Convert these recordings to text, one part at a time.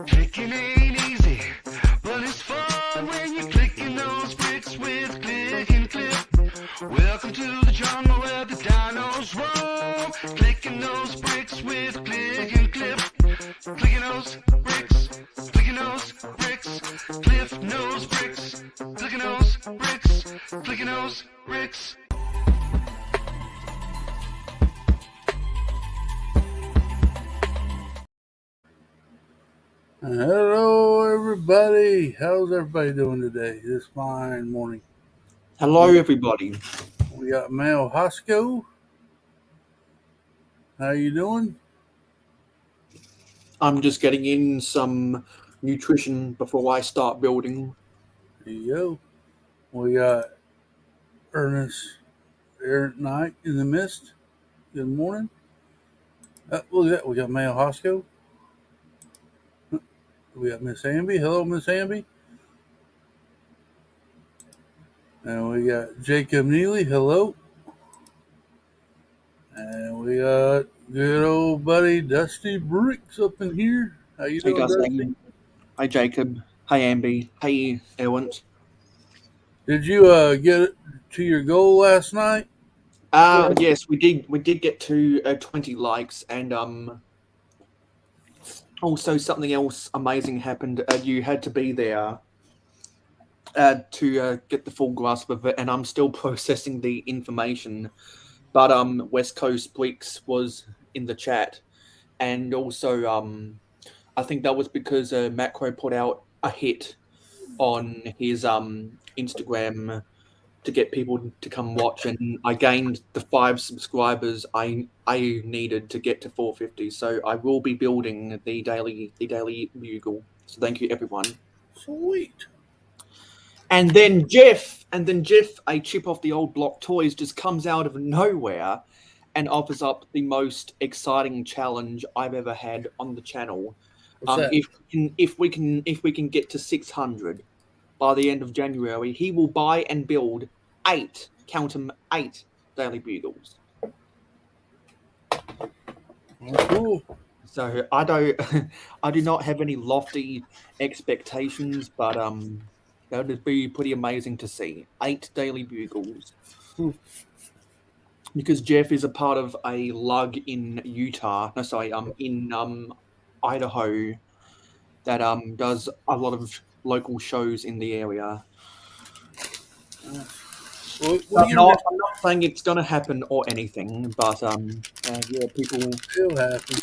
Clicking ain't easy, but it's fun when you're clicking those bricks with click and clip. Welcome to the jungle where the dinos roam. Clicking those bricks with click and clip. Clicking those bricks, clicking those bricks. Cliff knows bricks, clicking those bricks, clicking those bricks. Hello, everybody. How's everybody doing today? This fine morning. Hello, everybody. We got Mel Hosco. How you doing? I'm just getting in some nutrition before I start building. There you go. We got Ernest Errant Night in the Mist. Good morning. Look at that. We got Mel Hosco. We got Miss Amby. Hello, Miss Amby. And we got Jacob Neely. Hello. And we got good old buddy Dusty Bricks up in here. How you Hey, doing, Dusty? Hi, Jacob. Hi, Amby. Hey, Ewant. Did you get to your goal last night? Yes, we did. We did get to 20 likes, and also something else amazing happened. You had to be there to get the full grasp of it, and I'm still processing the information. But West Coast Bricks was in the chat, and also I think that was because Macro put out a hit on his Instagram to get people to come watch, and I gained the 5 subscribers I needed to get to 450. So I will be building the daily bugle. So thank you, everyone. Sweet. And then Jeff, a chip off the old block toys, just comes out of nowhere and offers up the most exciting challenge I've ever had on the channel. If we can get to 600 by the end of January, he will buy and build 8 daily bugles. Cool. So I do not have any lofty expectations, but that would be pretty amazing to see 8 daily bugles. Because Jeff is a part of a lug in Utah. No, sorry, in Idaho that does a lot of local shows in the area. I'm not saying it's going to happen or anything, but yeah, people. It'll happen.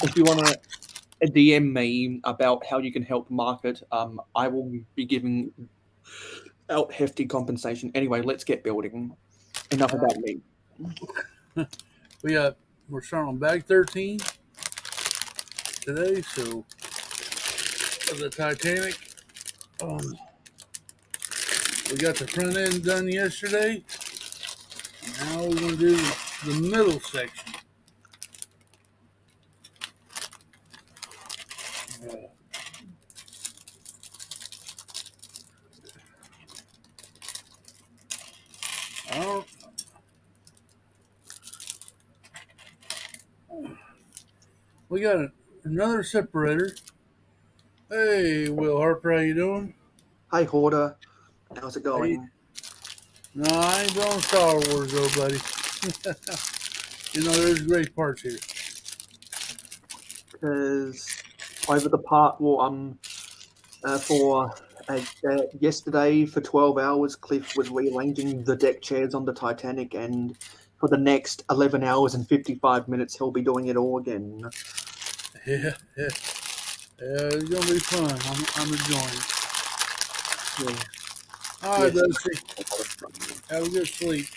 If you want to DM me about how you can help market, I will be giving out hefty compensation. Anyway, let's get building. Enough about me. We're starting on bag 13 today, so of the Titanic. We got the front end done yesterday. Now we're going to do the middle section. We got another separator. Hey, Will Harper, how you doing? Hi, Hoarder. How's it going? Hey. No, I ain't going Star Wars though, buddy. You know, there's great parts here. Because over the part, for yesterday for 12 hours, Cliff was rearranging the deck chairs on the Titanic, and for the next 11 hours and 55 minutes, he'll be doing it all again. Yeah, it's gonna be fun. I'm enjoying it. Yeah. All right, Dusty. Have a good sleep.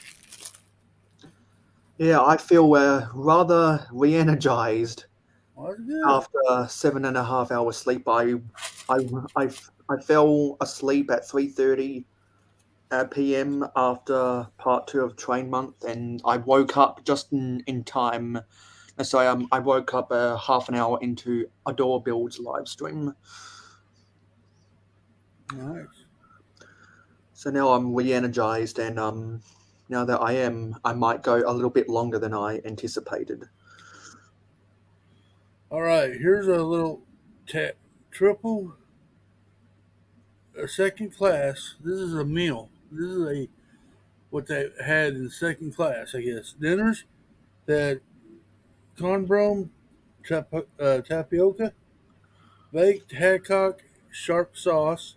Yeah, I feel rather re-energized after 7.5 hours sleep. I fell asleep at 3:30 p.m. after part 2 of Train Month, and I woke up just in time. So I woke up half an hour into Adore Build's live stream. Nice. So now I'm re-energized, and now that I might go a little bit longer than I anticipated. All right, here's a little triple second class. This is a meal. This is a what they had in second class, I guess. Dinners that cornbread, tapioca, baked haddock, sharp sauce,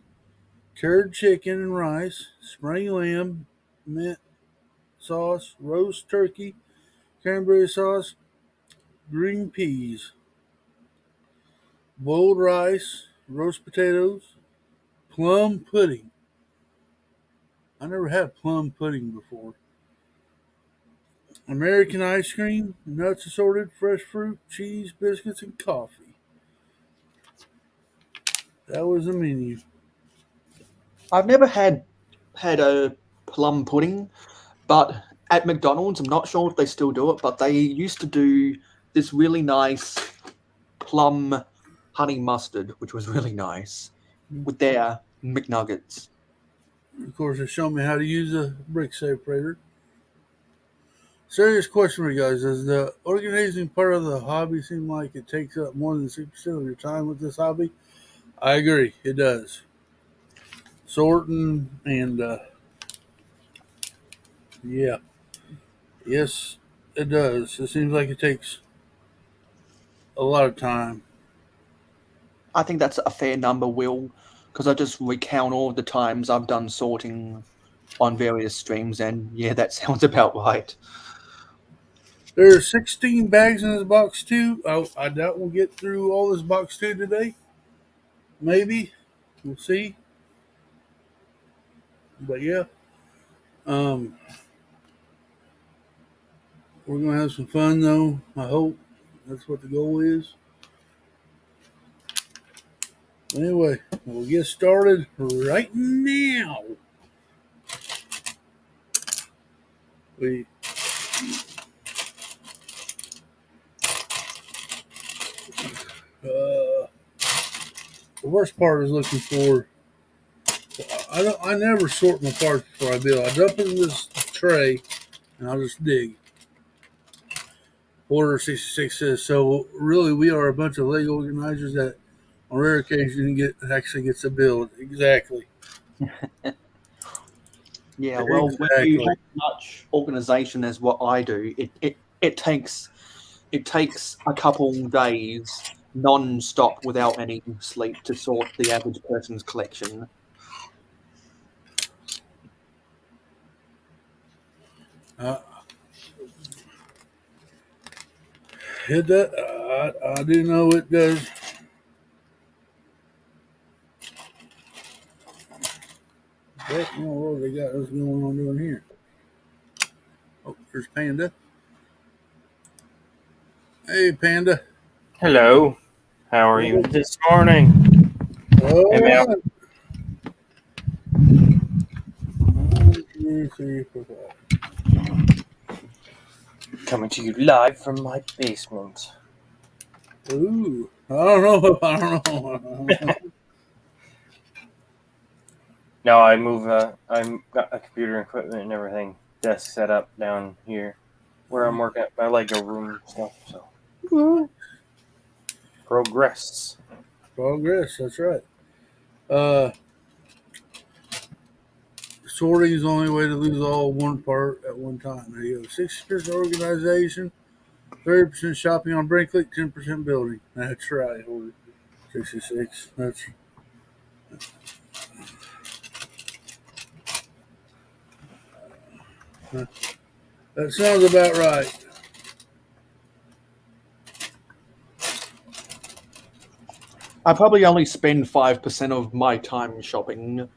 curd chicken and rice, spring lamb, mint sauce, roast turkey, cranberry sauce, green peas, boiled rice, roast potatoes, plum pudding. I never had plum pudding before. American ice cream, nuts assorted, fresh fruit, cheese, biscuits, and coffee. That was the menu. I've never had a plum pudding, but at McDonald's, I'm not sure if they still do it, but they used to do this really nice plum honey mustard, which was really nice, with their McNuggets. Of course, they showed me how to use a brick separator. Serious question for you guys. Does the organizing part of the hobby seem like it takes up more than 6% of your time with this hobby? I agree. It does. Sorting and, yeah. Yes, it does. It seems like it takes a lot of time. I think that's a fair number, Will, because I just recount all the times I've done sorting on various streams, and yeah, that sounds about right. There are 16 bags in this box, too. I doubt we'll get through all this box, too, today. Maybe. We'll see. But yeah. We're going to have some fun, though. I hope. That's what the goal is. Anyway, we'll get started right now. The worst part is looking for. I never sort my parts before I build. I dump it in this tray and I'll just dig. Order 66 says so. Really, we are a bunch of Lego organizers that, on rare occasion, actually gets a build. Exactly. Yeah, well, when you have much organization as what I do, it takes a couple days non-stop without any sleep to sort the average person's collection. Hit that. I do know it does. What in the world they got us going on doing here? Oh, there's Panda. Hey, Panda. Hello. How are you this morning? Oh, Hey, man. 1, 2, 3, 4, 5. Coming to you live from my basement. Ooh, I don't know. No, I got a computer equipment and everything, desk set up down here where I'm working at my Lego room and stuff. So progress. That's right. Sorting is the only way to lose all one part at one time. There you go. 60% organization, 30% shopping on Brinkley, 10% building. That's right. 66. That sounds about right. I probably only spend 5% of my time shopping.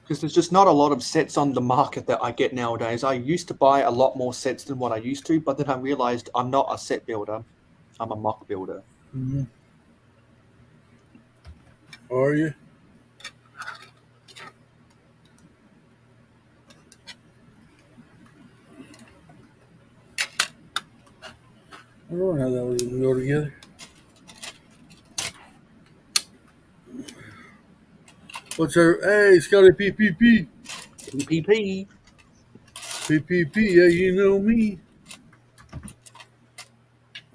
Because there's just not a lot of sets on the market that I get nowadays. I used to buy a lot more sets than what I used to, but then I realized I'm not a set builder. I'm a mock builder. Mm-hmm. Are you? I don't know how that would even go together. What's her? Hey, Scotty PPP. PPP. PPP, yeah, you know me.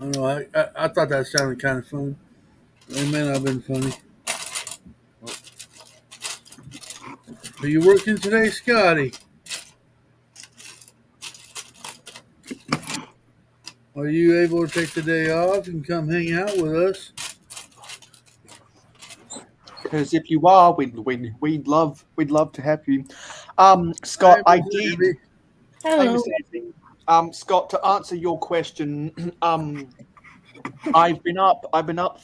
I know. I thought that sounded kind of fun. It may not have been funny. Are you working today, Scotty? Are you able to take the day off and come hang out with us? Because if you are, we'd love to have you. Scott, Hi, I Miss did. Andy. Hey, Hello. Miss Anthony. Scott, to answer your question, I've been up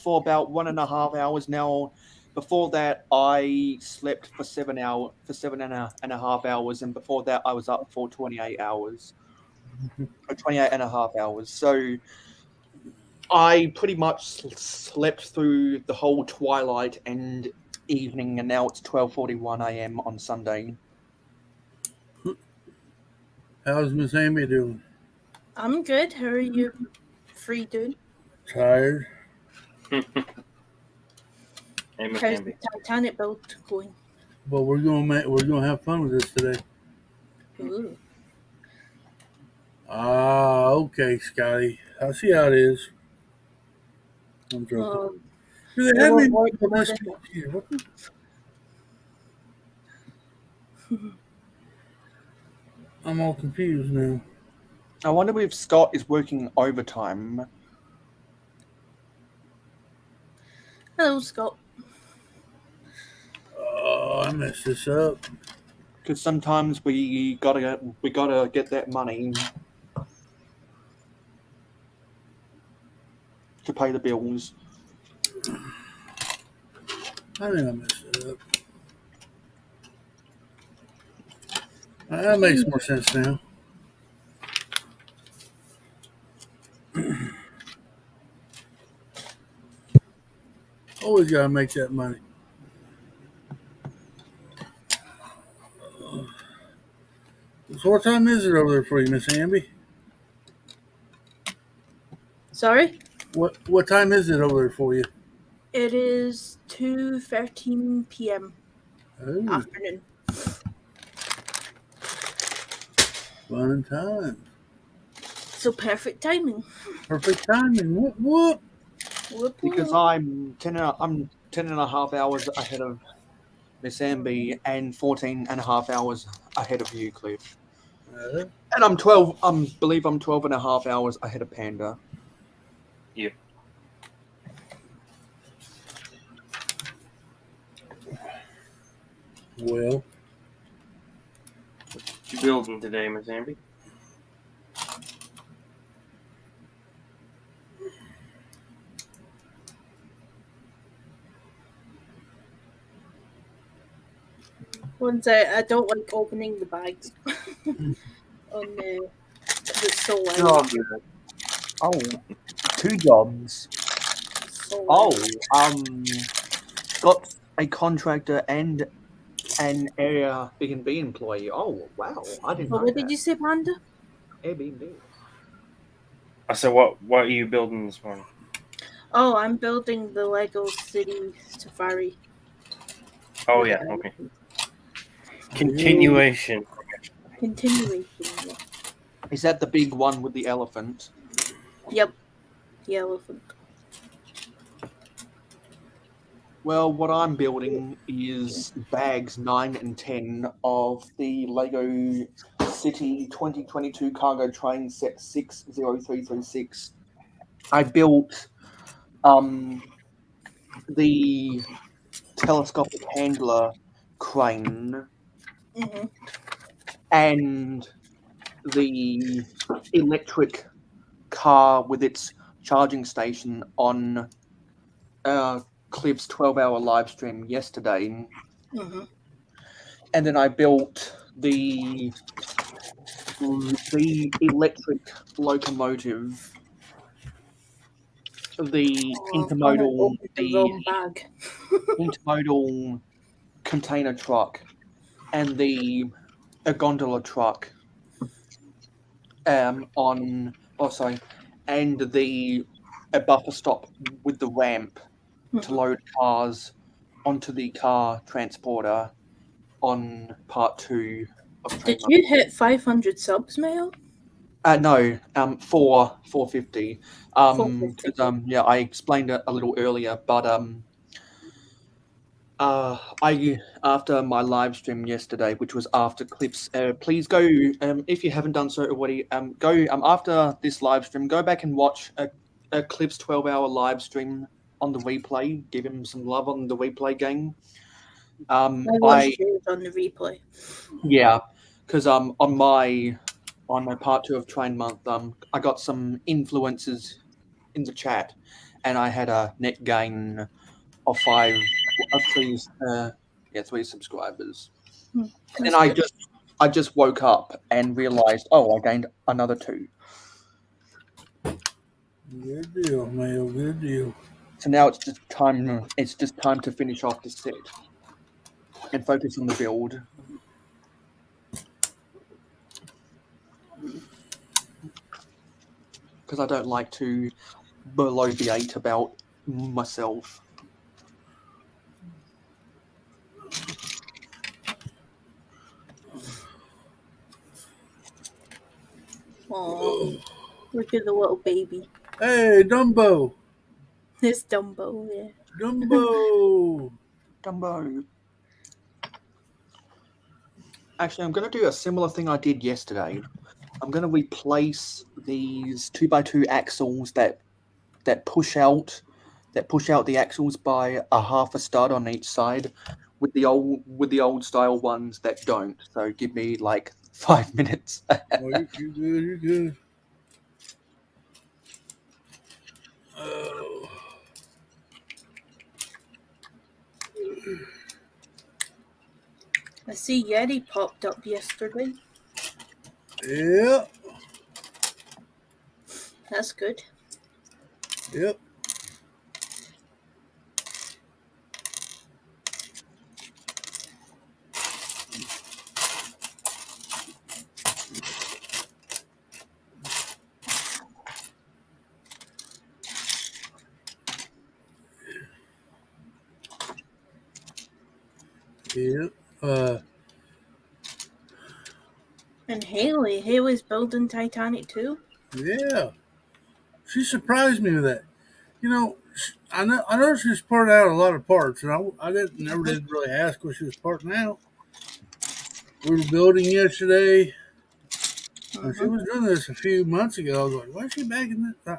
for about 1.5 hours now. Before that, I slept for 7.5 hours, and before that, I was up for 28 hours, or 28.5 hours. So I pretty much slept through the whole twilight and evening, and now it's 12:41 a.m. on Sunday. How's Miss Amy doing? I'm good. How are you free doing? Tired. Hey, Miss How's Amby. the Titanic build going? But we're gonna have fun with this today. Ooh. Ah, okay, Scotty. I see how it is. I'm joking. Well, Do they it have me won't work on more this than computer? What the- I'm all confused now. I wonder if Scott is working overtime. Hello, Scott. Oh, I messed this up. Because sometimes we gotta get that money to pay the bills. I think I messed it up. That makes more sense now. Always gotta make that money. So what time is it over there for you, Miss Amby? Sorry? What time is it over there for you? It is 2:13 p.m. Oh, afternoon. fun time. So perfect timing. Perfect timing. Whoop whoop. Whoop, Because whoop. I'm 10.5 hours ahead of Miss Amby and 14.5 hours ahead of you, Cliff. And I'm 12. Believe I'm 12.5 hours ahead of Panda. Yep. Well, What you building today, Miss Amby? Once I don't like opening the bags on the so Oh, loud. good. Oh, 2 jobs. So Oh, loud. got a contractor and an area B&B employee. Oh, wow. I didn't Well, know what that. did you say, Panda? Airbnb. I said, what are you building this morning? Oh, I'm building the Lego City Safari. Oh, with yeah, the okay. elephant. Continuation. Continuation. Yeah. Is that the big one with the elephant? Yep. The elephant. Well, what I'm building is bags 9 and 10 of the Lego City 2022 cargo train set 60336. I built the telescopic handler crane Mm-hmm. and the electric car with its charging station on Cliff's 12-hour live stream yesterday. Mm-hmm. And then I built the electric locomotive, the I opened the wrong bag. intermodal container truck, and a gondola truck. And a buffer stop with the ramp to load cars onto the car transporter on part 2 of Did trademark. you hit 500 subs, Mayo? No, 450. 450. 'Cause, yeah, I explained it a little earlier, but I after my live stream yesterday, which was after clips. Please go, if you haven't done so already. Go after this live stream. Go back and watch a clips 12-hour live stream on the replay. Give him some love on the replay game. I watched yours on the replay. Yeah, because on my part 2 of Train Month, I got some influencers in the chat, and I had a net gain of 3 subscribers. And That's then good. I just woke up and realized, oh, I gained another 2. Good deal, Mayo. Good deal. So now it's just time. It's just time to finish off this set and focus on the build. Because I don't like to bloviate about myself. Oh, look at the little baby. Hey, Dumbo. It's Dumbo, yeah. Dumbo. Dumbo. Actually, I'm going to do a similar thing I did yesterday. I'm going to replace these 2x2 axles that push out the axles by a half a stud on each side with the old style ones that don't. So give me like 5 minutes. Oh, you're good. You're good. Oh. I see Yeti popped up yesterday. Yeah. That's good. Yep. Yep. And Haley's building Titanic too. Yeah. She surprised me with that. You know, I know she was parting out a lot of parts, and I never did really ask what she was parting out. We were building yesterday, and she was doing this a few months ago. I was like, why is she bagging this?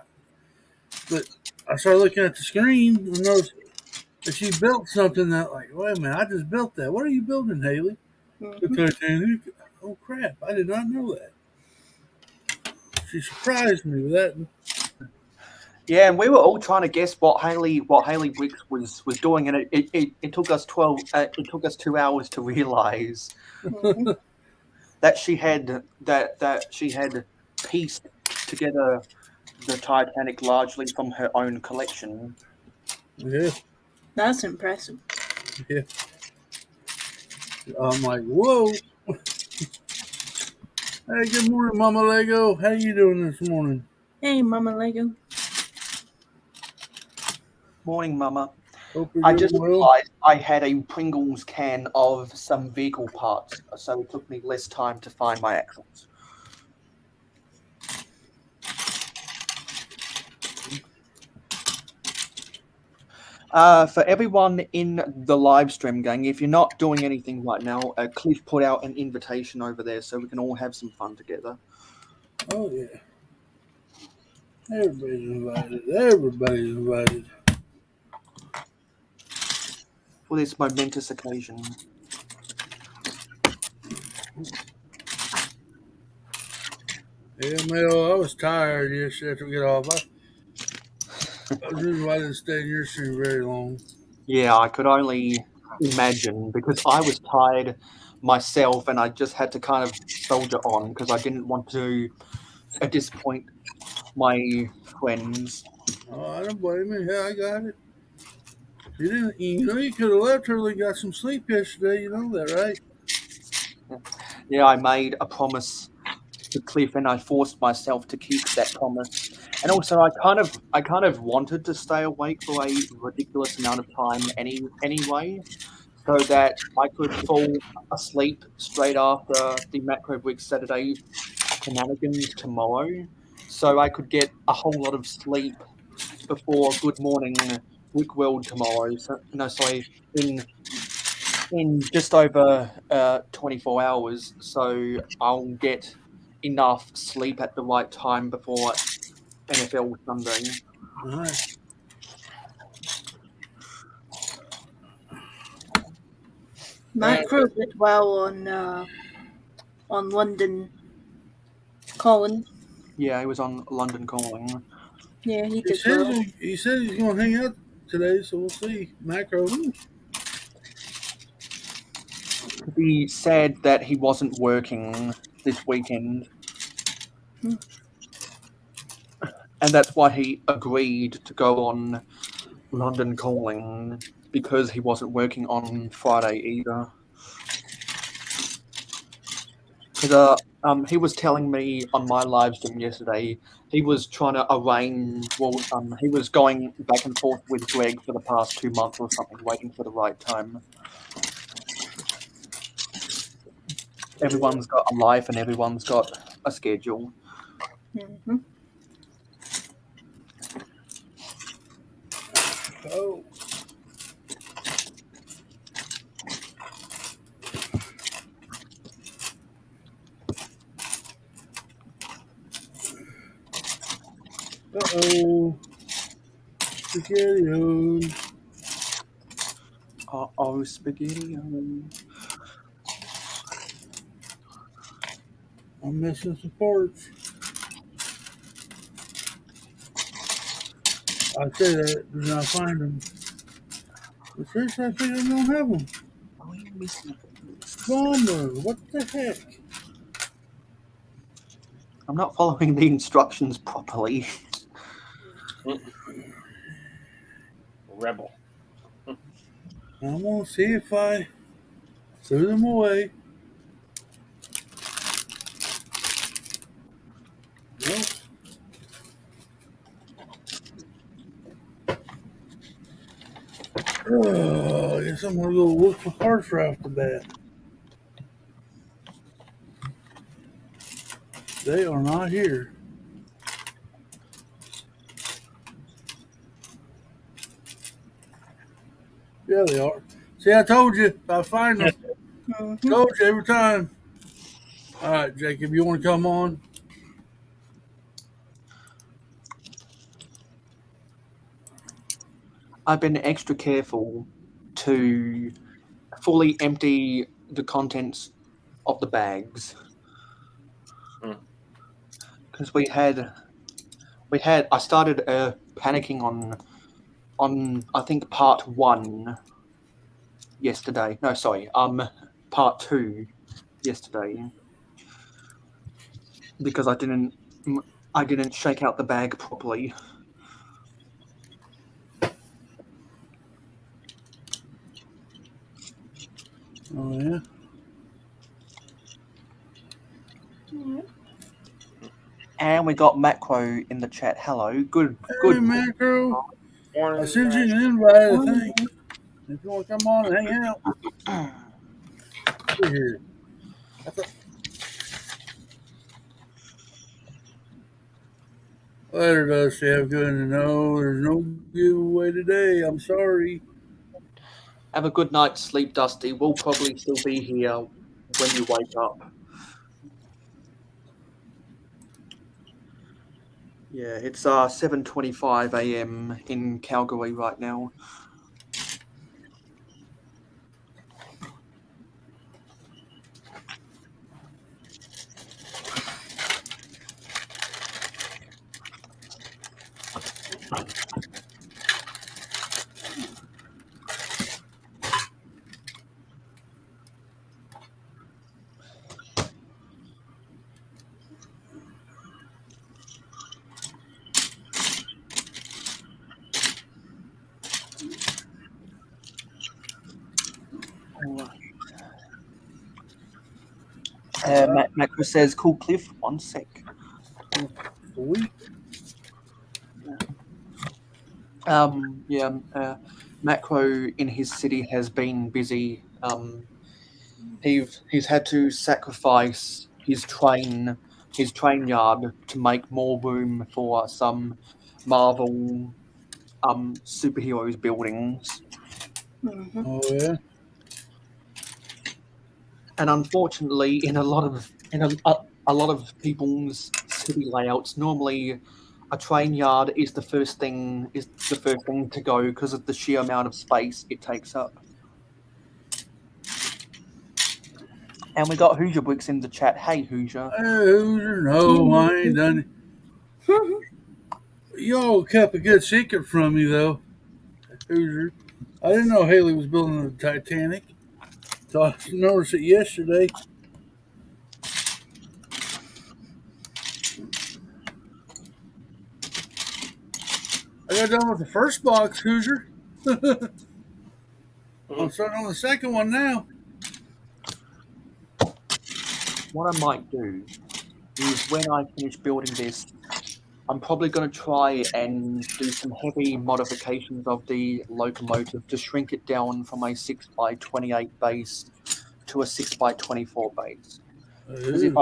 But I started looking at the screen and noticed that she built something that, like, wait a minute, I just built that. What are you building, Haley? The Titanic. Oh crap! I did not know that. She surprised me with that. Yeah, and we were all trying to guess what Haley Briggs was doing, and it took us 2 hours to realize that she had pieced together the Titanic largely from her own collection. Yeah. That's impressive. Yeah. I'm like, whoa. Hey, good morning, Mama Lego. How you doing this morning? Hey, Mama Lego. Morning, Mama. Hope you're I doing just well. realized I had a Pringles can of some vehicle parts, so it took me less time to find my axles. For everyone in the live stream gang, if you're not doing anything right now, Cliff put out an invitation over there so we can all have some fun together. Oh, yeah. Everybody's invited. Everybody's invited. For this momentous occasion. Yeah, Mel, I was tired yesterday after we get off. I was reason why I didn't stay in your stream very long. Yeah, I could only imagine because I was tired myself and I just had to kind of soldier on because I didn't want to disappoint my friends. Oh, I don't blame you. Yeah, I got it. You didn't. You know, you could have left early, got some sleep yesterday. You know that, right? Yeah, I made a promise to Cliff and I forced myself to keep that promise. And also, I kind of wanted to stay awake for a ridiculous amount of time anyway. so that I could fall asleep straight after the Macro Bricks Saturday shenanigans tomorrow, so I could get a whole lot of sleep before Good Morning Brick World tomorrow. So no, sorry, in just over 24 hours, so I'll get enough sleep at the right time before NFL Sunday. All right. Macro did well on London Calling. Yeah, he was on London Calling. Yeah, he He did said well. he said he's going to hang out today, so we'll see. Macro. He said that he wasn't working this weekend. Hmm. And that's why he agreed to go on London Calling, because he wasn't working on Friday either. Because he was telling me on my live stream yesterday, he was trying to arrange. Well, he was going back and forth with Greg for the past 2 months or something, waiting for the right time. Everyone's got a life and everyone's got a schedule. Mm-hmm. Oh. Uh-oh. Spaghetti. Oh, spaghetti. I'm missing some parts. I say that, but then I find them. But seriously, I think I don't have them. Are we missing things? Bummer. What the heck? I'm not following the instructions properly. Rebel. I'm going to see if I threw them away. Nope. Oh, I guess I'm going to go look for parts right off the bat. They are not here. Yeah, they are. See, I told you. I find them. Mm-hmm. Told you every time. All right, Jacob, you want to come on? I've been extra careful to fully empty the contents of the bags, because I started panicking on I think part 1 yesterday. No, sorry, part 2 yesterday, because I didn't shake out the bag properly. Oh, yeah. And we got Macro in the chat. Hello, good. Hey, Macro. Morning, I sent you guys. an invite, I think. If you want to come on and hang out, we're here. Later, does she have good to know? There's no giveaway today. I'm sorry. Have a good night's sleep, Dusty. We'll probably still be here when you wake up. Yeah, it's 7:25 a.m. in Calgary right now. Macro says, "Cool, Cliff. 1 sec." Sweet. Yeah. Macro in his city has been busy. He's had to sacrifice his train yard to make more room for some Marvel superheroes buildings. Mhm. Oh yeah. And unfortunately, in a lot of people's city layouts, normally a train yard is the first thing to go because of the sheer amount of space it takes up. And we got Hoosier Bricks in the chat. Hey Hoosier. Hey, Hoosier, no, I ain't done it. Y'all kept a good secret from me though, Hoosier. I didn't know Haley was building the Titanic. So I noticed it yesterday. I got done with the first box, Hoosier. I'm starting on the second one now. What I might do is when I finish building this, I'm probably going to try and do some heavy modifications of the locomotive to shrink it down from a 6x28 base to a 6x24 base. Because if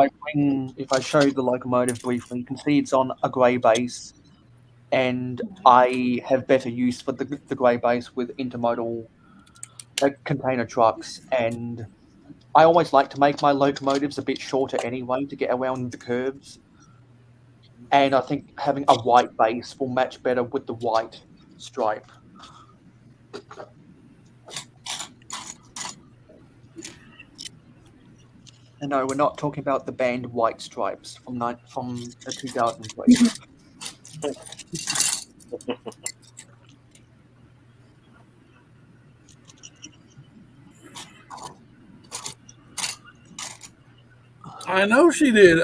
I show the locomotive briefly, you can see it's on a grey base, and I have better use for the grey base with intermodal container trucks, and I always like to make my locomotives a bit shorter anyway to get around the curves. And I think having a white base will match better with the white stripe. And no, we're not talking about the band White Stripes from 2003. I know she did.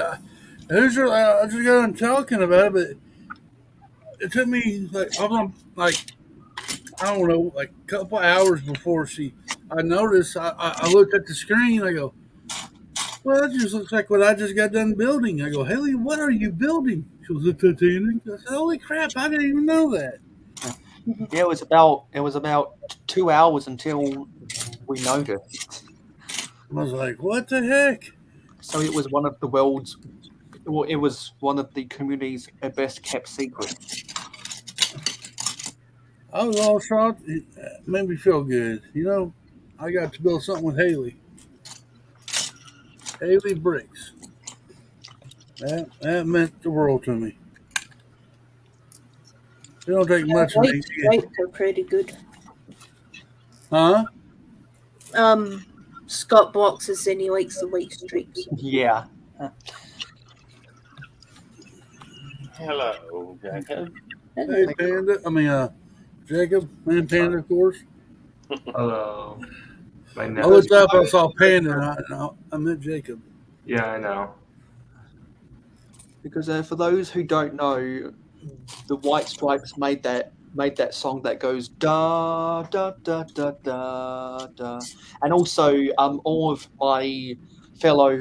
Hoosier, I just got on talking about it, but it took me like I don't know, like a couple hours before I noticed. I looked at the screen. I go, well, that just looks like what I just got done building. I go, Haley, what are you building? She was, the Titanic. I said, holy crap, I didn't even know that. Yeah, it was about 2 hours until we noticed. I was like, what the heck? So it was one of the community's best kept secrets. I was all shocked. It made me feel good. You know, I got to build something with Haley. Haley Bricks. That meant the world to me. It don't take much to White make stripes are pretty good. Huh? Scott Box is saying he likes the white stripes. Yeah. Hello, Jacob. Hey, Panda. Jacob, and Panda, of course. Hello. My I name looked up, I saw Panda, and I meant Jacob. Yeah, I know. Because for those who don't know, the White Stripes made that song that goes da da da da da da, and also all of my fellow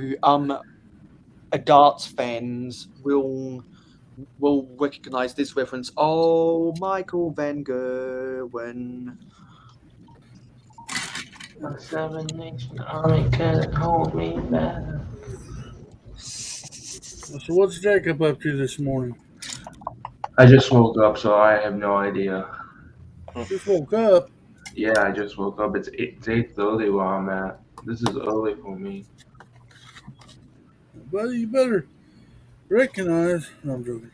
darts fans will recognize this reference. Oh, Michael Van Gerwen. The Seven Nation Army can't hold me back. So what's Jacob up to this morning? I just woke up, so I have no idea. Just woke up. Yeah, I just woke up. It's 8:30 where I'm at. This is early for me. Buddy, you better recognize. No, I'm joking.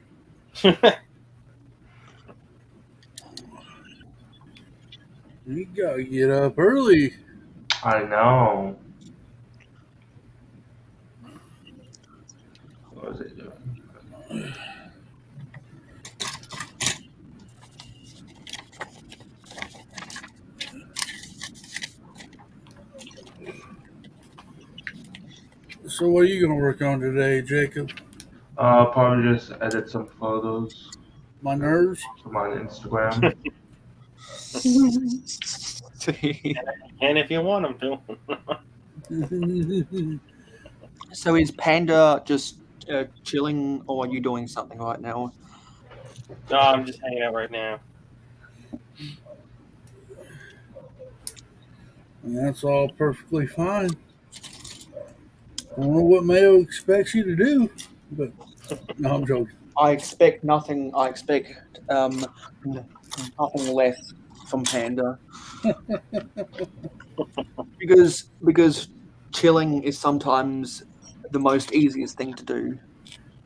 You gotta get up early. I know. What was it doing? So what are you gonna work on today, Jacob? Probably just edit some photos. My nerves? From on Instagram. And if you want them to. So is Panda just chilling, or are you doing something right now? No, I'm just hanging out right now. And that's all perfectly fine. I don't know what Mayo expects you to do, but no, I'm joking. I expect nothing. I expect nothing less from Panda because chilling is sometimes the most easiest thing to do.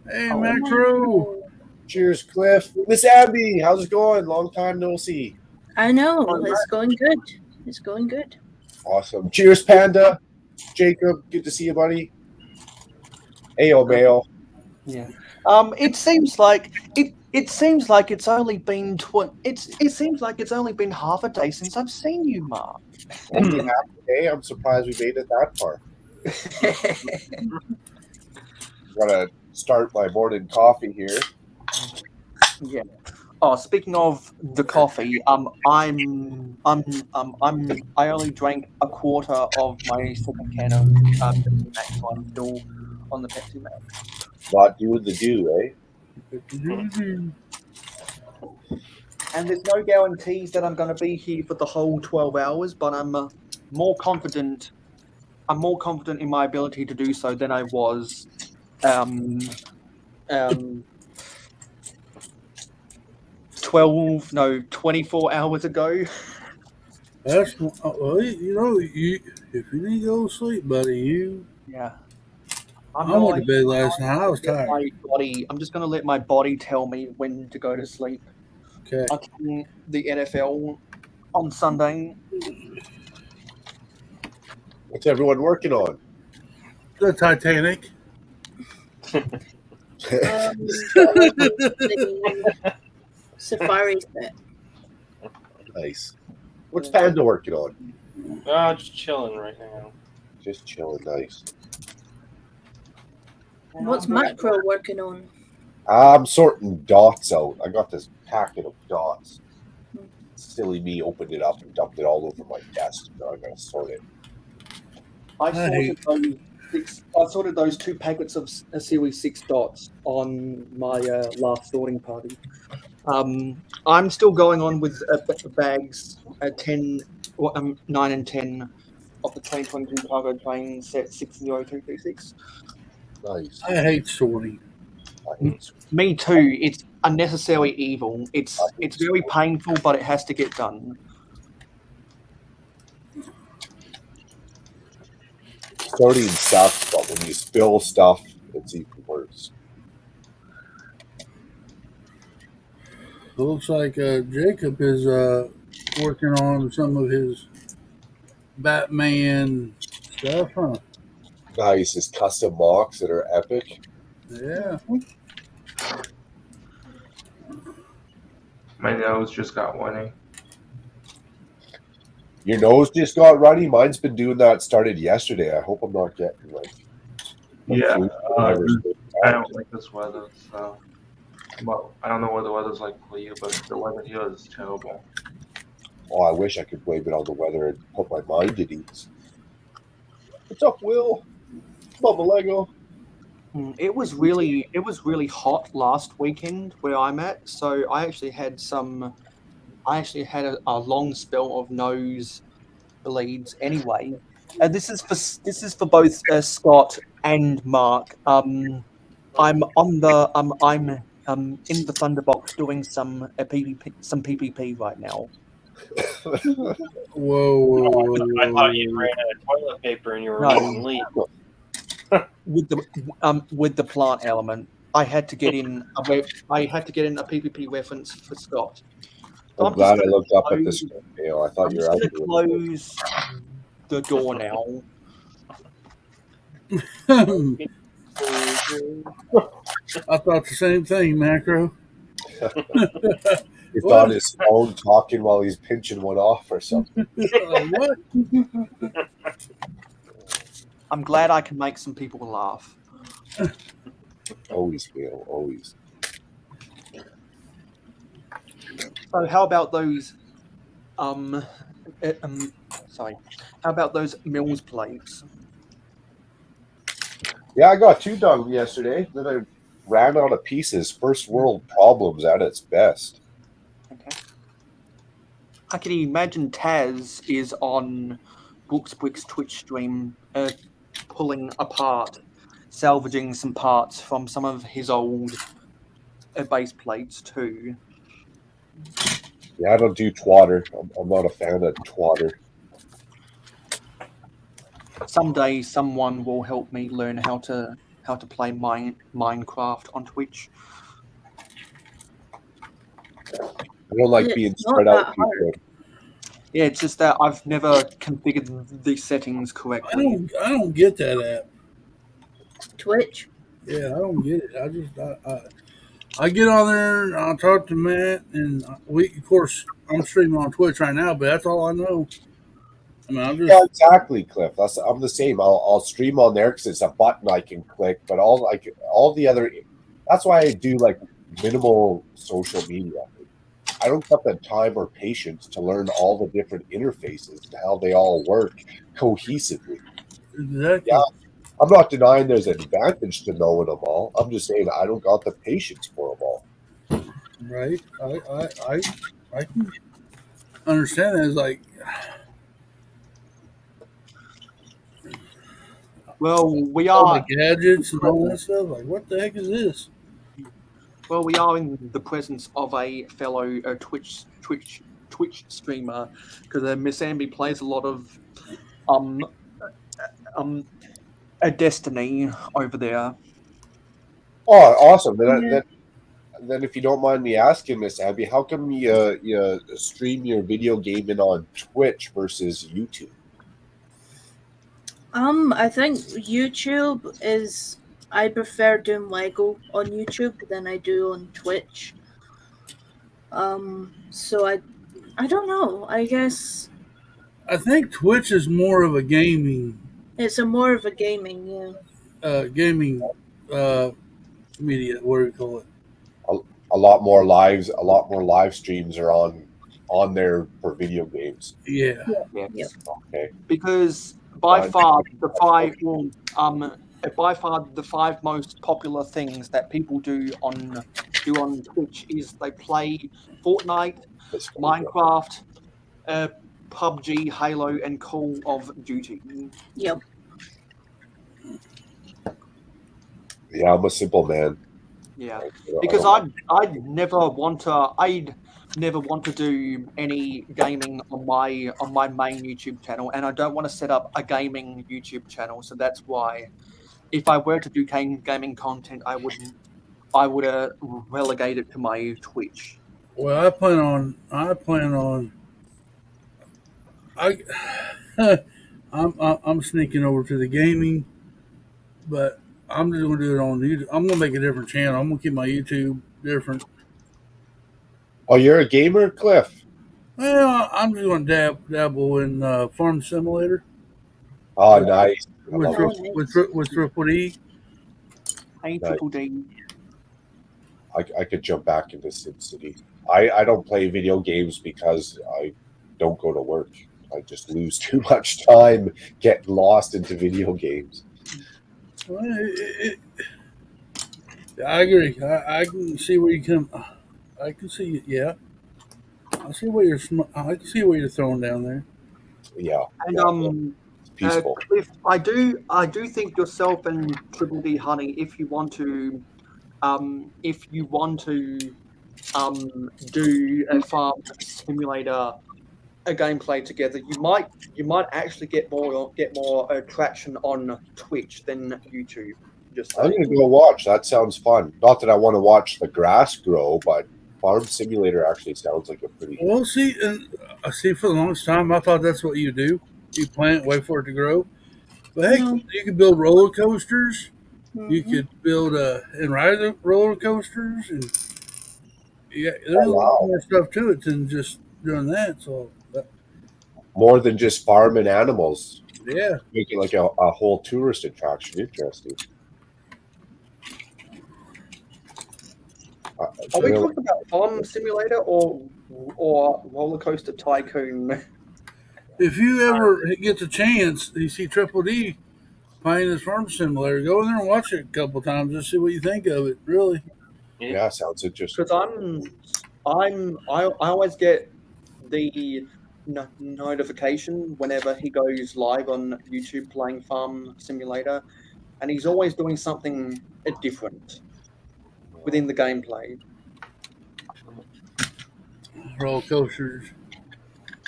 Hey, Oh, Macro. Cheers, Cliff. Miss Abby, how's it going? Long time no see. I know. It's going good. It's going good. Awesome. Cheers, Panda. Jacob, good to see you, buddy. Ayo, Mayo. yeah. It seems like it's only been it seems like it's only been half a day since I've seen you, Mark. Only half a day. I'm surprised we made it that far. Gotta start my morning coffee here. Yeah. Oh, speaking of the coffee, I only drank a quarter of my second can of Pepsi Max, so I'm still on the Pepsi Max. Not doing the do, eh? And there's no guarantees that I'm going to be here for the whole 12 hours, but I'm more confident. I'm more confident in my ability to do so than I was 24 hours ago. That's well, you if you need to go to sleep, buddy, Yeah. I went to bed last night. I was tired. I'm just going to let my body tell me when to go to sleep. Okay. I'm watching the NFL on Sunday. What's everyone working on? The Titanic. The Safari set. Nice. What's Panda working on? Just chilling right now. Just chilling, nice. What's Macro working on? I'm sorting dots out. I got this packet of dots. Silly me opened it up and dumped it all over my desk. Now I gotta sort it. I sorted those 2 packets of Series 6 dots on my last sorting party. I'm still going on with bags 9 and 10 of the 2022 cargo train set 60236. Nice. I hate sorting. Me too. It's unnecessary evil. It's very painful, but it has to get done. Sorting stuff, but when you spill stuff, it's even worse. It looks like Jacob is working on some of his Batman stuff, huh? Nice, his custom mocks that are epic. Yeah. My nose just got runny. Your nose just got runny. Mine's been doing that. Started yesterday. I hope I'm not getting like. Yeah, flu I virus. don't like this weather, so. Well, I don't know what the weather's like for you, but the weather here is terrible. Oh, I wish I could blame it on the weather and put my mind at ease. What's up, Will? Mama Lego. It was really hot last weekend where I'm at, so I actually had a long spell of nose bleeds anyway. This is for both Scott and Mark. I'm on the I'm in the Thunderbox doing some PvP right now. Whoa. I thought you ran out of toilet paper and you were making leave. With the plant element, I had to get in a PvP reference for Scott. So I'm glad I looked up at this. I thought you were out I'm just going to close the door now. I thought the same thing, Macro. He thought his phone talking while he's pinching one off or something. What? I'm glad I can make some people laugh. Always, Will. Always. So how about those how about those Mills plates? Yeah, I got 2 done yesterday. Then I ran out of pieces. First world problems at its best. Okay. I can imagine Taz is on Brooks Bricks Twitch stream, pulling apart, salvaging some parts from some of his old base plates too. Yeah, I don't do twatter. I'm not a fan of twatter. Someday, someone will help me learn how to play Minecraft on Twitch. I don't like being It's not spread out that too hard. thin. Yeah, it's just that I've never configured the settings I correctly. don't get that app. Twitch. Yeah, I don't get it. I get on there and I'll talk to Matt, and of course, I'm streaming on Twitch right now, but that's all I know. I mean, I'm just Yeah, exactly, Cliff. I'm the same. I'll stream on there because it's a button I can click, but all the other. That's why I do like minimal social media. I don't have the time or patience to learn all the different interfaces and how they all work cohesively. exactly Yeah, I'm not denying there's an advantage to knowing them all. I'm just saying I don't got the patience for them all. right. I can understand that. It's like, Well, we all are the gadgets and all that stuff. Like, what the heck is this? we are in the presence of a fellow Twitch streamer because Miss Amby plays a lot of a Destiny over there. Oh, awesome! Yeah. Then if you don't mind me asking, Miss Abby, how come you stream your video gaming on Twitch versus YouTube? I think YouTube is. I prefer doing Lego on YouTube than I do on Twitch. So I don't know. I guess I think Twitch is more of a gaming it's a more of a gaming, yeah. gaming media. What do you call it? A lot more live streams are on there for video games. Yeah. Yes. Yep. Okay. Because by far the five most popular things that people do on Twitch is they play Fortnite, That's cool. Minecraft, PUBG, Halo, and Call of Duty. Yep. Yeah, I'm a simple man. Yeah, I because don't- I'd never want to do any gaming on my main YouTube channel, and I don't want to set up a gaming YouTube channel. So that's why, if I were to do gaming content, I would relegate it to my Twitch. Well, I'm sneaking over to the gaming, but I'm just gonna do it on YouTube. I'm gonna make a different channel. I'm gonna keep my YouTube different. Oh, you're a gamer, Cliff? Well, I'm just gonna dabble in Farm Simulator Oh, nice. I with love it. with Triple D. Hey, Nice. Triple D. I could jump back into SimCity. I don't play video games because I don't go to work. I just lose too much time getting lost into video games. Well, I agree. I can see where you come. I can see. Yeah, I see what I can see what you're throwing down there. Yeah, And it's peaceful. Cliff, I do think yourself and Triple D Honey, if you want to do a farm simulator, a gameplay together, you might actually get more traction on Twitch than YouTube. Just I'm saying. gonna go watch. That sounds fun. Not that I want to watch the grass grow, but Farm Simulator actually sounds like a pretty. Well, see, and I see for the longest time, I thought that's what you do. You plant, wait for it to grow. But hey, No. you could build roller coasters. You Mhm. could build and ride the roller coasters, and there's a wow. lot more stuff to it than just doing that. So, More than just farming animals. yeah, Make it like a whole tourist attraction. Interesting. Are we talking about Farm Simulator or Roller Coaster Tycoon? if you ever get the chance, you see Triple D playing this Farm Simulator, go in there and watch it a couple times and see what you think of it. Really, Yeah, sounds interesting. Because I always get the notification whenever he goes live on YouTube playing Farm Simulator, and he's always doing something different within the gameplay. Roller coasters.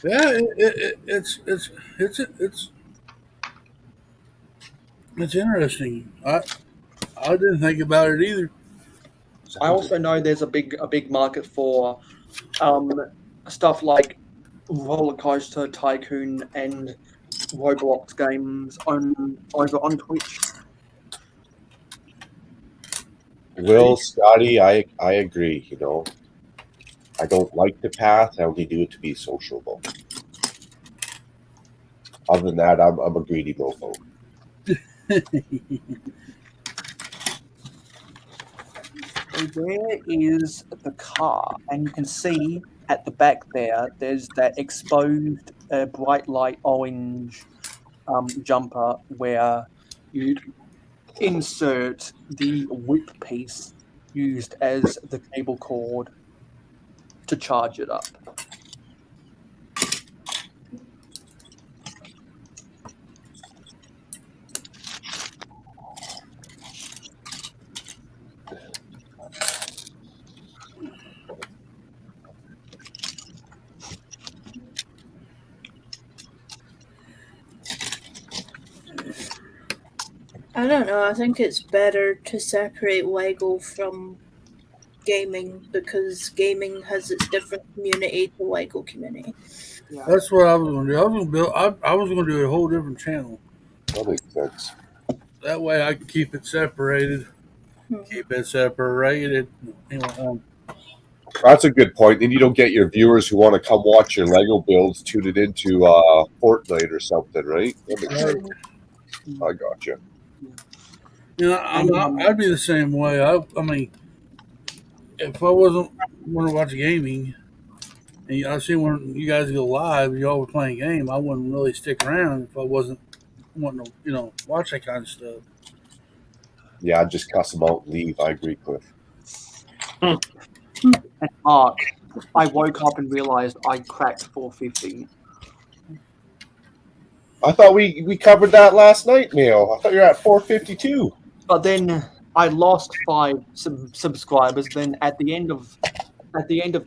Yeah, it's interesting. I didn't think about it either. I also know there's a big market for stuff like Roller Coaster Tycoon and Roblox games over on Twitch. Will, Scotty, I agree. You know, I don't like the path. I only do it to be sociable. Other than that, I'm a greedy mofo. So there is the car, and you can see at the back there's that exposed bright light orange jumper where you insert the whip piece used as the cable cord to charge it up. I don't know. I think it's better to separate Lego from gaming because gaming has its different community to Lego community. That's what I was going to do. I was going to build. I was going to do a whole different channel. That makes sense. That way, I can keep it separated. Keep it separated. Anyway, That's a good point. Then you don't get your viewers who want to come watch your Lego builds tune it into Fortnite or something, right? That makes sense. I gotcha. you know, I'd be the same way. I mean, if I wasn't want to watch gaming, and I see when you guys go live, and y'all were playing a game, I wouldn't really stick around if I wasn't wanting to, watch that kind of stuff. Yeah, I'd just cuss them out and leave. I agree, Cliff. And Mark, I woke up and realized I cracked 450. I thought we covered that last night, Neil. I thought you were at 452. But then I lost 5 subscribers. Then at the end of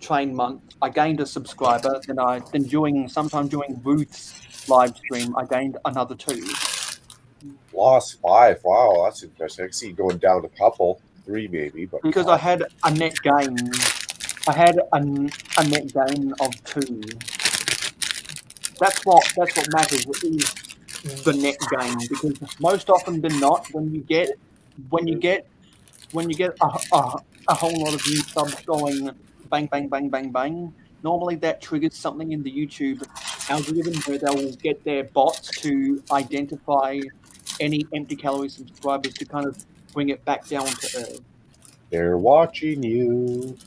train month, I gained a subscriber. Then sometime during Ruth's live stream, I gained another 2. Lost 5. Wow, that's interesting. I can see you going down a couple, 3 maybe, but Because I had a net gain. I had a net gain of 2. That's what matters is the net gain, because most often than not, when you get a whole lot of new subs going bang bang bang bang bang, normally that triggers something in the YouTube algorithm where they'll get their bots to identify any empty calorie subscribers to kind of bring it back down to earth. they're watching you.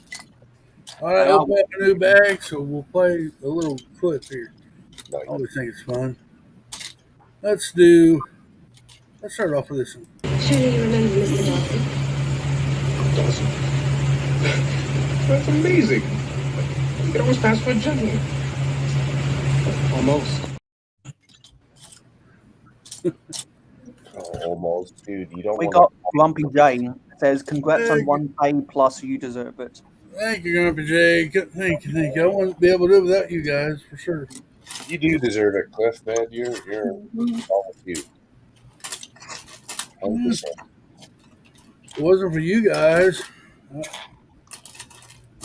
All right, I'll open up a new bag, so we'll play a little clip here. Nice. I always think it's fun. Let's start off with this one. Surely you remember Mr. Dawson? Dawson? That's amazing. You can always pass for a gentleman. Almost. Almost, dude. You don't. We want got Grumpy J says, "Congrats on 1K plus. You deserve it." Thank you, Grumpy J. Thank you. I wouldn't be able to do it without you guys, for sure. You do deserve it, Cliff, man. You're all with you. 100%. If it wasn't for you guys. You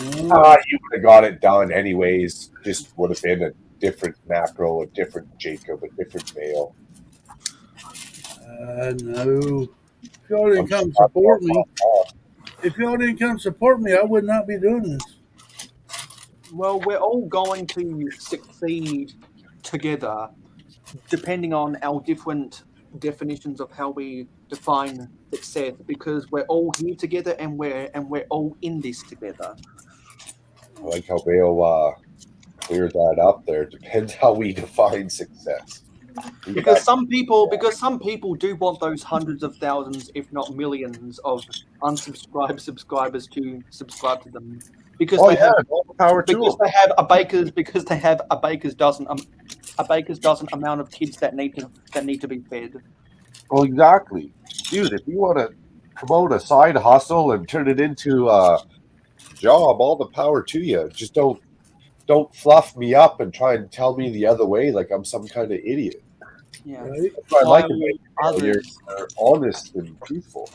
would have got it done anyways. Just would have been a different macro, a different Jacob, a different male. No. If y'all didn't come support me, I would not be doing this. Well, we're all going to succeed together, depending on our different definitions of how we define success, because we're all here together and we're all in this together. I like how Bale cleared that up there. Depends how we define success. Because some people do want those hundreds of thousands, if not millions, of unsubscribed subscribers to subscribe to them. Because Power to because them. they have a baker's dozen amount of kids that need to be fed. Well, exactly, dude. If you want to promote a side hustle and turn it into a job, all the power to you. Just don't fluff me up and try and tell me the other way like I'm some kind of idiot. Yeah. Right? That's what I like While about you. You're others, honest and truthful.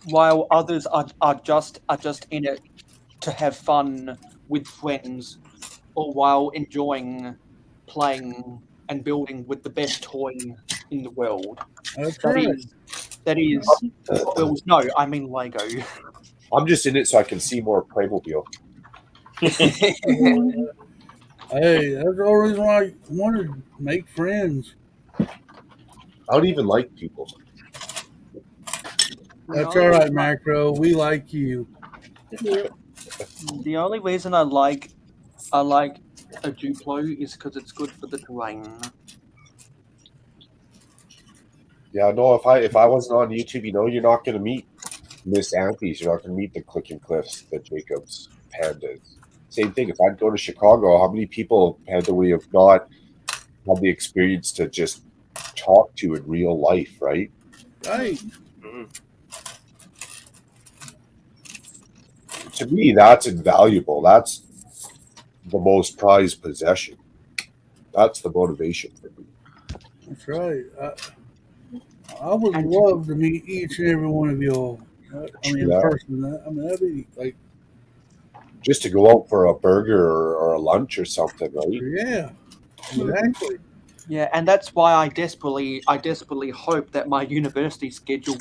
while others are just in it to have fun with friends, or while enjoying playing and building with the best toy in the world. That's That right. is well, no, I mean Lego. I'm just in it so I can see more Playmobil. Hey, that's the only reason why I wanted to make friends. I don't even like people. That's all right, Macro. We like you. Yep. The only reason I like a Duplo is because it's good for the terrain. Yeah, no. If I wasn't on YouTube, you're not going to meet Miss Aunties. You're not going to meet the Click and Cliffs, the Jacobs, Pandas. Same thing. If I'd go to Chicago, how many people Panda we have not had the experience to just talk to in real life, right? Right. To me, that's invaluable. That's the most prized possession. That's the motivation for me. That's right. I would love to meet each and every one of y'all. I mean, in Yeah. person. I mean, that'd be like, Just to go out for a burger or a lunch or something, right? yeah, exactly. Yeah, and that's why I desperately hope that my university schedule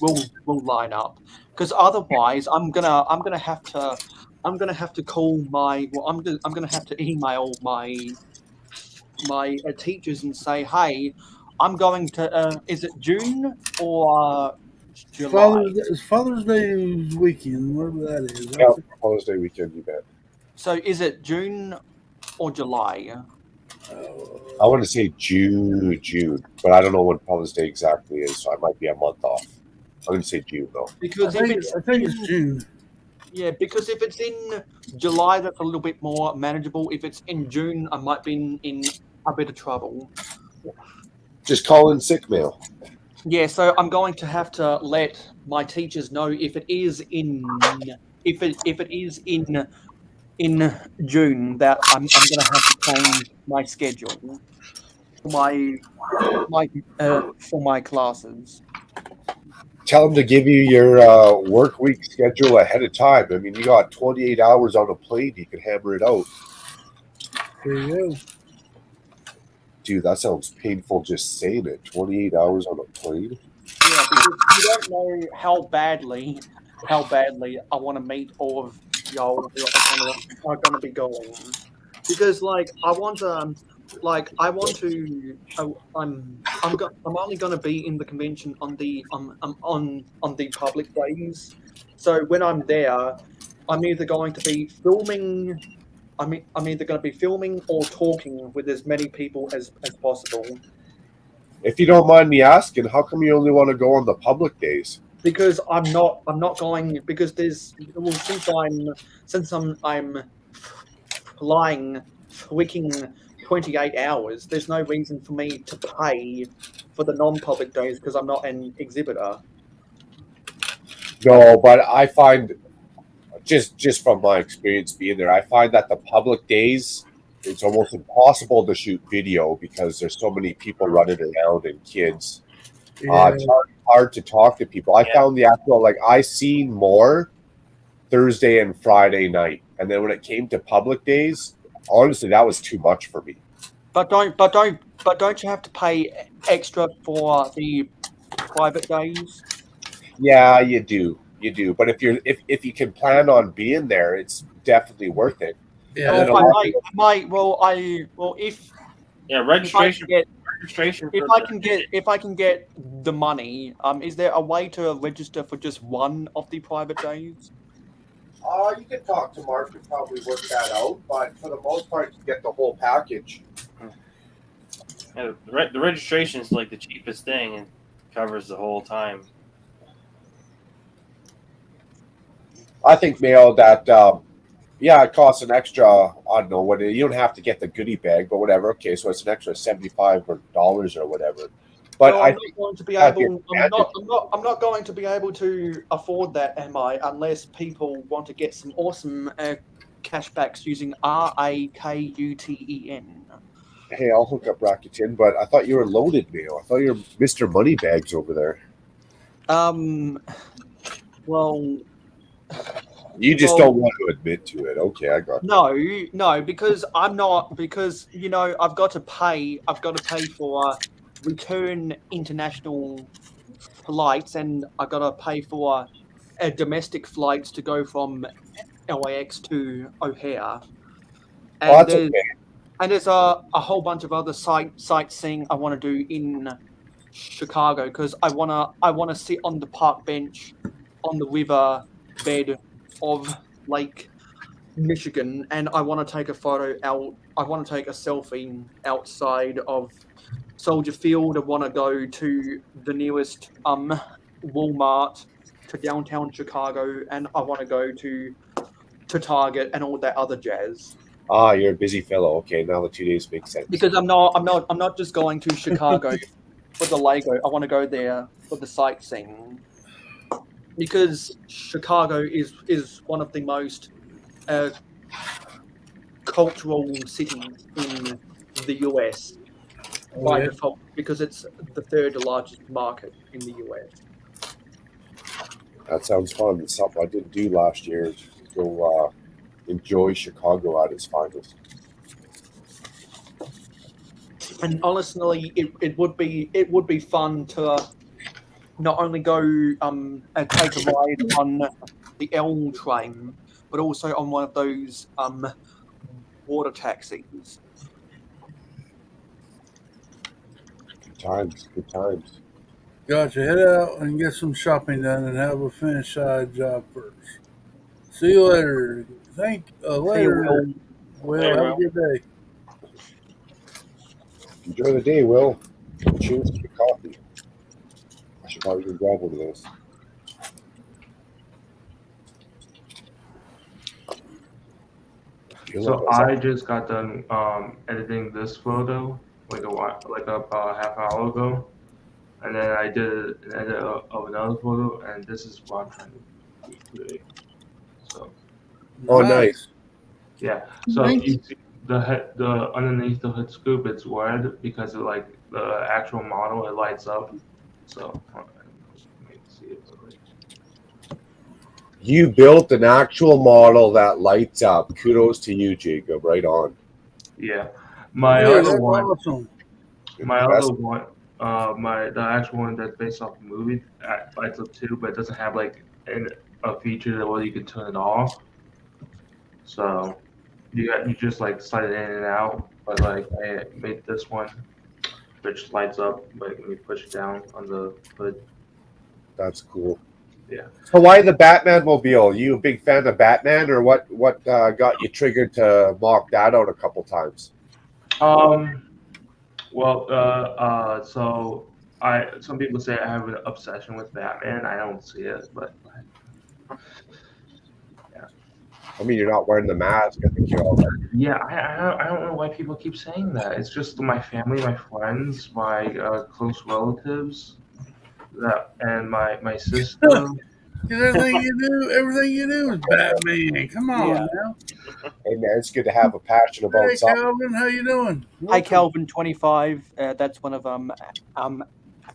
will line up, because otherwise I'm gonna have to call my I'm gonna have to email my teachers and say, hey, I'm going to is it June or July? Father's Day weekend, whatever that is. Yeah, Father's Day weekend, you bet. So is it June or July? I want to say June, but I don't know when Father's Day exactly is, so I might be a month off. I'm going to say June, though. Because I think it's June. Yeah, because if it's in July, that's a little bit more manageable. If it's in June, I might be in a bit of trouble. Just call in sick mail. Yeah, so I'm going to have to let my teachers know if it is in June that I'm going to have to change my schedule for my classes. Tell them to give you your work week schedule ahead of time. I mean, you got 28 hours on a plane. You can hammer it out. There you go. Dude, that sounds painful just saying it. 28 hours on a plane? Yeah, because you don't know how badly I want to meet all of y'all who are going to be going. Because I'm only going to be in the convention on the on the public days. So when I'm there, I'm either going to be filming. I'm either going to be filming or talking with as many people as possible. If you don't mind me asking, how come you only want to go on the public days? Because I'm not going, because since I'm flying freaking 28 hours, there's no reason for me to pay for the non-public days because I'm not an exhibitor. No, but I find, just from my experience being there, I find that the public days, it's almost impossible to shoot video because there's so many people running around and kids. Yeah. It's hard to talk to people. I found the actual, I seen more Thursday and Friday night. And then when it came to public days, honestly, that was too much for me. But don't you have to pay extra for the private days? Yeah, you do. But if you can plan on being there, it's definitely worth it. Yeah. And then Registration. If I can get the money, is there a way to register for just one of the private days? You could talk to Mark and probably work that out, but for the most part, you get the whole package. Yeah, the registration is like the cheapest thing and covers the whole time. I think, Mayo, that Yeah, it costs an extra. I don't know what. You don't have to get the goodie bag, but whatever. Okay, so it's an extra $75 or whatever. But Well, I I'm not think going to be you have the able. advantage. I'm not going to be able to afford that, am I? Unless people want to get some awesome cashbacks using RAKUTEN. Hey, I'll hook up Rakuten, but I thought you were loaded, Mayo. I thought you were Mr. Moneybags over there. Well, You just well, don't want to admit to it. Okay, I got you. no, because I'm not. Because I've got to pay. I've got to pay for return international flights, and I've got to pay for domestic flights to go from LAX to O'Hare. Oh, And that's okay. there's a whole bunch of other sightseeing I want to do in Chicago, because I wanna sit on the park bench on the river bed of Lake Michigan, and I want to take a photo out. I want to take a selfie outside of Soldier Field. I want to go to the nearest Walmart to downtown Chicago, and I want to go to Target and all that other jazz. Ah, you're a busy fellow. Okay, now the 2 days make sense. Because I'm not just going to Chicago for the Lego. I want to go there for the sightseeing. Because Chicago is one of the most cultural cities in the US by default, because it's the third largest market in the US. That sounds fun. It's something I didn't do last year. Go enjoy Chicago at its finest. And honestly, it would be fun to not only go and take a ride on the L train, but also on one of those water taxis. Good times. Good times. Gotcha. Head out and get some shopping done and have a finished side job first. See you later. Later. Well, have a good day. Enjoy the day, Will. Cheers to your coffee. I should probably go grab one of those. So I just got done editing this photo like about half hour ago, and then I did an edit of another photo, and this is what I'm trying to recreate. So Oh, nice. yeah. So you see the underneath the hood scoop, it's red because of like the actual model, it lights up. So see it. You built an actual model that lights up. Kudos to you, Jacob. Right on. Yeah. My other one. Awesome. My other one. The actual one that's based off a movie lights up too, but it doesn't have like a feature where you can turn it off. So you just like slide it in and out. But like I made this one, which lights up like when you push it down on the hood. That's cool. Yeah. So why the Batman mobile? You a big fan of Batman, or what got you triggered to mock that out a couple times? Well, so some people say I have an obsession with Batman. I don't see it, but yeah. I mean, you're not wearing the mask. I think you're all right. Yeah, I don't know why people keep saying that. It's just my family, my friends, my close relatives, and my sister. Everything you do is Batman. Come on now. Hey man, it's good to have a passion about Hey something. Calvin, how you doing? Hey Calvin 25, that's one of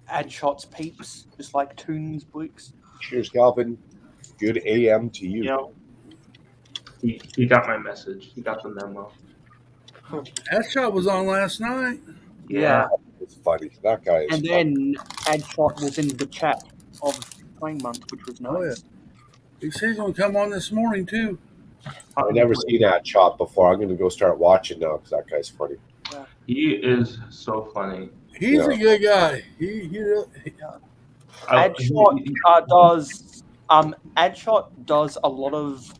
Adshot's peeps, just like Toon's bricks. Cheers, Calvin. Good AM to you. You know, he got my message. He got the memo. That shot was on last night. Yeah. It's funny. That guy is And then Adshot was in the chat of Playing Month, which was nice. Oh, yeah. He said he's going to come on this morning, too. I've never seen that shot before. I'm going to go start watching now because that guy's funny. Yeah. He is so funny. He's a good guy. Adshot does a lot of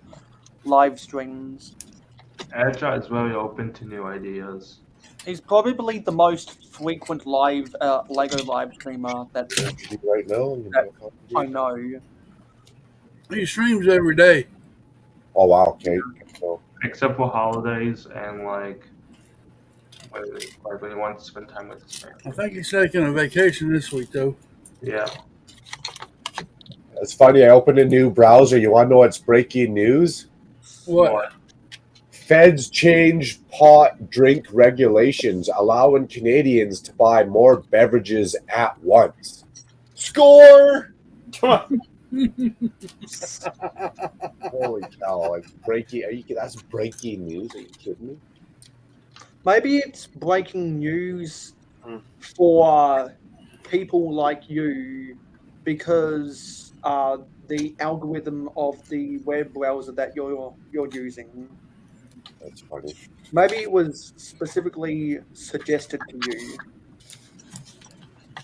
live streams. Adshot is very open to new ideas. He's probably the most frequent live Lego live streamer that right now. I know. He streams every day. Oh wow! Okay. So except for holidays and like when you want to spend time with his family. I think he's taking a vacation this week, though. Yeah. It's funny. I opened a new browser. You want to know what's breaking news? What? Feds change pot drink regulations, allowing Canadians to buy more beverages at once. Score! Holy cow! Like breaking. That's breaking news. Are you kidding me? Maybe it's breaking news for people like you because the algorithm of the web browser that you're using. That's funny. Maybe it was specifically suggested to you.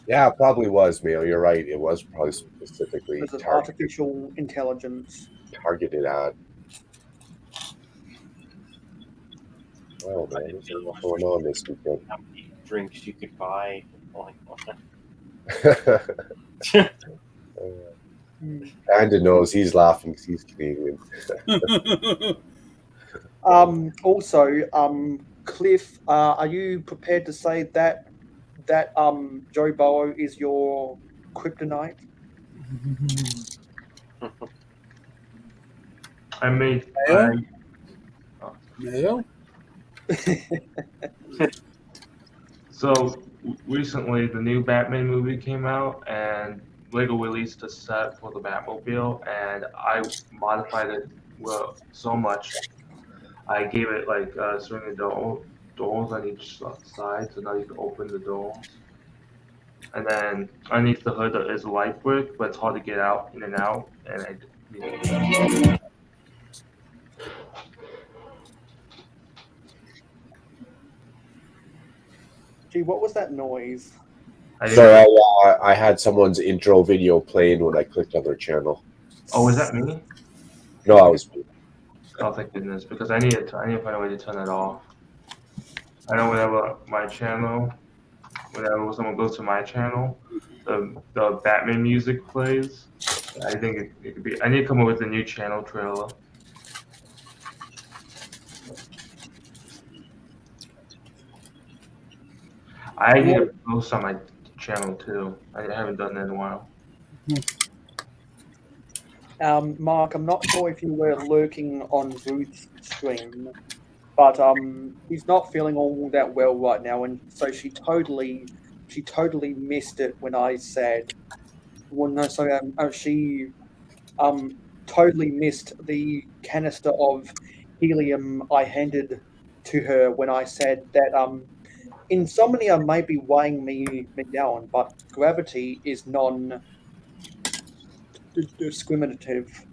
Yeah, it probably was, Mayo. You're right. It was probably specifically Because of artificial intelligence. targeted at. Oh man, there's a lot going on this weekend. How many drinks you could buy? Like, Panda knows he's laughing because he's Canadian. Also, Cliff, are you prepared to say that Joe Burrow is your kryptonite? I made. Mayo? So recently, the new Batman movie came out, and Lego released a set for the Batmobile, and I modified it so much. I gave it like swinging doors on each side, so now you can open the doors. And then underneath the hood is a light brick, but it's hard to get out in and out. And Gee, what was that noise? Sorry, I had someone's intro video playing when I clicked on their channel. Oh, is that me? No, I was. Oh, thank goodness, because I need to find a way to turn it off. I know whenever someone goes to my channel, the Batman music plays. I think it could be. I need to come up with a new channel trailer. I need to post on my channel too. I haven't done that in a while. Mark, I'm not sure if you were lurking on Ruth's stream, but he's not feeling all that well right now, and so she totally missed it when I said, well, no, sorry, she totally missed the canister of helium I handed to her when I said that insomnia may be weighing me down, but gravity is non-discriminative.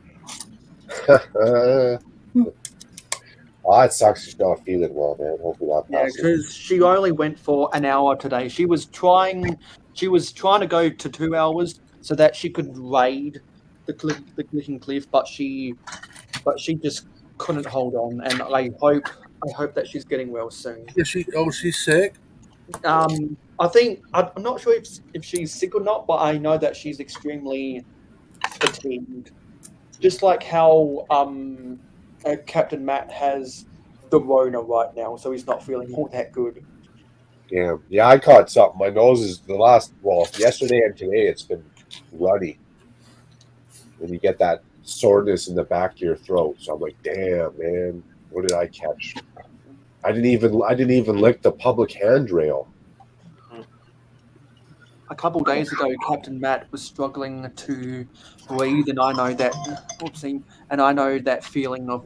It sucks she's not feeling well, man. Hopefully that Yeah, passes. because she only went for an hour today. She was trying to go to 2 hours so that she could raid the clicking cliff, but she just couldn't hold on. And I hope that she's getting well soon. Is she? Oh, she's sick. I think I'm not sure if she's sick or not, but I know that she's extremely fatigued. Just like how Captain Matt has the Rona right now, so he's not feeling all that good. Yeah, I caught something. My nose is yesterday and today it's been runny. And you get that soreness in the back of your throat. So I'm like, damn, man, what did I catch? I didn't even lick the public handrail. A couple of days ago, Captain Matt was struggling to breathe, and I know that feeling of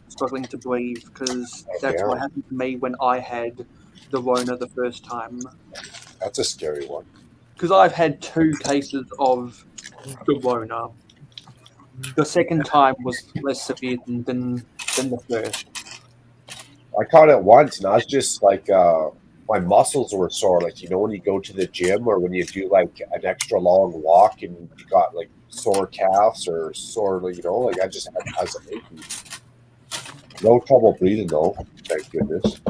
struggling to breathe, because that's what happened to me when I had the Rona the first time. That's a scary one. Because I've had 2 cases of the Rona. The second time was less severe than the first. I caught it once, and I was just like, my muscles were sore. Like, when you go to the gym or when you do like an extra long walk and you got like sore calves or sore, I just had some aching. No trouble breathing though, thank goodness.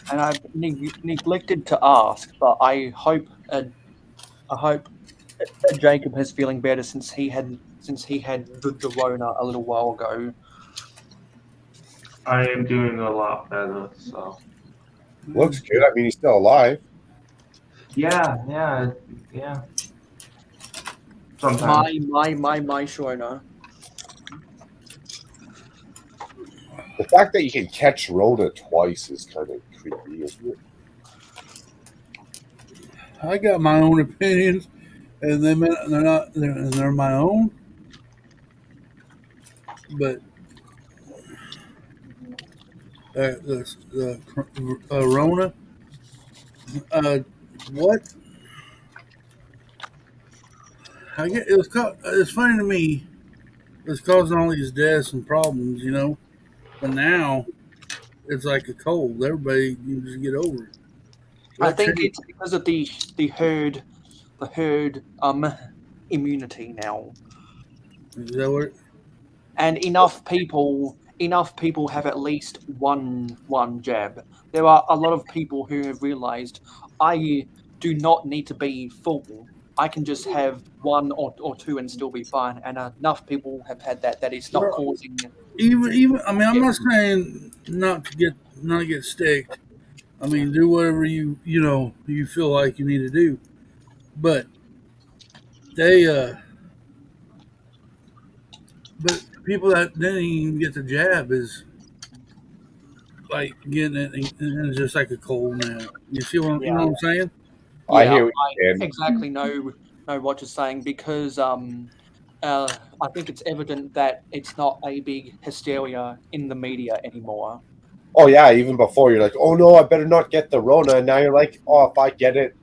And I've neglected to ask, but I hope Jacob is feeling better since he had the Rona a little while ago. I am doing a lot better. So Looks good. I mean, he's still alive. yeah. Sometimes. My Shona. The fact that you can catch Rona twice is kind of creepy, isn't it? I got my own opinions, and they're my own. But the Rona, what? I get it was. It's funny to me. It's causing all these deaths and problems, But now it's like a cold. Everybody can just get over it. I That think change, it's because of the herd immunity now, is that what? and enough people have at least one jab. There are a lot of people who have realized I do not need to be full. I can just have one or two and still be fine. And enough people have had that it's not Well, causing. even I mean, I'm not saying not to get sticked. I mean, do whatever you feel like you need to do. But they but people that didn't even get the jab is like getting it, and it's just like a cold now. You see you know Yeah, what I'm saying? I yeah, hear what I you're saying. exactly know what you're saying because I think it's evident that it's not a big hysteria in the media anymore. Oh yeah, even before you're like, oh no, I better not get the Rona. And now you're like, oh, if I get it,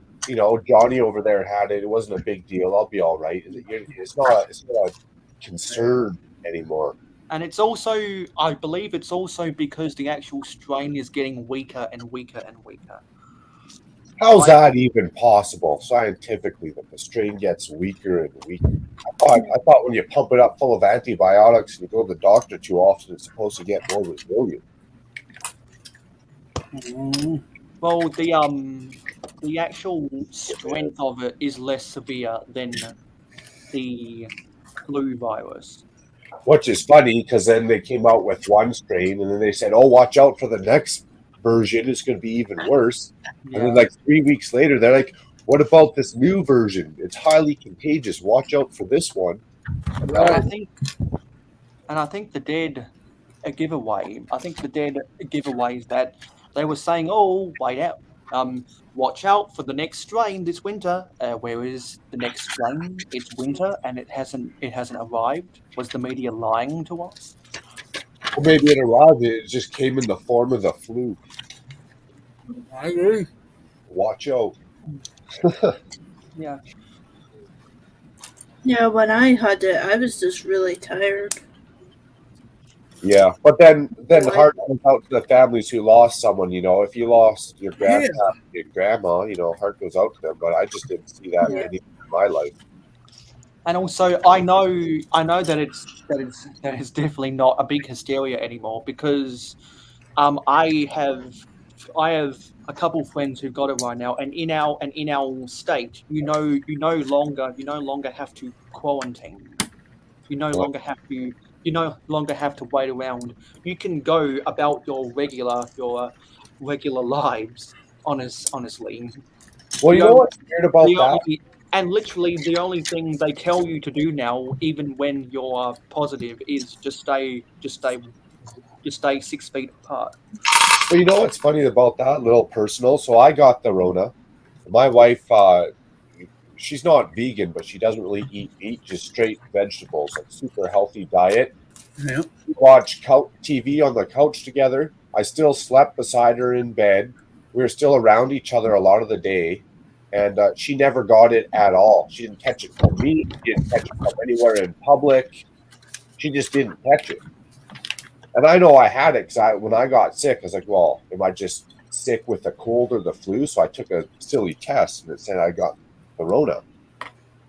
Johnny over there had it. It wasn't a big deal. I'll be all right. It's not a concern anymore. And it's also, I believe it's also because the actual strain is getting weaker and weaker and weaker. How's Like, that even possible scientifically that the strain gets weaker and weaker? I thought when you pump it up full of antibiotics and you go to the doctor too often, it's supposed to get more resilient. well, the actual strength of it is less severe than the flu virus. Which is funny because then they came out with one strain and then they said, oh, watch out for the next version. It's going to be even worse. And then, Yeah. like 3 weeks later, they're like, what about this new version? It's highly contagious. Watch out for this one. And And now, I think the dead a giveaway. I think the dead giveaways that they were saying, "Oh, wait out, watch out for the next strain this winter." Where is the next strain? It's winter and it hasn't arrived. Was the media lying to us? or maybe it arrived, it just came in the form of the flu. I agree. Watch out. Yeah. Yeah, when I had it, I was just really tired. Yeah, but then Like- heart goes out to the families who lost someone. If you lost your Yeah. grandpa and grandma, heart goes out to them. But I just didn't see that Yeah. anywhere in my life. And also, I know that it's definitely not a big hysteria anymore because I have a couple friends who got it right now, and in our state, you no longer have to quarantine. You no What? longer have to wait around. You can go about your regular lives. Honestly, Well, you know The what's weird about the that? only and literally the only thing they tell you to do now, even when you're positive, is just stay 6 feet apart. Well, you know what's funny about that? Little personal. So I got the Rona. My wife, she's not vegan, but she doesn't really eat meat, just straight vegetables, like super healthy diet. Yeah. We watched TV on the couch together. I still slept beside her in bed. We were still around each other a lot of the day, and she never got it at all. She didn't catch it from me. She didn't catch it from anywhere in public. She just didn't catch it. And I know I had it because when I got sick, I was like, well, am I just sick with the cold or the flu? So I took a silly test and it said I got the Rona.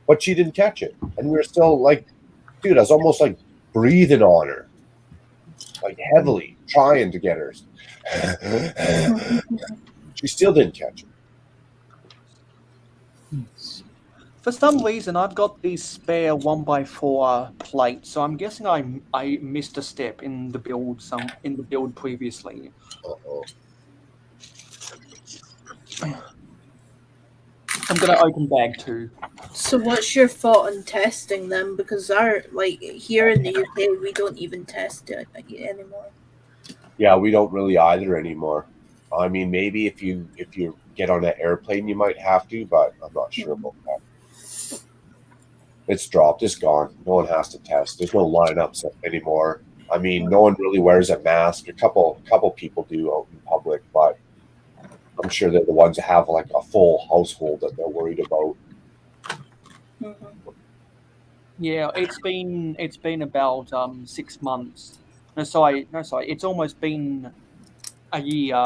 But she didn't catch it. And we were still like, dude, I was almost like breathing on her, like heavily, trying to get her. She still didn't catch it. For some reason, I've got the spare 1x4 plate, so I'm guessing I missed a step in the build previously. Uh-oh. I'm gonna open bag 2. So what's your thought on testing them? Because here in the UK we don't even test it anymore. Yeah, we don't really either anymore. I mean, maybe if you get on an airplane, you might have to, but I'm not sure about that. It's dropped. It's gone. No one has to test. There's no lineups anymore. I mean, no one really wears a mask. A couple people do out in public, but I'm sure they're the ones that have like a full household that they're worried about. Yeah, it's been about 6 months. No, sorry. It's almost been a year,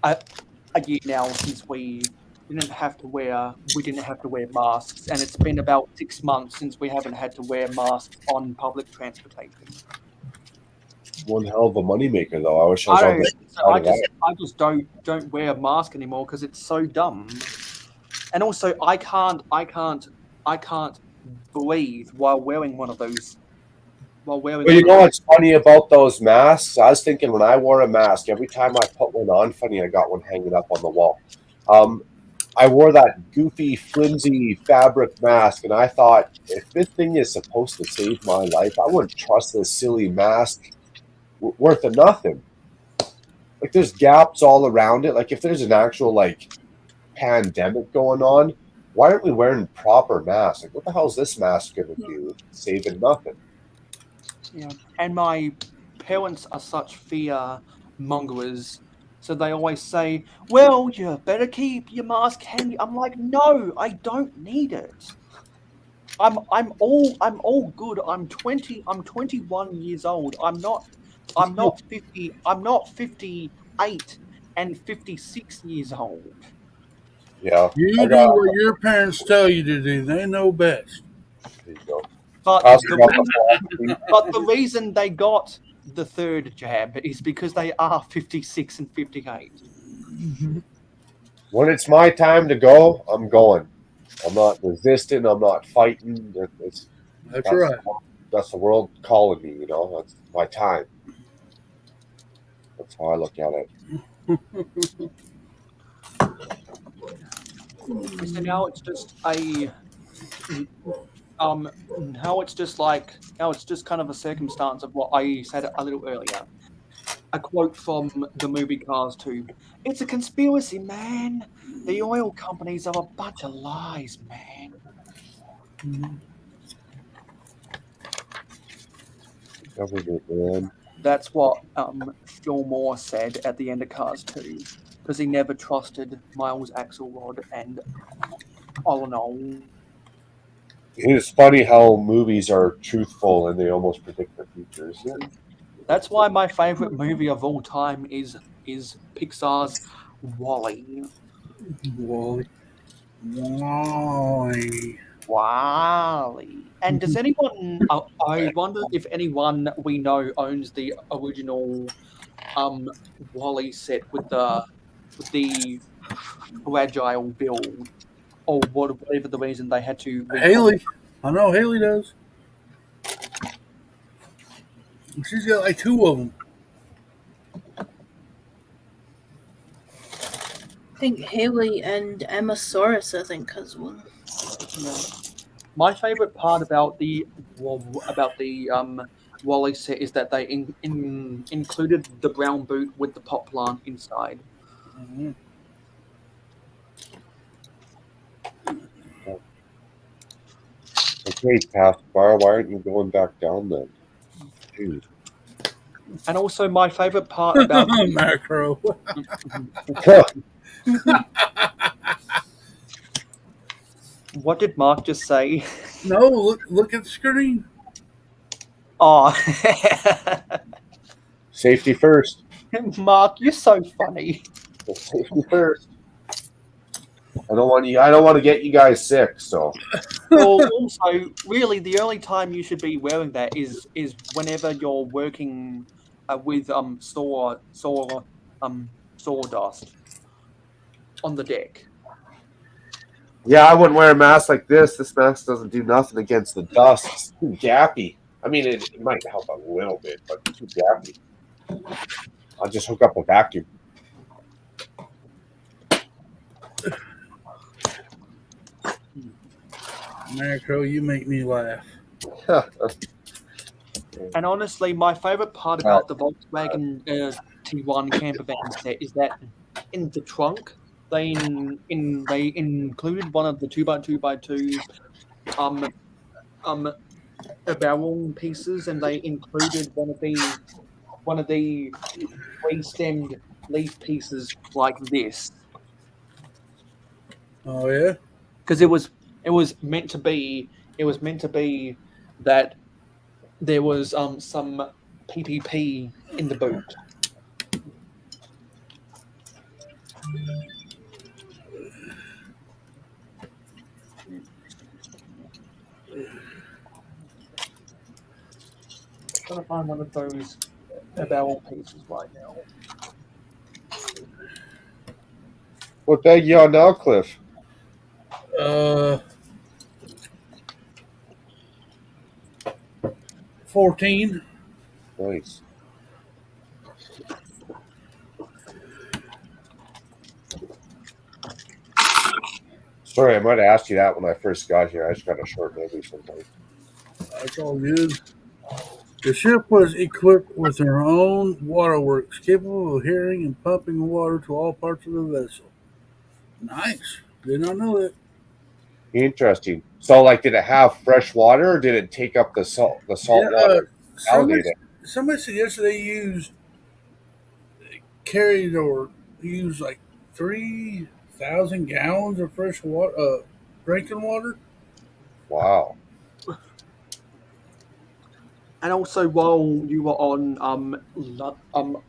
a year now since we didn't have to wear masks, and it's been about 6 months since we haven't had to wear masks on public transportation. One hell of a moneymaker, though. I wish I was on the side of that. I just don't wear a mask anymore because it's so dumb, and also I can't breathe while wearing one of those. Well, you know what's funny about those masks? I was thinking when I wore a mask, every time I put one on, funny, I got one hanging up on the wall. I wore that goofy, flimsy fabric mask, and I thought, if this thing is supposed to save my life, I wouldn't trust this silly mask worth of nothing. Like, there's gaps all around it. Like, if there's an actual, like, pandemic going on, why aren't we wearing proper masks? Like, what the hell is this mask going to do? Saving nothing. Yeah, and my parents are such fear mongers, so they always say, "Well, you better keep your mask handy." I'm like, "No, I don't need it. I'm all good. I'm 21 years old. I'm not 50. I'm not 58 and 56 years old." Yeah. You do what your parents tell you to do. They know best. There you go. But the reason they got the third jab is because they are 56 and 58. When it's my time to go, I'm going. I'm not resisting. I'm not fighting. That's right. That's the world calling me, you know. That's my time. That's how I look at it. So now it's just now it's just kind of a circumstance of what I said a little earlier. A quote from the movie Cars 2. "It's a conspiracy, man. The oil companies are a bunch of lies, man." Government, man. That's what Fillmore said at the end of Cars 2, because he never trusted Miles Axelrod and all in all. It's funny how movies are truthful and they almost predict the future, isn't it? That's why my favorite movie of all time is Pixar's WALL-E. WALL-E. And does anyone? I wonder if anyone we know owns the original WALL-E set with the fragile build, or whatever the reason they had to. Haley, I know Haley does. She's got like 2 of them. I think Haley and Emma Soros, I think, has one. Yeah. My favorite part about the WALL-E set is that they included the brown boot with the pot plant inside. Mm-hmm. Okay, Pathfire, why aren't you going back down then? Dude. And also, my favorite part about macro. What did Mark just say? No, look at the screen. Oh, Safety first. Mark, you're so funny. Safety first. I don't want to get you guys sick, so. Well, also, really, the only time you should be wearing that is whenever you're working with sawdust on the deck. Yeah, I wouldn't wear a mask like this. This mask doesn't do nothing against the dust. It's too gappy. I mean, it might help a little bit, but too gappy. I'll just hook up a vacuum. Macro, you make me laugh. And honestly, my favorite part about the Volkswagen T1 camper van set is that in the trunk they included one of the 2x2x2 barrel pieces, and they included one of the three-stemmed leaf pieces like this, Oh yeah. because it was meant to be that there was some PPP in the boot. Trying to find one of those barrel pieces right now. What bag you on now, Cliff? 14. Nice. Sorry, I might have asked you that when I first got here. I just got a short memory sometimes. That's all good. The ship was equipped with her own waterworks, capable of heating and pumping water to all parts of the vessel. Nice. Did not know that. Interesting. So, like, did it have fresh water, or did it take up the salt water? Somebody, Validate it. somebody suggested they carried or used like 3,000 gallons of fresh water, drinking water. Wow. And also, while you were on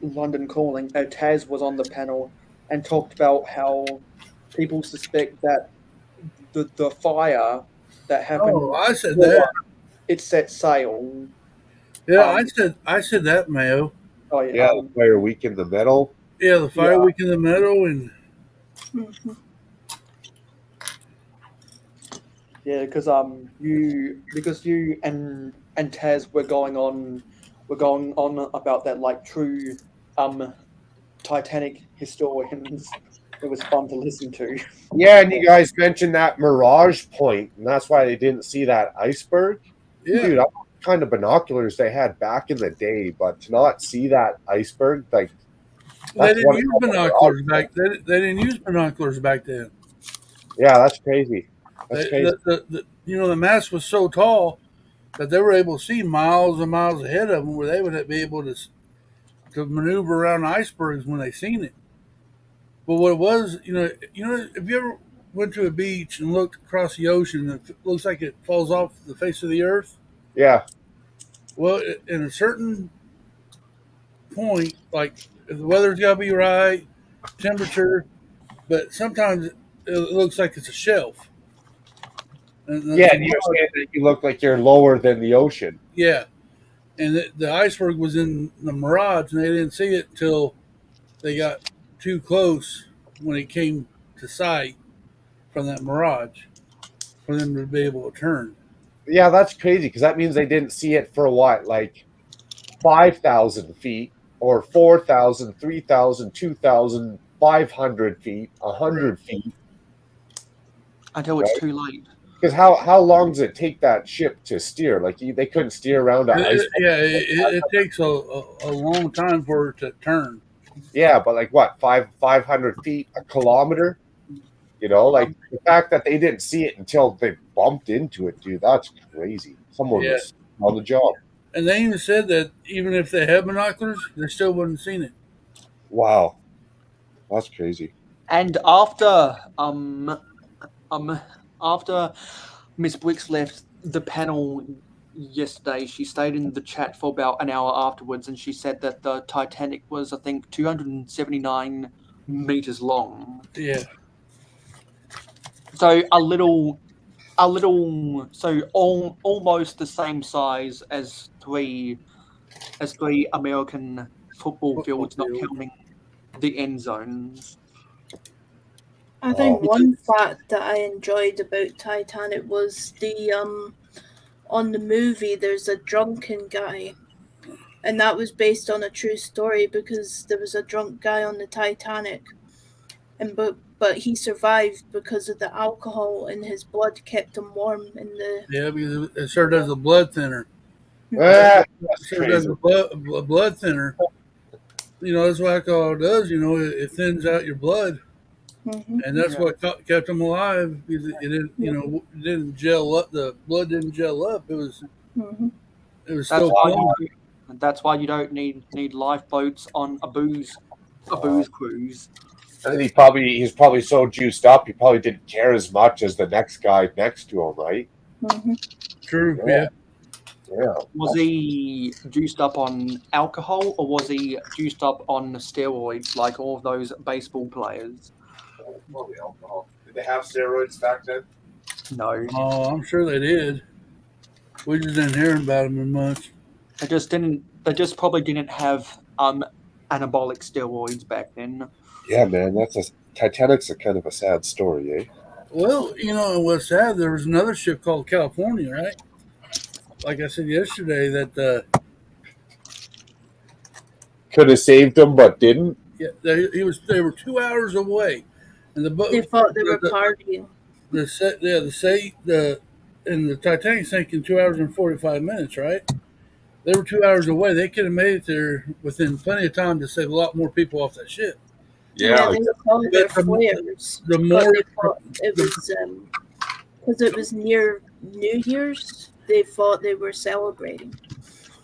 London Calling, Taz was on the panel and talked about how people suspect that the fire that happened. Oh, I said that. It set sail. Yeah, I said that, Mayo. Oh Yeah, the fire weakened the metal. Yeah, the fire weakened the metal, and yeah, because you and Taz were going on about that, like true Titanic historians. It was fun to listen to. Yeah, and you guys mentioned that mirage point, and that's why they didn't see that iceberg. yeah, Dude, what kind of binoculars they had back in the day, but to not see that iceberg, like they didn't use binoculars back. They didn't use binoculars back then. yeah, that's crazy. That's crazy. The mast was so tall that they were able to see miles and miles ahead of them, where they would be able to maneuver around icebergs when they seen it. But what it was, if you ever went to a beach and looked across the ocean, it looks like it falls off the face of the earth. Yeah. Well, in a certain point, like the weather's got to be right, temperature, but sometimes it looks like it's a shelf. And yeah, and you're saying that you look like you're lower than the ocean. Yeah, and the iceberg was in the mirage, and they didn't see it until they got too close when it came to sight from that mirage for them to be able to turn. Yeah, that's crazy because that means they didn't see it for what, like 5,000 feet or 4,000, 3,000, 2,000, 500 feet, 100 feet. Until it's too late. Because how long does it take that ship to steer? Like they couldn't steer around an iceberg. Yeah, it takes a long time for it to turn. Yeah, but like what, 500 feet, a kilometer? Like the fact that they didn't see it until they bumped into it, dude, that's crazy. Someone was on the job. And they even said that even if they had binoculars, they still wouldn't have seen it. Wow. That's crazy. And after Miss Briggs left the panel yesterday, she stayed in the chat for about an hour afterwards, and she said that the Titanic was, I think, 279 meters long. Yeah. So almost the same size as three American football fields, not counting the end zones. I think Oh. one fact that I enjoyed about Titanic was the on the movie there's a drunken guy, and that was based on a true story because there was a drunk guy on the Titanic, and but he survived because of the alcohol in his blood kept him warm in the. Yeah, because it sure does a blood thinner. That's Sure does crazy. a blood thinner. You know, that's what alcohol does. You know, it thins out your blood, Mhm. and that's Yeah. what kept him alive. Because it didn't, you know, it didn't gel up. The blood didn't gel up. Mhm. It was That's still why flowing. that's why you don't need lifeboats on a booze cruise. And he's probably so juiced up, he probably didn't care as much as the next guy next to him, right? Mhm. True. Yeah. Yeah. Was he juiced up on alcohol or was he juiced up on steroids like all of those baseball players? Probably alcohol. Did they have steroids back then? No, Oh, I'm sure they did. We just didn't hear about them as much. they just didn't. They just probably didn't have anabolic steroids back then. Yeah, man, Titanic's a kind of a sad story, eh? Well, you know, and what's sad, there was another ship called California, right? Like I said yesterday, that Could have saved him, but didn't. yeah, they were 2 hours away, and the boat They thought they were the partying. and the Titanic sank in 2 hours and 45 minutes, right? They were 2 hours away. They could have made it there within plenty of time to save a lot more people off that ship. Yeah, they called their But flares. the But more they thought it was because it was near New Year's. They thought they were celebrating.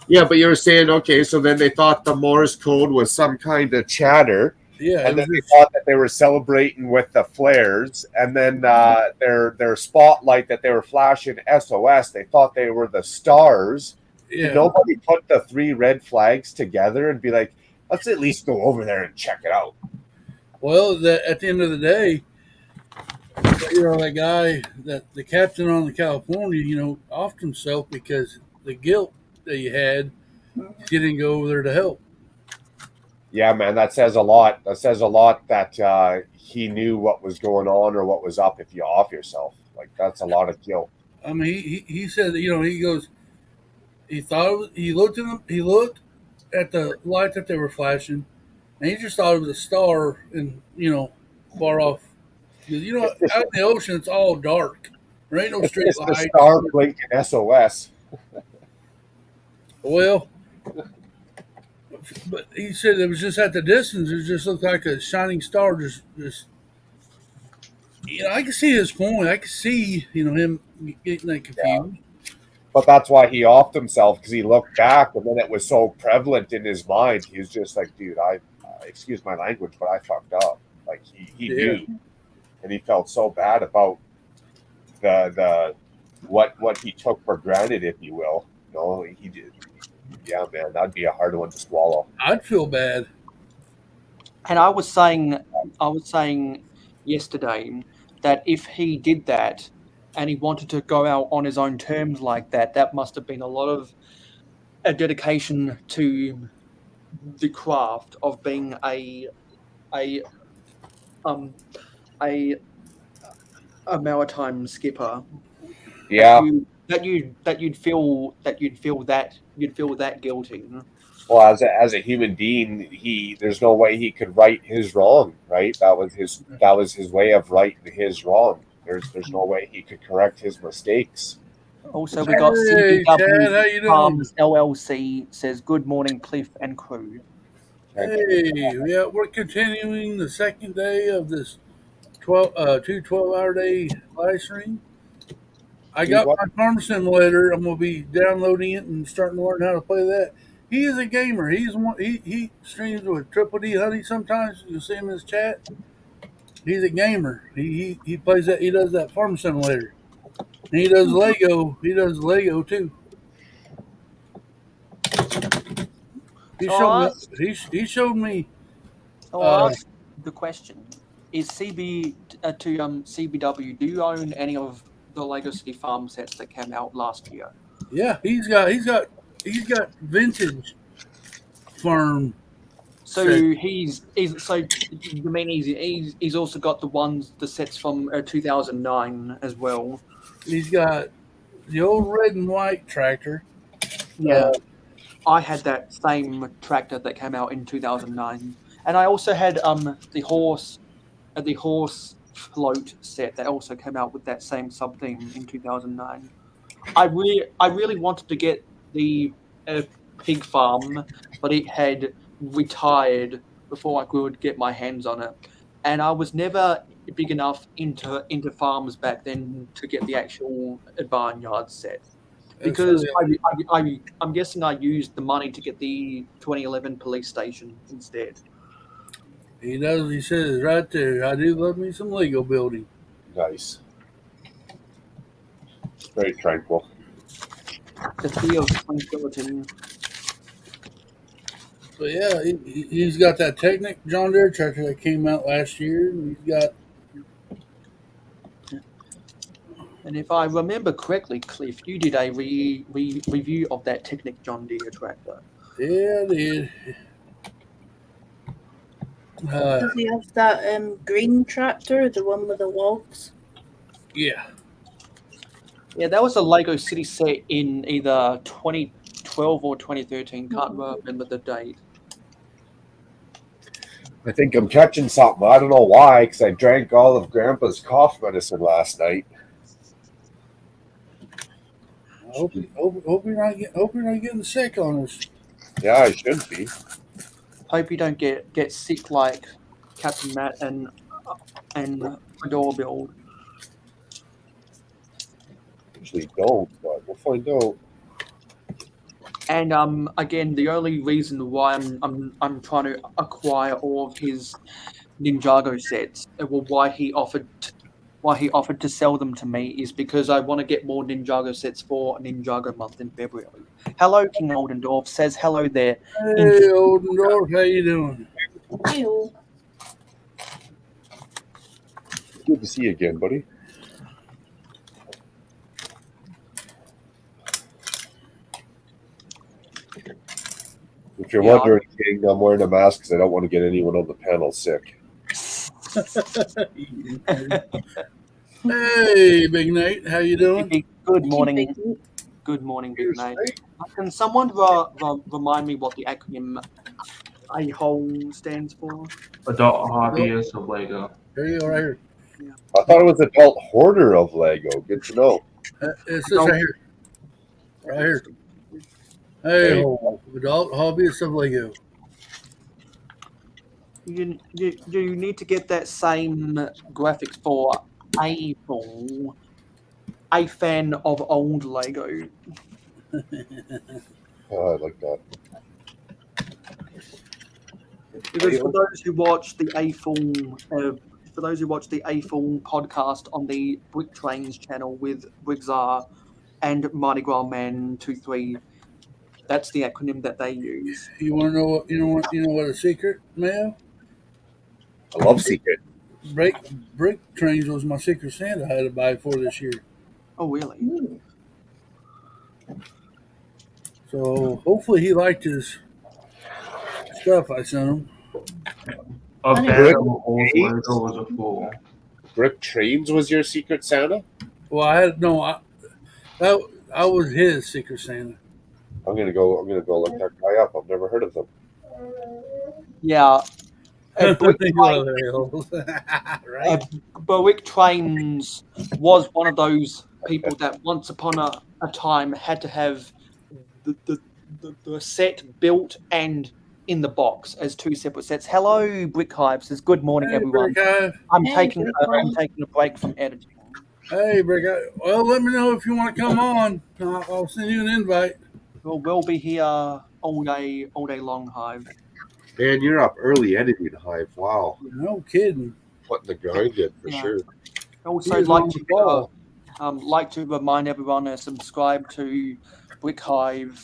Yeah, but you were saying, okay, so then they thought the Morse code was some kind of chatter, yeah, it and then was they just, thought that they were celebrating with the flares, and then their spotlight that they were flashing SOS, they thought they were the stars. yeah. Did nobody put the 3 red flags together and be like, let's at least go over there and check it out? Well, at the end of the day, you know, that guy, that the captain on the California, you know, offed himself because the guilt that he had, he didn't go over there to help. Yeah, man, that says a lot. That says a lot that he knew what was going on or what was up if you off yourself. Like, that's a lot of guilt. I mean, he said, you know, he goes, he thought it was, he looked at the light that they were flashing, and he just thought it was a star, and you know, far off. You know, out in the ocean, it's all dark. There ain't no It's street just the light. star blinking SOS. Well, but he said it was just at the distance. It just looked like a shining star. Just you know, I can see his point. I can see, you know, him getting that confused. But that's why he offed himself, because he looked back and then it was so prevalent in his mind. He was just like, dude, excuse my language, but I fucked up. Like he knew, and he felt so bad about the what he took for granted, if you will. You know, he did. Yeah, man, that'd be a hard one to swallow. I'd feel bad. And I was saying yesterday that if he did that and he wanted to go out on his own terms like that, that must have been a lot of a dedication to the craft of being a maritime skipper. Yeah. That you'd feel that guilty. Well, as a human being, there's no way he could right his wrong, right? That was his way of righting his wrong. There's no way he could correct his mistakes. Also, we got Hey, Chad, how you CBW doing? Farms LLC says good morning, Cliff and crew. Hey, yeah, we're continuing the second day of this 12-hour day live stream. I got my farm simulator. I'm gonna be downloading it and starting to learn how to play that. He is a gamer. He streams with Triple D Honey sometimes. You'll see him in his chat. He's a gamer. He plays that. He does that farm simulator. And he does Lego. He does Lego too. He showed me. So I'll ask the question: is CBW? Do you own any of the Legacy farm sets that came out last year? Yeah, he's got vintage farm So Okay. he's so you mean he's also got the sets from 2009 as well. He's got the old red and white tractor. Yeah, I had that same tractor that came out in 2009, and I also had the horse float set that also came out with that same sub theme in 2009. I really wanted to get the pig farm, but it had retired before I could get my hands on it, and I was never big enough into farms back then to get the actual barnyard set So because I'm guessing I used the money to get the 2011 police station instead. he does. He says right there, I do love me some Lego building. Nice. Very tranquil. The Sea of Tranquility. So yeah, he's got that Technic John Deere tractor that came out last year. And he's got And if I remember correctly, Cliff, you did a review of that Technic John Deere tractor. yeah, dude. Does he have that green tractor, the one with the logs? Yeah. Yeah, that was a Lego City set in either 2012 or 2013. Can't remember the date. I think I'm catching something. I don't know why, because I drank all of Grandpa's cough medicine last night. I hope you're not getting sick on us. Yeah, I should be. Hope you don't get sick like Captain Matt and Fedora Build. Usually don't, but we'll find out. And again, the only reason why I'm trying to acquire all of his Ninjago sets, well, why he offered to sell them to me is because I want to get more Ninjago sets for Ninjago month in February. Hello, King Oldendorf says hello there. Hey, Oldendorf, how you doing? Ew. Good to see you again, buddy. If you're wondering, King, I'm wearing a mask because I don't want to get anyone on the panel sick. Hey, Big Nate, how you doing? Good morning. Good morning, Big Nate. Can someone remind me what the acronym A-hole stands for? Adult hobbyist of Lego. Here you go, right here. I thought it was adult hoarder of Lego. Good to know. It's this right here. Right here. Hey, adult hobbyist of Lego. You need to get that same graphics for a fan of old Lego. Oh, I like that. Because for those who watch the A-Full podcast on the Brick Trains channel with Brigzar and Mardi Gras Man 23, that's the acronym that they use. You want to know what what a secret, Mayo? I love Secret. Brick Trains was my Secret Santa I had to buy for this year. Oh, really? So hopefully he liked his stuff I sent him. A fan of old Lego was a fool. Brick Trains was your Secret Santa? Well, I was his Secret Santa. I'm gonna go look that guy up. I've never heard of him. Yeah. Brick Trains was one of those people that once upon a time had to have the set built and in the box as two separate sets. Hello, Brick Hive says good morning, everyone. I'm taking a break from editing. Hey, Brick Hive. Well, let me know if you want to come on. I'll send you an invite. We'll be here all day long, Hive. Man, you're up early editing, Hive. Wow. No kidding. Putting the grind in for sure. Also, like to remind everyone to subscribe to Brick Hive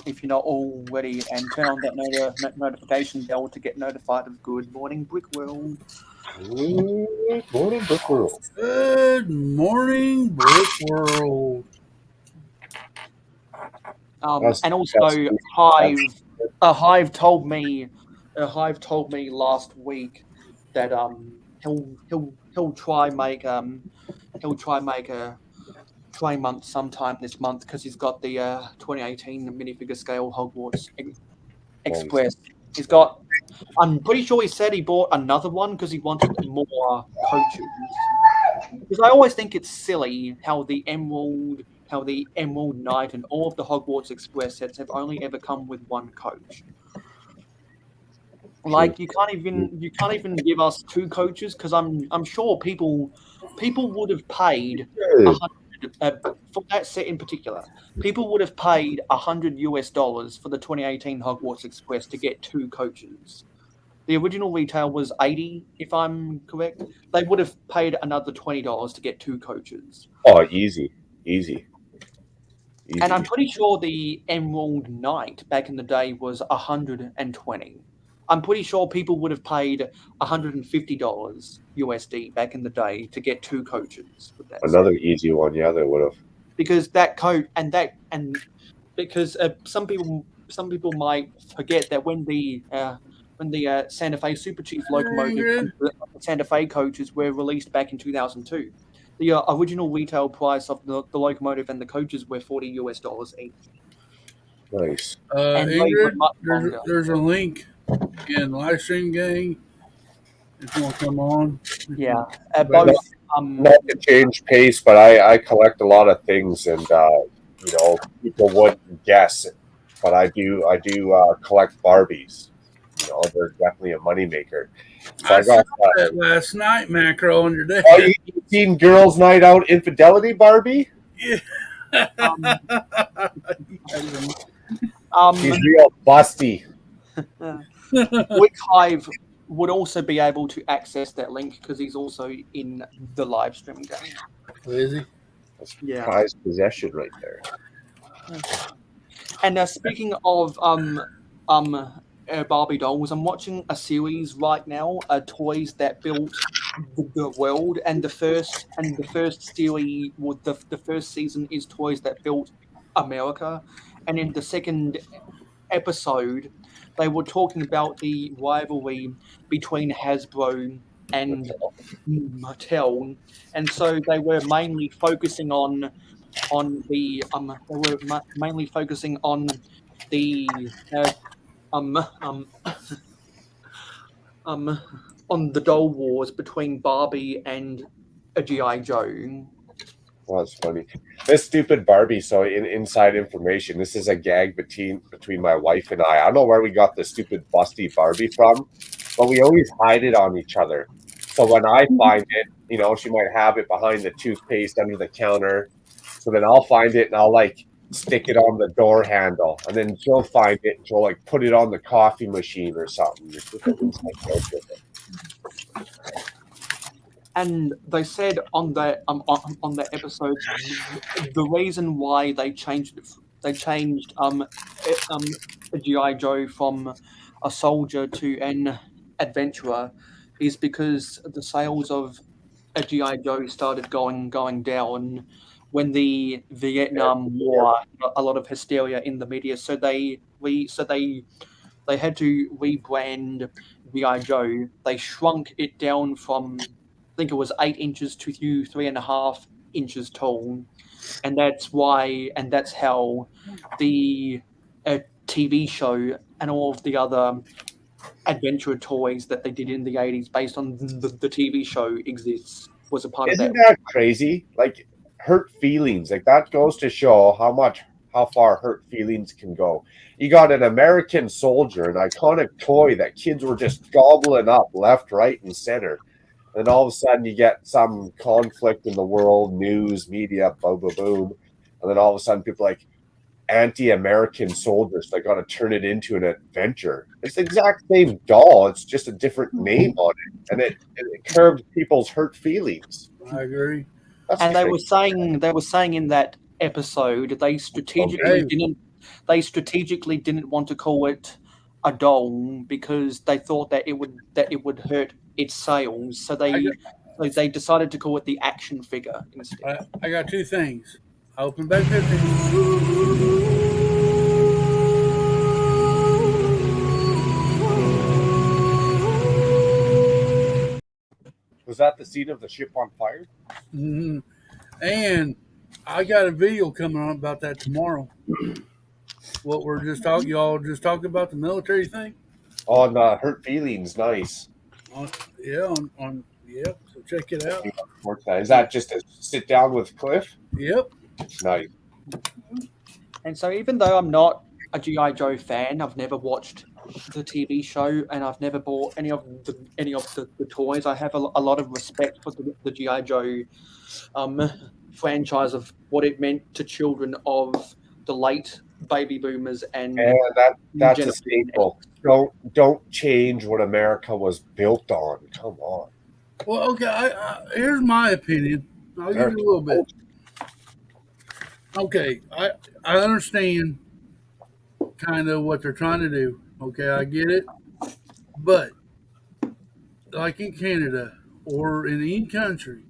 if you're not already, and turn on that notification bell to get notified of Good Morning Brick World. Good morning, Brick World. Good morning, Brick World. And also, Hive told me Hive told me last week that he'll try make a try month sometime this month because he's got the 2018 minifigure scale Hogwarts Express. He's got. I'm pretty sure he said he bought another one because he wanted more coaches. Because I always think it's silly how the Emerald Knight, and all of the Hogwarts Express sets have only ever come with one coach. Like you can't even give us two coaches because I'm sure people would have paid for that set in particular. People would have paid $100 for the 2018 Hogwarts Express to get two coaches. The original retail was $80, if I'm correct. They would have paid another $20 to get two coaches. Oh, easy. And I'm pretty sure the Emerald Knight back in the day was $120. I'm pretty sure people would have paid $150 USD back in the day to get two coaches. With that Another easy one, yeah, they would have. because that coat and because some people might forget that when the Santa Fe Super Chief locomotive and the Santa Fe coaches were released back in 2002, the original retail price of the locomotive and the coaches were $40 each. Nice. Ingrid, there's a link in Livestream gang if you want to come on. Yeah, both. Not to change pace, but I collect a lot of things, and people wouldn't guess, but I do collect Barbies. They're definitely a moneymaker. So I saw that last night, Macro, on your day. Oh, you seen Girls' Night Out Infidelity Barbie? Yeah. She's real busty. Wick Hive would also be able to access that link because he's also in the live stream game. Oh, is he? That's prized possession right there. And speaking of Barbie dolls, I'm watching a series right now, Toys That Built the World, and the first series, the first season is Toys That Built America, and in the second episode, they were talking about the rivalry between Hasbro and Mattel, and so they were mainly focusing on the on the doll wars between Barbie and a G.I. Joe. Well, that's funny. This stupid Barbie. So, inside information, this is a gag between my wife and I. I don't know where we got the stupid busty Barbie from, but we always hide it on each other. So when I find it, she might have it behind the toothpaste under the counter. So then I'll find it and I'll stick it on the door handle, and then she'll find it and she'll put it on the coffee machine or something. And they said on the episode, the reason why they changed a G.I. Joe from a soldier to an adventurer is because the sales of a G.I. Joe started going down when the Vietnam War, a lot of hysteria in the media. So they had to rebrand G.I. Joe. They shrunk it down from, I think it was 8 inches to 3.5 inches tall, and that's how the TV show and all of the other adventure toys that they did in the 80s based on the TV show exists was a part of that. Isn't that crazy? Hurt feelings, that goes to show how far hurt feelings can go. You got an American soldier, an iconic toy that kids were just gobbling up left, right, and center. And all of a sudden you get some conflict in the world, news, media, boom, boom, boom. And then all of a sudden people anti-American soldiers, they got to turn it into an adventure. It's the exact same doll. It's just a different name on it. And it curbs people's hurt feelings. I agree. And they were saying in that episode they strategically didn't want to call it a doll because they thought that it would hurt its sales. So they decided to call it the action figure instead. I got two things. I open back 15. Was that the scene of the ship on fire? Hmm. And I got a video coming on about that tomorrow. What we're just talking, y'all just talking about the military thing. On Hurt Feelings, nice. Yep. So check it out. Is that just a sit down with Cliff? Yep. Nice. And so, even though I'm not a GI Joe fan, I've never watched the TV show, and I've never bought any of the toys. I have a lot of respect for the GI Joe franchise of what it meant to children of the late baby boomers and that's a Generation staple. Don't change what America was built on. Come on. Well, okay. Here's my opinion. I'll give you a little bit. Okay, I understand kind of what they're trying to do. Okay, I get it. But like in Canada or in any country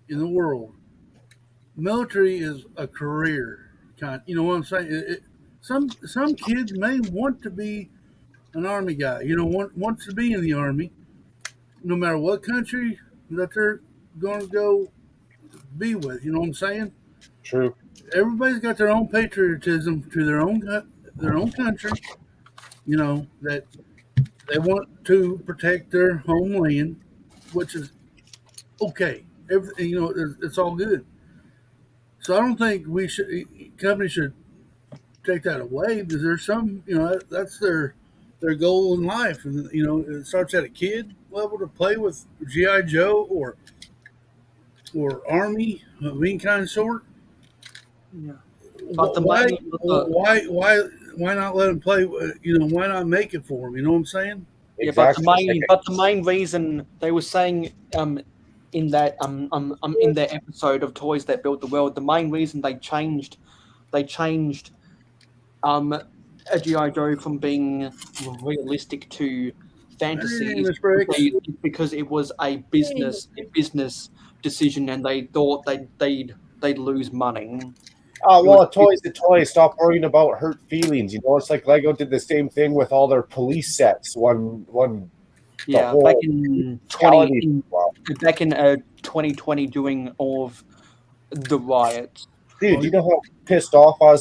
in the world, military is a career kind. You know what I'm saying? Some kids may want to be an army guy. You know, wants to be in the army, no matter what country that they're going to go be with. You know what I'm saying? True. Everybody's got their own patriotism to their own country. You know that they want to protect their homeland, which is okay. Everything, you know, it's all good. So I don't think companies should take that away because there's some, you know, that's their goal in life, and you know, it starts at a kid level to play with GI Joe or Army of any kind of sort. Yeah. Why not let them play? You know, why not make it for them? You know what I'm saying? Exactly. But the main reason they were saying in that in their episode of Toys That Built the World, the main reason they changed a GI Joe from being realistic to fantasy is because it was a business decision, and they thought they'd lose money. Well, a toy's a toy. Stop worrying about hurt feelings. You know, it's like Lego did the same thing with all their police sets. Yeah, back in 2020 during all of the riots. Dude, you know how pissed off I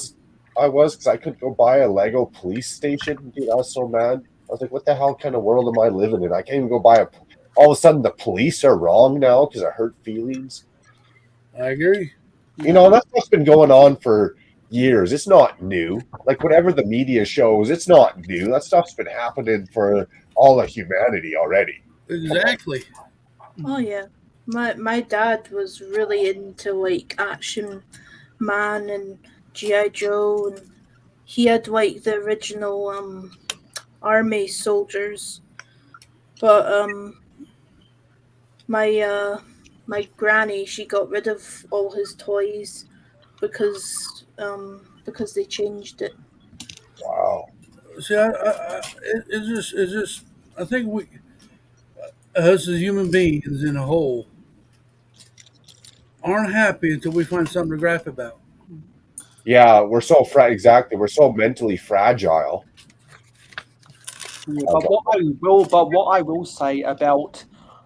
was because I couldn't go buy a Lego police station? Dude, I was so mad. I was like, what the hell kind of world am I living in? I can't even go buy all of a sudden the police are wrong now because I hurt feelings. I agree. You know, that stuff's been going on for years. It's not new. Like, whatever the media shows, it's not new. That stuff's been happening for all of humanity already. Exactly. Oh, yeah. My dad was really into, like, Action Man and G.I. Joe, and he had, like, the original army soldiers. But my granny, she got rid of all his toys because they changed it. Wow. See, it's just. I think us as human beings in a whole, aren't happy until we find something to gripe about. Yeah, we're so exactly. We're so mentally fragile. Yeah, but what I will say about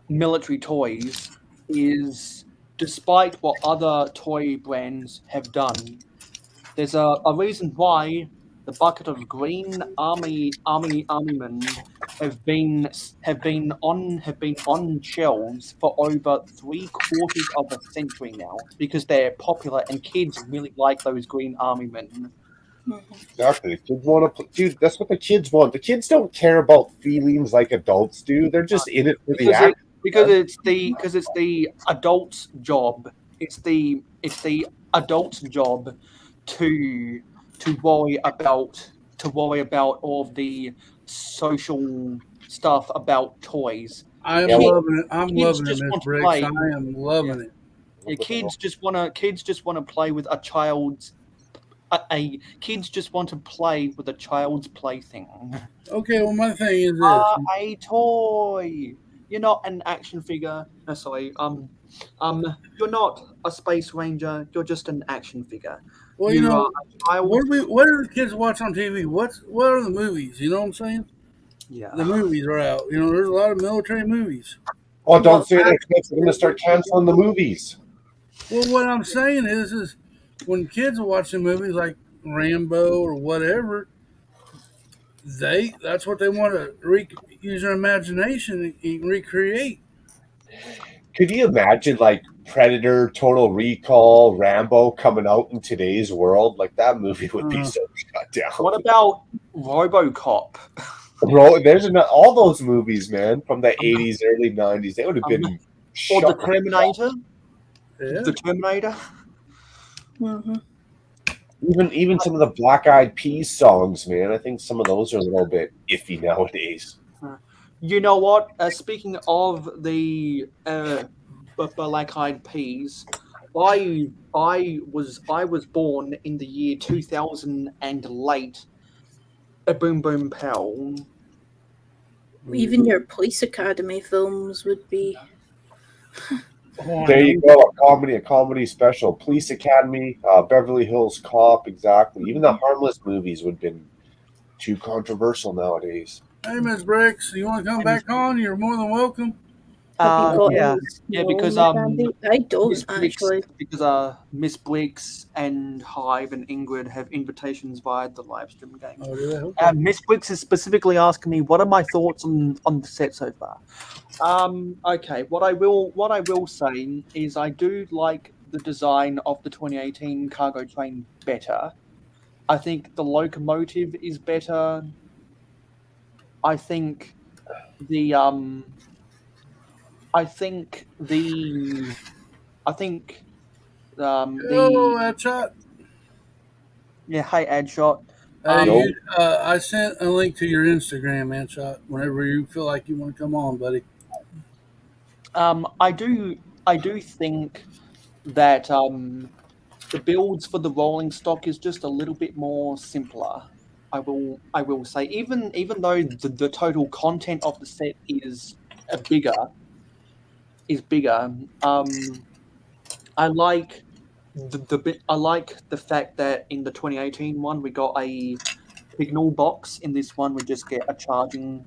military toys is, despite what other toy brands have done, there's a reason why the bucket of green armymen have been on shelves for over 3/4 of a century now, because they're popular and kids really like those green armymen. Exactly. The kids want to, dude. That's what the kids want. The kids don't care about feelings like adults do. They're just in it for the action. Because it's the adult's job. It's the adult's job to worry about all of the social stuff about toys. I'm loving it. I'm loving it, Miss Briggs. I am loving it. Yeah, kids just wanna play with a child's. Kids just want to play with a child's plaything. Okay, well, my thing is this: a toy. You're not an action figure. No, sorry. You're not a space ranger. You're just an action figure. Well, you know, what do the kids watch on TV? What are the movies? You know what I'm saying? Yeah. The movies are out. You know, there's a lot of military movies. Oh, don't Well, say that. They're going to start canceling the movies. Well, what I'm saying is when kids are watching movies like Rambo or whatever, that's what they want to use their imagination and recreate. Could you imagine like Predator, Total Recall, Rambo coming out in today's world? Like that movie would be so shut down. What about RoboCop? Bro, all those movies, man, from the 80s, early 90s. They would have been Or the shut Terminator? Yeah. The Terminator? mhm. Even some of the Black Eyed Peas songs, man. I think some of those are a little bit iffy nowadays. You know what? Speaking of the Black Eyed Peas, I was born in the year 2000 and late. A Boom Boom Pow. Even your Police Academy films would be. There you go, a comedy special. Police Academy, Beverly Hills Cop, exactly. Even the harmless movies would have been too controversial nowadays. Hey, Miss Briggs, you want to come back on? You're more than welcome. Have you got Yeah, any yeah, because small candy? I don't Miss Briggs, actually. because Miss Briggs and Hive and Ingrid have invitations via the live stream game. Oh, do they? Okay. Miss Briggs is specifically asking me, what are my thoughts on the set so far? Okay, what I will say is I do like the design of the 2018 cargo train better. I think the locomotive is better. I think the I think the Oh, that's right. yeah, hey Adshot. Hey, I sent a link to your Instagram, Manshot, whenever you feel like you want to come on, buddy. I do think that the builds for the rolling stock is just a little bit more simpler. I will say, even though the total content of the set is bigger. I like I like the fact that in the 2018 one we got a signal box. In this one we just get a charging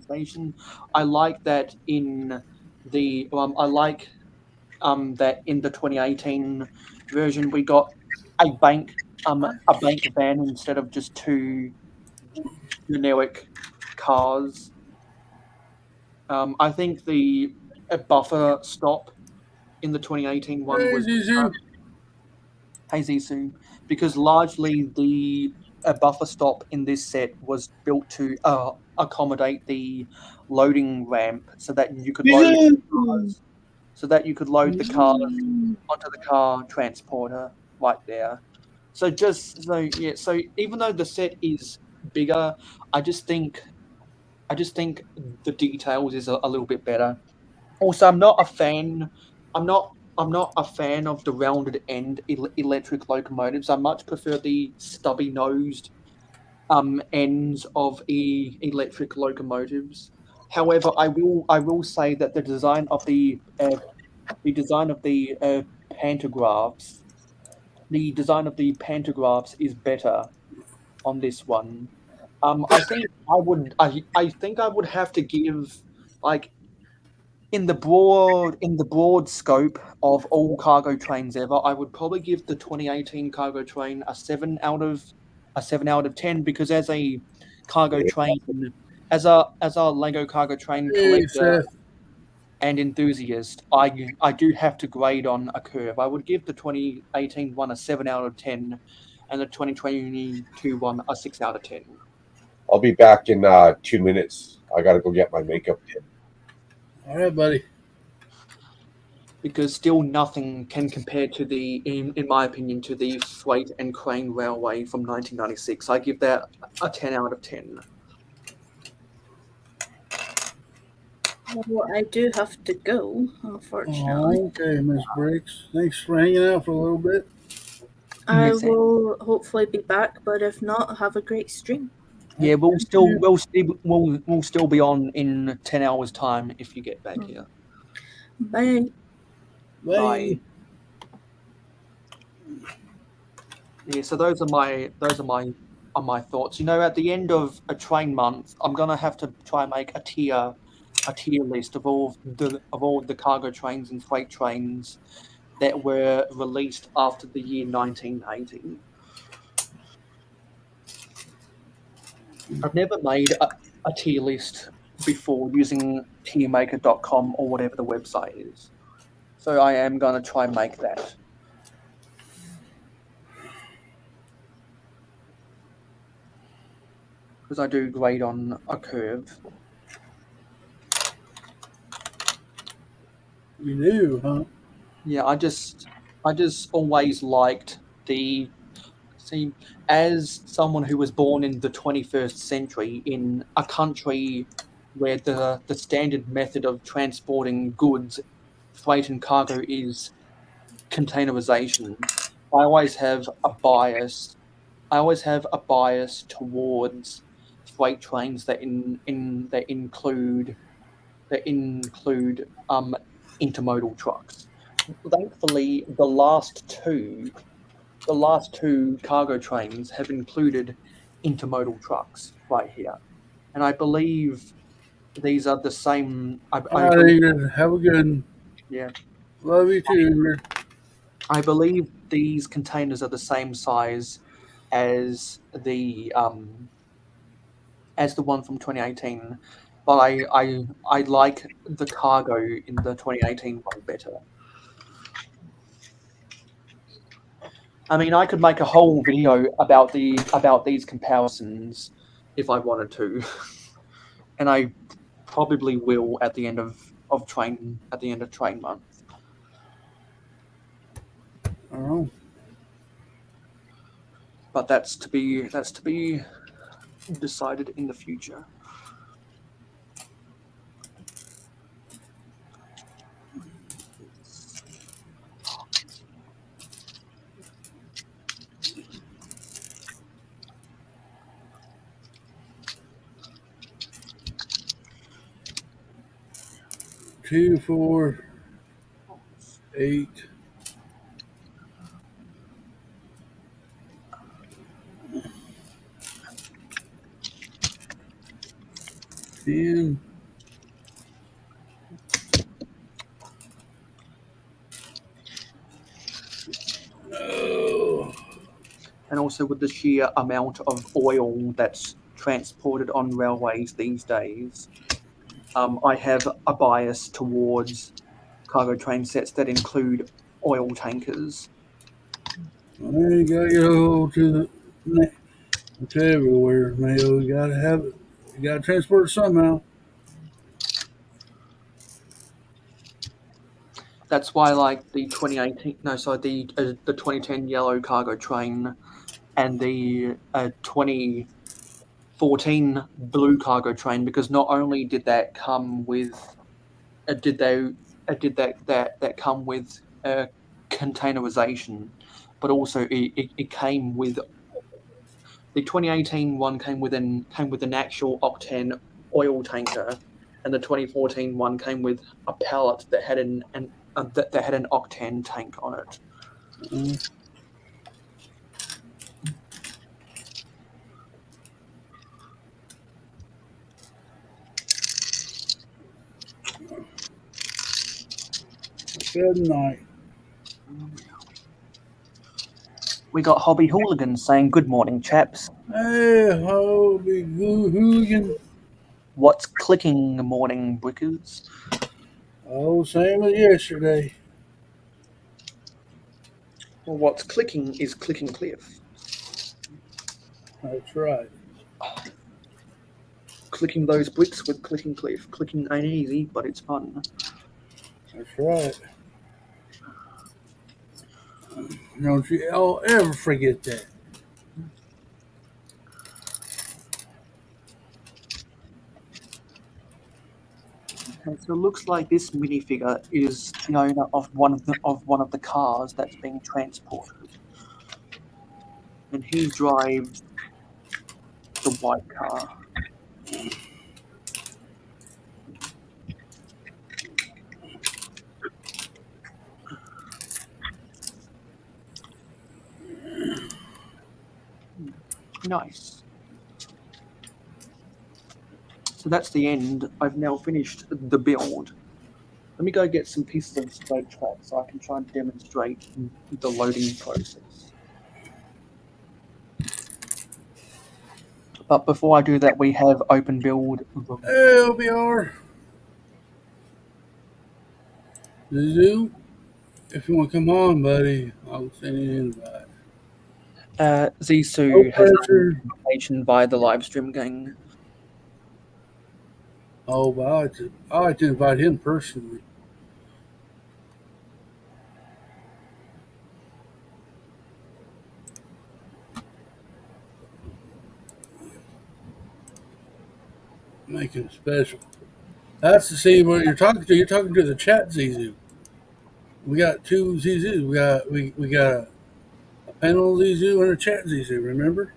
station. I like that in the that in the 2018 version we got a bank van instead of just two generic cars. I think the buffer stop in the 2018 one Hey, was Zizu. Hey Zisu, because largely the buffer stop in this set was built to accommodate the loading ramp so that you could load the cars onto the car transporter right there. So even though the set is bigger, I just think the details is a little bit better. Also, I'm not a fan. I'm not a fan of the rounded end electric locomotives. I much prefer the stubby nosed ends of electric locomotives. However, I will say that the design of the pantographs, is better on this one. I think I would have to give, like, in the broad scope of all cargo trains ever, I would probably give the 2018 cargo train a 7 out of 10, because as a cargo train, as a Lego cargo train Hey, collector Seth. and enthusiast, I do have to grade on a curve. I would give the 2018 one a 7 out of 10, and the 2022 one a 6 out of 10. I'll be back in 2 minutes. I got to go get my makeup done. All right, buddy. Because still nothing can compare to in my opinion, to the Freight and Crane Railway from 1996. I give that a 10 out of 10. Well, I do have to go, unfortunately. Oh, okay, Miss Briggs. Thanks for hanging out for a little bit. I will hopefully be back, but if not, have a great stream. Yeah, we'll still be on in 10 hours time if you get back here. Bye. Bye. Yeah, so those are my thoughts. You know, at the end of a train month, I'm gonna have to try and make a tier a tier list of all the cargo trains and freight trains that were released after the year 1980. I've never made a tier list before using tiermaker.com or whatever the website is. So I am going to try and make that. Because I do grade on a curve. You do, huh? Yeah, I just always liked as someone who was born in the 21st century in a country where the standard method of transporting goods, freight and cargo is containerization. I always have a bias. I always have a bias towards freight trains that include intermodal trucks. Thankfully, the last two cargo trains have included intermodal trucks right here, and I believe these are the same. I All right, believe, Ingrid. Have a good one. yeah, Love you too, Ingrid. I believe these containers are the same size as the one from 2018, but I like the cargo in the 2018 one better. I mean, I could make a whole video about these comparisons if I wanted to, and I probably will at the end of train month. I don't know. But that's to be decided in the future. Two, 4, 8. Ten. Oh. And also with the sheer amount of oil that's transported on railways these days, I have a bias towards cargo train sets that include oil tankers. Well, you gotta go to to everywhere, Mayo. You gotta have it. You gotta transport it somehow. That's why, like the 2018, no, sorry, the 2010 yellow cargo train and the 2014 blue cargo train, because not only did that come with, did they, did that come with containerization, but also it came with the 2018 one came with an actual octane oil tanker, and the 2014 one came with a pallet that had that had an octane tank on it. Good night. We got Hobby Hooligan saying, "Good morning, chaps. Hey, Hobby Hooligan. What's clicking, morning brickers?" Oh, same as yesterday. Well, what's clicking is Clicking Cliff. That's right. Clicking those bricks with Clicking Cliff. Clicking ain't easy, but it's fun. That's right. Don't you ever forget that. Okay, so it looks like this minifigure is the owner of one of the cars that's being transported, and he drives the white car. Nice. So that's the end. I've now finished the build. Let me go get some pieces of straight track so I can try and demonstrate the loading process. But before I do that, we have open build. Hey, OBR. Zoo, if you want to come on, buddy, I'll send you an invite. No Zissou has pressure. information via the live stream gang. Oh, but I like to invite him personally. Make him special. That's to see what you're talking to. You're talking to the chat Zizu. We got two Zizus. We got a panel Zizu and a chat Zizu. Remember?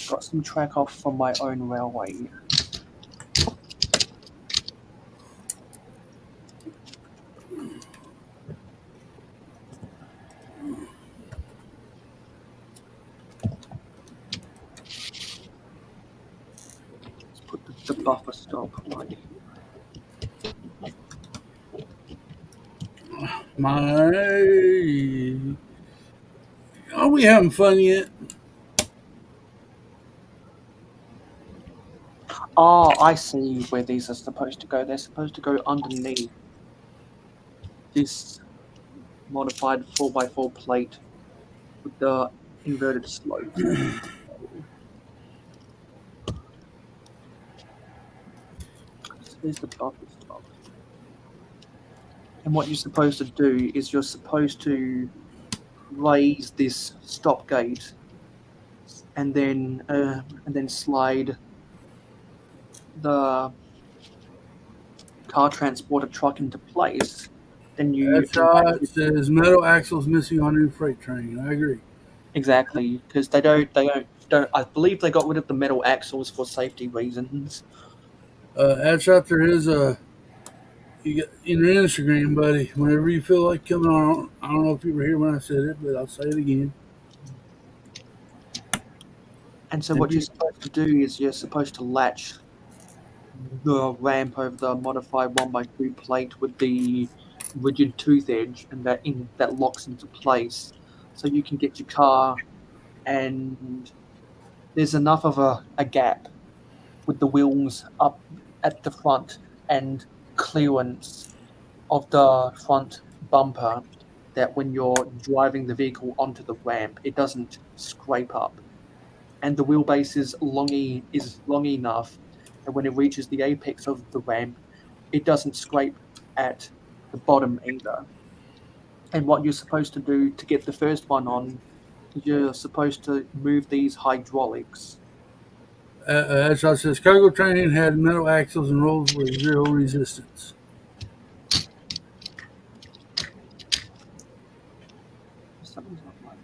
Got some track off from my own railway. Let's put the buffer stop right here. Are we having fun yet? Oh, I see where these are supposed to go. They're supposed to go underneath this modified 4x4 plate with the inverted slopes. So there's the buffer stop. And what you're supposed to do is you're supposed to raise this stop gate and then slide the car transporter truck into place. Then you That shot says metal axles missing on new freight train. I agree. exactly because they don't. I believe they got rid of the metal axles for safety reasons. Headshot, there is a. You get in your Instagram, buddy. Whenever you feel like coming on, I don't know if you were here when I said it, but I'll say it again. And so what you're supposed to do is you're supposed to latch the ramp over the modified 1x2 plate with the rigid tooth edge, and that locks into place, so you can get your car, and there's enough of a gap with the wheels up at the front and clearance of the front bumper that when you're driving the vehicle onto the ramp, it doesn't scrape up. And the wheelbase is long enough that when it reaches the apex of the ramp, it doesn't scrape at the bottom either. And what you're supposed to do to get the first one on, you're supposed to move these hydraulics. Headshot says cargo train had metal axles and rolls with zero resistance. Something's not right.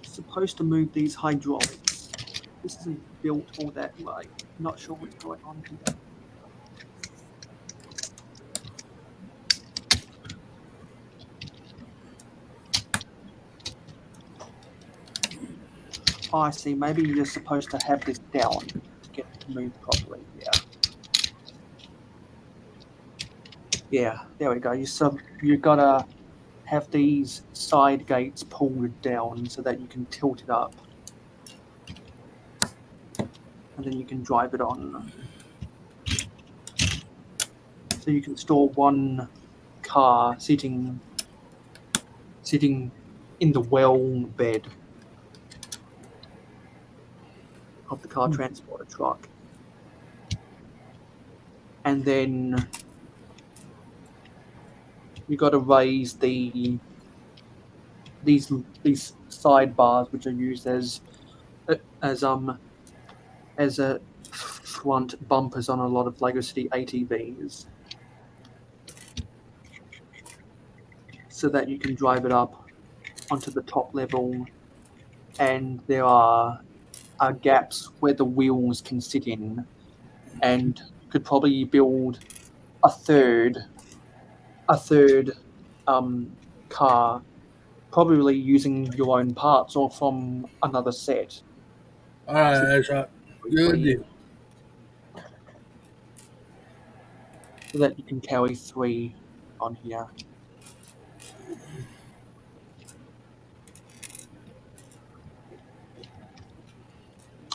Supposed to move these hydraulics. This isn't built all that way. Not sure what's going on here. Oh, I see. Maybe you're supposed to have this down to get it to move properly. Yeah, there we go. You gotta have these side gates pulled down so that you can tilt it up, and then you can drive it on. So you can store one car sitting in the well bed of the car transporter truck, and then you got to raise these sidebars, which are used as front bumpers on a lot of Lego City ATVs, so that you can drive it up onto the top level and there are gaps where the wheels can sit in, and could probably build a third car, probably using your own parts or from another set. All right, that's right. Good deal. So that you can carry 3 on here.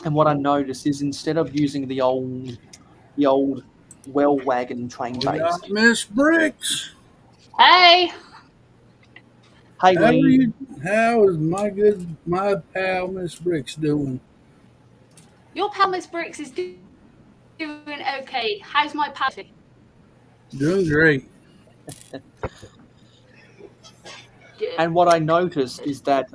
And what I noticed is instead of using the old well wagon train We base. got Miss Bricks. Hey, Hey How are Lee, you? How is my pal Miss Bricks doing? your pal Miss Bricks is doing okay. How's my patty? Doing great. and what I noticed is that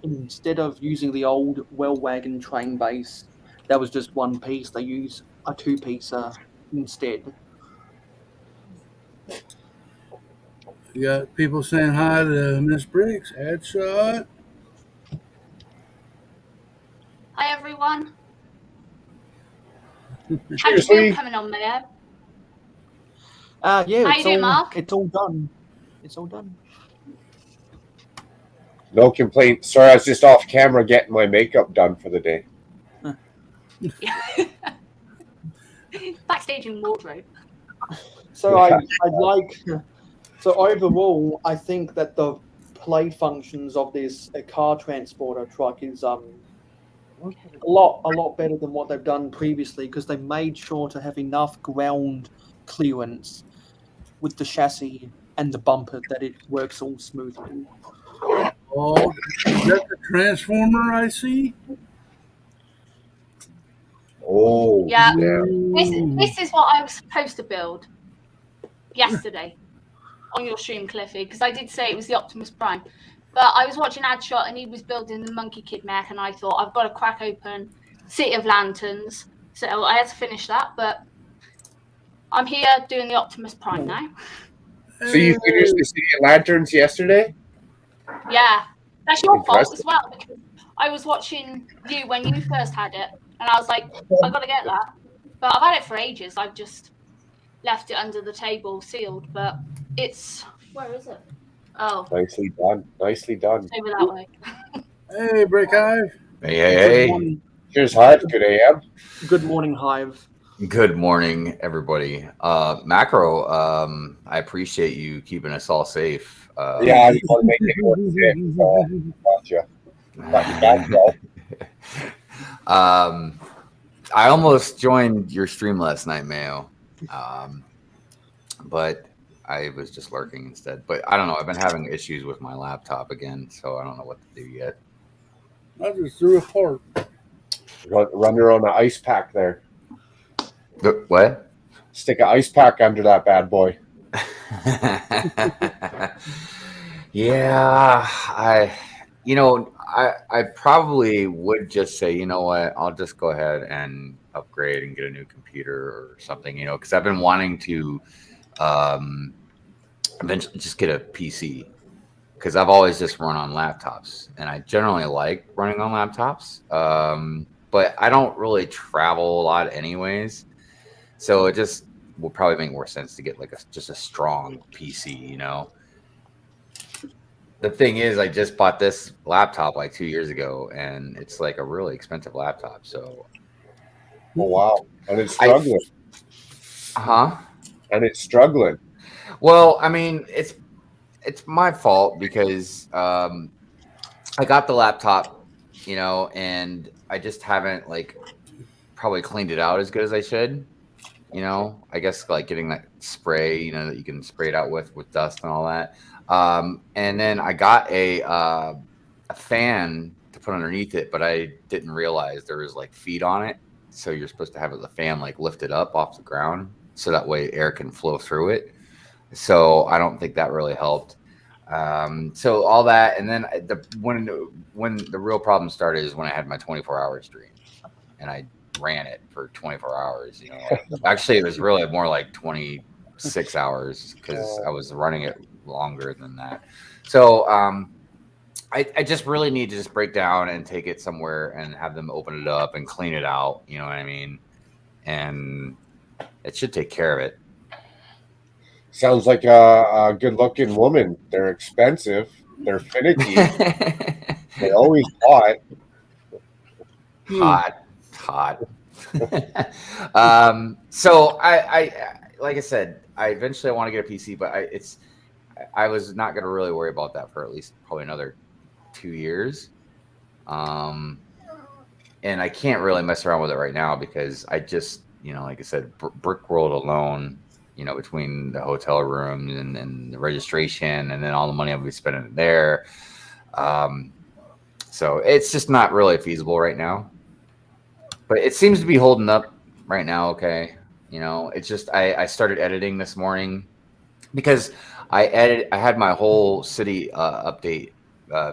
instead of using the old well wagon train base, that was just one piece. They use a 2-piecer instead. You got people saying hi to Miss Bricks. Headshot. Hi everyone. How's Cheers, your Lee. build coming on, Mayo? Yeah, How you doing, Mark? it's all done. It's all done. No complaint. Sorry, I was just off camera getting my makeup done for the day. Backstage in wardrobe. So I like. So overall, I think that the play functions of this car transporter truck is a lot better than what they've done previously, because they made sure to have enough ground clearance with the chassis and the bumper that it works all smoothly. Oh, is that the transformer I see? Oh, Yeah. damn. This is what I was supposed to build yesterday on your stream, Cliffy, because I did say it was the Optimus Prime. But I was watching Adshot and he was building the Monkey Kid mech, and I thought I've got to crack open City of Lanterns. So I had to finish that, but I'm here doing the Optimus Prime now. So you finished the City of Lanterns yesterday? Yeah. That's your fault Impressive. as well, because I was watching you when you first had it, and I was like, I've got to get that. But I've had it for ages. I've just left it under the table sealed, but it's... Where is it? Oh, Nicely done. Nicely done. over that way. Hey, Brick Hive. Hey, Good morning, Cheers, Hive. Good AM. good morning, Hive. good morning, everybody. Macro, I appreciate you keeping us all safe. Yeah, I want to make it work. Gotcha. Got you back, bro. I almost joined your stream last night, Mayo, but I was just lurking instead. But I don't know. I've been having issues with my laptop again, so I don't know what to do yet. I just threw a part. Run her on an ice pack there. What? Stick an ice pack under that bad boy. Yeah, I probably would just say, you know what, I'll just go ahead and upgrade and get a new computer or something, because I've been wanting to eventually just get a PC, because I've always just run on laptops, and I generally like running on laptops, but I don't really travel a lot anyways, so it just will probably make more sense to get like just a strong PC, The thing is, I just bought this laptop like 2 years ago, and it's like a really expensive laptop. So, Oh wow, and it's struggling. And it's struggling. Well, I mean, it's my fault because I got the laptop, and I just haven't probably cleaned it out as good as I should. I guess like getting that spray, that you can spray it out with dust and all that. And then I got a fan to put underneath it, but I didn't realize there was feet on it. So you're supposed to have the fan lifted up off the ground, so that way air can flow through it. So I don't think that really helped. So all that, and then when the real problem started is when I had my 24-hour stream, and I ran it for 24 hours. Actually, it was really more like 26 hours because I was running it longer than that. So I just really need to just break down and take it somewhere and have them open it up and clean it out. You know what I mean? And it should take care of it. Sounds like a good-looking woman. They're expensive. They're finicky. They're always hot. Hot. So I like I said, I eventually want to get a PC, but I was not going to really worry about that for at least probably another 2 years. And I can't really mess around with it right now because I just, like I said, Brick World alone, between the hotel rooms and the registration and then all the money I'll be spending there. So it's just not really feasible right now. But it seems to be holding up right now. Okay. It's just, I started editing this morning because I had my whole city update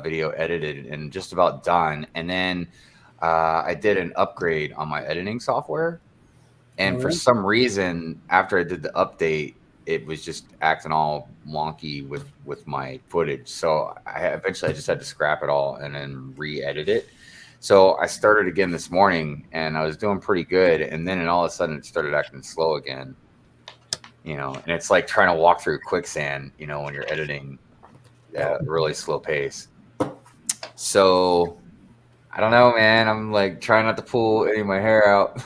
video edited and just about done. And then I did an upgrade on my editing software. And for some reason, after I did the update, it was just acting all wonky with my footage. So eventually I just had to scrap it all and then re-edit it. So I started again this morning and I was doing pretty good. And then all of a sudden it started acting slow again, and it's like trying to walk through quicksand, when you're editing at a really slow pace. So I don't know, man. I'm like trying not to pull any of my hair out.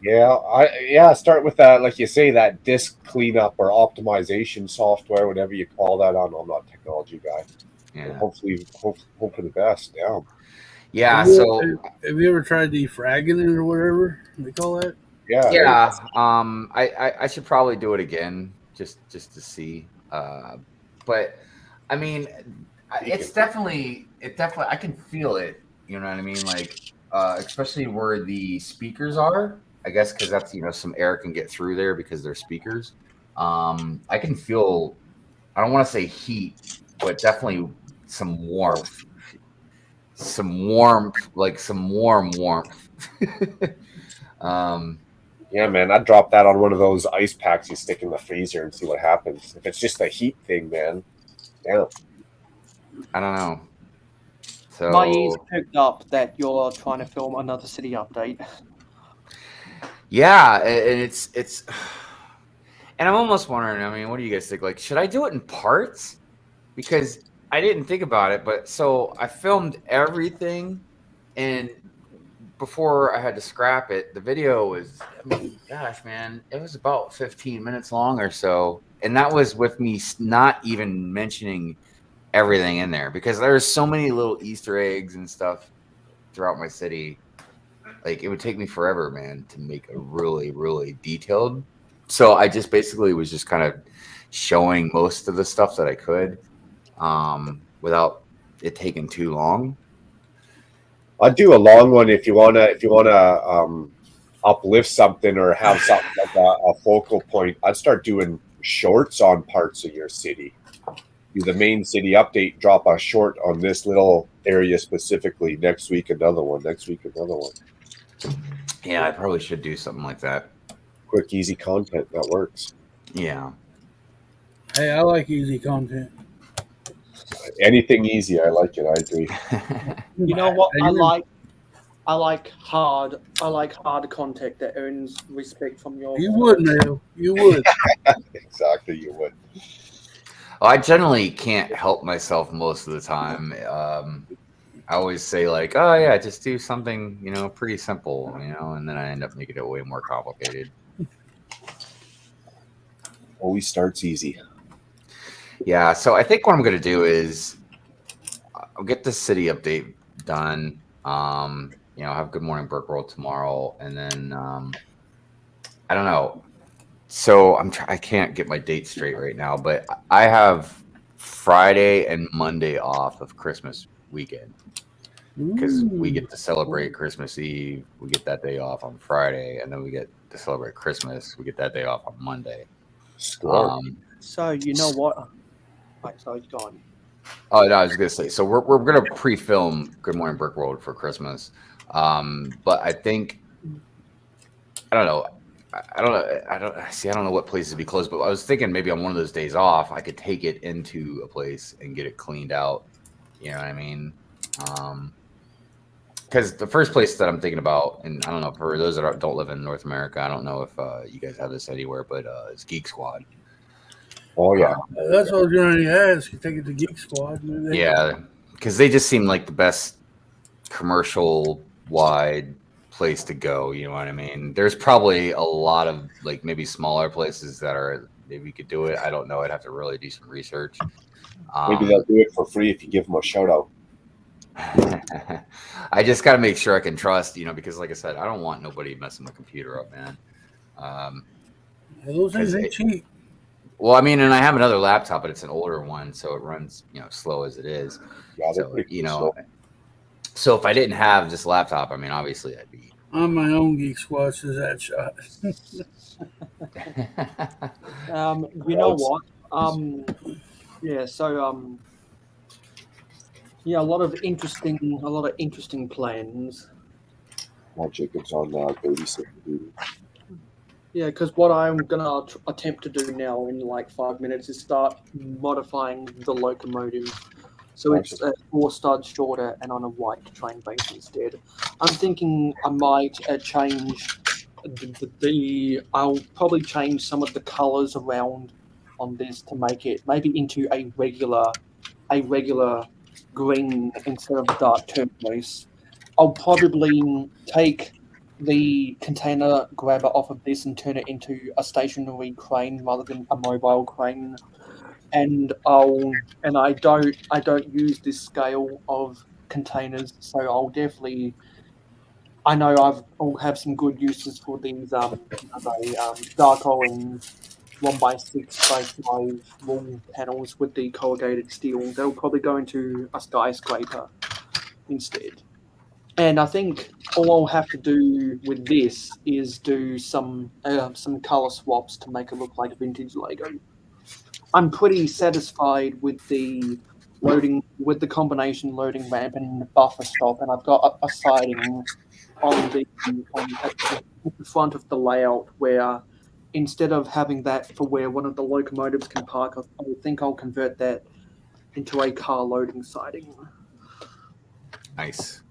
Yeah, start with that, like you say, that disk cleanup or optimization software, whatever you call that. I'm not a technology guy. Yeah. Hopefully, hope for the best. Yeah. Yeah. So have you ever tried defragging it or whatever they call that? Yeah. Yeah. I should probably do it again just to see. But I mean, it's definitely I can feel it. You know what I mean? Like, especially where the speakers are. I guess because that's some air can get through there because they're speakers. I can feel. I don't want to say heat, but definitely some warmth. Like some warm warmth. Yeah, man, I'd drop that on one of those ice packs you stick in the freezer and see what happens. If it's just a heat thing, man. Yeah. I don't know. So my ears picked up that you're trying to film another city update. Yeah, and it's and I'm almost wondering, I mean, what do you guys think? Like, should I do it in parts? Because I didn't think about it, but so I filmed everything, and before I had to scrap it, the video was, gosh, man, it was about 15 minutes long or so. And that was with me not even mentioning everything in there because there's so many little Easter eggs and stuff throughout my city. Like, it would take me forever, man, to make a really, really detailed. So I just basically was just kind of showing most of the stuff that I could without it taking too long. I'd do a long one if you wanna uplift something or have something like a focal point. I'd start doing shorts on parts of your city. Do the main city update, drop a short on this little area specifically. Next week another one. Next week another one. Yeah, I probably should do something like that. Quick, easy content that works. Yeah. Hey, I like easy content. Anything easy, I like it. I agree. You know what? I like hard content that earns respect from your. You would, Neil. You would. Exactly, you would. Well, I generally can't help myself most of the time. I always say like, oh yeah, just do something, pretty simple, and then I end up making it way more complicated. Always starts easy. Yeah, so I think what I'm going to do is I'll get the city update done. Have Good Morning Brick World tomorrow, and then I don't know. So I can't get my date straight right now, but I have Friday and Monday off of Christmas weekend because we get to celebrate Christmas Eve. We get that day off on Friday, and then we get to celebrate Christmas. We get that day off on Monday. So you know what? Right, so it's gone. Oh no, I was gonna say. So we're gonna pre-film Good Morning Brick World for Christmas, but I think I don't know. I don't know. I don't know what places be closed, but I was thinking maybe on one of those days off, I could take it into a place and get it cleaned out. You know what I mean? Because the first place that I'm thinking about, and I don't know, for those that don't live in North America, I don't know if you guys have this anywhere, but it's Geek Squad. Oh yeah, That's what I was going to ask. You take it to Geek Squad. Maybe Yeah, because they just seem like the best commercial wide place to go. You know what I mean? There's probably a lot of like maybe smaller places that are maybe we could do it. I don't know. I'd have to really do some research. maybe they'll do it for free if you give them a shout out. I just got to make sure I can trust, because like I said, I don't want nobody messing my computer up, man. those things ain't cheap. Well, I mean, and I have another laptop, but it's an older one, so it runs, slow as it is. Yeah, so, so if I didn't have this laptop, I mean, obviously I'd be. I'm my own Geek Squad says that shot. You know what? Yeah. So yeah, a lot of interesting plans. While Jacob's on babysitting duty. Yeah, because what I'm gonna attempt to do now in like 5 minutes is start modifying the locomotive, so it's 4 studs shorter and on a white train base instead. I'm thinking I might change I'll probably change some of the colors around on this to make it maybe into a regular green instead of dark turquoise. I'll probably take the container grabber off of this and turn it into a stationary crane rather than a mobile crane. And I don't use this scale of containers, so I'll definitely. I know I'll have some good uses for these dark orange 1x6x5 wall panels with the corrugated steel. They'll probably go into a skyscraper instead. And I think all I'll have to do with this is do some color swaps to make it look like a vintage Lego. I'm pretty satisfied with the combination loading ramp and buffer stop, and I've got a siding at the front of the layout where instead of having that for where one of the locomotives can park, I think I'll convert that into a car loading siding. Nice.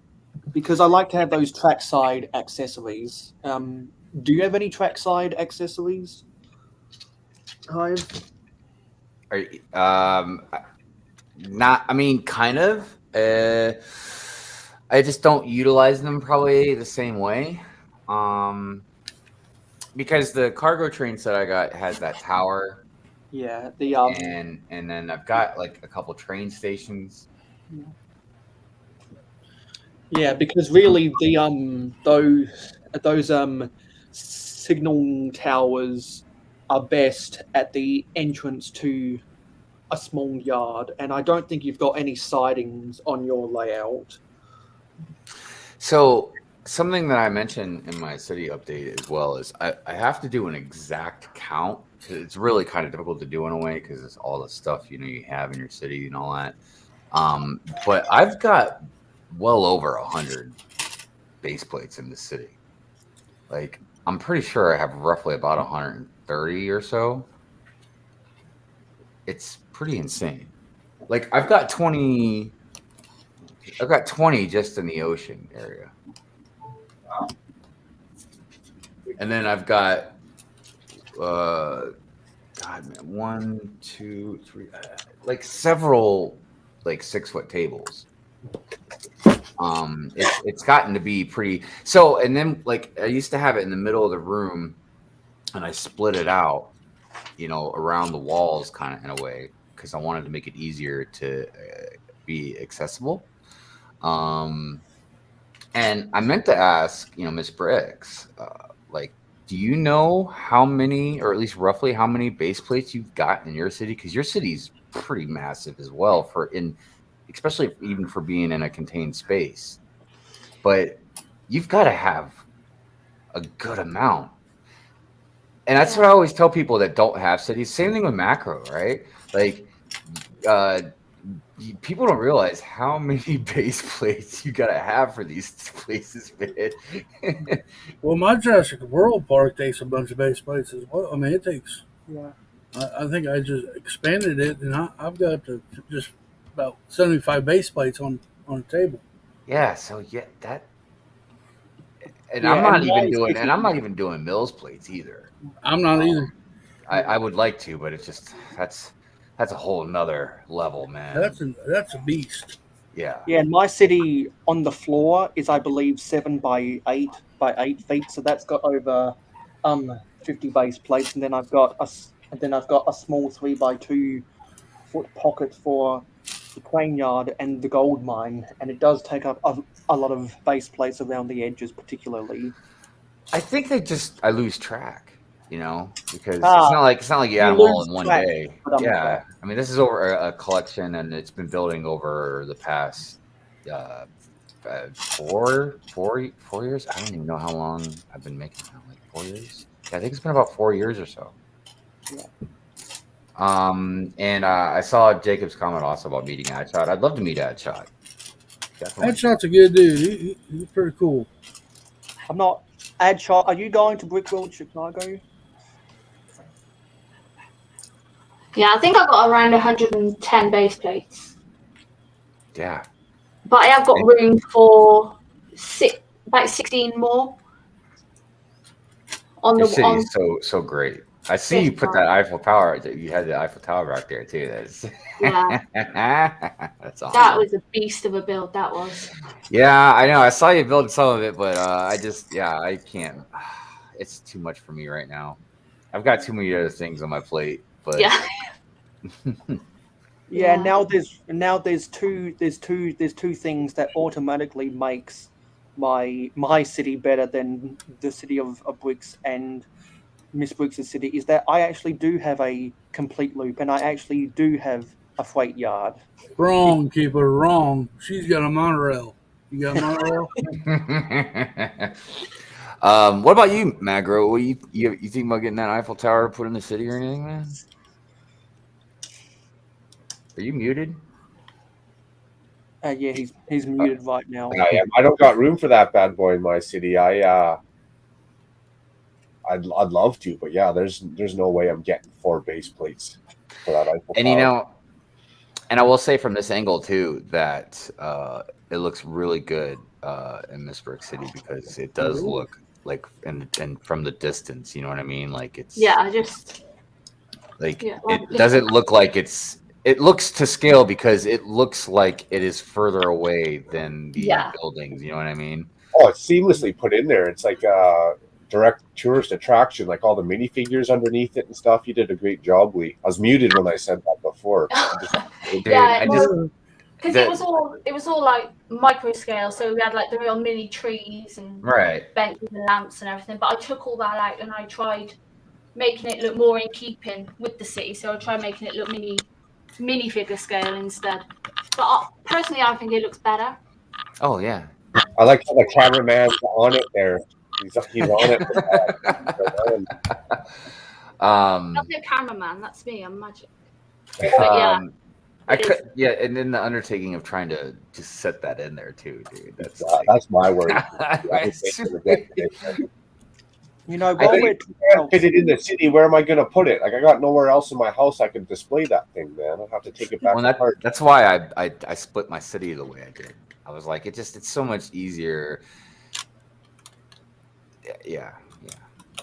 Because I like to have those trackside accessories. Do you have any trackside accessories, Hive? Not. I mean, kind of. I just don't utilize them probably the same way. Because the cargo train set I got has that tower. Yeah. And then I've got like a couple train stations. Yeah, because really those signal towers are best at the entrance to a small yard, and I don't think you've got any sidings on your layout. So something that I mentioned in my city update as well is I have to do an exact count. It's really kind of difficult to do in a way because it's all the stuff you have in your city and all that. But I've got well over 100 base plates in the city. Like, I'm pretty sure I have roughly about 130 or so. It's pretty insane. Like, I've got 20 just in the ocean area. And then I've got 1, 2, 3, like several like 6-foot tables. It's gotten to be pretty. So, and then like I used to have it in the middle of the room, and I split it out, around the walls, kind of in a way, because I wanted to make it easier to be accessible. And I meant to ask, Miss Briggs, like, do you know how many, or at least roughly how many base plates you've got in your city? Because your city's pretty massive as well especially even for being in a contained space. But you've got to have a good amount. And that's what I always tell people that don't have cities. Same thing with macro, right? Like, people don't realize how many base plates you gotta have for these places, man. Well, my Jurassic World Park takes a bunch of base plates as well. I mean, it takes. Yeah. I think I just expanded it, and I've got up to just about 75 base plates on the table. Yeah, so yeah, that, and Yeah, I'm not and even my doing, city- and I'm not even doing Mills plates either. I'm not either. I would like to, but it's just that's a whole nother level, man. That's a beast. Yeah. Yeah, and my city on the floor is, I believe, 7 by 8 feet. So that's got over 50 base plates, and then I've got a small 3 by 2 foot pocket for the crane yard and the gold mine, and it does take up a lot of base plates around the edges, particularly. I think I lose track, because it's Ah, not like you add you them all lose in one track, day. but I'm Yeah, track. I mean, this is over a collection, and it's been building over the past 4 years. I don't even know how long I've been making it now, like 4 years. Yeah, I think it's been about 4 years or so. Yeah. And I saw Jacob's comment also about meeting Adshot. I'd love to meet Adshot. Definitely. Headshot's a good dude. He's pretty cool. I'm not. Adshot, are you going to Brickworld Chicago? Yeah, I think I've got around 110 base plates. Yeah. But I have got room for about 16 more. Your city is so great. I see Yes, you put that Eiffel Tower. You had the Eiffel Tower back there too. That's Yeah. that's awesome. That was a beast of a build. That was. Yeah, I know. I saw you build some of it, but I can't. It's too much for me right now. I've got too many other things on my plate. But Yeah. Yeah. Now there's two things that automatically makes my city better than the city of Bricks and Miss Brooks' city, is that I actually do have a complete loop, and I actually do have a freight yard. Wrong, keeper, wrong. She's got a monorail. You got a monorail? What about you, Magro? What you think about getting that Eiffel Tower put in the city or anything, man? Are you muted? Yeah, he's muted right now. I am. I don't got room for that bad boy in my city. I'd love to, but yeah, there's no way I'm getting 4 base plates for that Eiffel And Tower. And I will say from this angle too that it looks really good in Miss Brick City, because it does look like, and from the distance, you know what I mean? Like it's it doesn't look like it looks to scale, because it looks like it is further away than the buildings. You know what I mean? Oh, it's seamlessly put in there. It's like direct tourist attraction, like all the minifigures underneath it and stuff. You did a great job, Lee. I was muted when I said that before. Because it was all like micro scale, so we had like the real mini trees and benches and lamps and everything. But I took all that out and I tried making it look more in keeping with the city. So I tried making it look minifigure scale instead. But personally, I think it looks better. Oh yeah, I like how the cameraman's on it there. He's on it. That's no cameraman. That's me. I'm magic. But and then the undertaking of trying to just set that in there too, dude. That's my worry. You know, I can't fit it in the city. Where am I going to put it? Like, I got nowhere else in my house I can display that thing, man. I'll have to take it back. Well, that's why I split my city the way I did. I was like, it's so much easier. Yeah.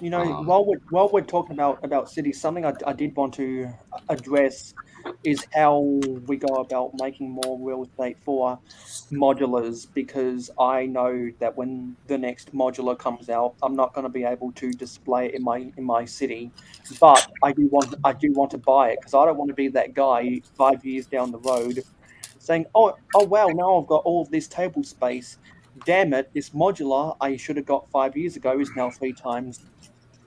You know, while we're talking about cities, something I did want to address is how we go about making more real estate for modulars, because I know that when the next modular comes out, I'm not going to be able to display it in my city, but I do want to buy it, because I don't want to be that guy 5 years down the road saying, oh wow, now I've got all of this table space. Damn it, this modular I should have got 5 years ago is now three times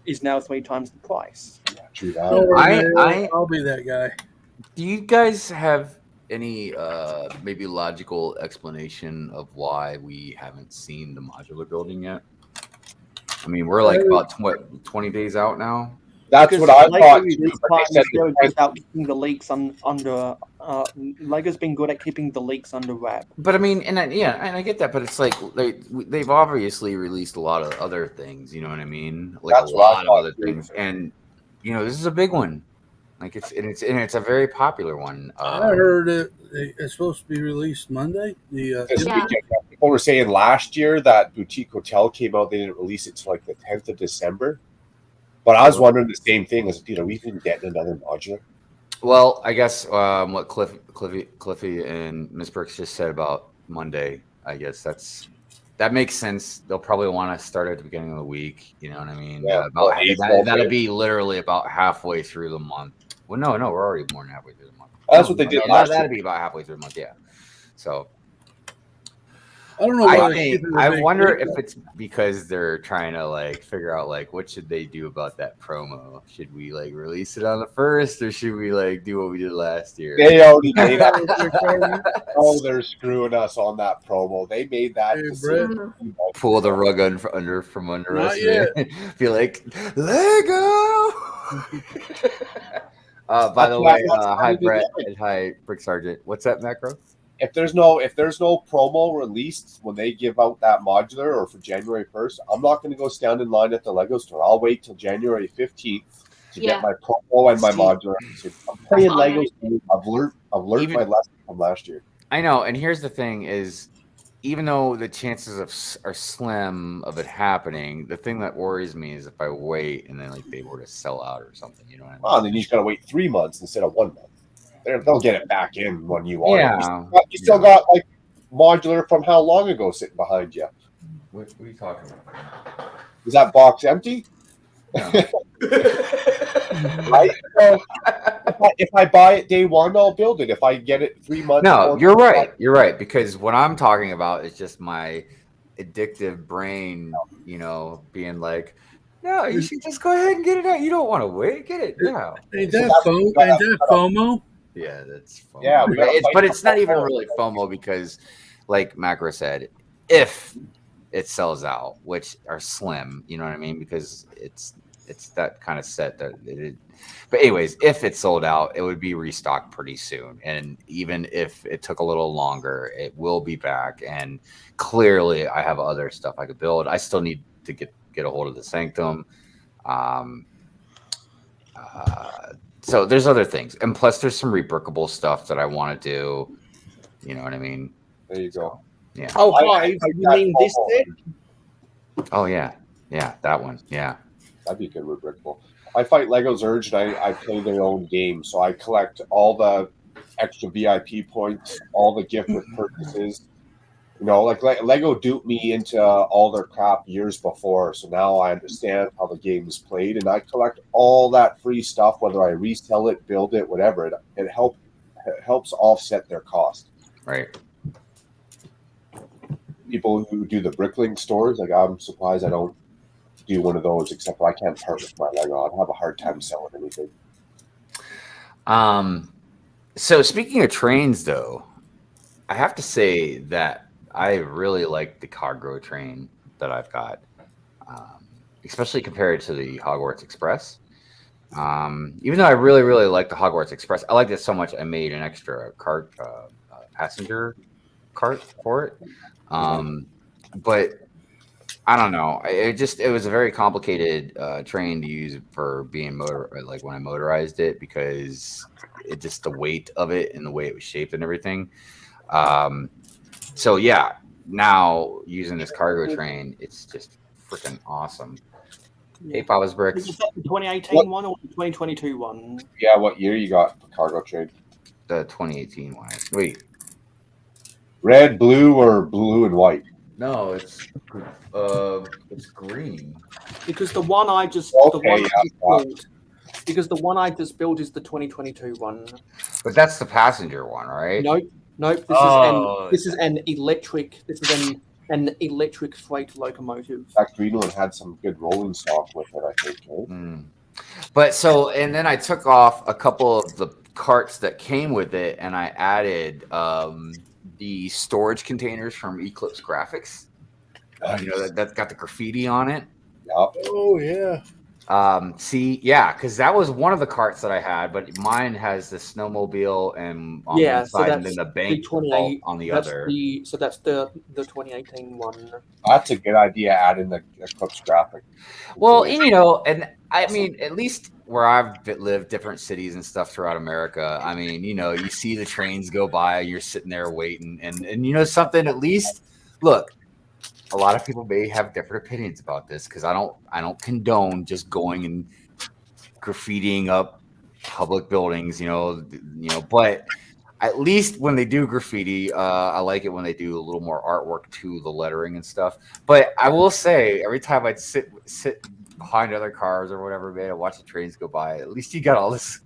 the price. I'll be that guy. Do you guys have any maybe logical explanation of why we haven't seen the modular building yet? I mean, we're like about 20 days out now. That's Because what I Lego thought is too. But quite they said very the good 10th. about keeping the leaks under. Lego's been good at keeping the leaks under wrap. But I mean, and I get that, but it's like they've obviously released a lot of other things. You know what I mean? Like That's a what I lot of thought, other too. things, and this is a big one. Like it's a very popular one. I heard it's supposed to be released Monday. This Yeah. weekend, people were saying last year that Boutique Hotel came out. They didn't release it till like the 10th of December. But I was wondering the same thing. Is we've been getting another modular. Well, I guess what Cliffy and Miss Brooks just said about Monday, I guess that makes sense. They'll probably want to start at the beginning of the week. You know what I mean? Yeah, That'll be literally about halfway through the month. Well, no, we're already more than halfway through the month. That's what they did last year. That'd be about halfway through the month, yeah. So I don't know why I wonder if it's because they're trying to like figure out like what should they do about that promo. Should we like release it on the 1st, or should we like do what we did last year? They already made that. Oh, they're screwing us on that promo. They made that decision. Pull the rug from under Not us. yet. Be like, Lego. By the way, hi Brett and hi Brick Sergeant. What's that, Macro? If there's no promo released when they give out that modular or for January 1st, I'm not going to go stand in line at the Lego store. I'll wait till January 15th to get my promo and my modular. I'm playing Legos. I've learned my lesson from last year. I know, and here's the thing: is even though the chances are slim of it happening, the thing that worries me is if I wait and then like they were to sell out or something. You know what I mean? Well, then you just got to wait 3 months instead of 1 month. They'll get it back in when you want it. You still got like modular from how long ago sitting behind you? What are you talking about? Is that box empty? No. Right? So, if I buy it day one, I'll build it. If I get it 3 months, No, you're right. You're right, because what I'm talking about is just my addictive brain, being like, no, you should just go ahead and get it out. You don't want to wait. Get it now. Ain't that FOMO? Yeah, that's FOMO. Yeah, but it's not even really FOMO because, like Macro said, if it sells out, which are slim, you know what I mean? Because it's that kind of set that it. But anyways, if it sold out, it would be restocked pretty soon. And even if it took a little longer, it will be back. And clearly, I have other stuff I could build. I still need to get a hold of the Sanctum. So there's other things, and plus there's some rebrickable stuff that I want to do. You know what I mean? There you go. Yeah. Oh, hi. You mean this set? Oh yeah, that one. Yeah, that'd be a good rebrickable. I fight Legos Urge, and I play their own game, so I collect all the extra VIP points, all the gift with purchases. Like Lego duped me into all their crap years before, so now I understand how the game is played, and I collect all that free stuff, whether I resell it, build it, whatever. It helps offset their cost. Right. People who do the Bricklink stores, like I'm surprised I don't do one of those, except for I can't part with my Lego. I'd have a hard time selling anything. So speaking of trains, though, I have to say that I really like the cargo train that I've got, especially compared to the Hogwarts Express. Even though I really, really like the Hogwarts Express, I liked it so much I made an extra cart, passenger cart for it. But I don't know. It was a very complicated train to use for being like when I motorized it, because it just the weight of it and the way it was shaped and everything. So yeah, now using this cargo train, it's just freaking awesome. Hey, Papa's Bricks. Is that the 2018 one or the 2022 one? Yeah, what year you got the cargo train? The 2018 one. Wait. Red, blue, or blue and white? No, it's green. Because the one I just because the one I just built is the 2022 one. But that's the passenger one, right? Nope. This is an electric. This is an electric freight locomotive. In fact, Greenland had some good rolling stock with it, I think. Right? But and then I took off a couple of the carts that came with it, and I added the storage containers from Eclipse Graphics. That's got the graffiti on it. Yep. Oh yeah. Because that was one of the carts that I had, but mine has the snowmobile and on Yeah, one so side, and that's then the the bank 28. vault on the That's other. that's the 2018 one. That's a good idea. Adding the Eclipse graphic. Well, and and I mean, at least where I've lived, different cities and stuff throughout America. I mean, you see the trains go by, you're sitting there waiting, and something. At least, look, a lot of people may have different opinions about this because I don't condone just going and graffitiing up public buildings, but at least when they do graffiti, I like it when they do a little more artwork to the lettering and stuff. But I will say, every time I'd sit behind other cars or whatever, man, I watch the trains go by. At least you got all this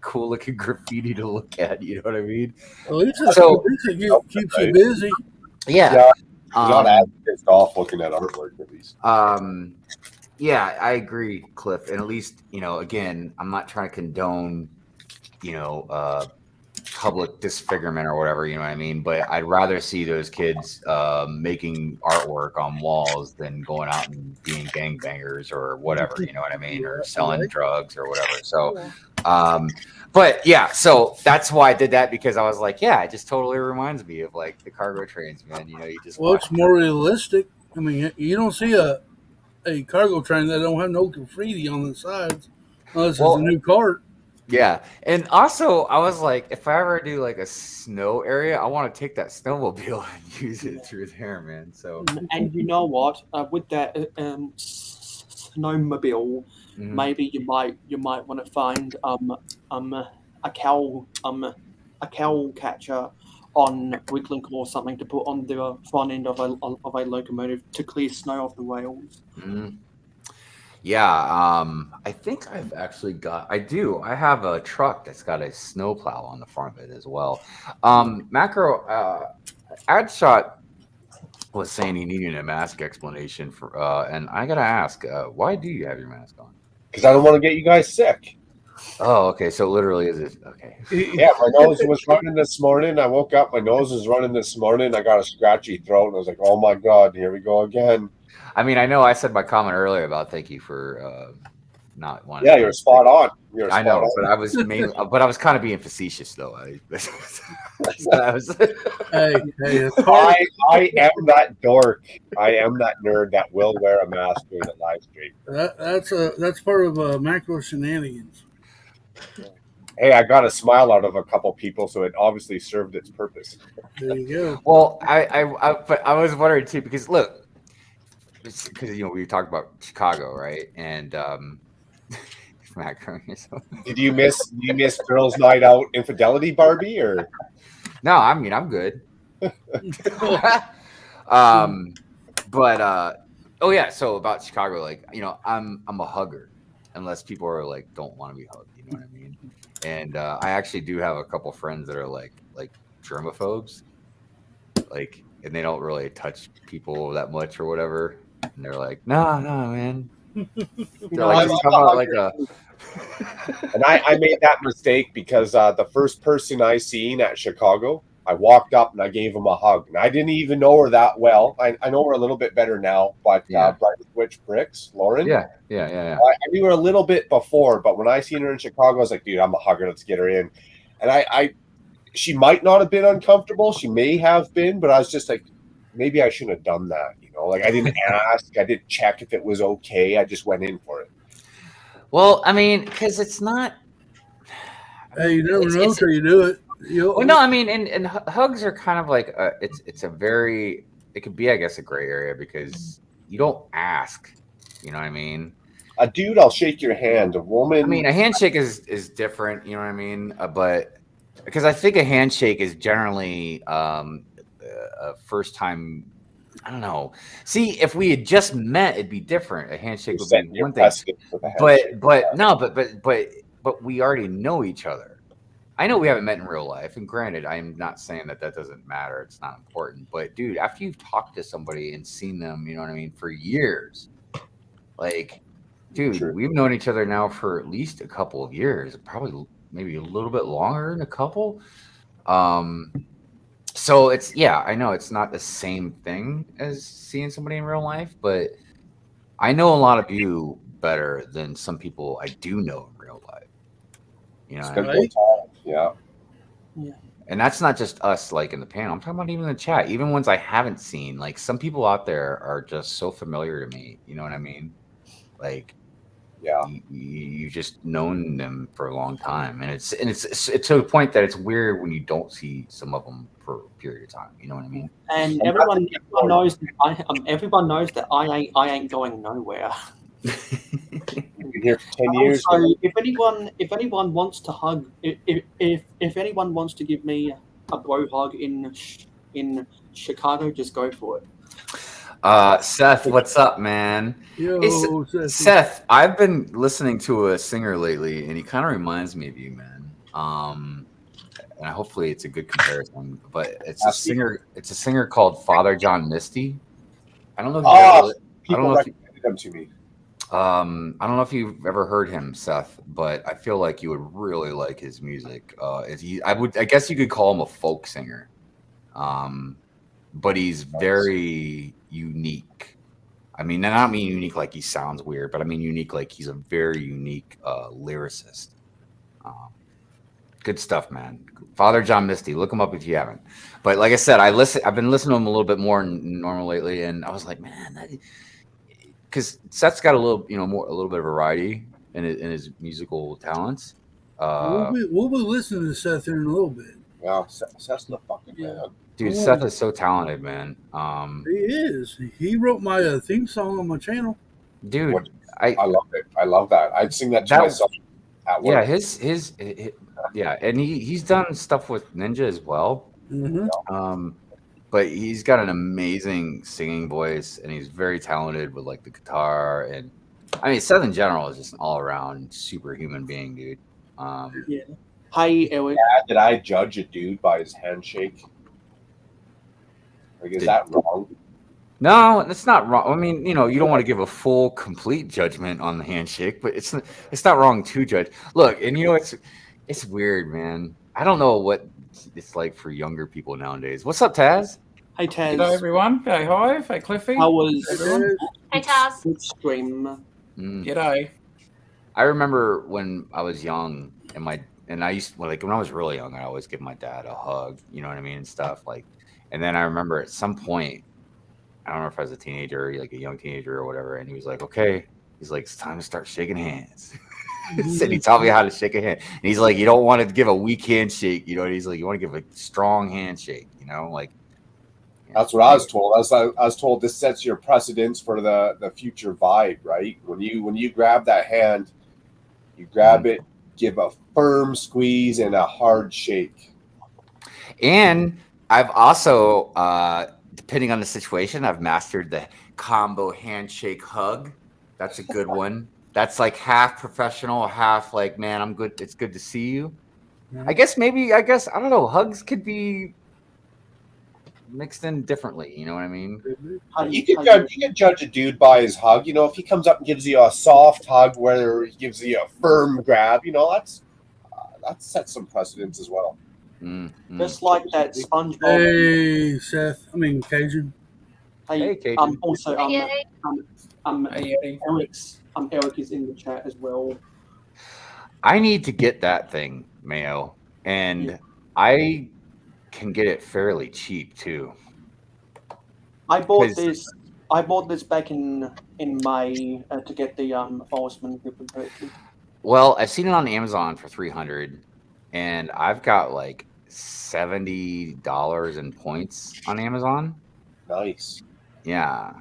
cool looking graffiti to look at. You know what I mean? At least So- it keeps you busy. Yeah. You're not as pissed off looking at artwork, at least. Yeah, I agree, Cliff. And at least, again, I'm not trying to condone, public disfigurement or whatever, you know what I mean? But I'd rather see those kids making artwork on walls than going out and being gangbangers or whatever, you know what I mean? Or selling drugs or whatever. So, but yeah, so that's why I did that, because I was like, yeah, it just totally reminds me of like the cargo trains, man. You just Well, watch it's more realistic. I mean, you don't see a cargo train that don't have no graffiti on the sides unless it's a new cart. Yeah, and also I was like, if I ever do like a snow area, I want to take that snowmobile and use it through there, man. So, And you know what? With that snowmobile, maybe you might want to find a cowl catcher on Bricklink or something to put on the front end of a locomotive to clear snow off the rails. yeah, I think I've actually I have a truck that's got a snowplow on the front of it as well. Macro, Adshot was saying he needed a mask explanation for, and I gotta ask, why do you have your mask on? Because I don't want to get you guys sick. Oh, okay. So literally, is it okay? Yeah, my nose was running this morning. I woke up, my nose was running this morning. I got a scratchy throat, and I was like, "Oh my god, here we go again." I mean, I know I said my comment earlier about thank you for not wanting. Yeah, you're spot on. I know, but I was but I was kind of being facetious, though. I was. Hey, I am that dork. I am that nerd that will wear a mask during a live stream. That's part of macro shenanigans. Hey, I got a smile out of a couple people, so it obviously served its purpose. There you go. Well, but I was wondering too, because look, because we talked about Chicago, right? And Did you miss girls' night out infidelity, Barbie? Or no? I mean, I'm good. But oh yeah. So about Chicago, like I'm a hugger, unless people are like don't want to be hugged. You know what I mean? And I actually do have a couple friends that are like germaphobes, and they don't really touch people that much or whatever. And they're like, no, man. They're like, and I made that mistake because the first person I seen at Chicago, I walked up and I gave him a hug. And I didn't even know her that well. I know her a little bit better now, but Bright Witch Bricks, Lauren. Yeah. I knew her a little bit before, but when I seen her in Chicago, I was like, dude, I'm a hugger. Let's get her in. And she might not have been uncomfortable. She may have been, but I was just like, maybe I shouldn't have done that. Like I didn't ask. I didn't check if it was okay. I just went in for it. Well, I mean, because it's not. Hey, you never know until you do it. Well, no, I mean, and hugs are kind of like it's a very, it could be, I guess, a gray area because you don't ask. You know what I mean? A dude, I'll shake your hand. A woman, I mean, a handshake is different. You know what I mean? But because I think a handshake is generally a first time. I don't know. See, if we had just met, it'd be different. A handshake would be one thing. But we already know each other. I know we haven't met in real life, and granted, I'm not saying that doesn't matter. It's not important. But dude, after you've talked to somebody and seen them, you know what I mean, for years, like, dude, we've known each other now for at least a couple of years, probably maybe a little bit longer than a couple. So it's, I know it's not the same thing as seeing somebody in real life, but I know a lot of you better than some people I do know in real life. You know, It's what I good mean? time. Yeah. And that's not just us like in the panel. I'm talking about even in the chat, even ones I haven't seen. Like some people out there are just so familiar to me. You know what I mean? Like, yeah, you just known them for a long time, and it's to the point that it's weird when you don't see some of them for a period of time. You know what I mean? And everyone knows that everyone knows that I ain't going nowhere. You've been here for 10 years. Also, if anyone wants to hug, if anyone wants to give me a bro hug in Chicago, just go for it. Seth, what's up, man? Yo, Hey, Seth, I've been listening to a singer lately, and he kind of reminds me of you, man. And hopefully it's a good comparison. But it's a singer. It's a singer called Father John Misty. I don't know if you've ever, people recommended him to me. I don't know if you've ever heard him, Seth, but I feel like you would really like his music. I guess you could call him a folk singer. But he's very unique. I mean, and I don't mean unique like he sounds weird, but I mean unique like he's a very unique lyricist. Good stuff, man. Father John Misty, look him up if you haven't. But like I said, I've been listening to him a little bit more than normal lately, and I was like, man, because Seth's got a little bit of variety in his musical talents. We'll be listening to Seth here in a little bit. Yeah, Seth's the fucking man. Dude, Seth is so talented, man. He is. He wrote my theme song on my channel. Dude, I love it. I love that. I'd sing that to myself at work. Yeah, and he's done stuff with Ninja as well. Mm-hmm. But he's got an amazing singing voice, and he's very talented with like the guitar. And I mean, Seth in general is just an all around superhuman being, dude. Yeah. Hi, Eric. Yeah, did I judge a dude by his handshake? Like, is that wrong? No, it's not wrong. I mean, you don't want to give a full, complete judgment on the handshake, but it's not wrong to judge. Look, and it's weird, man. I don't know what it's like for younger people nowadays. What's up, Taz? Hey, Taz. Hello, everyone. Hey, Hive. Hey, Cliffy. How was everyone? Hey, Taz. Stream. G'day. I remember when I was young, and I used to, like, when I was really young, I always give my dad a hug, you know what I mean, and stuff like. And then I remember at some point, I don't know if I was a teenager, like a young teenager or whatever, and he was like, "Okay," he's like, "It's time to start shaking hands." And he taught me how to shake a hand. And he's like, "You don't want to give a weak handshake, He's like, "You want to give a strong handshake, like." That's what I was told. I was told this sets your precedence for the future vibe, right? When you grab that hand, you grab it, give a firm squeeze and a hard shake. And I've also, depending on the situation, I've mastered the combo handshake hug. That's a good one. That's like half professional, half like, man, I'm good. It's good to see you. I guess I don't know. Hugs could be mixed in differently. You know what I mean? You can judge a dude by his hug. If he comes up and gives you a soft hug, whether he gives you a firm grab, that sets some precedence as well. Just like that SpongeBob. Hey, Seth. I mean, Cajun. Hey, Cajun. Also, Hey, Eric is in the chat as well. I need to get that thing, Mayo, and I can get it fairly cheap too. I bought this back in May to get the Forestman grip and purchase. Well, I've seen it on Amazon for $300, and I've got like $70 in points on Amazon. Nice. Yeah.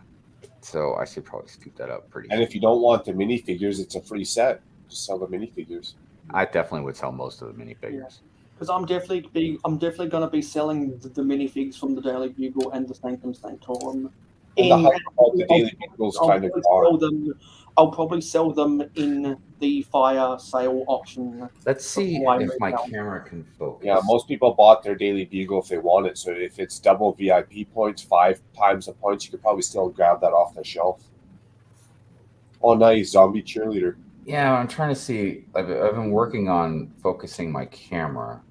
So I should probably scoop that up pretty. And if you don't want the minifigures, it's a free set. Just sell the minifigures. I definitely would sell most of the minifigures. Because I'm definitely going to be selling the minifigs from the Daily Bugle and the Sanctum Sanctorum. And the hype about the Daily Bugle's kind of gone. I'll probably sell them in the fire sale auction. Let's see if my camera can focus. Yeah, most people bought their Daily Bugle if they want it. So if it's double VIP points, 5 times the points, you could probably still grab that off the shelf. Oh, nice. Zombie cheerleader. Yeah, I'm trying to see. I've been working on focusing my camera,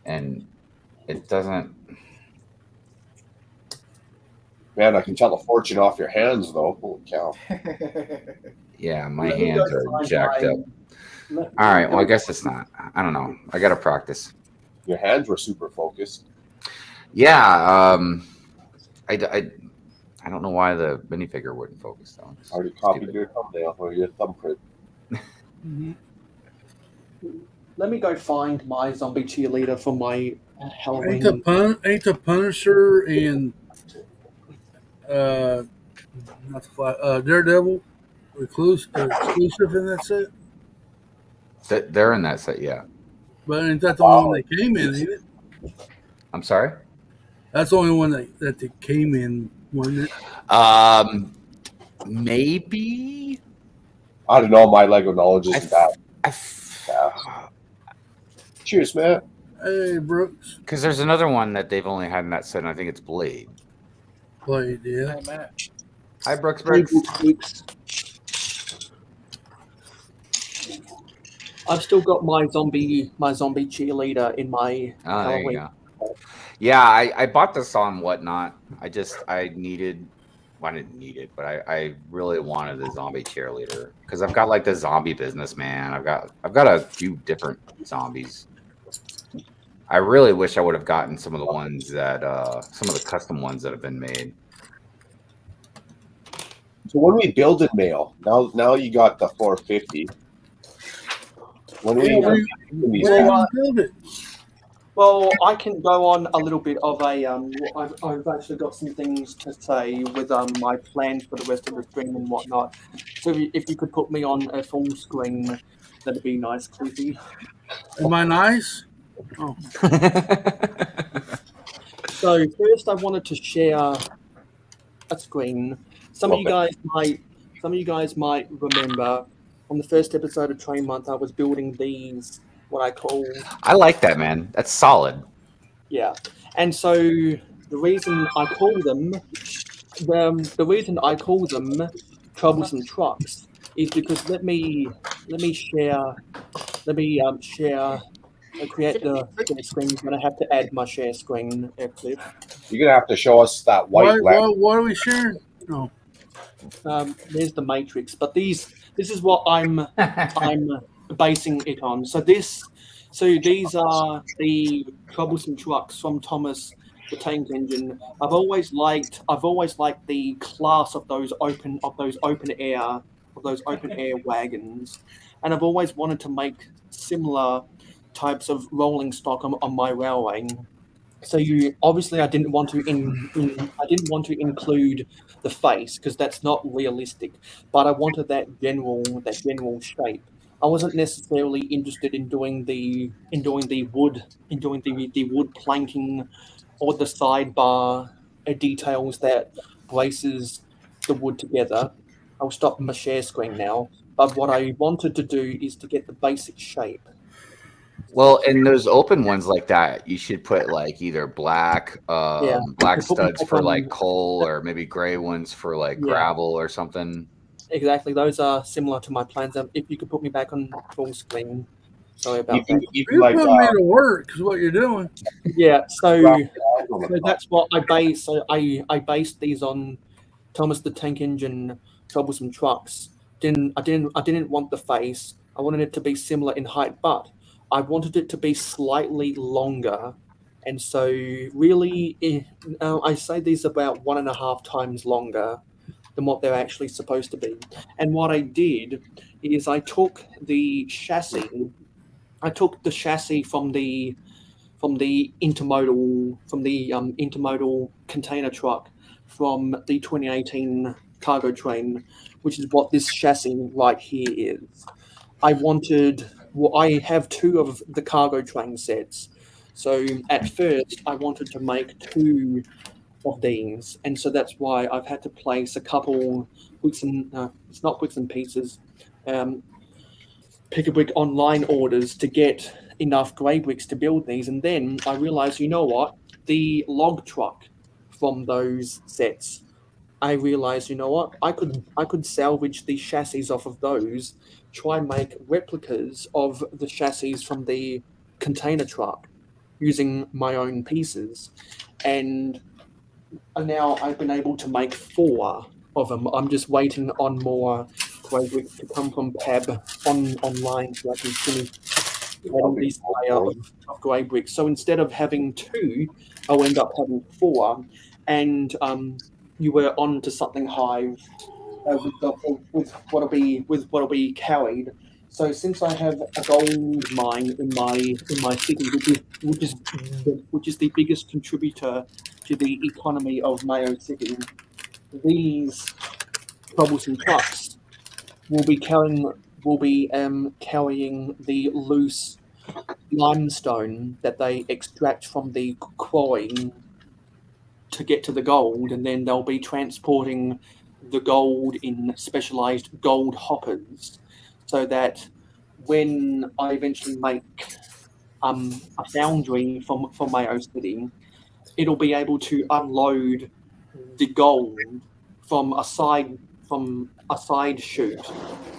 and it doesn't. Man, I can tell the fortune off your hands, though. Holy cow! Yeah, my Let me hands go are find jacked my- up. All right, well, I guess it's not. I don't know. I gotta practice. Your hands were super focused. Yeah, I don't know why the minifigure wouldn't focus though. It's Already copied stupid. your thumbnail or your thumbprint. Let me go find my zombie cheerleader for my Ain't Halloween. the Punisher and not the Daredevil exclusive in that set? They're in that set, yeah. But ain't that the only one that came in? Ain't it? I'm sorry. That's the only one that they came in, wasn't it? Maybe. I don't know. My Lego knowledge isn't that. Yeah. Cheers, man. Hey, Brooks. Because there's another one that they've only had in that set, and I think it's Blade. Blade, yeah. Hey, Matt. Hi, Brooks. I've still got my zombie cheerleader in my Oh, there you Halloween. go. Yeah, I bought this on Whatnot. I needed, well, I didn't need it, but I really wanted the zombie cheerleader because I've got like the zombie businessman. I've got a few different zombies. I really wish I would have gotten some of the ones that some of the custom ones that have been made. So when we build it, mail. Now you got the 450. When we build it. Well, I can go on a little bit of a. I've actually got some things to say with my plans for the rest of the stream and whatnot. So if you could put me on a full screen, that'd be nice, Cliffy. Am I nice? Oh. So first, I wanted to share a screen. Some of you guys might remember on the first episode of Train Month, I was building these what I call. I like that, man. That's solid. Yeah, and so the reason I call them troublesome trucks is because let me create the share screen. I'm gonna have to add my share screen, Cliff. You're gonna have to show us that white. What are we sharing? No. There's the matrix, but this is what I'm basing it on. So these are the troublesome trucks from Thomas the Tank Engine. I've always liked the class of those open air wagons, and I've always wanted to make similar types of rolling stock on my railway. So I didn't want to include the face because that's not realistic, but I wanted that general shape. I wasn't necessarily interested in doing the wood planking or the sidebar details that braces the wood together. I'll stop my share screen now. But what I wanted to do is to get the basic shape. Well, in those open ones like that, you should put like either black studs for like coal, or maybe gray ones for like gravel or something. Exactly, those are similar to my plans. If you could put me back on full screen, sorry about that. You're putting me to work is what you're doing. Yeah, so that's what I base. So I based these on Thomas the Tank Engine troublesome trucks. I didn't want the face. I wanted it to be similar in height, but I wanted it to be slightly longer. And so really, I say these about 1.5 times longer than what they're actually supposed to be. And what I did is I took the chassis from the intermodal container truck from the 2018 cargo train, which is what this chassis right here is. I have 2 of the cargo train sets. So at first I wanted to make 2 of these, and so that's why I've had to place a couple it's not bricks and pieces, pick a brick online orders to get enough grey bricks to build these. And then I realized, you know what, the log truck from those sets, I realized, you know what, I could salvage the chassis off of those, try and make replicas of the chassis from the container truck using my own pieces. And now I've been able to make 4 of them. I'm just waiting on more grey bricks to come from Pab online so I can finish adding this layer of grey bricks. So instead of having 2, I'll end up having 4. And you were on to something, Hive, with what'll be carried. So since I have a gold mine in my city, which is the biggest contributor to the economy of Mayo City, these troublesome trucks will be carrying the loose limestone that they extract from the quarry to get to the gold, and then they'll be transporting the gold in specialized gold hoppers, so that when I eventually make a foundry for Mayo City, it'll be able to unload the gold from a side chute,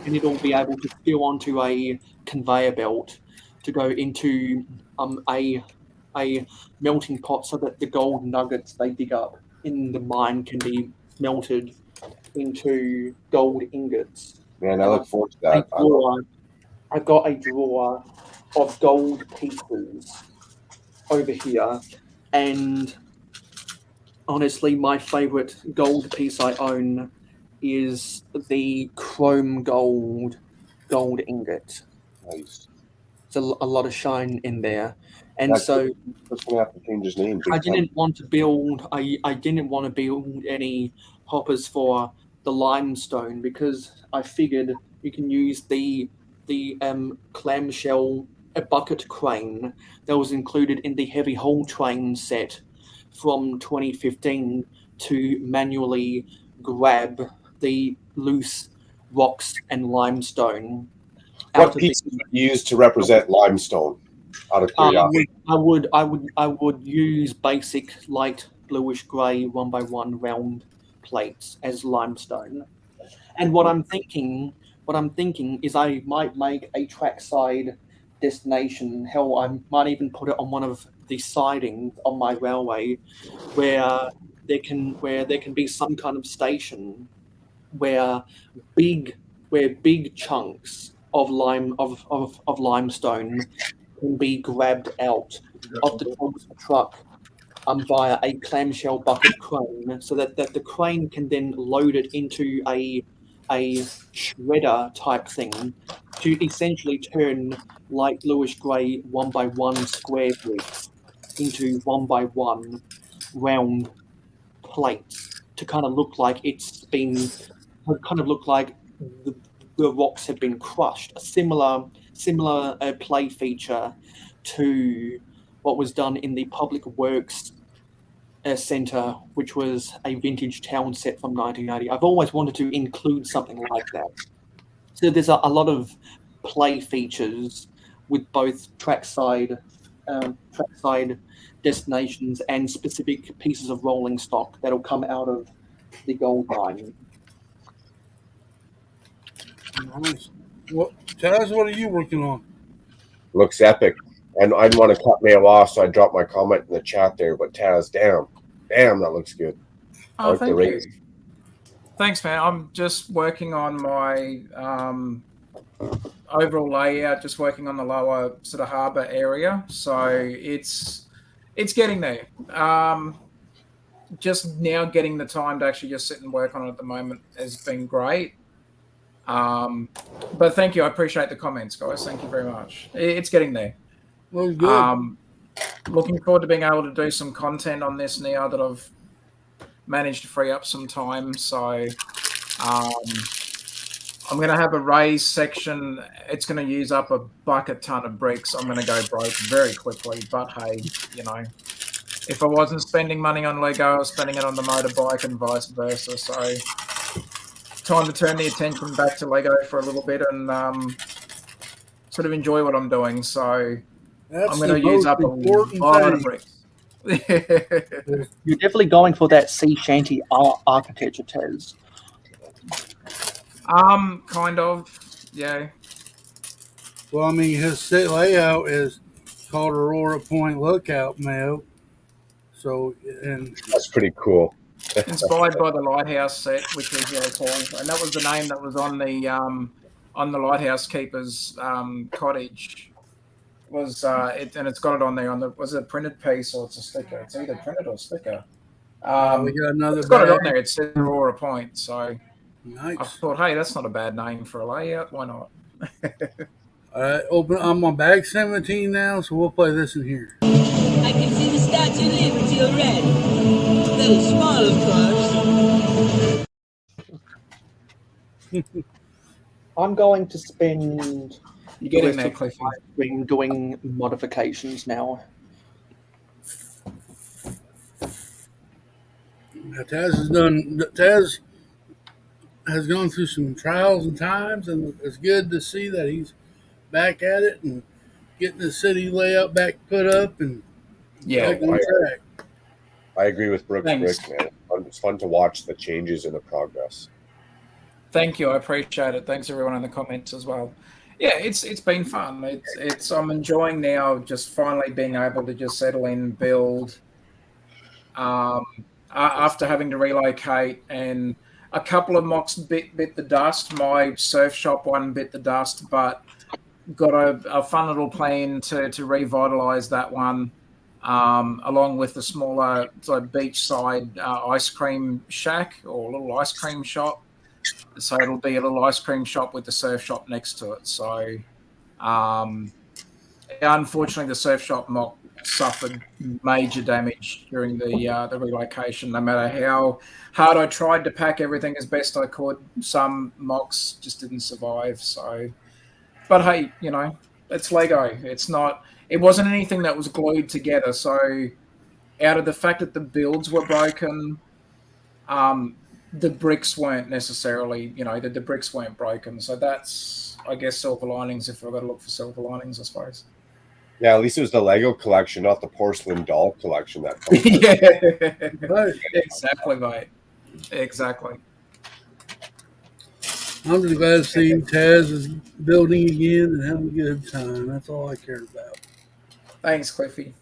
and it'll be able to spill onto a conveyor belt to go into a melting pot, so that the gold nuggets they dig up in the mine can be melted into gold ingots. Man, I look forward to that. I've got a drawer of gold pieces over here, and honestly, my favorite gold piece I own is the chrome gold ingot. Nice. There's a lot of shine in there, and That's so That's gonna have to change his name. I didn't want to build. I didn't want to build any hoppers for the limestone, because I figured you can use the clamshell a bucket crane that was included in the heavy haul train set from 2015 to manually grab the loose rocks and limestone. What pieces would you use to represent limestone? Out of curiosity. I would use basic light bluish grey 1x1 round plates as limestone. And what I'm thinking is I might make a trackside destination. Hell, I might even put it on one of the sidings on my railway, where there can be some kind of station where big chunks of limestone can be grabbed out of the top of the truck via a clamshell bucket crane, so that the crane can then load it into a shredder type thing to essentially turn light bluish grey 1x1 square bricks into 1x1 round plates, to kind of look like the rocks have been crushed. A similar play feature to what was done in the Public Works Centre, which was a vintage town set from 1980. I've always wanted to include something like that. So there's a lot of play features with both trackside destinations and specific pieces of rolling stock that'll come out of the gold mine. Nice. Taz, what are you working on? Looks epic. And I didn't want to cut Mayo off, so I dropped my comment in the chat there. But Taz, damn, that looks good. I Oh, like the thank race. you. Thanks, man. I'm just working on my overall layout, just working on the lower sort of harbour area. So it's getting there. Just now getting the time to actually just sit and work on it at the moment has been great. But thank you. I appreciate the comments, guys. Thank you very much. It's getting there. Well, good. Looking forward to being able to do some content on this now that I've managed to free up some time. So I'm going to have a raise section. It's going to use up a bucket ton of bricks. I'm going to go broke very quickly. But hey, if I wasn't spending money on Lego, I was spending it on the motorbike and vice versa. So time to turn the attention back to Lego for a little bit and sort of enjoy what I'm doing. So I'm going to use up a lot of bricks. You're definitely going for that sea shanty architecture, Tez. Kind of, yeah. Well, I mean, his set layout is called Aurora Point Lookout, Mayo. So, and That's pretty cool. Inspired by the Lighthouse set, which was really cool, and that was the name that was on the Lighthouse Keeper's cottage. Was it, and it's got it on there on the, was it a printed piece or it's a sticker? It's either printed or sticker. we got another It's got it bag. on there. It says Aurora Point. So I Nice. thought, hey, that's not a bad name for a layout. Why not? All right, open. I'm on bag 17 now, so we'll play this in here. I can see the Statue of Liberty already. A little small, of course. I'm going to spend You the get in rest there, of Cliffy. my stream doing modifications now. Now, Taz has gone through some trials and times, and it's good to see that he's back at it and getting the city layout back put up and Yeah, back on track. I agree with Brooks Thanks. Brick, man. It's fun to watch the changes and the progress. Thank you. I appreciate it. Thanks everyone in the comments as well. Yeah, it's been fun. It's I'm enjoying now just finally being able to just settle in, build. After having to relocate, and a couple of mocks bit the dust. My surf shop one bit the dust, but got a fun little plan to revitalize that one, along with the smaller beachside ice cream shack or little ice cream shop. So it'll be a little ice cream shop with the surf shop next to it. So, unfortunately, the surf shop mock suffered major damage during the relocation. No matter how hard I tried to pack everything as best I could, some mocks just didn't survive. So, but hey, you know, it's Lego. It wasn't anything that was glued together. So, out of the fact that the builds were broken, the bricks weren't necessarily, the bricks weren't broken. So that's, I guess, silver linings if we've got to look for silver linings, I suppose. Yeah, at least it was the Lego collection, not the porcelain doll collection. Yeah, exactly, mate. Exactly. I'm just glad to see Taz is building again and having a good time. That's all I care about. Thanks, Cliffy.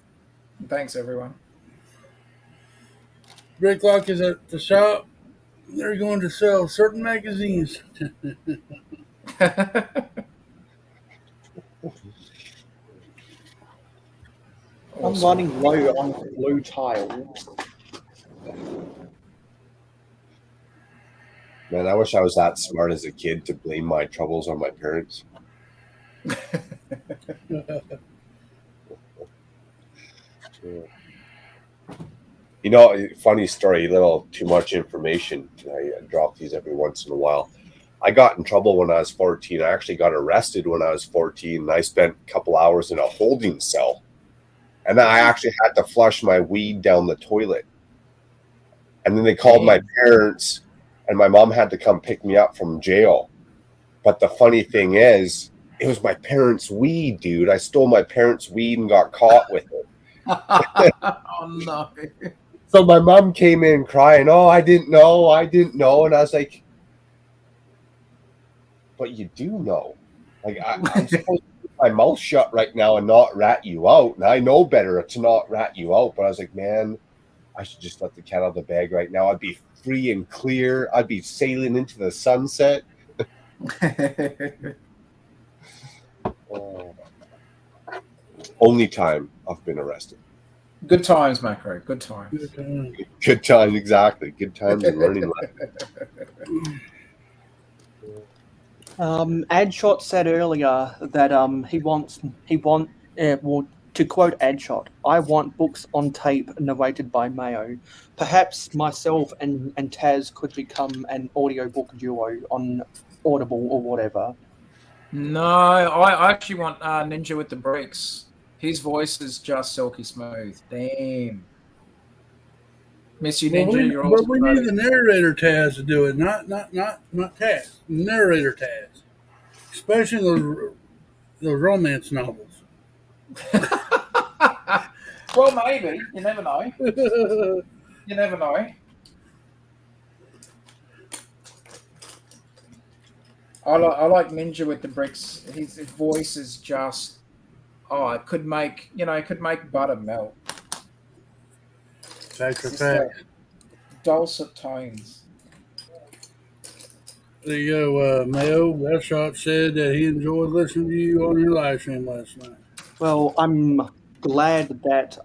Thanks, everyone. Bricklock is at the shop. They're going to sell certain magazines. I'm running low on blue tiles. Man, I wish I was that smart as a kid to blame my troubles on my parents. You know, funny story, a little too much information. I drop these every once in a while. I got in trouble when I was 14. I actually got arrested when I was 14. And I spent a couple hours in a holding cell. And I actually had to flush my weed down the toilet. And then they called my parents, and my mom had to come pick me up from jail. But the funny thing is, it was my parents' weed, dude. I stole my parents' weed and got caught with it. Oh, no. So my mom came in crying, "Oh, I didn't know. And I was like, but you do know. Like, I'm supposed to keep my mouth shut right now and not rat you out. And I know better to not rat you out. But I was like, man, I should just let the cat out of the bag right now. I'd be free and clear. I'd be sailing into the sunset. Only time I've been arrested. Good times, Macro. Good times. Good times, exactly. Good times and learning lessons. Adshot said earlier that to quote Adshot, I want books on tape narrated by Mayo. Perhaps myself and Taz could become an audiobook duo on Audible or whatever. No, I actually want Ninja with the Breaks. His voice is just silky smooth. Damn. Miss you, Ninja. But we need the narrator Taz to do it, not Taz. Narrator Taz, especially those romance novels. Well, maybe. You never know. You never know. I like Ninja with the Bricks. His voice is just, it could make butter melt. Facts are It's just facts. dulcet tones. There you go, Mayo. That shot said that he enjoyed listening to you on your live stream last night. Well, I'm glad that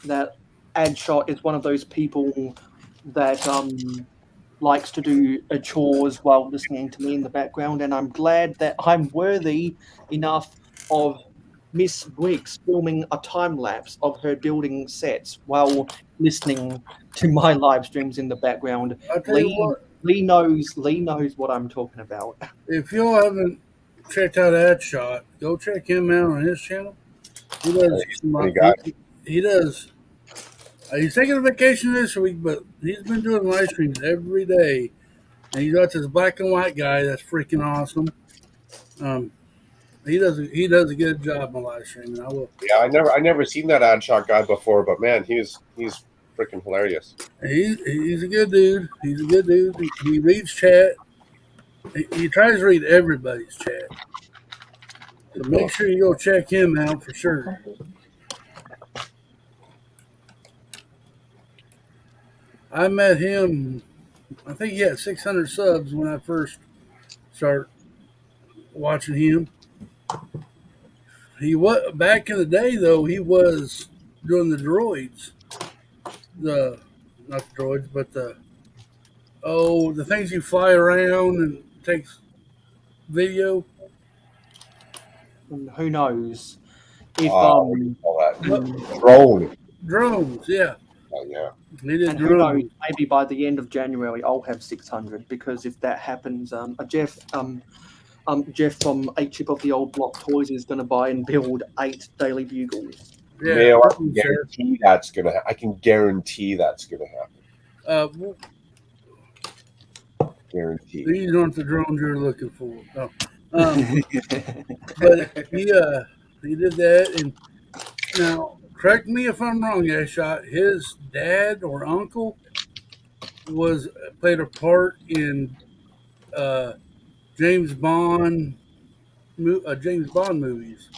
that Adshot is one of those people that likes to do chores while listening to me in the background, and I'm glad that I'm worthy enough of Miss Briggs filming a time lapse of her building sets while listening to my live streams in the background. I'll tell you what, Lee knows what I'm talking about. if y'all haven't checked out Adshot, go check him out on his channel. He does. Funny guy. He does. He's taking a vacation this week, but he's been doing live streams every day, and he's got this black and white guy that's freaking awesome. He does a good job on live streaming. I will. Yeah, I never seen that ad shot guy before, but man, he's freaking hilarious. He's a good dude. He's a good dude. He reads chat. He tries to read everybody's chat. So make sure you go check him out for sure. I met him. I think he had 600 subs when I first started watching him. He was back in the day though. He was doing the droids, not the droids, but the things you fly around and takes video. And who knows if Drones, yeah. Oh, yeah. And who knows, maybe by the end of January I'll have 600, because if that happens, Jeff from 8 Chip of the Old Block Toys is going to buy and build 8 Daily Bugles. Yeah, Mayo, I can guarantee that's gonna. I can guarantee that's gonna happen. Guarantee. These aren't the drones you're looking for. No. But he did that, and now correct me if I'm wrong, Shot. His dad or uncle played a part in James Bond movies.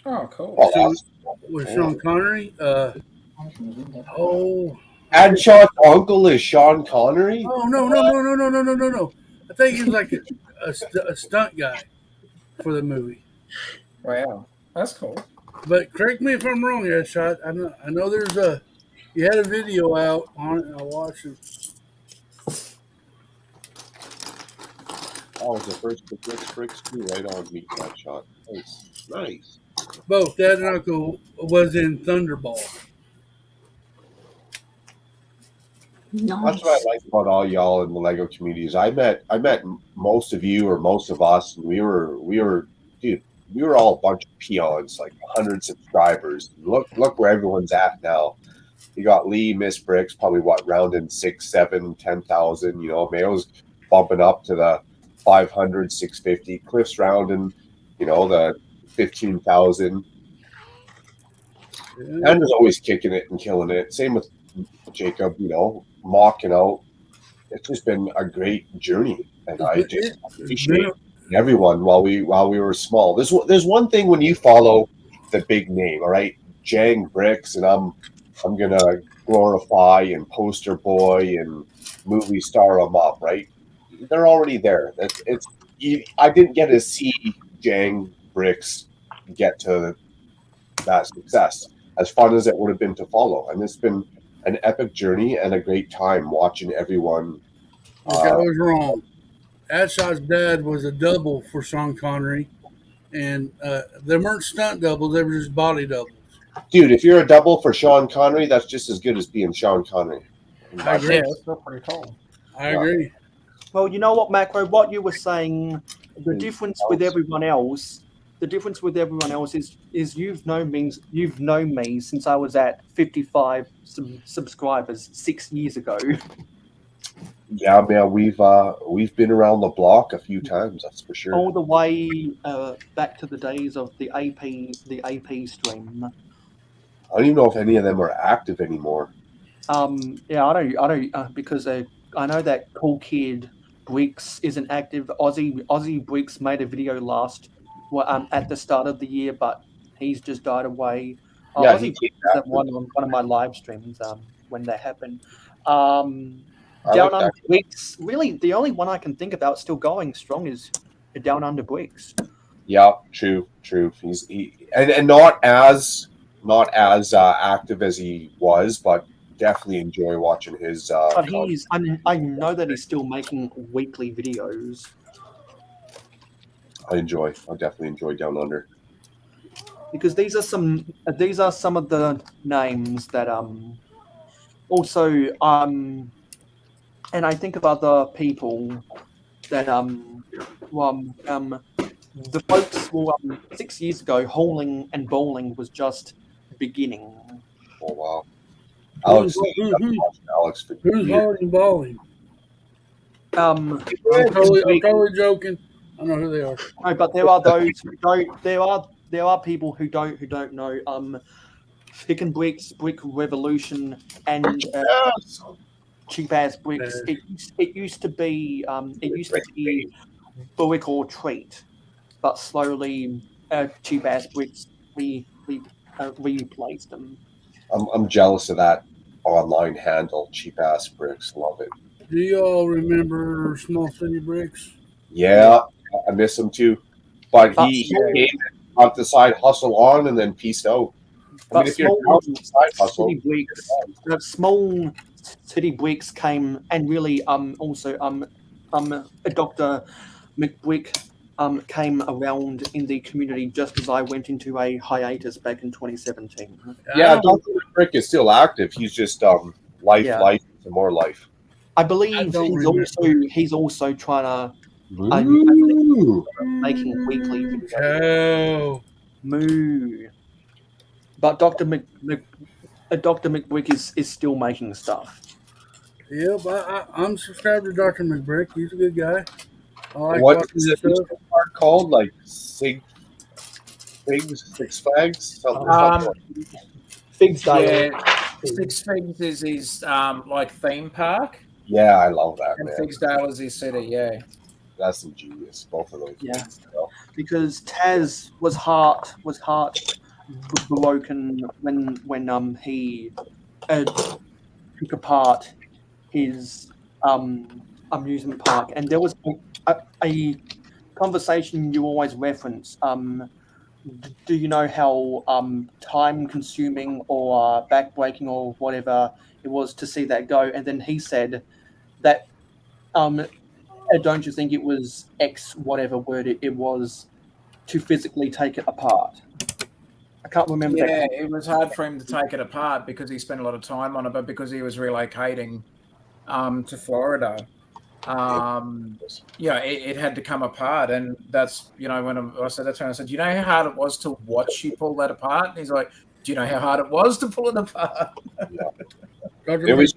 Oh, cool. With Sean Connery. Adshot's uncle is Sean Connery. Oh no! I think he was like a stunt guy for the movie. Wow, that's cool. But correct me if I'm wrong, Shot. I know you had a video out on it, and I watched it. Oh, it was the first bricks too, right on me, that shot. Nice. Both Dad and Uncle was in Thunderball. Nice. That's what I like about all y'all in the Lego communities. I met most of you or most of us, and we were all a bunch of peons, like 100 subscribers. Look where everyone's at now. You got Lee, Miss Bricks, probably rounding 6, 7, 10,000. You know, Mayo's bumping up to the 500, 650. Cliff's rounding, the 15,000. And is always kicking it and killing it. Same with Jacob, mocking out. It's just been a great journey, and I just appreciate everyone while we were small. There's one thing when you follow the big name, all right, Jang Bricks, and I'm gonna glorify and poster boy and movie star them up, right? They're already there. I didn't get to see Jang Bricks get to that success, as fun as it would have been to follow, and it's been an epic journey and a great time watching everyone. I was wrong. Adshot's dad was a double for Sean Connery, and they weren't stunt doubles; they were just body doubles. Dude, if you're a double for Sean Connery, that's just as good as being Sean Connery. I agree. Yeah, that's still pretty cool. I agree. Well, you know what, Macro? What you were saying, the difference with everyone else is you've known me since I was at 55 subscribers 6 years ago. Yeah, man, we've been around the block a few times, that's for sure. All the way back to the days of the AP stream. I don't even know if any of them are active anymore. Yeah, I don't because I know that Cool Kid Briggs isn't active. Aussie Briggs made a video at the start of the year, but he's just died away. Yeah, Aussie Briggs is at one of my live streams. when that happened. I Down like Under that. Bricks, really, the only one I can think about still going strong is Down Under Bricks. Yeah, true. And not as active as he was, but definitely enjoy watching his. But I know that he's still making weekly videos. I definitely enjoy Down Under. Because these are some of the names that also and I think of other people that the folks 6 years ago hauling and bowling was just beginning. Oh wow, Who's Alex for who's years. hauling bowling? Um, I'm totally joking. I know who they are. no, but there are those who don't. There are people who don't know. Pick and Bricks, Brick Revolution, and Yes. Cheap Ass Bricks. It used to be Brick or Treat, but slowly Cheap Ass Bricks replaced them. I'm jealous of that online handle, Cheap Ass Bricks. Love it. Do you all remember Small City Bricks? Yeah, I miss him too. But he came on the side hustle on and then pieced out. I mean, if you're down to the side hustle, small city bricks came, and really also Dr. McBrick came around in the community just as I went into a hiatus back in 2017. Yeah, Dr. McBrick is still active. He's just life, and more life. I believe he's also trying to making weekly videos. Moo. But Dr. McBrick is still making stuff. Yep, I'm subscribed to Dr. McBrick. He's a good guy. I like What watching is his it stuff. called? Like Six Flags? Figs Six Figs is his like theme park. Yeah, I love that, and man. Figsdale is his city. Yeah, that's ingenious. Both of those. Yeah, because Taz was heart broken when he took apart his amusement park, and there was a conversation you always reference. Do you know how time-consuming or back-breaking or whatever it was to see that go? And then he said that, don't you think it was X whatever word it was to physically take it apart? I can't remember. Yeah, it was hard for him to take it apart because he spent a lot of time on it, but because he was relocating to Florida, it had to come apart, and that's when I said that to him, I said, "Do you know how hard it was to watch you pull that apart?" And he's like, "Do you know how hard it was to pull it apart?" It was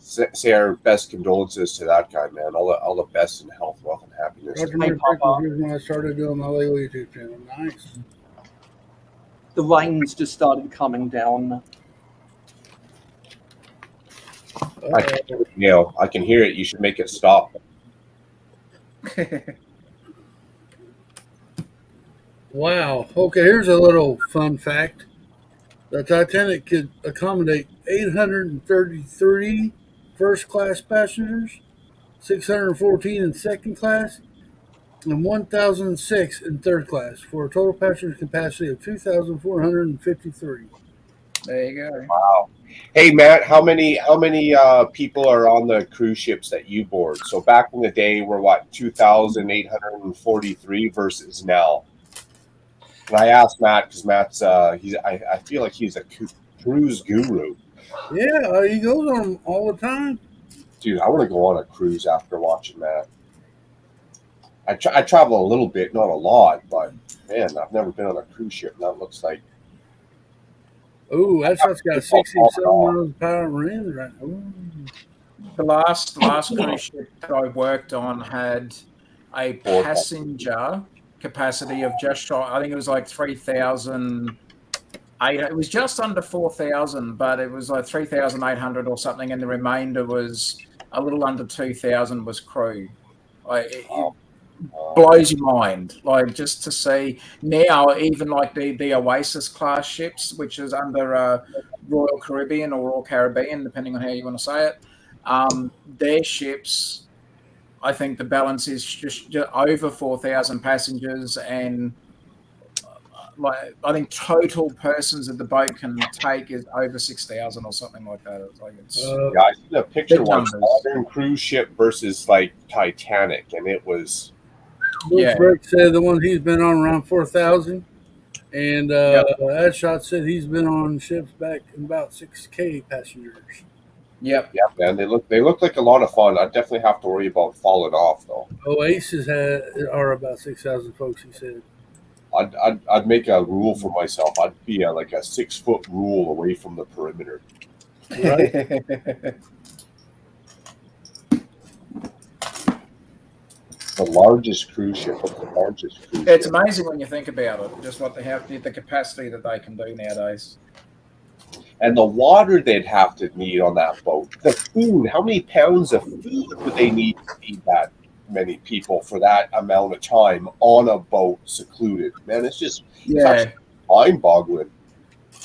say our best condolences to that guy, man. All the best in health, wealth, and happiness. Dr. McBrick was here when I started doing my legal YouTube channel. Nice. The rains just started coming down. I can hear it. You should make it stop. Wow. Okay, here's a little fun fact. The Titanic could accommodate 833 first-class passengers, 614 in second class, and 1,006 in third class, for a total passenger capacity of 2,453. There you go. Wow. Hey Matt, how many people are on the cruise ships that you board? So back in the day, we're 2,843 versus now. And I asked Matt because Matt's I feel like he's a cruise guru. Yeah, he goes on them all the time. Dude, I want to go on a cruise after watching that. I travel a little bit, not a lot, but man, I've never been on a cruise ship, and that looks like. Oh, that's what's got 67 miles of power and wind right now. Ooh. The last cruise ship that I worked on had a passenger capacity of just short. I think it was like 3,000. It was just under 4,000, but it was like 3,800 or something, and the remainder was a little under 2,000 was crew. blows your mind. Like just to see now, even like the Oasis class ships, which is under Royal Caribbean or Royal Caribbean, depending on how you want to say it, their ships. I think the balance is just over 4,000 passengers, and like I think total persons that the boat can take is over 6,000 or something like that. It's like it's Yeah, I seen a picture big once, numbers. modern cruise ship versus like Titanic, and it was Bruce Brick said the one he's been on around 4,000, and Adshot said he's been on ships back in about 6K passengers. yeah, man. They look like a lot of fun. I definitely have to worry about falling off though. Oasis are about 6,000 folks. He said. I'd make a rule for myself. I'd be like a 6-foot rule away from the perimeter. Right. The largest cruise ship. What's the largest cruise It's ship? amazing when you think about it, just what they have, the capacity that they can do nowadays. And the water they'd have to need on that boat. The food. How many pounds of food would they need to feed that many people for that amount of time on a boat, secluded? Man, it's mind-boggling.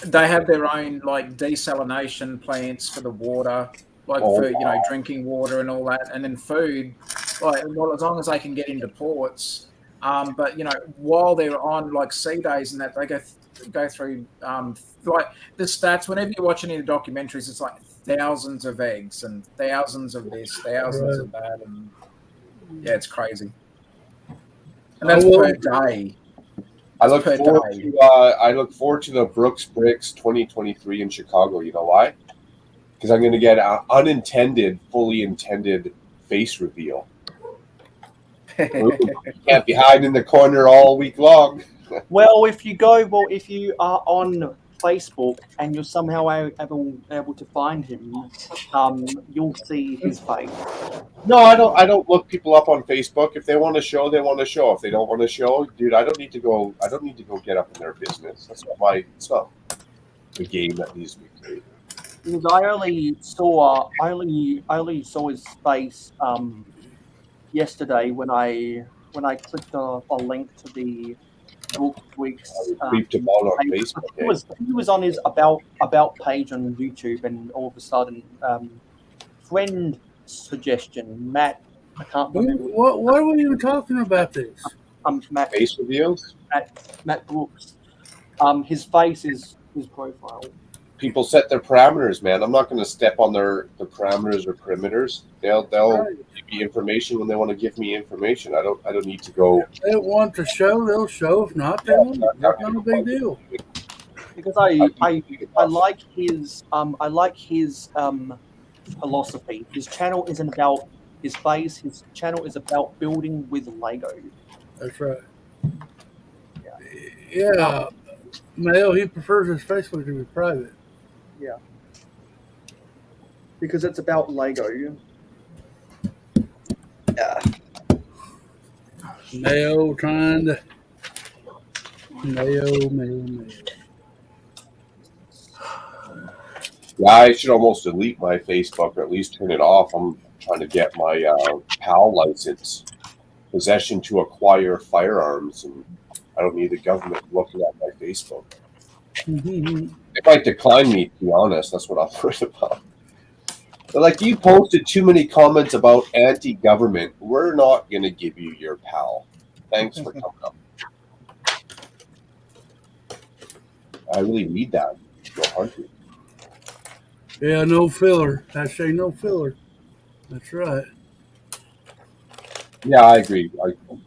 They have their own like desalination plants for the water, like for drinking water and all that, and then food. Like, well, as long as they can get into ports. But while they're on like sea days and that, they go through like the stats. Whenever you watch any of the documentaries, it's like thousands of eggs and thousands of this, thousands of that, and yeah, it's crazy. And that's per day. I look forward to the Brooks Bricks 2023 in Chicago. You know why? Because I'm going to get an unintended, fully intended face reveal. You can't be hiding in the corner all week long. Well, if you are on Facebook and you're somehow able to find him, you'll see his face. No, I don't look people up on Facebook. If they want to show, they want to show. If they don't want to show, dude, I don't need to go get up in their business. It's not the game that needs to be played. Because I only saw his face yesterday when I clicked a link to the week's creeped him out on Facebook. He was on his about page on YouTube, and all of a sudden, friend suggestion, Matt. I can't remember. Why were you talking about this? Matt face reveals. Matt Brooks. His face is his profile. People set their parameters, man. I'm not going to step on the parameters or perimeters. They'll give me information when they want to give me information. I don't need to go. If they want to show, they'll show. If not, they won't. That's not a big deal. Because I like his philosophy. His channel isn't about his face. His channel is about building with Lego. That's right. Yeah. Mail, he prefers his Facebook to be private. Yeah. Because it's about Lego. Yeah. Mayo trying to Mayo. Yeah, I should almost delete my Facebook or at least turn it off. I'm trying to get my PAL license, possession to acquire firearms, and I don't need the government looking at my Facebook. They might decline me, to be honest. That's what I'm worried about. They're like, you posted too many comments about anti-government. We're not going to give you your PAL. Thanks for coming up. I really need that. Go hungry. Yeah, no filler. I say no filler. That's right. Yeah, I agree.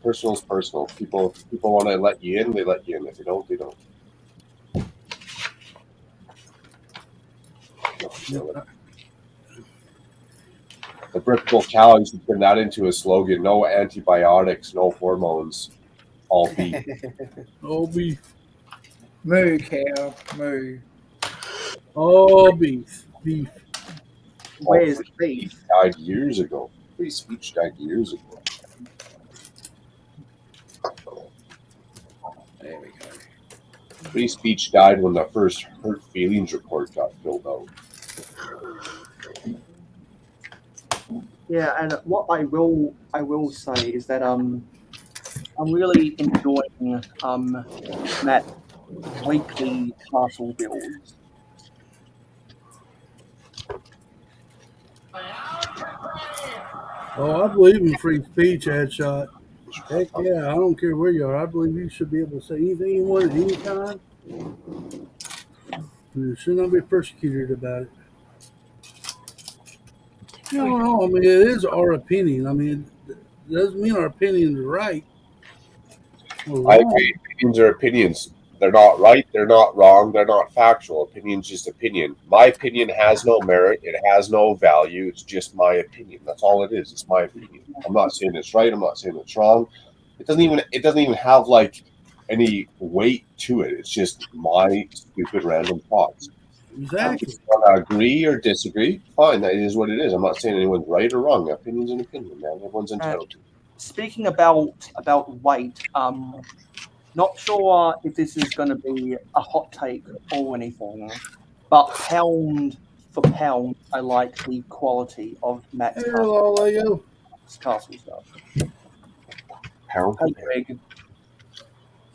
Personal is personal. People want to let you in, they let you in. If they don't, they don't. The Brickable Cow used to turn that into a slogan: no antibiotics, no hormones, all beef. All beef. Moo, cow, moo. All beef. Beef. Where's beef? Died years ago. Free speech died years ago. There we go. Free speech died when the first hurt feelings report got filled out. Yeah, and what I will say is that I'm really enjoying Matt's weekly castle builds. Oh, I believe in free speech, Headshot. Heck yeah, I don't care where you are. I believe you should be able to say anything you want at any time. You should not be persecuted about it. No, I mean, it is our opinion. I mean, it doesn't mean our opinion is right or I wrong. agree. Opinions are opinions. They're not right. They're not wrong. They're not factual. Opinion's just opinion. My opinion has no merit. It has no value. It's just my opinion. That's all it is. It's my opinion. I'm not saying it's right. I'm not saying it's wrong. It doesn't even have like any weight to it. It's just my stupid random thoughts. Exactly. If you want to agree or disagree, fine. That is what it is. I'm not saying anyone's right or wrong. Opinion's an opinion, man. Everyone's entitled to. Speaking about weight, not sure if this is going to be a hot take or anything, but pound for pound, I like the quality of Matt's Hello, Lego. castle stuff. Pound Hey, Greg.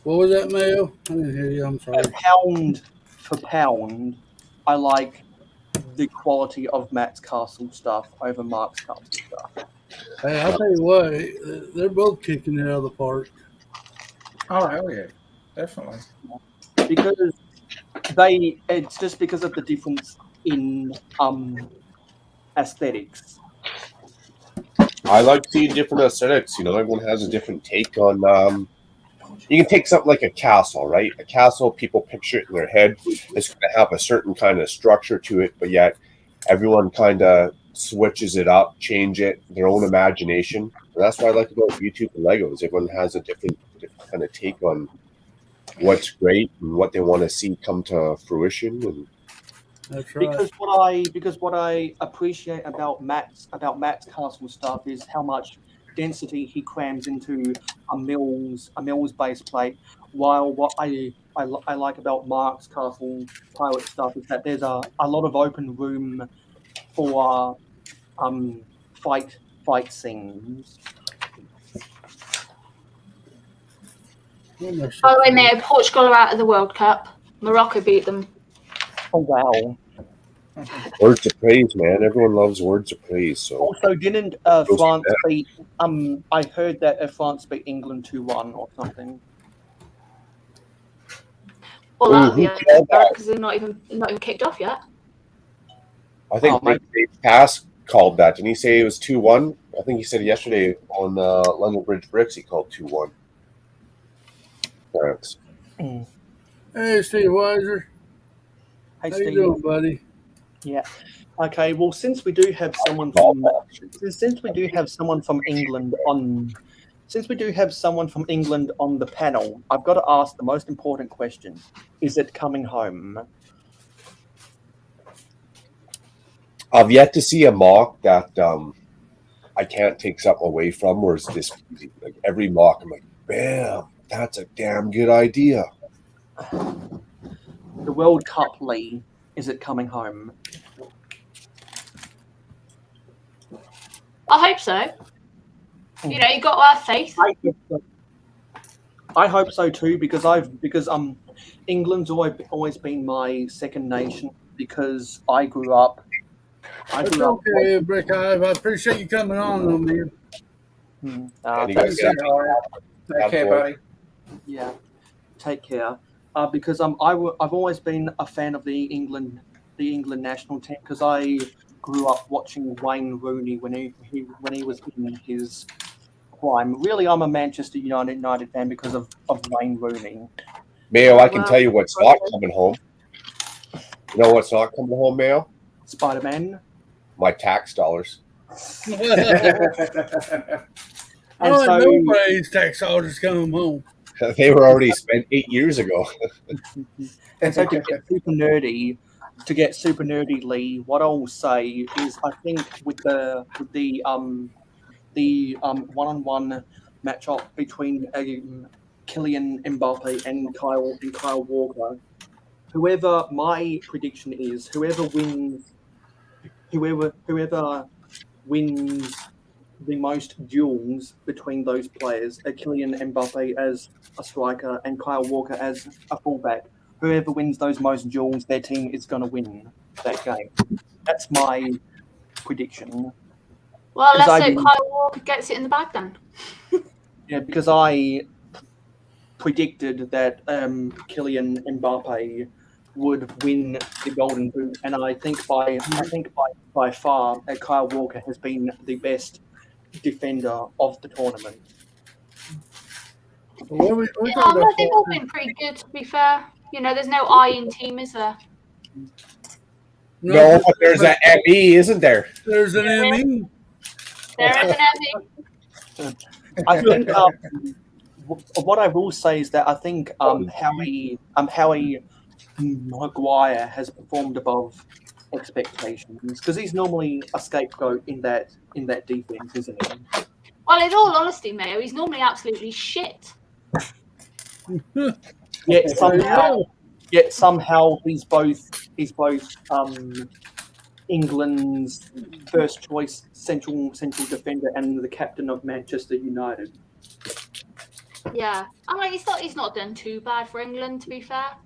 What was that, Mayo? I didn't hear you. I'm sorry. Pound for pound, I like the quality of Matt's castle stuff over Mark's castle stuff. Hey, I'll tell you what, they're both kicking it out of the park. Oh, hell yeah. Definitely. Because it's just because of the difference in aesthetics. I like seeing different aesthetics. You know, everyone has a different take on. You can take something like a castle, right? A castle, people picture it in their head. It's going to have a certain kind of structure to it, but yet everyone kind of switches it up, change it, their own imagination. And that's what I like about YouTube and Legos. Everyone has a different kind of take on what's great and what they want to see come to fruition. And That's right. Because what I appreciate about Matt's castle stuff is how much density he crams into a Mills base plate. While what I like about Mark's castle pilot stuff is that there's a lot of open room for fight scenes. Oh, and there, Portugal are out of the World Cup. Morocco beat them. Oh wow! words of praise, man. Everyone loves words of praise. So Also, didn't France beat? I heard that France beat England 2-1 or something. Well, that'll be called that? because they're not even kicked off yet. I think Dave Pass called that. Didn't he say it was 2-1? I think he said yesterday on London Bridge Bricks he called 2-1. France. Hey, Steve Weiser. Hey, How Steve. you doing, buddy? Yeah. Okay. Well, since we do have someone from England on the panel, I've got to ask the most important question: is it coming home? I've yet to see a mock that I can't take something away from, where it's this like every mock I'm like, bam, that's a damn good idea. The World Cup, Lee, is it coming home? I hope so. You know, you got to have faith. I hope so too, because England's always been my second nation because I grew up. Okay, Brick Hive. I appreciate you coming on, though, man. Take care, buddy. Yeah, take care. Because I've always been a fan of the England national team because I grew up watching Wayne Rooney when he was in his prime. Really, I'm a Manchester United fan because of Wayne Rooney. Mayo, I can tell you what's not coming home. You know what's not coming home, Mayo? Spider-Man. My tax dollars. Nobody's tax dollars coming home. They were already spent 8 years ago. And so to get super nerdy, Lee, what I'll say is I think with the one-on-one matchup between Kylian Mbappe and Kyle Walker, whoever my prediction is, whoever wins the most duels between those players, Kylian Mbappe as a striker and Kyle Walker as a fullback. Whoever wins those most duels, their team is going to win that game. That's my prediction. Well, let's I hope didn't- Kyle Walker gets it in the bag then. Yeah, because I predicted that Kylian Mbappe would win the Golden Boot, and I think by far Kyle Walker has been the best defender of the tournament. What we Yeah, talking about? they've all been pretty good, to be fair. You know, there's no I in team, is there? No, but there's an ME, isn't there? There's an ME. There is an Emmy. I think what I will say is that I think Harry Maguire has performed above expectations because he's normally a scapegoat in that defense, isn't he? Well, in all honesty, Mayo, he's normally absolutely shit. Yet somehow he's both England's first choice central defender and the captain of Manchester United. Yeah, I mean, he's not done too bad for England, to be fair.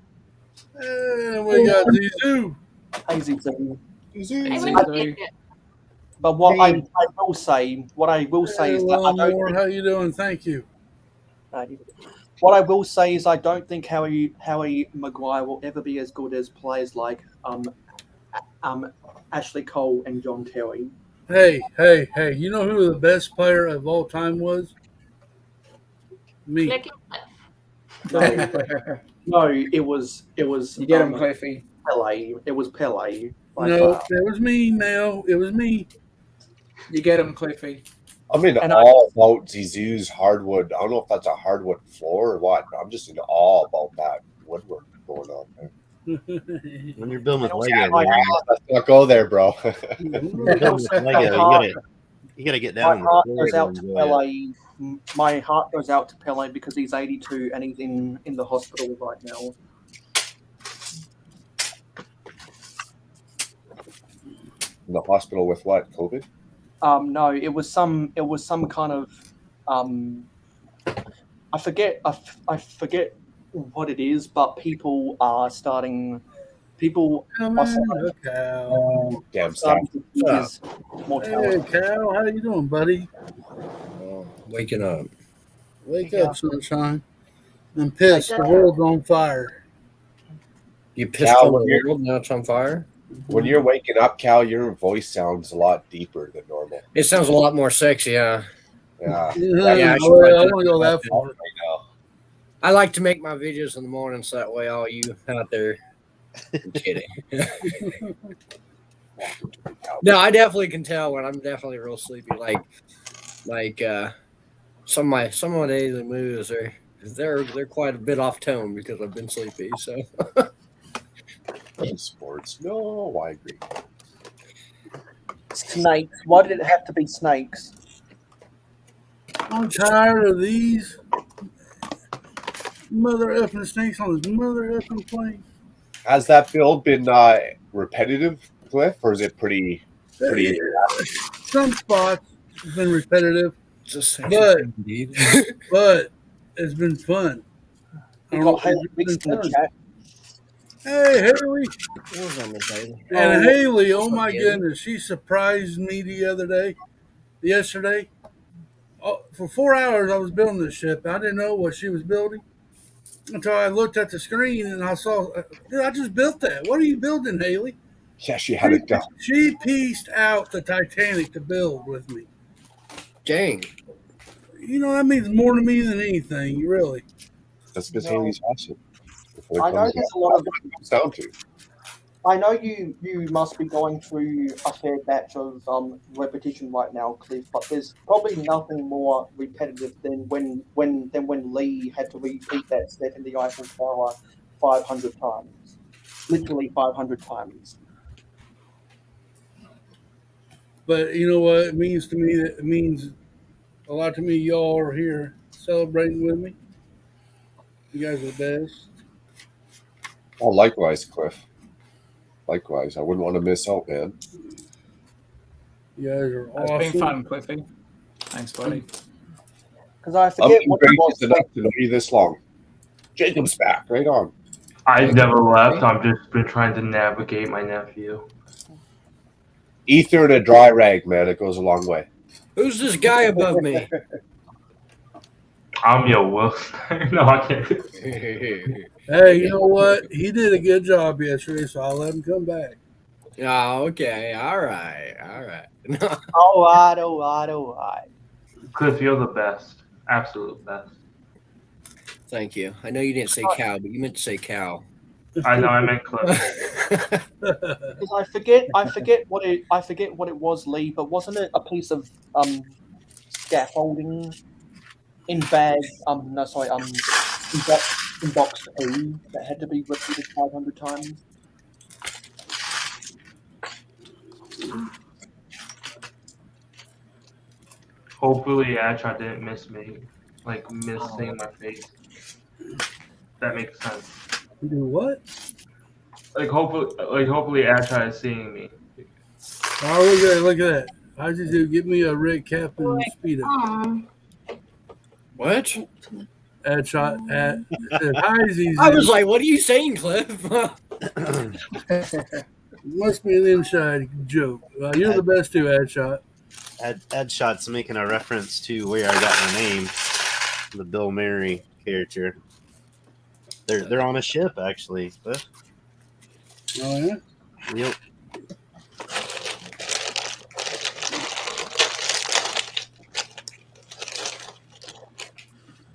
We got Zizou. Hey, Zizou. Zizou. But what I will say is that I don't think, How you doing? Thank you. what I will say is I don't think Harry Maguire will ever be as good as players like Ashley Cole and John Terry. Hey! You know who the best player of all time was? Me. No, it was. You get him, Cliffy. Pele. It was Pele. No, it was me. Now it was me. You get him, Cliffy. I'm in awe about Zizou's hardwood. I don't know if that's a hardwood floor or what, but I'm just in awe about that woodwork going on there. When you're building with Lego, let's not go there, bro. You gotta get down. My heart goes out to Pele. My heart goes out to Pele because he's 82 and he's in the hospital right now. In the hospital with what? COVID? No, it was some kind of I forget what it is, but people are starting Damn, starting to see his Hey, mortality. Cal, how you doing, buddy? Waking up. Wake up, sunshine. I'm pissed. The world's on fire. You pissed Cal, on the world, now it's on fire? When you're waking up, Cal, your voice sounds a lot deeper than normal. It sounds a lot more sexy, yeah. Yeah. I want to go that far. I like to make my videos in the morning so that way all you out there. I'm kidding. No, I definitely can tell when I'm definitely real sleepy. Like some of my daily moods they're quite a bit off tone because I've been sleepy. So sports. No, I agree. Snakes. Why did it have to be snakes? I'm tired of these mother effing snakes on this mother effing plane. Has that build been repetitive, Cliff, or is it pretty? Some spots have been repetitive, but it's been fun. We got Haley mixed in the chat. Hey, Haley. And Haley, oh my goodness, she surprised me yesterday. Oh, for 4 hours, I was building this ship. I didn't know what she was building until I looked at the screen and I saw, dude, I just built that. What are you building, Haley? Yeah, she had it done. She pieced out the Titanic to build with me. Dang. You know, that means more to me than anything, really. That's because Haley's awesome. I know there's a lot of comes down to. I know you must be going through a fair batch of repetition right now, Cliff. But there's probably nothing more repetitive than when Lee had to repeat that step in the Eiffel Tower 500 times, literally 500 times. But you know what it means to me? It means a lot to me. Y'all are here celebrating with me. You guys are the best. Oh, likewise, Cliff. Likewise. I wouldn't want to miss out, man. You guys are It's awesome. been fun, Cliffy. Thanks, buddy. Because I I'm forget what it gracious was. enough to know you this long. Jacob's back. Right on. I've never left. I've just been trying to navigate my nephew. Ether and a dry rag, man. It goes a long way. Who's this guy above me? I'm your wolf. No, I can't. Hey, you know what? He did a good job yesterday, so I'll let him come back. Oh, okay. All right. All right. Cliff, you're the best. Absolute best. Thank you. I know you didn't say cow, but you meant to say cow. I know I meant Cliff. Because I forget what it was, Lee. But wasn't it a piece of scaffolding in bag? In box 2 that had to be repeated 500 times. Hopefully, Adshot didn't miss me, like missing my face. That makes sense. You do what? Hopefully, Adshot is seeing me. Oh, look at that. I just do give me a red cap and speed up. What? Headshot at Heisy's. I was like, what are you saying, Cliff? Must be an inside joke. You're the best too, Headshot. Headshot's making a reference to where I got my name, the Bill Murray character. They're on a ship, actually. But... Oh, yeah? Yep.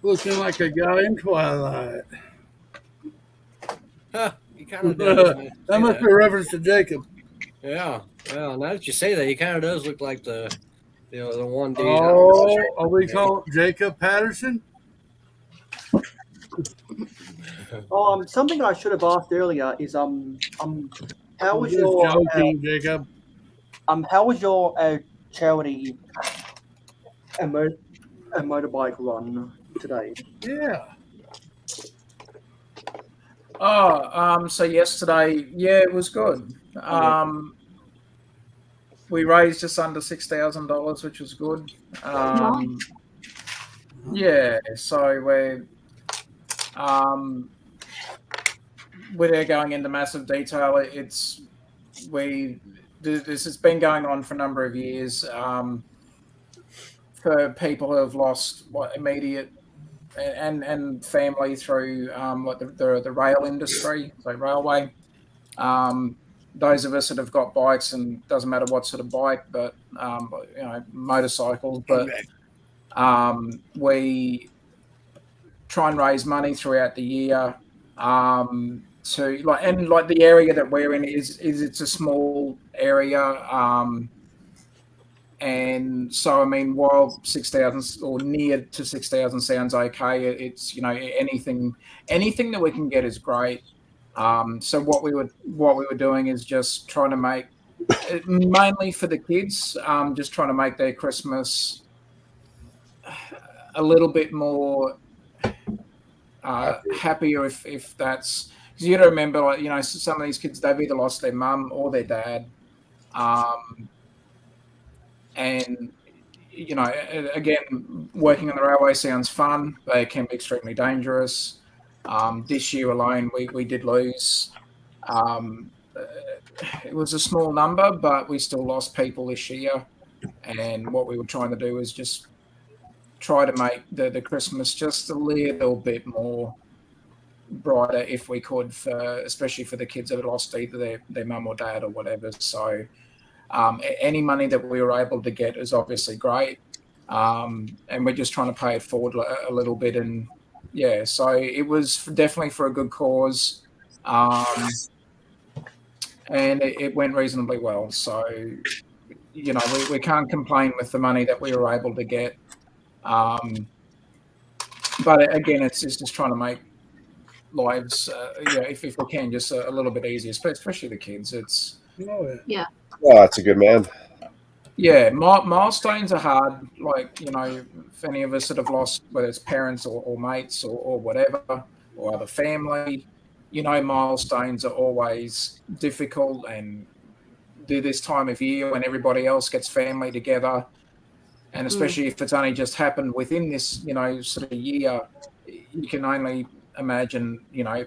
Looking like a guy in Twilight. He kind of does. That must be a reference to Jacob. Yeah. Well, now that you say that, he kind of does look like the one dude. Oh, are we calling Jacob Patterson? Something I should have asked earlier is how was Just your joking, Jacob? How was your charity a motorbike run today? Yeah. So yesterday, yeah, it was good. We raised just under $6,000, which was good. Yeah, so we're without going into massive detail, this has been going on for a number of years for people who have lost immediate and family through like the rail industry, so railway. Those of us that have got bikes, and doesn't matter what sort of bike, but motorcycles, but we try and raise money throughout the year to the area that we're in is it's a small area, and so I mean, while 6,000 or near to 6,000 sounds okay, it's anything that we can get is great. So what we were doing is just trying to make it mainly for the kids, just trying to make their Christmas a little bit more happier, if that's, because you got to remember, some of these kids, they've either lost their mum or their dad, and again, working on the railway sounds fun, but it can be extremely dangerous. This year alone, we did lose. It was a small number, but we still lost people this year. And what we were trying to do is just try to make the Christmas just a little bit more brighter if we could, especially for the kids that have lost either their mum or dad or whatever. So any money that we were able to get is obviously great. And we're just trying to pay it forward a little bit. And yeah, so it was definitely for a good cause. And it went reasonably well. So, we can't complain with the money that we were able to get. But again, it's just trying to make lives, if we can, just a little bit easier, especially the kids. It's yeah. Oh, that's a good man. Yeah, milestones are hard. Like, if any of us that have lost, whether it's parents or mates or whatever, or other family, milestones are always difficult and do this time of year when everybody else gets family together, and especially if it's only just happened within this, sort of year, you can only imagine,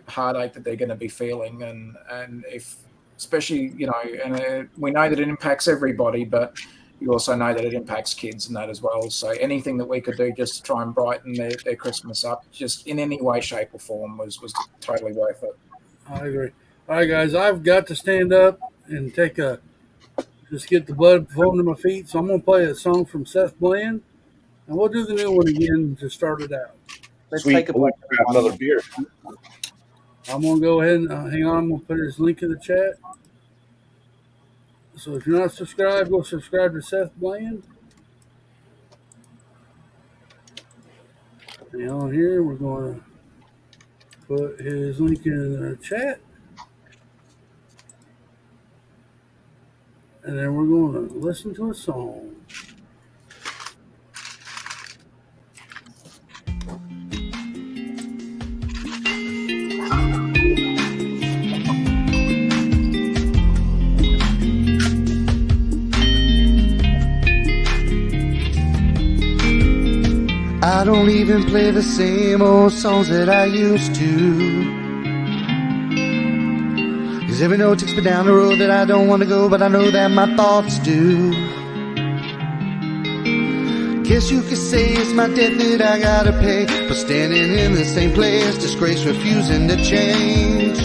heartache that they're going to be feeling, and if, especially, and we know that it impacts everybody, but you also know that it impacts kids and that as well. So anything that we could do just to try and brighten their Christmas up, just in any way, shape, or form, was totally worth it. I agree. All right, guys, I've got to stand up and just get the blood flowing to my feet. So I'm going to play a song from Seth Bland, and we'll do the new one again to start it out. Let's Sweet. take a break. Grab another beer. I'm going to go ahead and hang on. I'm going to put his link in the chat. So if you're not subscribed, go subscribe to Seth Bland. And on here, we're going to put his link in the chat. And then we're going to listen to a song. I don't even play the same old songs that I used to. 'Cause every note takes me down the road that I don't want to go, but I know that my thoughts do. Guess you could say it's my debt that I gotta pay for standing in the same place, disgrace refusing to change.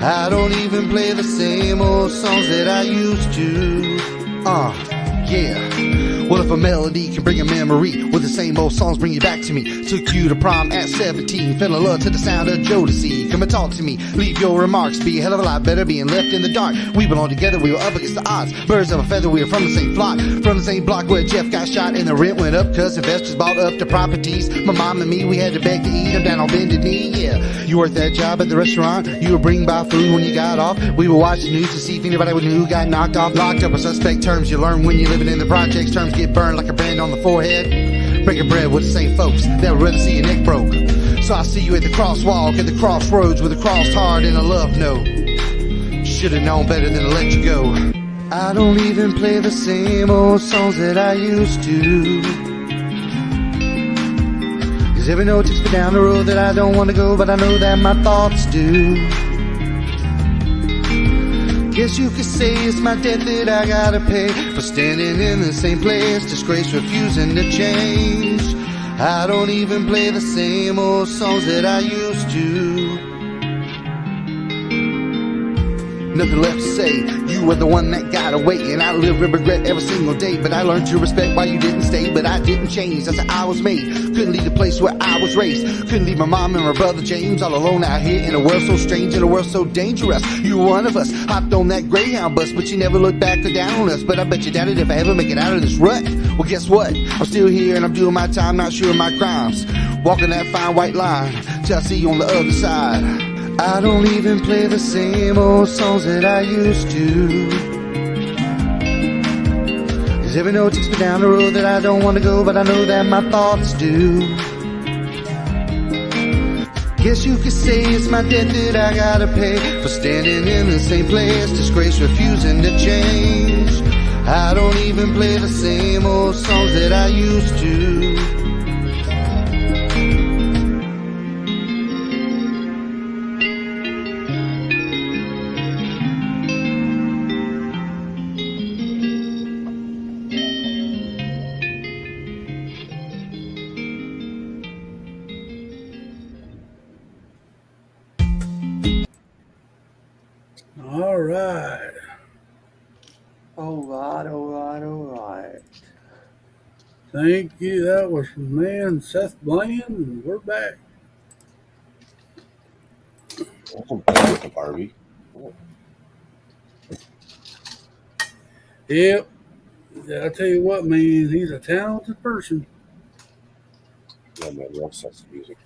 I don't even play the same old songs that I used to. Yeah. Well, if a melody can bring a memory, will the same old songs bring you back to me? Took you to prom at 17, fell in love to the sound of Jodeci. Come and talk to me, leave your remarks, be a hell of a lot better being left in the dark. We belong together, we were up against the odds. Birds of a feather, we were from the same flock. From the same block where Jeff got shot and the rent went up cause investors bought up the properties. My mom and me, we had to beg to eat, I'm down on bended knee, yeah. You worked that job at the restaurant, you were bringing by food when you got off. We were watching news to see if anybody would know who got knocked off. Locked up or suspect terms you learn when you're living in the projects. Terms get burned like a brand on the forehead. Breaking bread with the same folks that would rather see your neck broke. So I see you at the crosswalk, at the crossroads with a crossed heart and a love note. Should've known better than to let you go. I don't even play the same old songs that I used to. 'Cause every note takes me down the road that I don't want to go, but I know that my thoughts do. Guess you could say it's my debt that I gotta pay for standing in the same place, disgrace refusing to change. I don't even play the same old songs that I used to. Nothing left to say, you were the one that got away, and I live with regret every single day. But I learned to respect why you didn't stay, but I didn't change, that's how I was made. Couldn't leave the place where I was raised, couldn't leave my mom and my brother James all alone out here in a world so strange, in a world so dangerous. You were one of us, hopped on that Greyhound bus, but you never looked back or down on us. But I bet you doubt it if I ever make it out of this rut. Well, guess what? I'm still here and I'm doing my time, not sure of my crimes. Walking that fine white line till I see you on the other side. I don't even play the same old songs that I used to. 'Cause every note takes me down the road that I don't want to go, but I know that my thoughts do. Guess you could say it's my debt that I gotta pay for standing in the same place, disgrace refusing to change. I don't even play the same old songs that I used to. All right. All right. Thank you. That was from man Seth Bland, and we're back. Barbie. Yep. Yeah, I tell you what, man, he's a talented person. Yeah, man, love such music.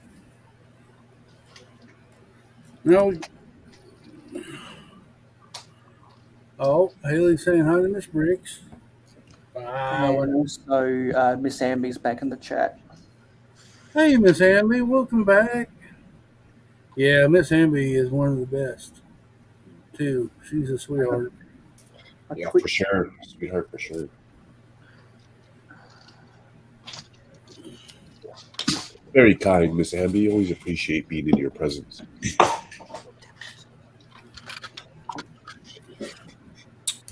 Now, Haley's saying hi to Miss Briggs. Wow. And also, Miss Amby's back in the chat. Hey, Miss Amby, welcome back. Yeah, Miss Amby is one of the best, too. She's a sweetheart. Yeah, for sure, sweetheart, for sure. Very kind, Miss Amby. Always appreciate being in your presence.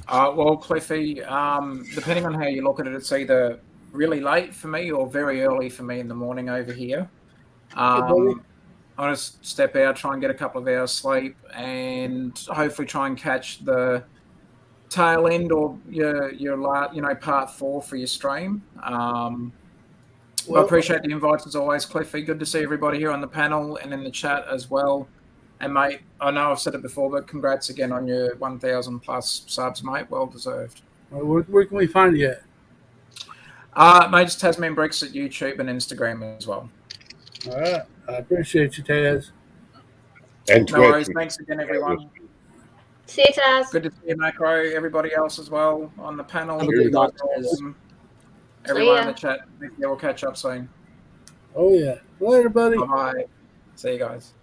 Well, Cliffy, depending on how you look at it, it's either really late for me or very early for me in the morning over here. Hey, buddy. I'm going to step out, try and get a couple of hours sleep, and hopefully try and catch the tail end or your part 4 for your stream. I appreciate the invites as always, Cliffy. Good to see everybody here on the panel and in the chat as well. And mate, I know I've said it before, but congrats again on your 1,000 plus subs, mate. Well deserved. Where can we find you at? Mate, it's Tasman Bricks at YouTube and Instagram as well. All right. I appreciate you, Taz. And no worries. Thanks again, everyone. See you, Taz. Good to see you, Macro. Everybody else as well on the panel. Cheers. Everyone in the chat. Yeah, we'll catch up soon. Oh, yeah. Later, buddy. Bye-bye. See you guys.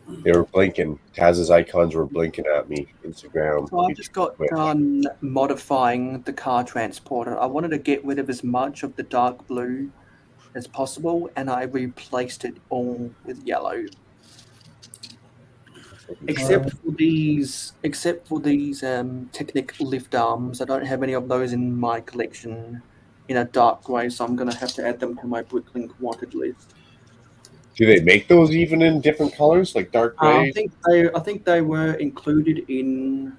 They were blinking. Taz's icons were blinking at me. Instagram. So I just got done modifying the car transporter. I wanted to get rid of as much of the dark blue as possible, and I replaced it all with yellow. Except for these Technic lift arms. I don't have any of those in my collection in a dark grey, so I'm going to have to add them to my Bricklink wanted list. Do they make those even in different colors, like dark gray? I think they were included in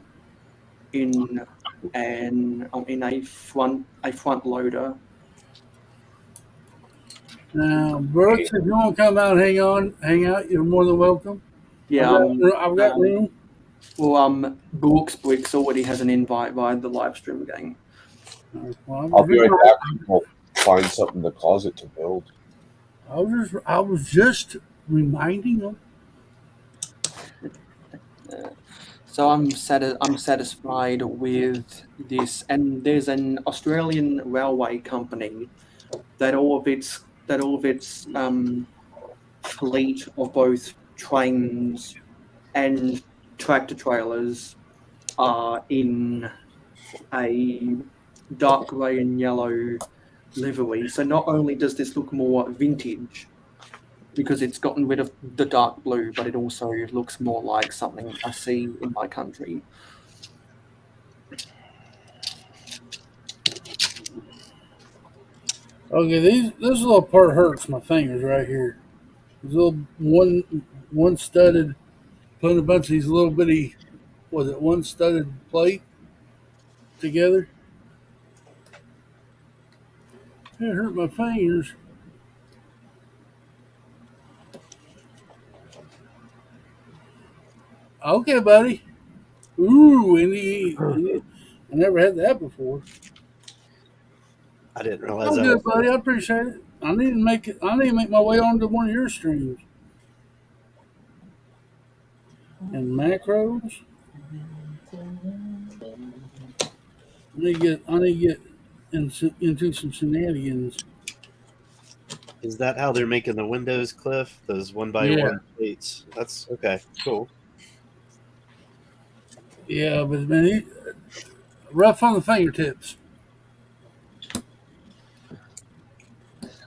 a front loader. Now, Brooks, if you want to come out and hang out, you're more than welcome. Yeah, I've got room. Well, Brooks Bricks already has an invite via the live stream again. I'll be right back. We'll find something in the closet to build. I was just reminding them. So I'm satisfied with this, and there's an Australian railway company that all of its fleet of both trains and tractor trailers are in a dark grey and yellow livery. So not only does this look more vintage because it's gotten rid of the dark blue, but it also looks more like something I see in my country. Okay, this little part hurts my fingers right here. This little one studded, putting a bunch of these little bitty, one studded plate together. It hurt my fingers. Okay, buddy. Ooh, I never had that before. I didn't realize I'm that. good, buddy. I appreciate it. I need to make my way onto one of your streams. And macros. I need to get into some shenanigans. Is that how they're making the windows, Cliff? Those 1x1 plates? That's okay. Cool. Yeah, but man, rough on the fingertips.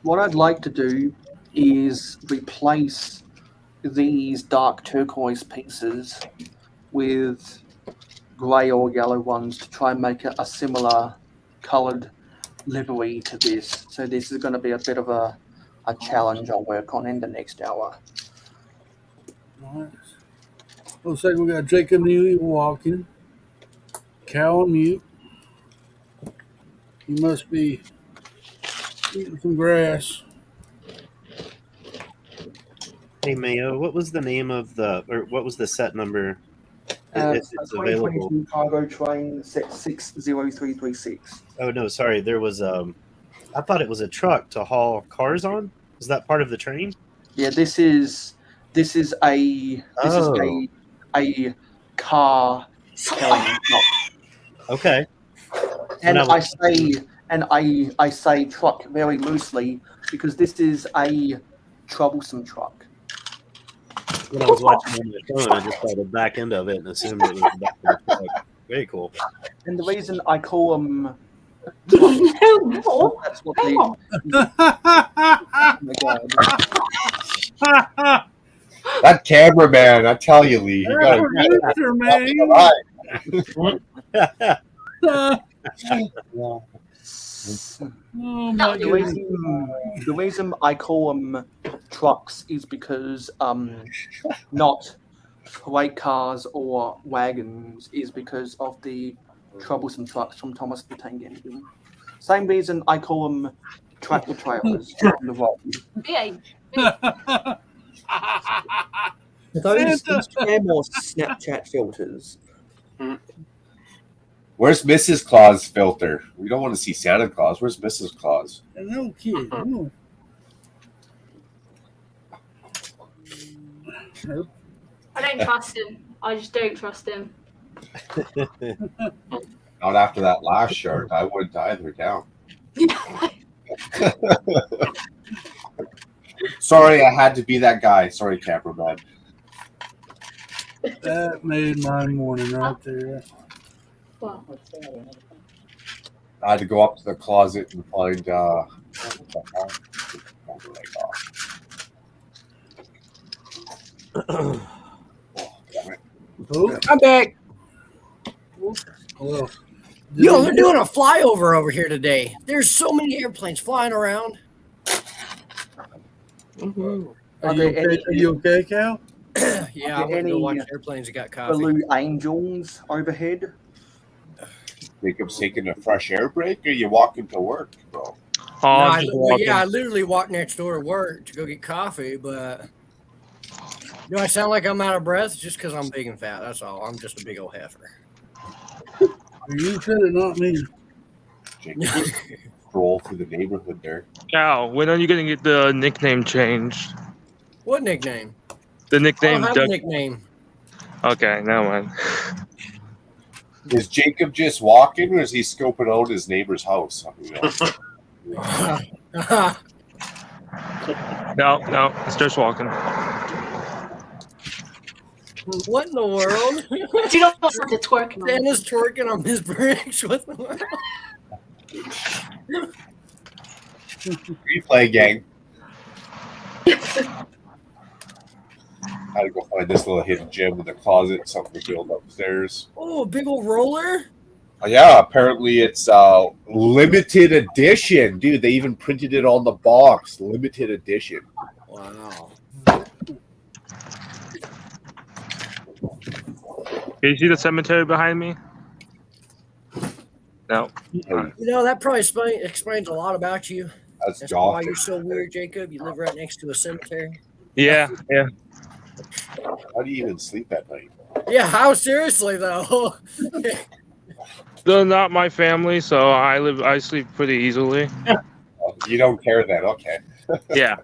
What I'd like to do is replace these dark turquoise pieces with grey or yellow ones to try and make a similar coloured livery to this. So this is going to be a bit of a challenge I'll work on in the next hour. Nice. Looks like we got Jacob Neely walking. Cow on mute. He must be eating some grass. Hey Mayo, what was the name of what was the set number? It's available. Cargo train set 60336. Oh no, sorry. There was I thought it was a truck to haul cars on. Is that part of the train? Yeah, this is a car carrying truck. Okay. And I say truck very loosely because this is a troublesome truck. When I was watching on my phone, I just saw the back end of it and assumed it was the back of the truck. Very cool. And the reason I call them No, that's what they. no. Oh my God. That cameraman, I tell you, Lee, you gotta Producer, man. Oh my The goodness. reason I call them trucks is because not freight cars or wagons is because of the troublesome trucks from Thomas the Tank Engine. Same reason I call them tractor trailers on the road. Behave. Those Santa. Instagram or Snapchat filters. Where's Mrs. Claus filter? We don't want to see Santa Claus. Where's Mrs. Claus? No kid. No. I don't trust him. I just don't trust him. Not after that last shark. I wouldn't either. Down. Sorry, I had to be that guy. Sorry, cameraman. That made my morning right there. I had to go up to the closet and find I'm back. Well, Yo, they're doing a flyover over here today. There's so many airplanes flying around. Are you okay, Cal? Yeah, I'm gonna go watch airplanes that got coffee. Blue angels overhead. Jacob's taking a fresh air break, or you walking to work, bro? Oh, I literally walked next door to work to go get coffee, but do I sound like I'm out of breath? Just because I'm big and fat. That's all. I'm just a big old heifer. You said it, not me. Jacob stroll through the neighborhood there. Cal, when are you going to get the nickname changed? What nickname? The nickname. I don't have a nickname. Okay, never mind. Is Jacob just walking, or is he scoping out his neighbor's house? No, it's just walking. What in the world? You don't know what to twerking on. Santa's twerking on his bricks. What in the world? Replay gang. Had to go find this little hidden gem in the closet. Something we built upstairs. Oh, a big old roller. Yeah, apparently it's limited edition, dude. They even printed it on the box. Limited edition. Wow. Can you see the cemetery behind me? No. You know, that probably explains a lot about you. That's why Josh. you're so weird, Jacob. You live right next to a cemetery. Yeah. How do you even sleep at night? Yeah, how seriously though? They're not my family, so I sleep pretty easily. You don't care then, okay. Yeah.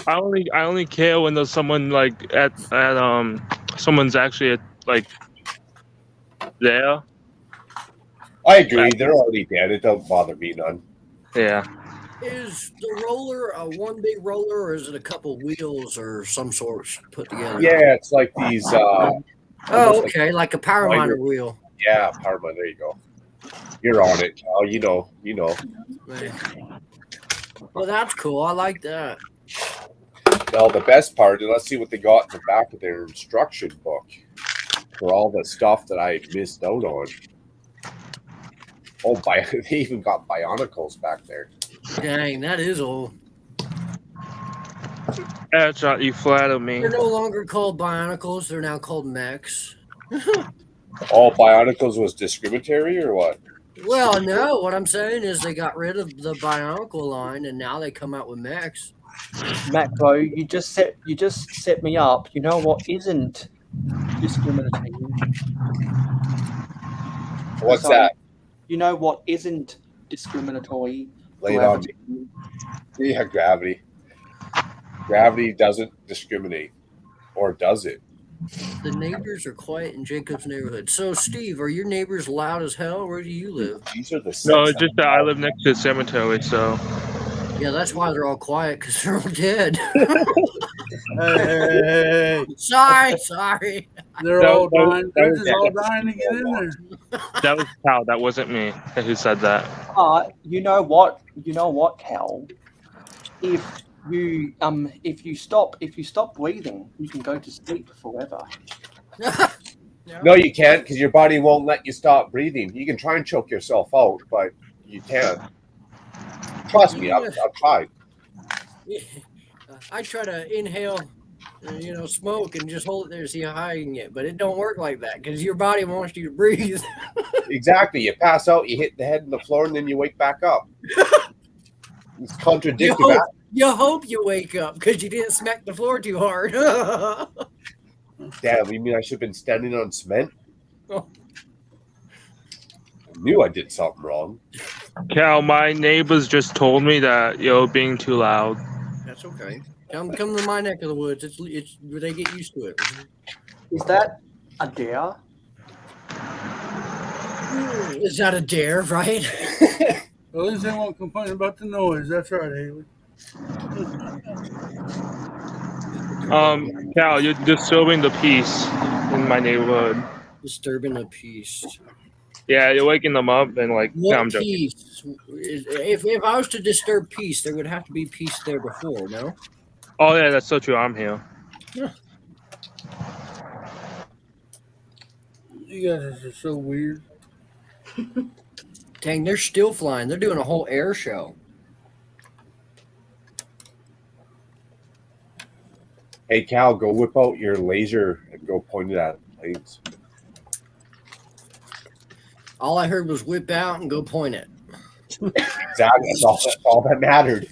I only care when there's someone like at someone's actually there. I agree. They're already dead. It don't bother me none. Yeah. Is the roller a one big roller, or is it a couple wheels or some sort put together? Yeah, it's like these. Oh, okay, like a power miner wheel. Yeah, power miner. There you go. You're on it. Oh, you know. Well, that's cool. I like that. Now, the best part, and let's see what they got in the back of their instruction book for all the stuff that I missed out on. Oh, they even got Bionicles back there. Dang, that is old. That's not, you flatter me. They're no longer called Bionicles. They're now called mechs. All Bionicles was discriminatory, or what? Well, no. What I'm saying is they got rid of the Bionicle line, and now they come out with mechs. Matt, bro, you just set me up. You know what isn't discriminatory? What's that? You know what isn't discriminatory? Lay it on me. Yeah, gravity. Gravity doesn't discriminate, or does it? The neighbors are quiet in Jacob's neighborhood. So, Steve, are your neighbors loud as hell? Where do you live? These are the No, it's just that I live next to a cemetery, so. Yeah, that's why they're all quiet, because they're all dead. Hey. Sorry. They're all dying. They're just all dying to get in there. That was Cal. That wasn't me who said that. You know what? You know what, Cal? If you stop breathing, you can go to sleep forever. No, you can't because your body won't let you stop breathing. You can try and choke yourself out, but you can't. Trust me, I've tried. I try to inhale, smoke and just hold it there to see how high you can get, but it don't work like that because your body wants you to breathe. Exactly. You pass out, you hit the head on the floor, and then you wake back up. It's contradictory. You hope you wake up because you didn't smack the floor too hard. Damn, you mean I should have been standing on cement? Oh. I knew I did something wrong. Cal, my neighbors just told me that you're being too loud. That's okay. Come to my neck of the woods. It's they get used to it. Is that a dare? It's not a dare, right? At least they won't complain about the noise. That's right, Haley. Cal, you're disturbing the peace in my neighborhood. Disturbing the peace. Yeah, you're waking them up and like. What No, I'm joking. peace? If I was to disturb peace, there would have to be peace there before, no? Oh yeah, that's so true. I'm here. Yeah. You guys are so weird. Dang, they're still flying. They're doing a whole air show. Hey, Cal, go whip out your laser and go point it at planes. All I heard was whip out and go point it. Exactly. That's all that mattered.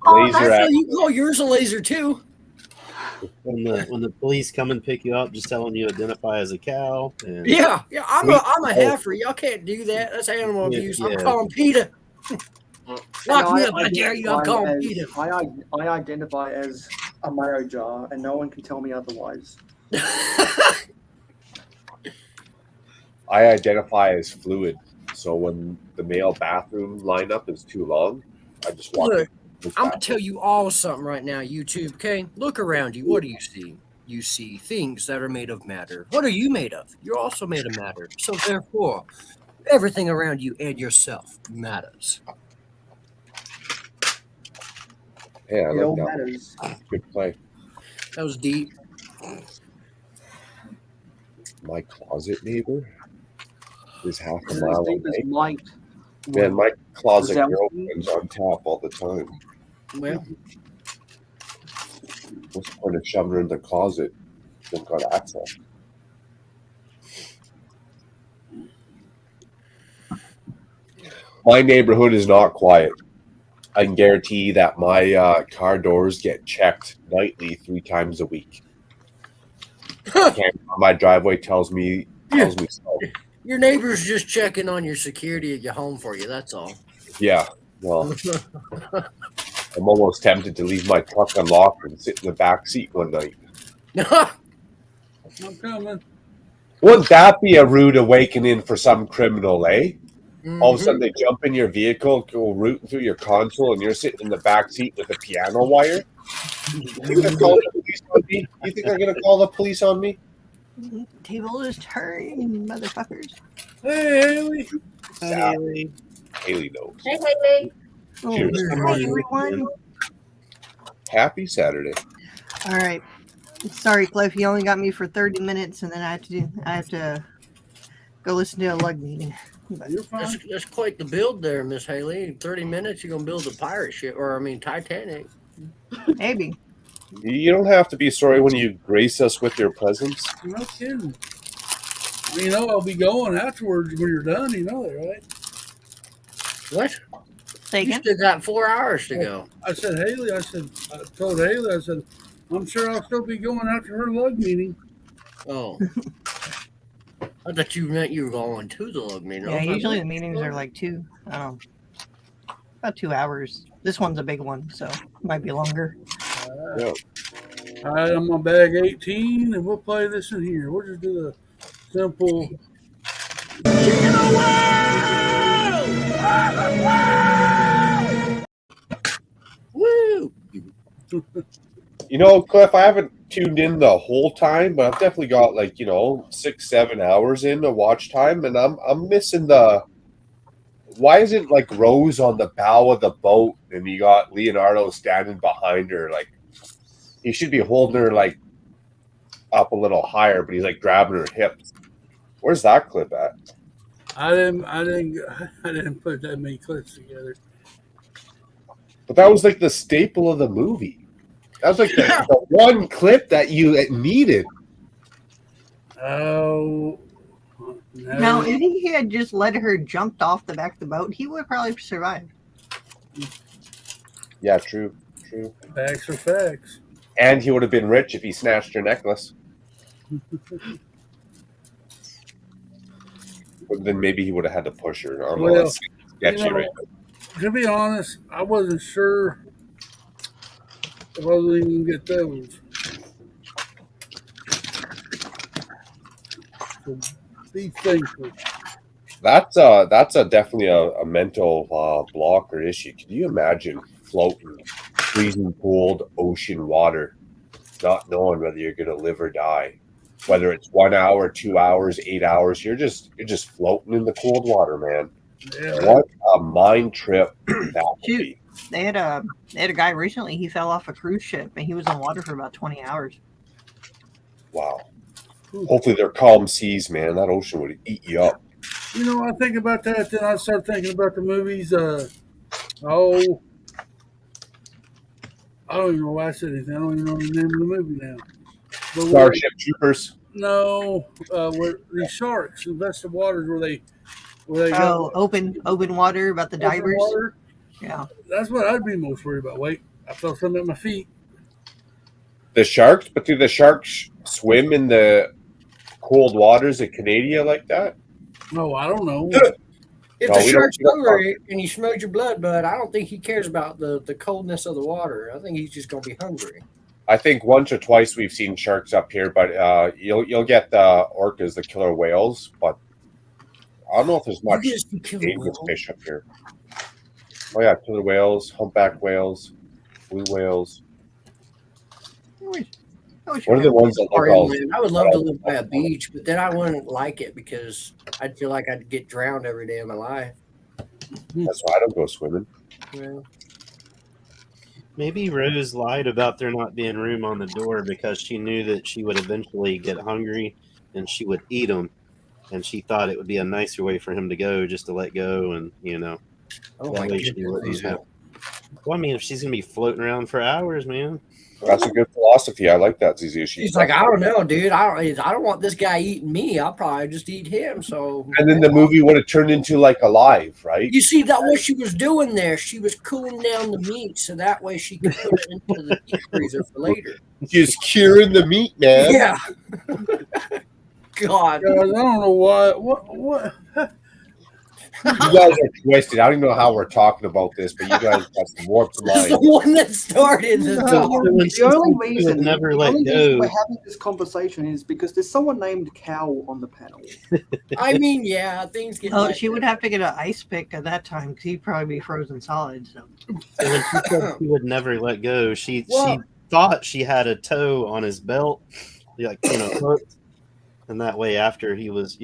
Laser at. You call yours a laser too. When the police come and pick you up, just tell them you identify as a cow. And Yeah, I'm a heifer. Y'all can't do that. That's animal abuse. I'm calling PETA. Lock me up, I dare you. I'm calling PETA. I identify as a mayo jar, and no one can tell me otherwise. I identify as fluid. So when the male bathroom lineup is too long, I just walk. Look, I'm gonna tell you all something right now, YouTube. Okay, look around you. What do you see? You see things that are made of matter. What are you made of? You're also made of matter. So therefore, everything around you and yourself matters. Yeah, I It all like that. matters. Good play. That was deep. My closet neighbor is half a As mile deep as away. might. Man, my closet Resound. girlfriend's on tap all the time. Well, What's the point of shoving her in the closet? Don't got access. My neighborhood is not quiet. I can guarantee that my car doors get checked nightly 3 times a week. My driveway tells me so. your neighbor's just checking on your security at your home for you. That's all. Yeah, well, I'm almost tempted to leave my truck unlocked and sit in the back seat one night. I'm coming. Wouldn't that be a rude awakening for some criminal, eh? All of a sudden they jump in your vehicle, go rooting through your console, and you're sitting in the back seat with a piano wire? You think they're calling the police on me? You think they're going to call the police on me? Table is turning, motherfuckers. Hey, Haley. Exactly. Haley knows. Hey, Haley. Oh, Cheers. hi, everyone. Happy Saturday. All right. Sorry, Cliff. You only got me for 30 minutes, and then I have to go listen to a lug meeting. But You're fine. That's quite the build there, Miss Haley. In 30 minutes, you're gonna build a pirate ship, Titanic. maybe. You don't have to be sorry when you grace us with your presence. No kidding. You know I'll be going afterwards when you're done. You know that, right? What? Say You again? still got 4 hours to go. I said, Haley, I told Haley, I said, I'm sure I'll still be going after her lug meeting. Oh. I thought you meant you were going to the lug meeting. Yeah, usually the meetings are like about 2 hours. This one's a big one, so it might be longer. Yeah. All right, I'm on bag 18, and we'll play this in here. We'll just do the simple. King of the world! You know, Cliff, I haven't tuned in the whole time, but I've definitely got 6-7 hours in of watch time, and I'm missing the. Why isn't Rose on the bow of the boat and you got Leonardo standing behind her? He should be holding her up a little higher, but he's grabbing her hips. Where's that clip at? I didn't put that many clips together. But that was the staple of the movie. That was the one clip that you needed. Oh. Now, if he had just let her jumped off the back of the boat, he would probably survive. Yeah, true. Facts are facts. And he would have been rich if he snatched her necklace. But then maybe he would have had to push her. I don't know. That's sketchy, right? To be honest, I wasn't sure if I was even going to get those. So be thankful. That's definitely a mental block or issue. Can you imagine floating, freezing cold ocean water, not knowing whether you're going to live or die? Whether it's 1 hour, 2 hours, 8 hours, you're just floating in the cold water, man. Yeah. What a mind trip that would be. They had a guy recently. He fell off a cruise ship and he was in water for about 20 hours. Wow. Hopefully they're calm seas, man. That ocean would eat you up. You know, I think about that, then I start thinking about the movies. I don't even know why I said anything. I don't even know the name of the movie now. But Starship Troopers. No, where these sharks invest the waters where they open water about the divers. Water. Yeah, that's what I'd be most worried about. Wait, I felt something at my feet. The sharks, but do the sharks swim in the cold waters of Canada like that? No, I don't know. If the shark's hungry and he smells your blood, bud, I don't think he cares about the coldness of the water. I think he's just going to be hungry. I think once or twice we've seen sharks up here, but you'll get the orcas, the killer whales, but I don't know if there's much dangerous fish up here. Oh yeah, killer whales, humpback whales, blue whales. What are the ones that look all? I would love to live by a beach, but then I wouldn't like it because I'd feel like I'd get drowned every day of my life. That's why I don't go swimming. Well, maybe Rose lied about there not being room on the door because she knew that she would eventually get hungry and she would eat them, and she thought it would be a nicer way for him to go, just to let go, and Oh that my way she wouldn't have. Well, I mean, if she's gonna be floating around for hours, man. That's a good philosophy. I like that, ZZ. She's like, I don't know, dude. I don't want this guy eating me. I'll probably just eat him. So. And then the movie would have turned into Alive, right? You see that what she was doing there? She was cooling down the meat so that way she could put it into the deep freezer for later. Just curing the meat, man. Yeah. God. Guys, I don't know why. What? You guys are twisted. I don't even know how we're talking about this, but you guys got some warped mind. The one that started the only reason we're having this conversation is because there's someone named Cow on the panel. I mean, yeah, things get. Oh, she would have to get an ice pick at that time because he'd probably be frozen solid. So when she said she would never let go, she thought she had a toe on his belt, hooked, and that way after he was,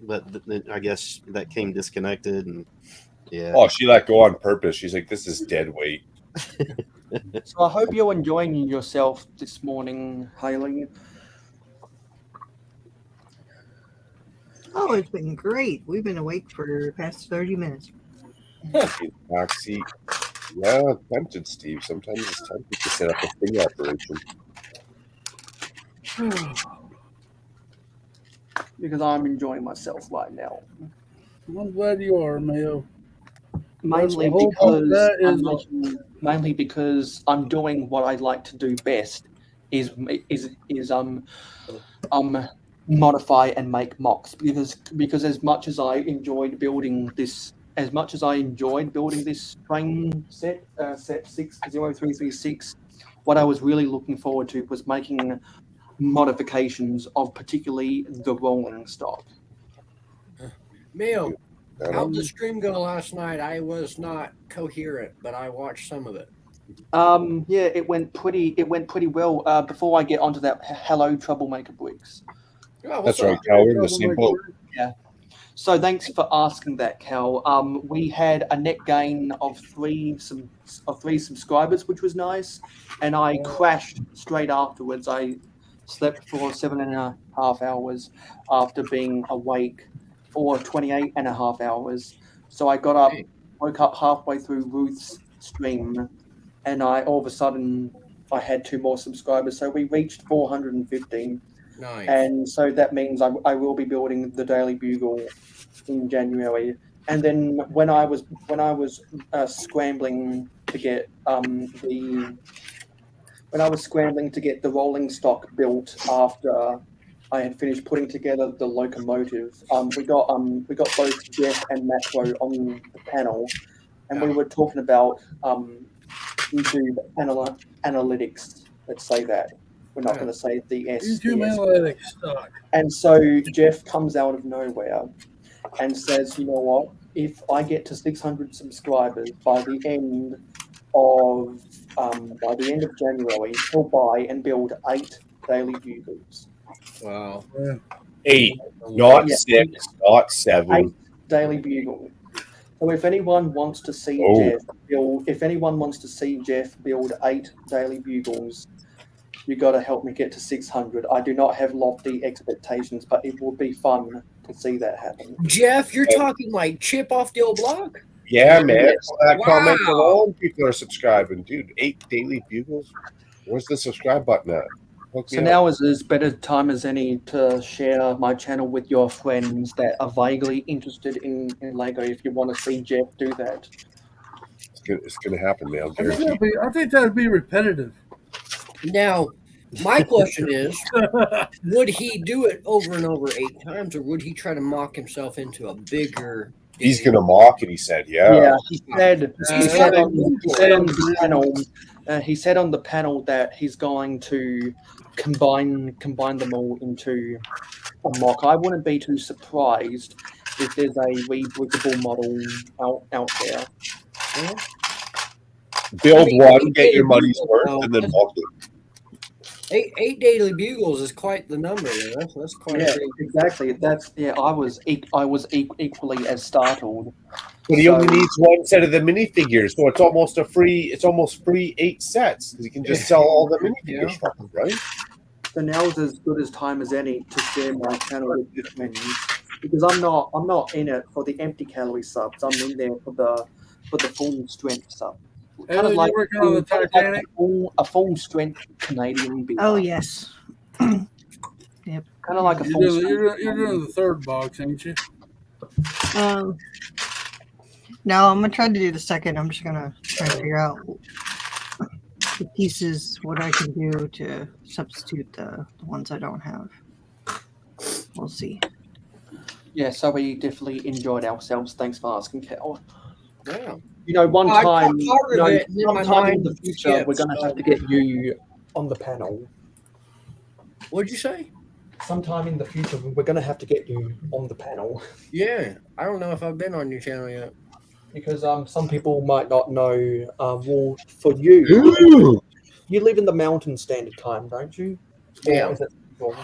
but I guess that came disconnected, and yeah. Oh, she let go on purpose. She's like, "This is dead weight." So I hope you're enjoying yourself this morning, Haley. Oh, it's been great. We've been awake for the past 30 minutes. Back seat. Yeah, tempted, Steve. Sometimes it's tempted to set up a sting operation. Because I'm enjoying myself right now. I'm glad you are, Mayo. Mainly because I'm doing what I like to do best, is modify and make mocks, because as much as I enjoyed building this train set 60336, what I was really looking forward to was making modifications of particularly the rolling stock. Mayo, how'd the stream go last night? I was not coherent, but I watched some of it. Yeah, it went pretty well. Before I get onto that, hello, Troublemaker Briggs. Oh, That's right, Cal. We're in the same boat. Yeah. So thanks for asking that, Cal. We had a net gain of three subscribers, which was nice, and I crashed straight afterwards. I slept for 7.5 hours after being awake for 28.5 hours. So I got up, woke up halfway through Ruth's stream, and all of a sudden I had 2 more subscribers. So we reached 415. Nice. And so that means I will be building the Daily Bugle in January. And then when I was scrambling to get the rolling stock built after I had finished putting together the locomotive, we got both Jeff and Macro on the panel, and we were talking about YouTube analytics. Let's say that. We're not going to say the S. YouTube analytics stock. And so Jeff comes out of nowhere and says, "You know what? If I get to 600 subscribers by the end of January, he'll buy and build 8 Daily Bugles." Wow. 8, not 6, not 7. 8 Daily Bugle. So if anyone wants to see Jeff build 8 Daily Bugles, you got to help me get to 600. I do not have lofty expectations, but it will be fun to see that happen. Jeff, you're talking like chip off the old block? Yeah, man. That Wow. comment alone, people are subscribing. Dude, 8 Daily Bugles? Where's the subscribe button at? So now is as better time as any to share my channel with your friends that are vaguely interested in Lego if you want to see Jeff do that. It's gonna happen, man. I think that would be repetitive. Now, my question is, would he do it over and over 8 times, or would he try to mock himself into a bigger... He's gonna mock it, he said, yeah. He said on the panel that he's going to combine them all into a mock. I wouldn't be too surprised if there's a rebrickable model out there. Yeah. Build one, get your money's worth, and then mock it. 8 Daily Bugles is quite the number. That's quite. Yeah, exactly. I was equally as startled. But he only needs one set of the minifigures, so it's almost free 8 sets because he can just sell all the minifigures from them, right? So now is as good as time as any to share my channel with your friends, because I'm not in it for the empty calorie subs. I'm in there for the full strength sub. Kind of like working on the Titanic. A full strength Canadian beer. Oh yes. Yep. Kind of like a full. You're doing the 3rd box, ain't you? No, I'm gonna try to do the 2nd. I'm just gonna try to figure out the pieces, what I can do to substitute the ones I don't have. We'll see. Yeah, so we definitely enjoyed ourselves. Thanks for asking, Cal. Yeah. One time, sometime in the future, we're going to have to get you on the panel. What'd you say? Sometime in the future, we're going to have to get you on the panel. Yeah, I don't know if I've been on your channel yet. Because some people might not know. Well, for you, you live in the Mountain Standard Time, don't you? Yeah. Or is it wrong?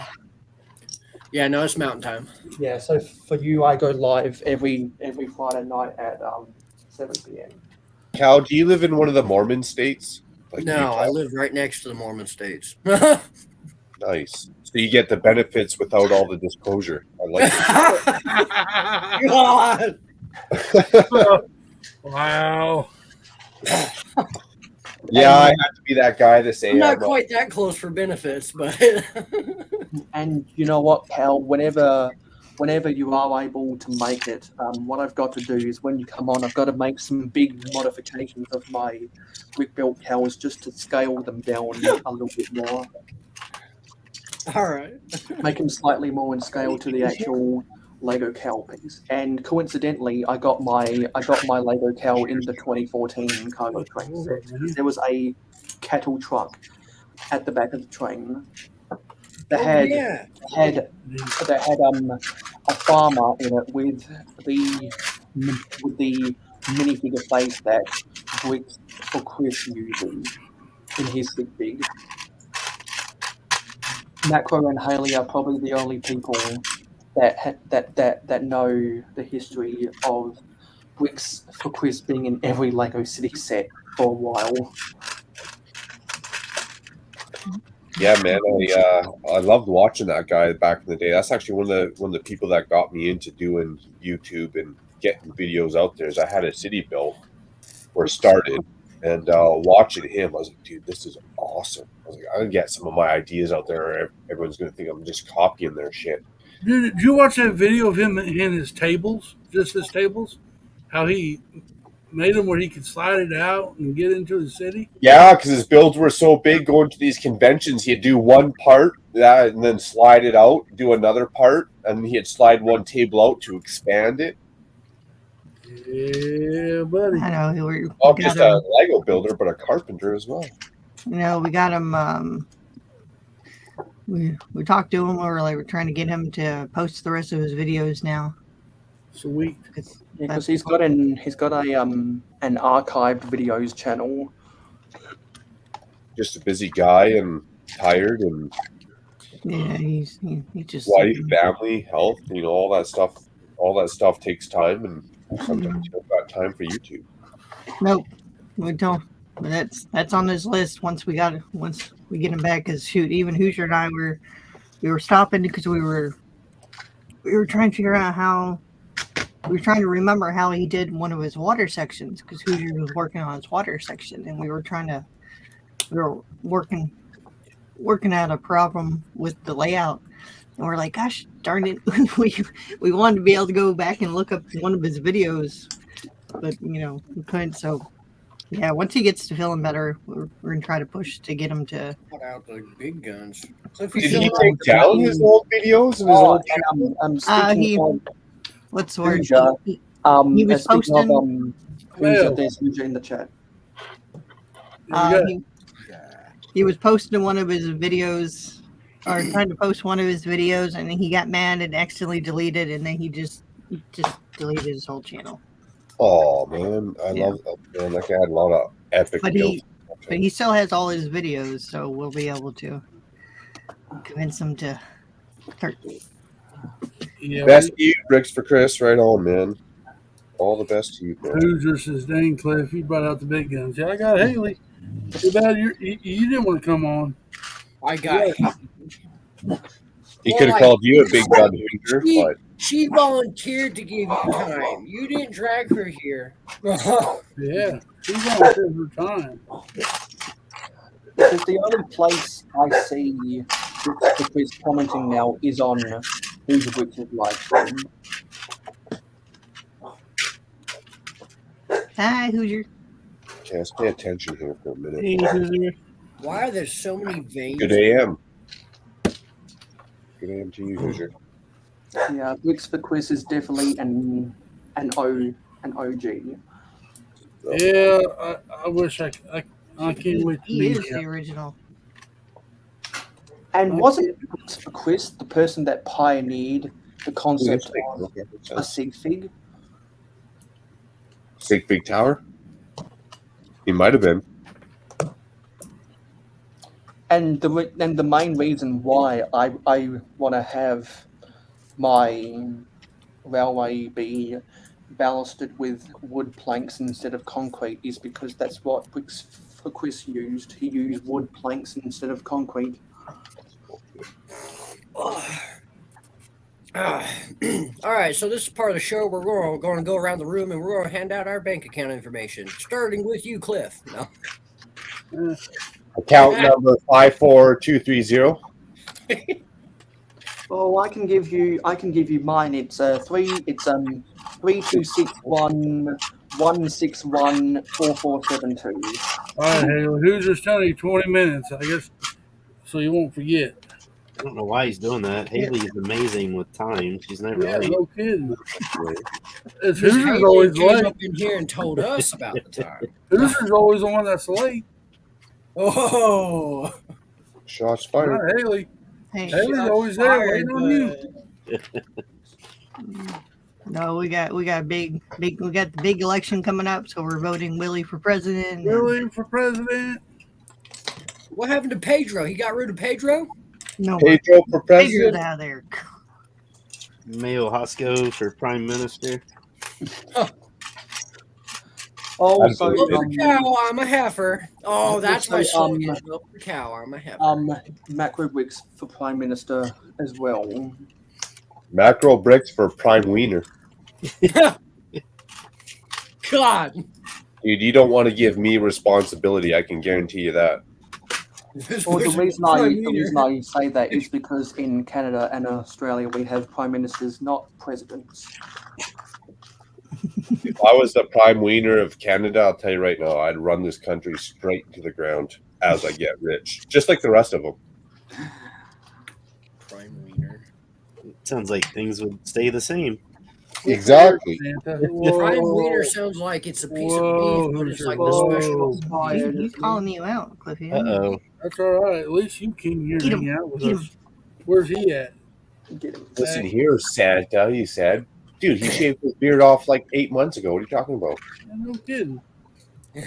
Yeah, no, it's Mountain Time. Yeah, so for you, I go live every Friday night at 7 p.m. Cal, do you live in one of the Mormon states? Like No, Utah? I live right next to the Mormon states. Nice. So you get the benefits without all the disclosure. I like it. God. Wow. Yeah, I have to be that guy to say I'm not quite that close for benefits, but And you know what, Cal? Whenever you are able to make it, what I've got to do is when you come on, I've got to make some big modifications of my brick-built cows just to scale them down a little bit more. all right. Make them slightly more in scale to the actual Lego cow piece. And coincidentally, I got my Lego cow in the 2014 cargo train set. There was a cattle truck at the back of the train that had a farmer in it with the minifigure face that Bricks for Chris uses in his sig big. Macro and Haley are probably the only people that know the history of Bricks for Chris being in every Lego City set for a while. Yeah, man, I loved watching that guy back in the day. That's actually one of the people that got me into doing YouTube and getting videos out there. Is I had a city built where it started, and watching him, I was like, dude, this is awesome. I was like, I can get some of my ideas out there. Or everyone's gonna think I'm just copying their shit. Did you watch that video of him in his tables, just his tables? How he made them where he could slide it out and get into the city? Yeah, because his builds were so big going to these conventions, he'd do one part and then slide it out, do another part, and he'd slide one table out to expand it. Yeah, buddy. I know. Not just a Lego builder, but a carpenter as well. You know, we got him. We talked to him. We're trying to get him to post the rest of his videos now. Sweet. Because he's got an archived videos channel. Just a busy guy and tired and yeah, he just wife, family, health, all that stuff. All that stuff takes time, and sometimes you don't got time for YouTube. Nope, we don't. But that's on his list once we get him back. Cause shoot, even Hoosier and I we were stopping because we were trying to figure out how. We were trying to remember how he did one of his water sections because Hoosier was working on his water section, and we were working out a problem with the layout, and we're like, gosh darn it, we wanted to be able to go back and look up one of his videos, but we couldn't. So yeah, once he gets to feeling better, we're gonna try to push to get him to put out the big guns. So if Did he take down his old videos and his old channel? What's the word? Hoosier, He was posting. Hoosier, there's Hoosier in the chat. He was posting one of his videos, or trying to post one of his videos, and then he got mad and accidentally deleted, and then he just deleted his whole channel. Oh man, I love that. Man, that guy had a lot of epic. But he still has all his videos, so we'll be able to convince him to. Yeah, best to you, Bricks for Chris. Right on, man. All the best to you, bro. Hoosier says, dang, Cliff, you brought out the big guns. Yeah, I got Haley. Too bad you didn't want to come on. I got He could have called you a big gun, Hoosier, but she volunteered to give you time. You didn't drag her here. Yeah, she volunteered her time. Because the only place I see Chris commenting now is on Hoosier Bricks' live stream. Hi, Hoosier. okay, let's pay attention here for a minute. Hey, Hoosier. Why are there so many veins? Good AM. Good AM to you, Hoosier. Yeah, Bricks for Chris is definitely an OG. Yeah, I wish I can't wait to He meet is the him. original. And wasn't Bricks for Chris the person that pioneered the concept of a sig fig? Sig Fig Tower? He might have been. And the main reason why I want to have my railway be ballasted with wood planks instead of concrete is because that's what Bricks for Chris used. He used wood planks instead of concrete. All right, so this is part of the show where we're going to go around the room and we're going to hand out our bank account information, starting with you, Cliff. No. Account number 54230. Oh, I can give you mine. It's 3261 161 4472. All right, Haley. Hoosier's telling you 20 minutes, I guess, so you won't forget. I don't know why he's doing that. Haley is amazing with time. She's never late. No kidding. Miss Hoosier's Haley always came late. up in here and told us about the time. Hoosier's always the one that's late. Oh, shots fired. Not Haley. Hey, Haley's shots always there fired, waiting on you. No, we got big. We got the big election coming up, so we're voting Willie for president. Willie for president. What happened to Pedro? He got rid of Pedro? No, Pedro for Pedro's president. out of there. Mayo Hosco for prime minister. Oh, so Milk the cow, I'm a heifer. Oh, that's my slogan. Milk the cow, I'm a heifer. Macro Bricks for prime minister as well. Macro bricks for prime wiener. God. Dude, you don't want to give me responsibility. I can guarantee you that. Well, the reason I say that is because in Canada and Australia we have prime ministers, not presidents. If I was the prime wiener of Canada, I'll tell you right now, I'd run this country straight into the ground as I get rich, just like the rest of them. Prime wiener. Sounds like things would stay the same. Exactly. Prime wiener sounds like it's a piece of beef, but it's like the special. He's calling you out, Cliffy. Uh-oh. That's all right. At least you came here Get and him. hang out with Get us. Where's he at? Listen here, Santa, he said. Dude, he shaved his beard off like 8 months ago. What are you talking about? No kidding. You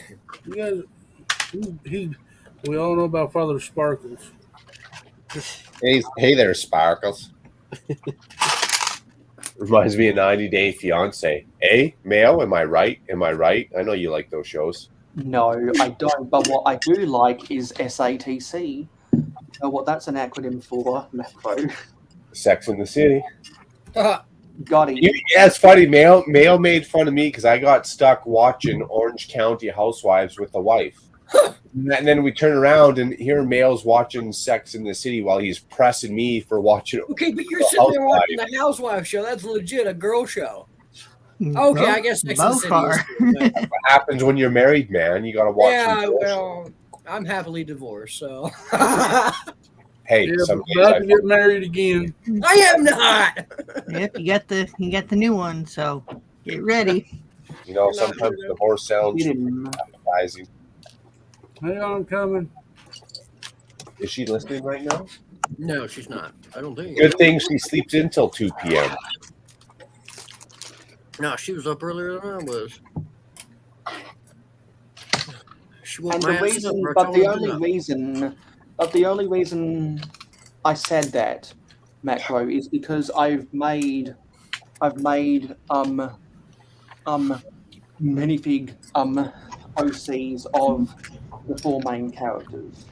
guys, we all know about Father Sparkles. Hey there, Sparkles. Reminds me of 90 Day Fiance. Hey, Mayo, am I right? Am I right? I know you like those shows. No, I don't. But what I do like is SATC. You know what that's an acronym for, Macro? Sex in the City. Got it. Yeah, it's funny. Mayo made fun of me because I got stuck watching Orange County Housewives with the wife. And then we turn around and here Mayo's watching Sex in the City while he's pressing me for watching. Okay, but you're sitting there watching the Housewife show. That's legit a girl show. Okay, I guess Sex in the City is That's what happens when you're married, man. You got to watch. Yeah, well, I'm happily divorced, so. Hey, Yeah, some but days about I to get married again. I am not. Yep, you got the new one, so get ready. You know, sometimes divorce sounds appetizing. Hang on, I'm coming. Is she listening right now? No, she's not. I don't think. Good thing she sleeps in till 2 p.m. No, she was up earlier than I was. She woke And my the ass reason, up, I but told the her only to. reason I said that, Macro, is because I've made minifig OCs of the 4 main characters.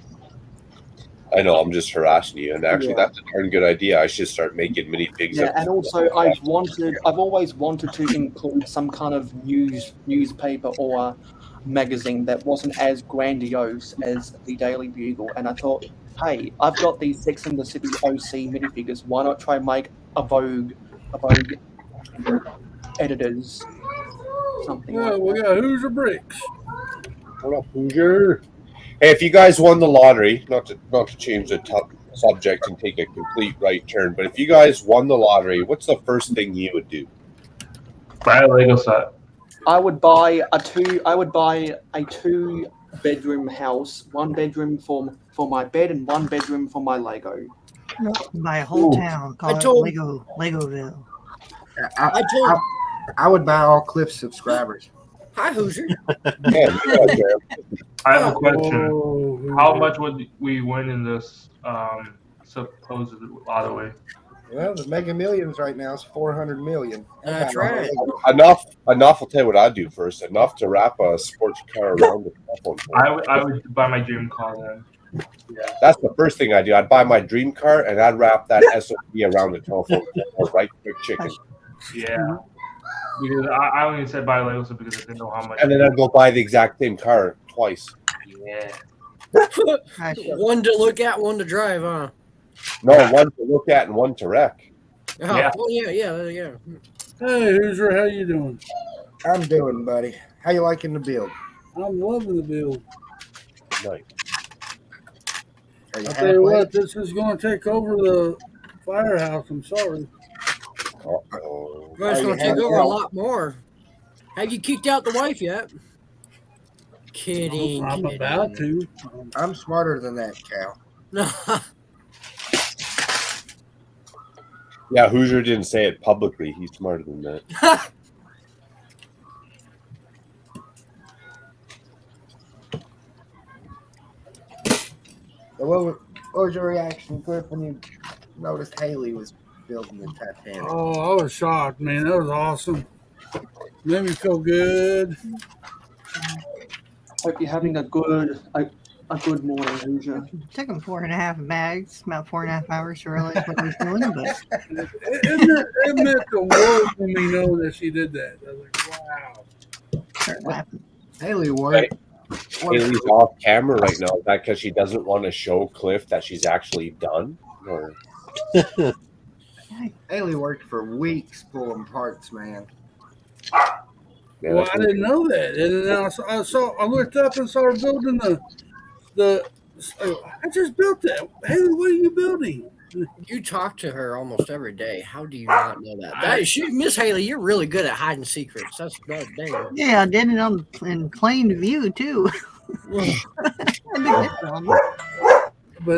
I know, I'm just harassing you. And actually, Yeah. that's a darn good idea. I should start making minifigs. Yeah, and also I've always wanted to include some kind of newspaper or magazine that wasn't as grandiose as the Daily Bugle, and I thought, hey, I've got these Sex and the City OC minifigures. Why not try and make a Vogue editors something? Yeah, like we that. got Hoosier Bricks. What up, Hoosier? Hey, if you guys won the lottery, not to change the subject and take a complete right turn, but if you guys won the lottery, what's the first thing you would do? Buy a Lego set. I would buy a 2-bedroom house, 1 bedroom for my bed and 1 bedroom for my Lego. Buy a whole Ooh. town. Call it Legoville. I would buy all Cliff subscribers. Hi, Hoosier. I have a question. How much would we win in this supposed lottery? Well, the Mega Millions right now is 400 million. That's right. Enough. I'll tell you what I'd do first. Enough to wrap a sports car around the telephone pole. I would buy my dream car then. Yeah. That's the first thing I do. I'd buy my dream car and I'd wrap that SOP around the telephone pole, right? Quick chicken. Yeah. Because I only said buy Lego set because I didn't know how much. And then I'd go buy the exact same car twice. Yeah. One to look at, one to drive, huh? No, one to look at and one to wreck. Oh, Yeah. well, yeah. Hey, Hoosier, how you doing? I'm doing, buddy. How you liking the build? I'm loving the build. Nice. Are you I'll tell you halfway? what, this is going to take over the firehouse. I'm sorry. Uh-oh. Well, it's going to take over a lot more. Have you kicked out the wife yet? Kidding. I'm about to. I'm smarter than that, Cal. No. Yeah, Hoosier didn't say it publicly. He's smarter than that. So what was your reaction, Cliff, when you noticed Haley was building the Titanic? Oh, I was shocked, man. That was awesome. Made me feel good. Hope you're having a good morning, Hoosier. It took him 4.5 bags, about 4.5 hours to realize what he was doing. But It meant the world to me know that she did that. I was like, wow. Haley worked. Haley's off camera right now. Is that because she doesn't want to show Cliff that she's actually done? Or Haley worked for weeks pulling parts, man. Yeah, Well, I didn't know that. And then I looked up and saw her building the. I just built that. Haley, what are you building? You talk to her almost every day. How do you not know that? Miss Haley, you're really good at hiding secrets. That's dang. yeah, I did it in plain view too. But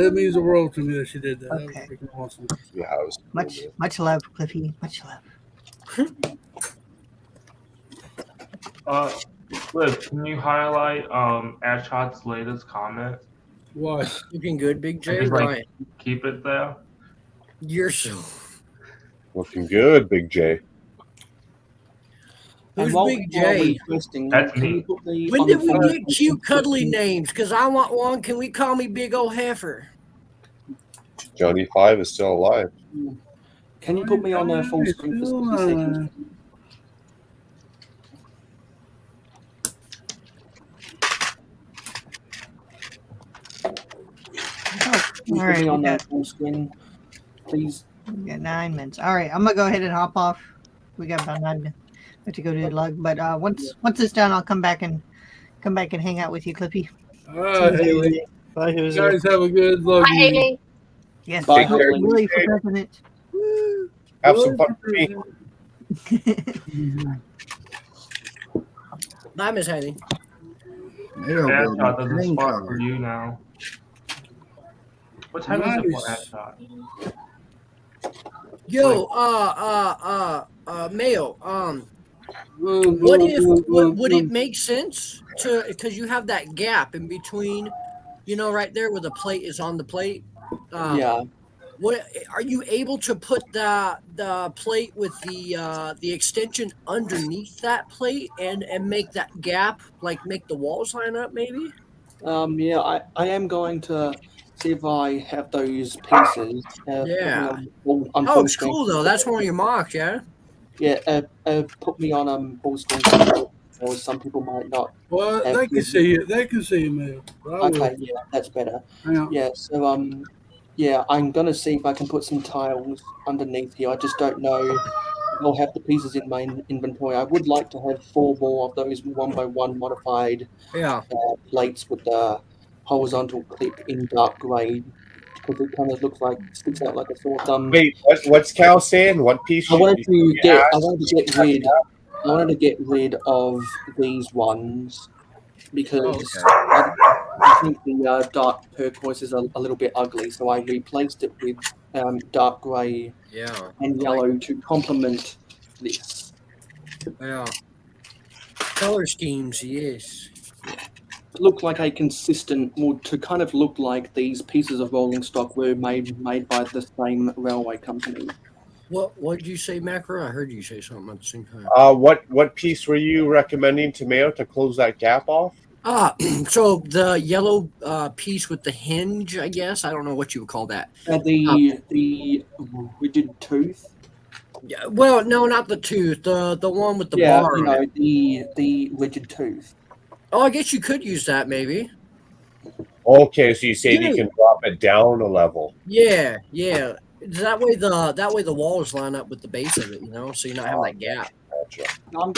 it means the world to me that she did that. Okay. That was freaking awesome. Yeah, I was Much love, Cliffy. Much love. Cliff, can you highlight Ashot's latest comment? What? Looking good, Big J. Just, Right. keep it there. You're so. looking good, Big J. Who's Big J? That's me. When did we get cute, cuddly names? Because I want one. Can we call me Big Ol' Heifer? Johnny 5 is still alive. Can you put me on a full screen for 60 seconds? Can you All put me right, on we that got- full screen, please? We got 9 minutes. All right, I'm gonna go ahead and hop off. We got about 9 minutes. We have to go to the lug, but once it's done, I'll come back and hang out with you, Cliffy. All right, Haley. Bye, You Hoosier. guys have a good love. Hi, Haley. Yes, Bye, vote Haley. Willie for president. Have some fun for me. Bye, Miss Haley. Ashot, there's a spot for you now. What time is it for Ashot? Yo, Mayo, what would it make sense to, because you have that gap in between, right there where the plate is on the plate? Yeah. What are you able to put the plate with the extension underneath that plate and make that gap, like make the walls line up, maybe? Yeah, I am going to see if I have those pieces. Yeah. On Oh, full it's screen. cool though. That's one of your mocks, yeah. Yeah, put me on full screen, or some people might not. Well, have they can good- see you. They can see you, man. I will. Okay, yeah, that's better. Yeah, so yeah, I'm gonna see if I can put some tiles underneath here. I just don't know if I'll have the pieces in my inventory. I would like to have 4 more of those 1x1 modified plates with the horizontal clip in dark grey, because it kind of looks like sticks out like a sore thumb. Wait, what's Cal saying? What piece? I wanted to get rid of these ones because I think the dark turquoise is a little bit ugly, so I replaced it with dark grey and yellow to complement this. Yeah. Color schemes, yes. It looked like a consistent, well, to kind of look like these pieces of rolling stock were made by the same railway company. What did you say, Macro? I heard you say something at the same time. What piece were you recommending to Mayo to close that gap off? So the yellow piece with the hinge, I guess. I don't know what you would call that. The rigid tooth. Yeah, well, no, not the tooth. The one with the bar. You on know, it. the rigid tooth. Oh, I guess you could use that maybe. Okay, so you say you Yeah. can drop it down a level. Yeah. That way the walls line up with the base of it, so you're not having that gap. I'm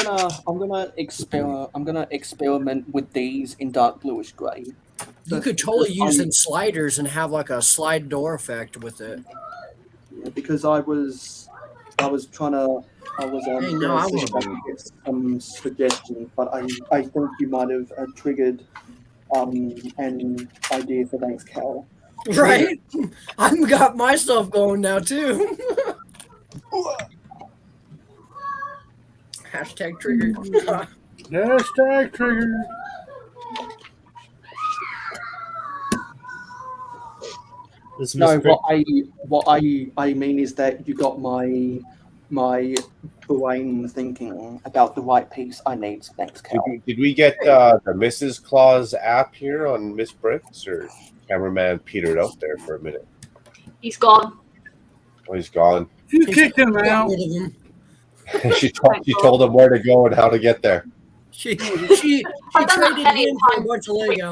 gonna experiment with these in dark bluish grey. You could totally use in sliders and have like a slide door effect with it. Yeah, because I was trying to. I was Hey, no, gonna I see if I wouldn't. could get some suggestions, but I think you might have triggered an idea for thanks, Cal. Right? I've got my stuff going now too. Hashtag triggered. Hashtag trigger. No, what I mean is that you got my brain thinking about the right piece I need. Thanks, Cal. Did we get the Mrs. Claus app here on Miss Bricks, or cameraman petered out there for a minute? He's gone. Oh, he's gone. You kicked him out. she told him where to go and how to get there. She I've done that traded plenty him of for a times. bunch of Lego.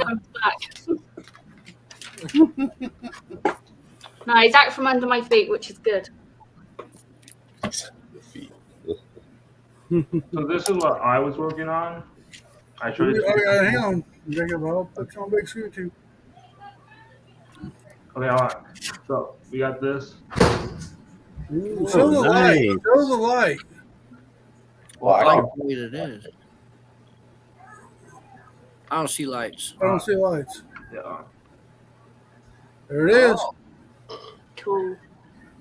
No, he's out from under my feet, which is good. So this is what I was working on. I tried to. Hang on. I'll put you on big screen too. Okay, all right. So we got this. Ooh, show the light. Show the light. What light it is? I don't see lights. I don't see lights. Yeah. There it is. Cool.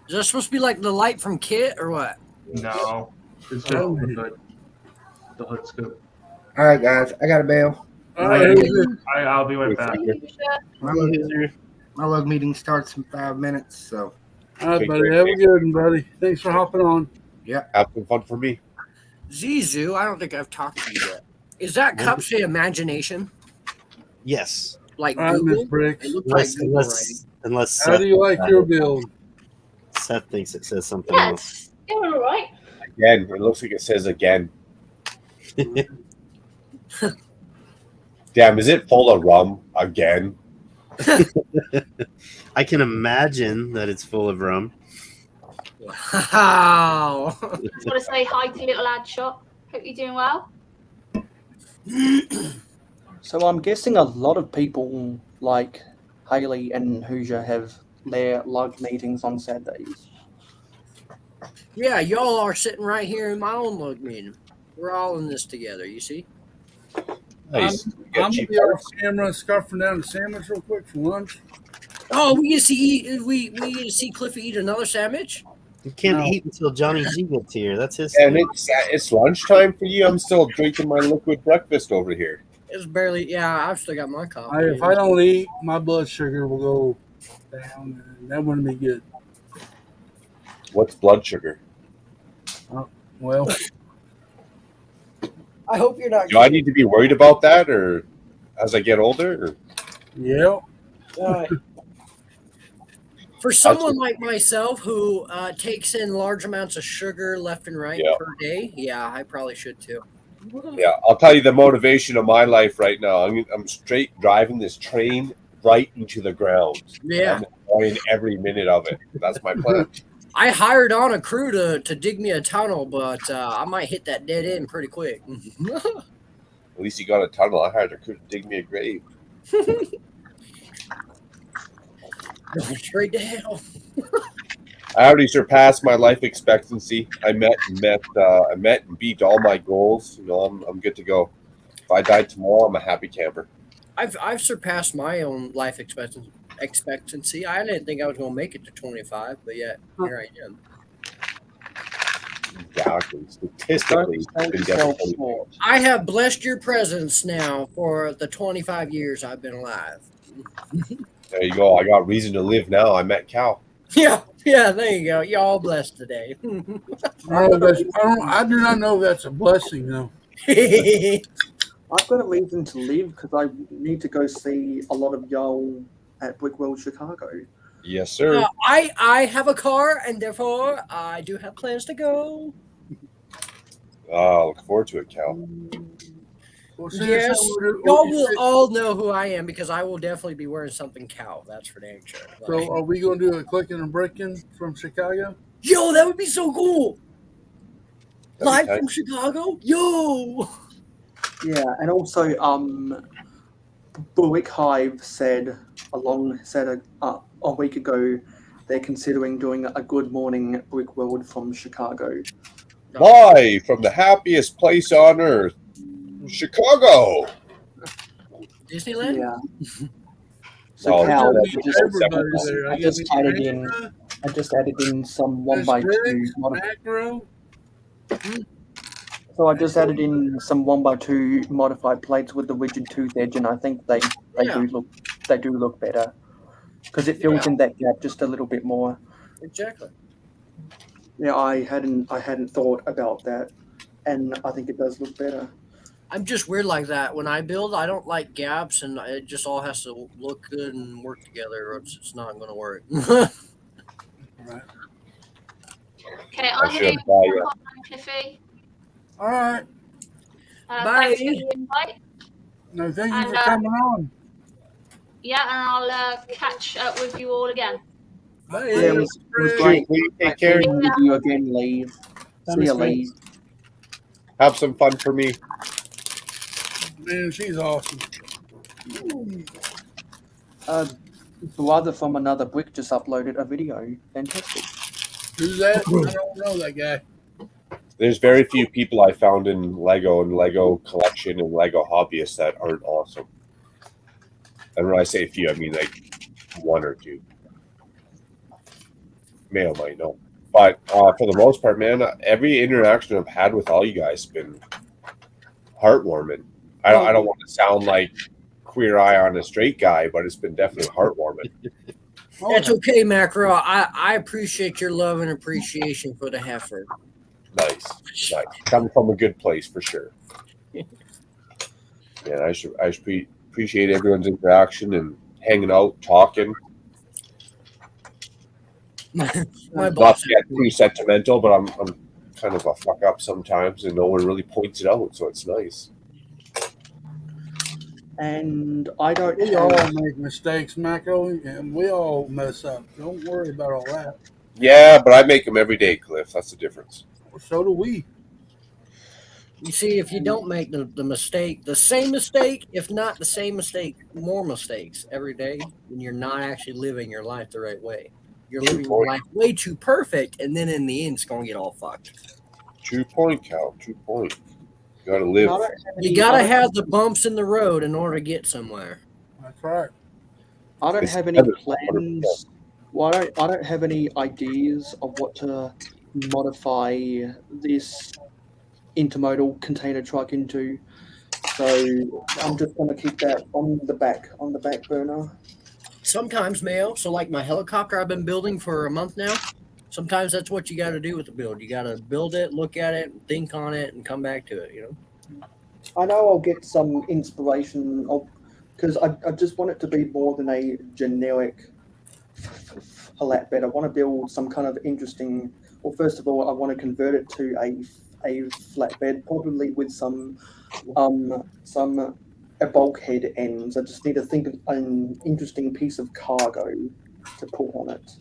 Is that supposed to be like the light from Kit or what? No, it's just the hood. The hood scoop. All right, guys, I got a bail. I'll be right back. My log meeting starts in 5 minutes, so. All right, buddy. Have a good one, buddy. Thanks for hopping on. Yeah. Have some fun for me. Zizu, I don't think I've talked to you yet. Is that cup say imagination? Yes. Like All right, Google? Miss Bricks. It looks like Google writing. Unless How do you like your build? Seth thinks it says something Yeah, else. it's all right. Again, it looks like it says again. Damn, is it full of rum again? I can imagine that it's full of rum. Wow. Just want to say hi to little ad shot. Hope you're doing well. So I'm guessing a lot of people like Haley and Hoosier have their lug meetings on Saturdays. Yeah, y'all are sitting right here in my own lug meeting. We're all in this together, you see? Nice. I'm going to be off camera scarfing down a sandwich real quick for lunch. Oh, we get to see we get to see Cliffy eat another sandwich? You can't eat until Johnny G gets here. That's his And thing. it's lunchtime for you. I'm still drinking my liquid breakfast over here. It's barely, yeah, I've still got my coffee. If I don't eat, my blood sugar will go down, and that wouldn't be good. What's blood sugar? Well, I hope you're not. Do I need to be worried about that, or as I get older? Or? Yeah. For someone like myself who takes in large amounts of sugar left and right Yeah. per day, yeah, I probably should too. Yeah, I'll tell you the motivation of my life right now. I'm straight driving this train right into the ground. Yeah. I'm enjoying every minute of it. That's my plan. I hired on a crew to dig me a tunnel, but I might hit that dead end pretty quick. At least you got a tunnel. I hired a crew to dig me a grave. Going straight to hell. I already surpassed my life expectancy. I met and beat all my goals. You know, I'm good to go. If I died tomorrow, I'm a happy camper. I've surpassed my own life expectancy. I didn't think I was going to make it to 25, but yet here I am. Exactly. Statistically, it's been definitely- I have blessed your presence now for the 25 years I've been alive. There you go. I got reason to live now. I met Cal. Yeah, there you go. You're all blessed today. I do not know if that's a blessing, though. I've got a reason to live because I need to go see a lot of y'all at Brick World Chicago. Yes, sir. I have a car, and therefore I do have plans to go. Oh, look forward to it, Cal. Yes, y'all will all know who I am because I will definitely be wearing something cow. That's for damn sure. So, are we going to do a clicking and breaking from Chicago? Yo, that would be so cool. Live Okay. from Chicago? Yo! Yeah, and also, Brick Hive said a week ago they're considering doing a Good Morning Brick World from Chicago. Live from the happiest place on earth, Chicago. Disneyland? Yeah. So Oh, Cal, yeah, I just everybody's there. I just added in. I just added in some 1x2 macro. So I just added in some 1x2 modified plates with the rigid tooth edge, and I think they do look better because it fills in that gap just a little bit more. Exactly. Yeah, I hadn't thought about that, and I think it does look better. I'm just weird like that. When I build, I don't like gaps, and it just all has to look good and work together, or it's not going to work. Right. Okay, I I'm should going have to bought jump you. on, Cliffy. All right. Thanks for the invite. No, thank you And, for coming on. Yeah, and I'll catch up with you all again. Bye. Yeah, it was great. Take care. Being with you again, Lee. See you, Lee. Have some fun for me. Man, she's awesome. Brother from Another Brick just uploaded a video. Fantastic. Who's that? I don't know that guy. There's very few people I found in Lego and Lego collection and Lego hobbyists that aren't awesome. And when I say few, I mean like one or two. May or might know. But for the most part, man, every interaction I've had with all you guys has been heartwarming. I don't want to sound like queer eye on a straight guy, but it's been definitely heartwarming. That's okay, Macro. I appreciate your love and appreciation for the heifer. Nice. Coming from a good place for sure. Yeah, I should appreciate everyone's interaction and hanging out, talking. My Not boss. to get too sentimental, but I'm kind of a fuck up sometimes, and no one really points it out, so it's nice. And I don't. We all make mistakes, Macro, and we all mess up. Don't worry about all that. Yeah, but I make them every day, Cliff. That's the difference. So do we. You see, if you don't make the same mistake, if not the same mistake, more mistakes every day, then you're not actually living your life the right way. You're living your life way too perfect, and then in the end, it's going to get all fucked. True point, Cal. True point. You gotta live. You got to have the bumps in the road in order to get somewhere. That's right. I don't have any plans. Well, I don't have any ideas of what to modify this intermodal container truck into. So I'm just going to keep that on the back burner. Sometimes, Mayo. So, like my helicopter I've been building for a month now, sometimes that's what you got to do with the build. You got to build it, look at it, think on it, and come back to it, you know? I know I'll get some inspiration because I just want it to be more than a generic flatbed. I want to build some kind of interesting. Well, first of all, I want to convert it to a flatbed, probably with some bulkhead ends. I just need to think of an interesting piece of cargo to put on it.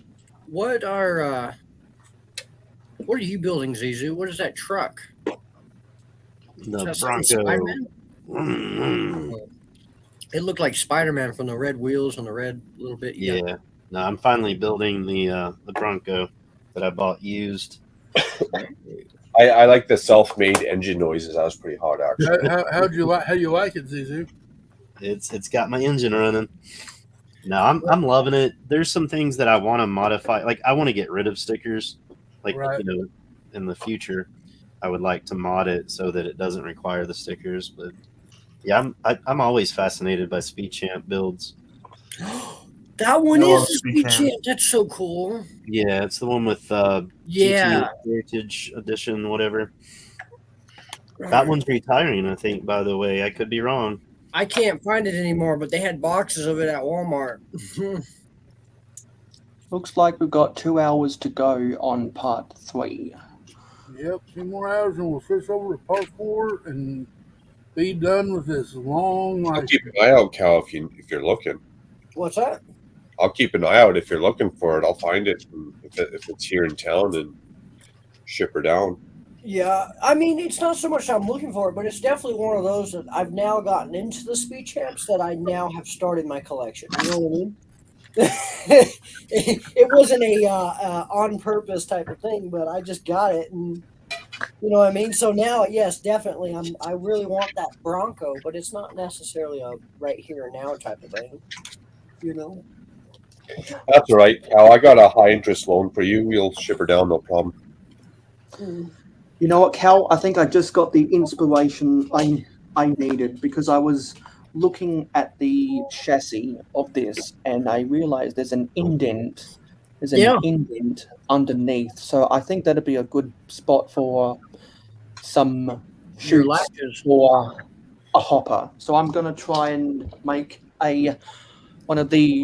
What are you building, Zizu? What is that truck? The Bronco. It looked like Spider-Man from the red wheels and the red little bit. Yeah. No, I'm finally building the Bronco that I bought used. I like the self-made engine noises. That was pretty hot, actually. How you like it, Zizu? It's got my engine running. No, I'm loving it. There's some things that I want to modify. Like I want to get rid of stickers. Like you know, in the future, I would like to mod it so that it doesn't require the stickers. But yeah, I'm always fascinated by Speed Champ builds. That one is the Speed Champ. That's so cool. Yeah, it's the one with yeah, GT Heritage Edition, whatever. That one's retiring, I think. By the way, I could be wrong. I can't find it anymore, but they had boxes of it at Walmart. Looks like we've got 2 hours to go on part 3. Yep, 2 more hours and we'll switch over to part 4 and be done with this long life. I'll keep an eye out, Cal, if you're looking. What's that? I'll keep an eye out if you're looking for it. I'll find it if it's here in town and ship her down. Yeah, I mean, it's not so much I'm looking for it, but it's definitely one of those that I've now gotten into the Speed Champs that I now have started my collection. You know what I mean? It wasn't a on purpose type of thing, but I just got it, and you know what I mean. So now, yes, definitely, I really want that Bronco, but it's not necessarily a right here and now type of thing. You know. That's all right, Cal. I got a high interest loan for you. We'll ship her down, no problem. You know what, Cal? I think I just got the inspiration I needed, because I was looking at the chassis of this and I realized there's an indent. There's an indent underneath. So I think that'd be a good spot for some Your shoots latches. or a hopper. So I'm gonna try and make one of the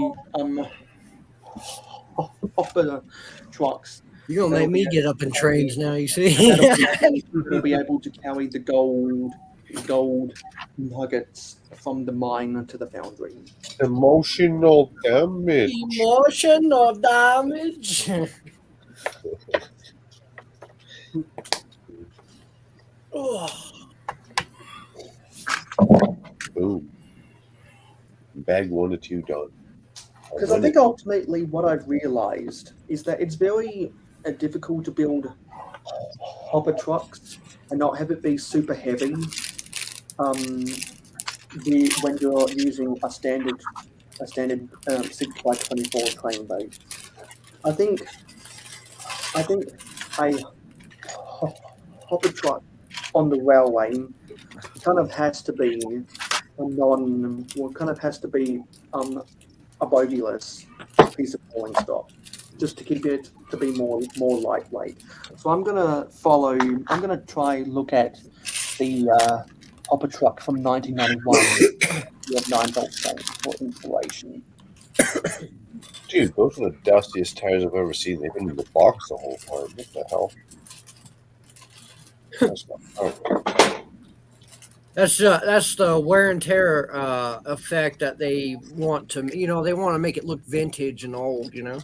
hopper trucks. You're gonna make me get up in trains now, you see. That'll be able to carry the gold nuggets from the mine to the foundry. Emotional damage. Emotional damage. Boom. Bag 1 to 2 done. Because I think ultimately what I've realized is that it's very difficult to build hopper trucks and not have it be super heavy when you're using a standard 6x24 train base. I think a hopper truck on the railway kind of has to be a bogieless piece of rolling stock, just to keep it to be more lightweight. So I'm gonna try look at the hopper truck from 1991 with 9-volt tank for inspiration. Dude, those are the dustiest tires I've ever seen. They've been in the box the whole time. What the hell? That's the wear and tear effect that they want to, they want to make it look vintage and old, There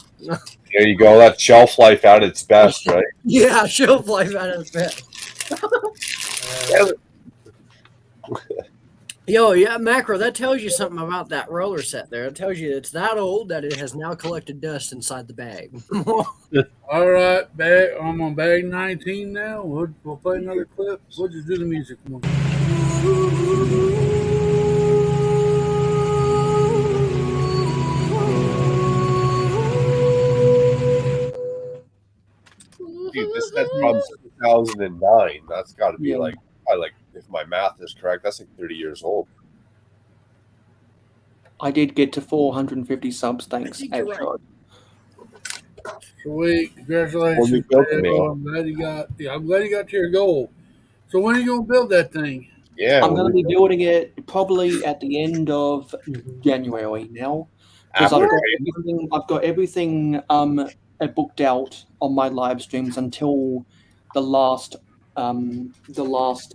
you go. That shelf life at its best, right? Yeah, shelf life at its best. Yo, yeah, Macro, that tells you something about that roller set there. It tells you it's that old that it has now collected dust inside the bag. All right, I'm on bag 19 now. We'll play another clip. We'll just do the music. Come on. Dude, this set's from 2009. That's got to be like, if my math is correct, that's like 30 years old. I did get to 450 subs, thanks, Adshot. Sweet, congratulations, Dale. I'm glad you got to your goal. So when are you gonna build that thing? Yeah, I'm going to be building it probably at the end of January now, because I've got everything booked out on my live streams until the last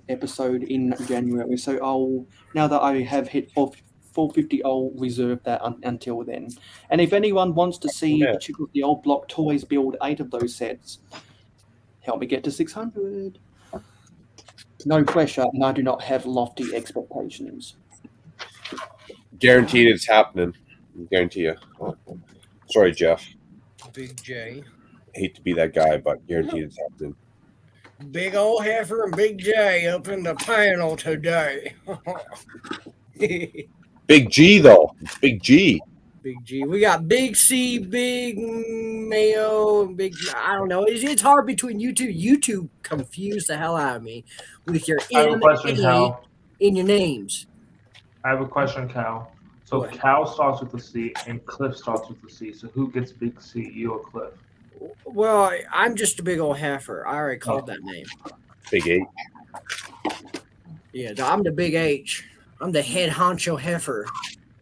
episode in January. So now that I have hit 450, I'll reserve that until then. And if anyone wants to see particularly the old block toys build 8 of those sets, help me get to 600. No pressure, and I do not have lofty expectations. Guaranteed it's happening. Guarantee you. Sorry, Jeff. Big J. Hate to be that guy, but guaranteed it's happening. Big old heifer and Big J up in the panel today. Big G, though. It's Big G. Big G. We got Big C, Big Mayo, Big. I don't know. It's hard between you two. You two confuse the hell out of me with your I have a question, Cal. in your names. I have a question, Cal. So Cal starts with a C and Cliff starts with a C. So who gets Big C, you or Cliff? Well, I'm just a big old heifer. I already called that name. Big H. Yeah, I'm the Big H. I'm the head honcho heifer.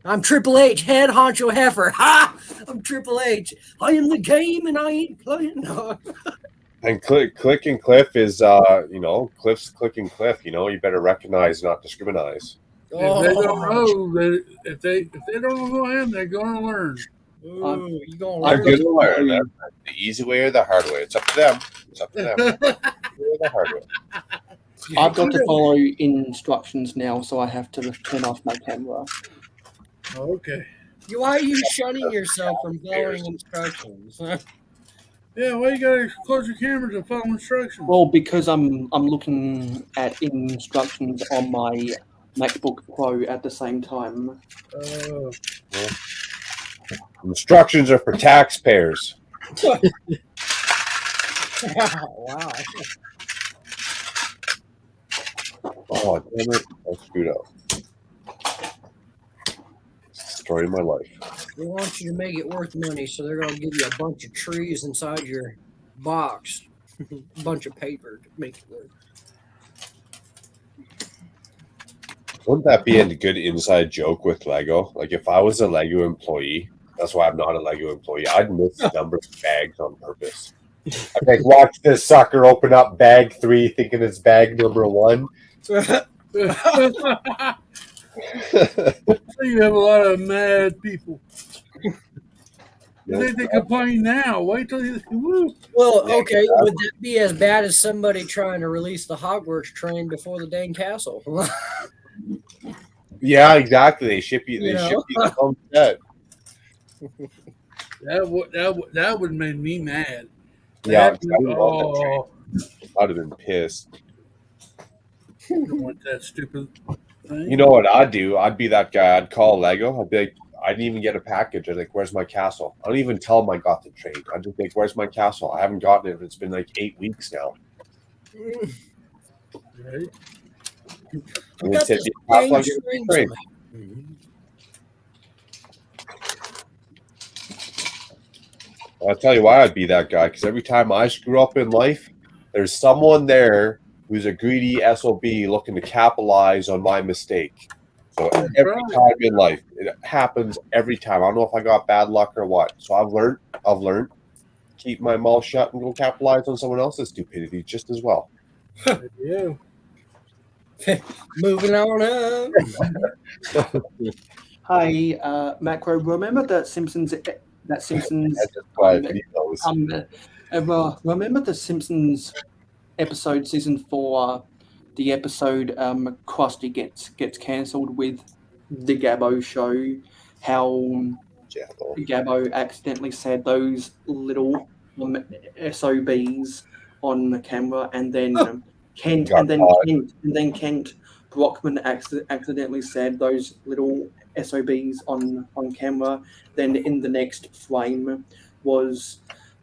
I'm Triple H, head honcho heifer. Ha! I'm Triple H. I am the game and I ain't playing. No. And Click and Cliff is, Cliff's Click and Cliff. You better recognize, not discriminate. If they don't know, if they don't know who I am, they're gonna learn. Ooh, you gonna learn? I'm going to learn. That's the easy way or the hard way. It's up to them. It's up to them. The hard way. I've got to follow instructions now, so I have to turn off my camera. Okay. Why are you shunning yourself from following instructions? Yeah, why you gotta close your cameras and follow instructions? Well, because I'm looking at instructions on my MacBook Pro at the same time. Instructions are for taxpayers. Wow. Oh, damn it. I screwed up. Destroying my life. They want you to make it worth money, so they're going to give you a bunch of trees inside your box, a bunch of paper to make it worth. Wouldn't that be a good inside joke with Lego? Like if I was a Lego employee, that's why I'm not a Lego employee, I'd miss number of bags on purpose. I'd like, watch this sucker open up bag 3 thinking it's bag number 1. So you have a lot of mad people. You think they complain now? Wait till you. Woo. Well, okay, would that be as bad as somebody trying to release the Hogwarts train before the dang castle? Yeah, exactly. They ship you. They ship you the home set. That would make me mad. Yeah, I'd have been pissed. I don't want that stupid thing. You know what I'd do? I'd be that guy. I'd call Lego. I'd be like, I didn't even get a package. I'd like, where's my castle? I don't even tell them I got the train. I'd just like, where's my castle? I haven't gotten it. It's been like 8 weeks now. Right. And they said, train. I'll tell you why I'd be that guy, because every time I screw up in life, there's someone there who's a greedy SOB looking to capitalize on my mistake. So every time in life, it happens every time. I don't know if I got bad luck or what. So I've learned, keep my mouth shut and go capitalize on someone else's stupidity just as well. Yeah. Moving on up. Hi, Macro. Remember that Simpsons? Remember the Simpsons episode season 4, the episode Krusty gets cancelled with the Gabbo show. How Gabbo accidentally said those little SOBs on the camera, and then Kent Brockman accidentally said those little SOBs on camera. Then in the next frame was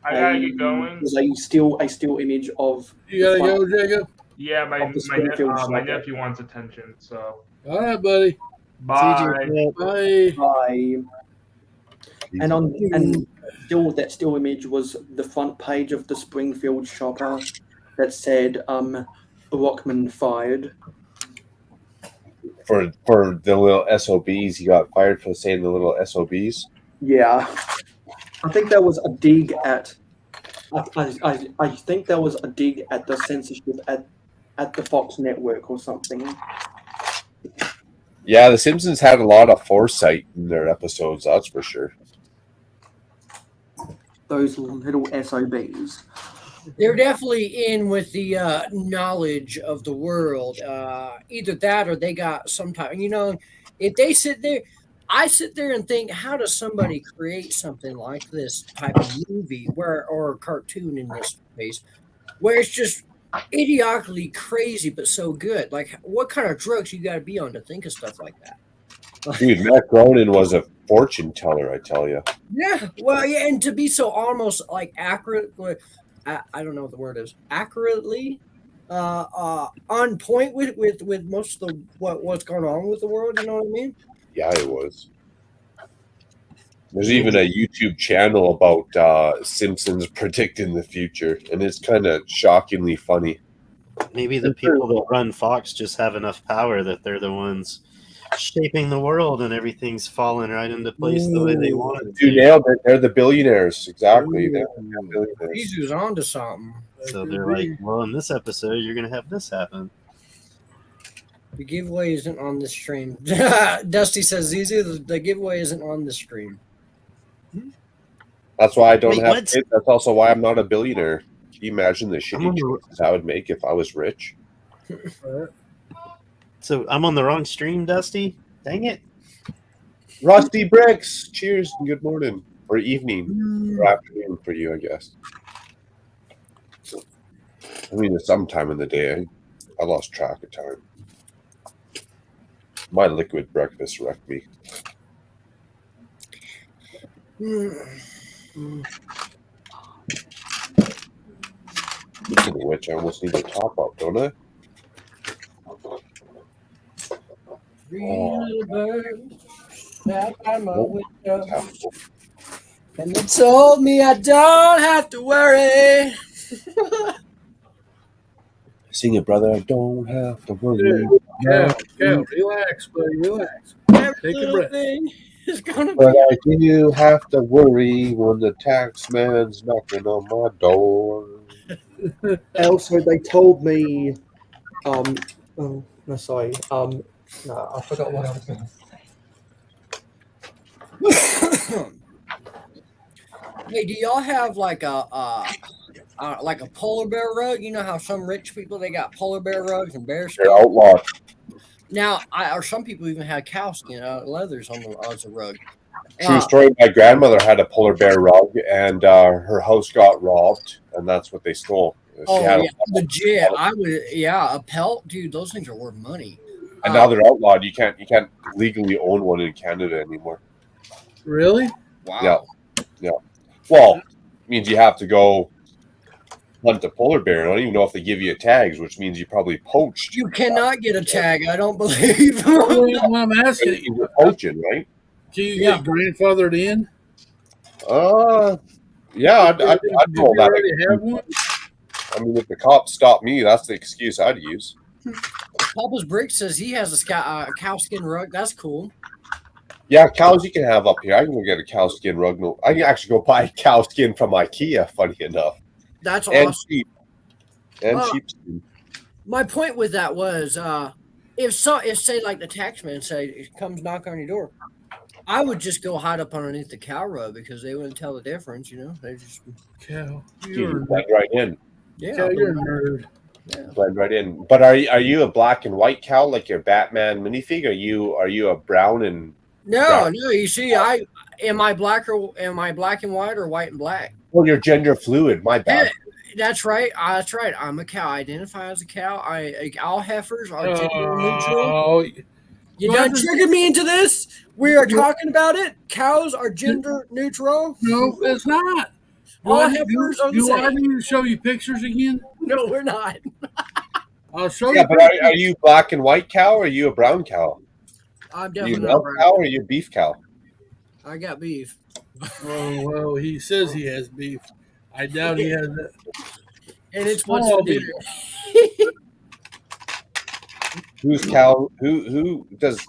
a still image of. You gotta go, Jacob. Yeah, my nephew wants attention. So. All right, buddy. Bye. Bye. Bye. And that still image was the front page of the Springfield Shopper that said Brockman fired. For the little SOBs, he got fired for saying the little SOBs. Yeah, I think that was a dig at. I think that was a dig at the censorship at the Fox network or something. Yeah, the Simpsons had a lot of foresight in their episodes, that's for sure. Those little SOBs. They're definitely in with the knowledge of the world. Either that or they got some type. If they sit there, I sit there and think, how does somebody create something like this type of movie or cartoon in this case, where it's just idiotically crazy but so good? Like, what kind of drugs you got to be on to think of stuff like that? Dude, Matt Groening was a fortune teller, I tell you. Yeah, well, yeah, and to be so almost like accurate. I don't know what the word is. Accurately, on point with most of what's going on with the world. You know what I mean? Yeah, it was. There's even a YouTube channel about Simpsons predicting the future, and it's kind of shockingly funny. Maybe the people that run Fox just have enough power that they're the ones shaping the world, and everything's falling right into place the way they want it to. You nailed it. They're the billionaires. Exactly. They're billionaires. Jesus onto something. So they're like, well, in this episode, you're going to have this happen. The giveaway isn't on the stream. Dusty says, easy. The giveaway isn't on the stream. That's why I don't have kids. That's also why I'm not a billionaire. Can you imagine the shitty choices I would make if I was rich? So I'm on the wrong stream, Dusty. Dang it. Rusty Bricks. Cheers and good morning. Or evening. Or afternoon for you, I guess. I mean, it's sometime in the day. I lost track of time. My liquid breakfast wrecked me. Speaking of which, I almost need a top up, don't I? Three little birds sat by my window, and they told me I don't have to worry. Sing it, brother. I don't have to worry. Cal, relax, buddy, relax. Every Take a little breath. thing is gonna But be. I do have to worry when the tax man's knocking on my door. Also, they told me, oh, no, sorry, no, I forgot what I was going to say. Hey, do y'all have like a polar bear rug? You know how some rich people they got polar bear rugs and bear skin. They're outlawed. Now, or some people even had cow skin leathers on the as a rug. True story. My grandmother had a polar bear rug, and her house got robbed, and that's what they stole. Oh She had yeah, legit. A pelt, dude. Those things are worth money. and now they're outlawed. You can't legally own one in Canada anymore. Really? Wow. Yeah. Well, it means you have to go hunt a polar bear. I don't even know if they give you tags, which means you probably poached. You cannot get a tag. I don't believe. Well, I'm asking. You're poaching, right? Can you get grandfathered in? Yeah, I'd Did roll you that. already have one? I mean, if the cops stop me, that's the excuse I'd use. Papa's Brick says he has a cow skin rug. That's cool. Yeah, cows you can have up here. I can go get a cow skin rug. No, I can actually go buy cow skin from IKEA. Funny enough, That's and awesome. cheap. And Well, cheap skin. My point with that was, if say like the taxman say it comes knock on your door, I would just go hide up underneath the cow rug because they wouldn't tell the difference. You know, they just Cow. Dude, blend right in. yeah. Cow, you're a nerd. Blend right in. But are you a black and white cow like your Batman minifig? Are you a brown and No. You see, am I black and white or white and black? Well, you're gender fluid. My bad. That's right. That's right. I'm a cow. I identify as a cow. All heifers are gender neutral. You done triggered me into this? We are talking about it. Cows are gender neutral. No, it's not. All heifers are the Do I same. need to show you pictures again? No, we're not. I'll show Yeah, you. but are you black and white cow or are you a brown cow? I'm Are you definitely a not milk brown. cow or are you a beef cow? I got beef. Well, he says he has beef. I doubt he has that. And it's what's Small for dinner. Who's cow? Who does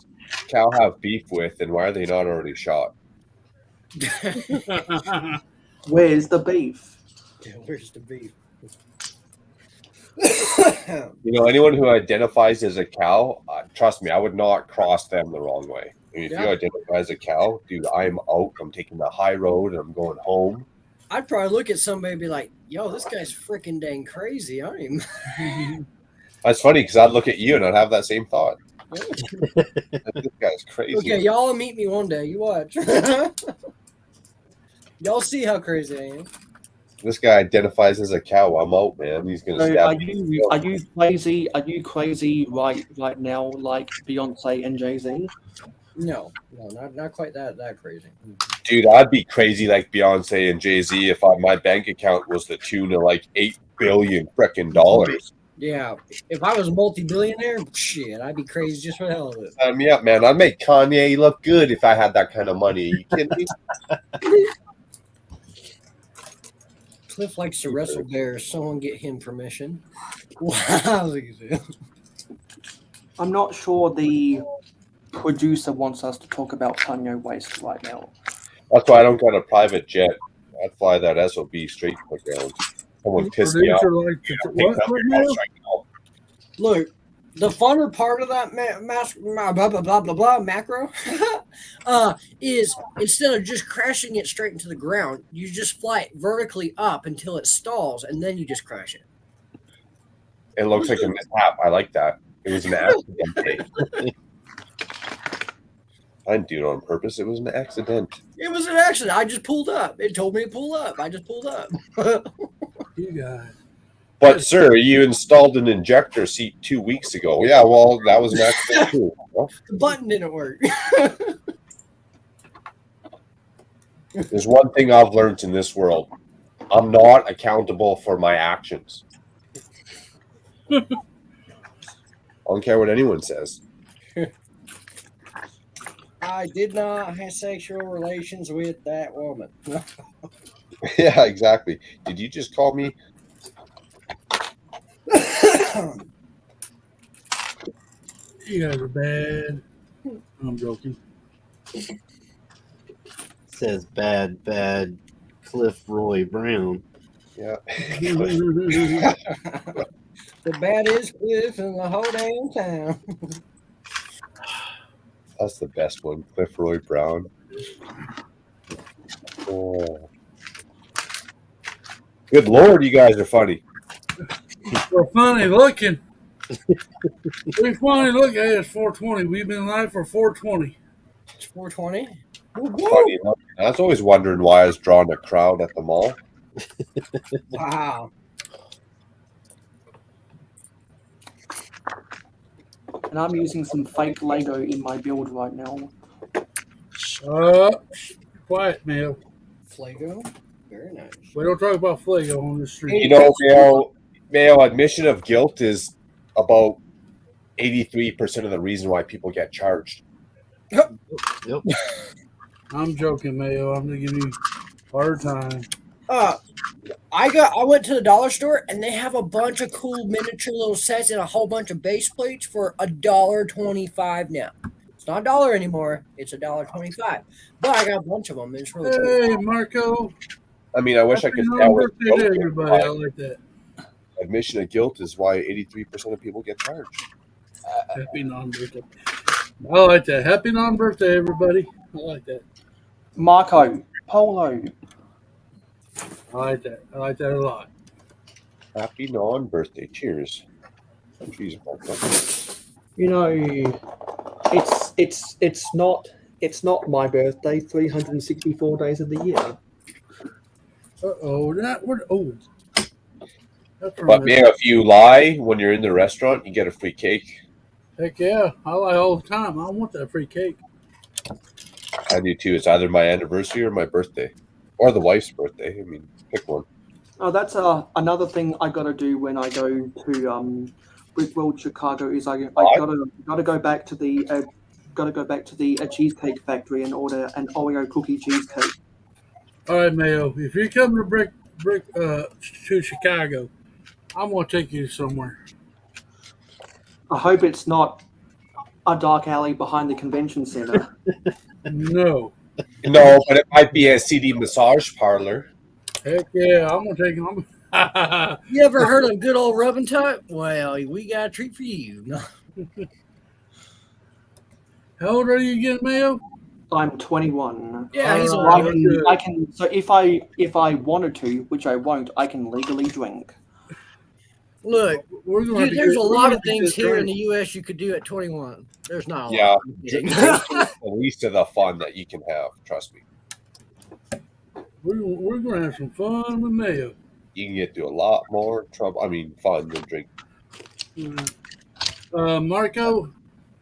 cow have beef with, and why are they not already shot? Where's the beef? Where's the beef? You know, anyone who identifies as a cow, trust me, I would not cross them the wrong way. I mean, if you Yeah. identify as a cow, dude, I'm out. I'm taking the high road and I'm going home. I'd probably look at somebody and be like, yo, this guy's freaking dang crazy. I don't even. That's funny because I'd look at you and I'd have that same thought. This guy's crazy. Okay, y'all will meet me one day. You watch. Y'all see how crazy I am. This guy identifies as a cow. I'm out, man. He's gonna So stab are me. you crazy? Are you crazy right now, like Beyonce and Jay-Z? No, not quite that crazy. Dude, I'd be crazy like Beyonce and Jay-Z if my bank account was the tune of like $8 billion frickin' dollars. Yeah, if I was a multi-billionaire, shit, I'd be crazy just for the hell of it. Sign me up, man. I'd make Kanye look good if I had that kind of money. Are you kidding me? Cliff likes to wrestle bears. Someone get him permission. Wow. I'm not sure the producer wants us to talk about Kanye West right now. That's why I don't got a private jet. I'd fly that SOB straight to the ground. Someone pissed me off. Look, the funner part of that blah blah blah blah blah macro is instead of just crashing it straight into the ground, you just fly it vertically up until it stalls, and then you just crash it. It looks like a mishap. I like that. It was an accident. I didn't do it on purpose. It was an accident. It was an accident. I just pulled up. It told me to pull up. I just pulled up. You got it. But sir, you installed an injector seat 2 weeks ago. Yeah, well, that was an accident too. Well, The button didn't work. There's one thing I've learned in this world. I'm not accountable for my actions. I don't care what anyone says. I did not have sexual relations with that woman. Yeah, exactly. Did you just call me? You guys are bad. I'm joking. Says bad Cliff Roy Brown. Yeah. The baddest Cliff in the whole damn town. That's the best one. Cliff Roy Brown. Oh. Good Lord, you guys are funny. We're funny looking. We funny looking. Hey, it's 420. We've been live for 420. It's 420. Funny enough. I was always wondering why I was drawing a crowd at the mall. Wow. And I'm using some fake Lego in my build right now. Quiet, Mayo. Flago? Very nice. We don't talk about Flago on the street. You know, Mayo, admission of guilt is about 83% of the reason why people get charged. Yep. I'm joking, Mayo. I'm gonna give you a hard time. I went to the dollar store and they have a bunch of cool miniature little sets and a whole bunch of base plates for $1.25 now. It's not $1 anymore. It's $1.25. But I got a bunch of them. It's really Hey, cool. Marco. I mean, I wish I could Happy tell what birthday to everybody. I like that. admission of guilt is why 83% of people get charged. Happy non-birthday. I like that. Happy non-birthday, everybody. I like that. Marco, Polo. I like that. I like that a lot. Happy non-birthday. Cheers. Jeez, You know, it's not my birthday 364 days of the year. But man, if you lie when you're in the restaurant, you get a free cake. Heck yeah. I lie all the time. I want that free cake. I do too. It's either my anniversary or my birthday. Or the wife's birthday. I mean, pick one. Oh, that's another thing I gotta do when I go to Brick World Chicago is I gotta go back to the cheesecake factory and order an Oreo cookie cheesecake. All right, Mayo. If you come to Brick to Chicago, I'm gonna take you somewhere. I hope it's not a dark alley behind the convention center. No. No, but it might be a CD massage parlor. Heck yeah, I'm gonna take him. You ever heard of good old rub and tut? Well, we got a treat for you. How old are you again, Mayo? I'm 21. Yeah, he's so I can. So if I wanted to, which I won't, I can legally drink. Look, we're gonna there's a lot of things here in the U.S. you could do at 21. There's not a Yeah, lot. the least of the fun that you can have. Trust me. We're gonna have some fun with Mayo. You can get through a lot more trouble. I mean, fun than drink. Marco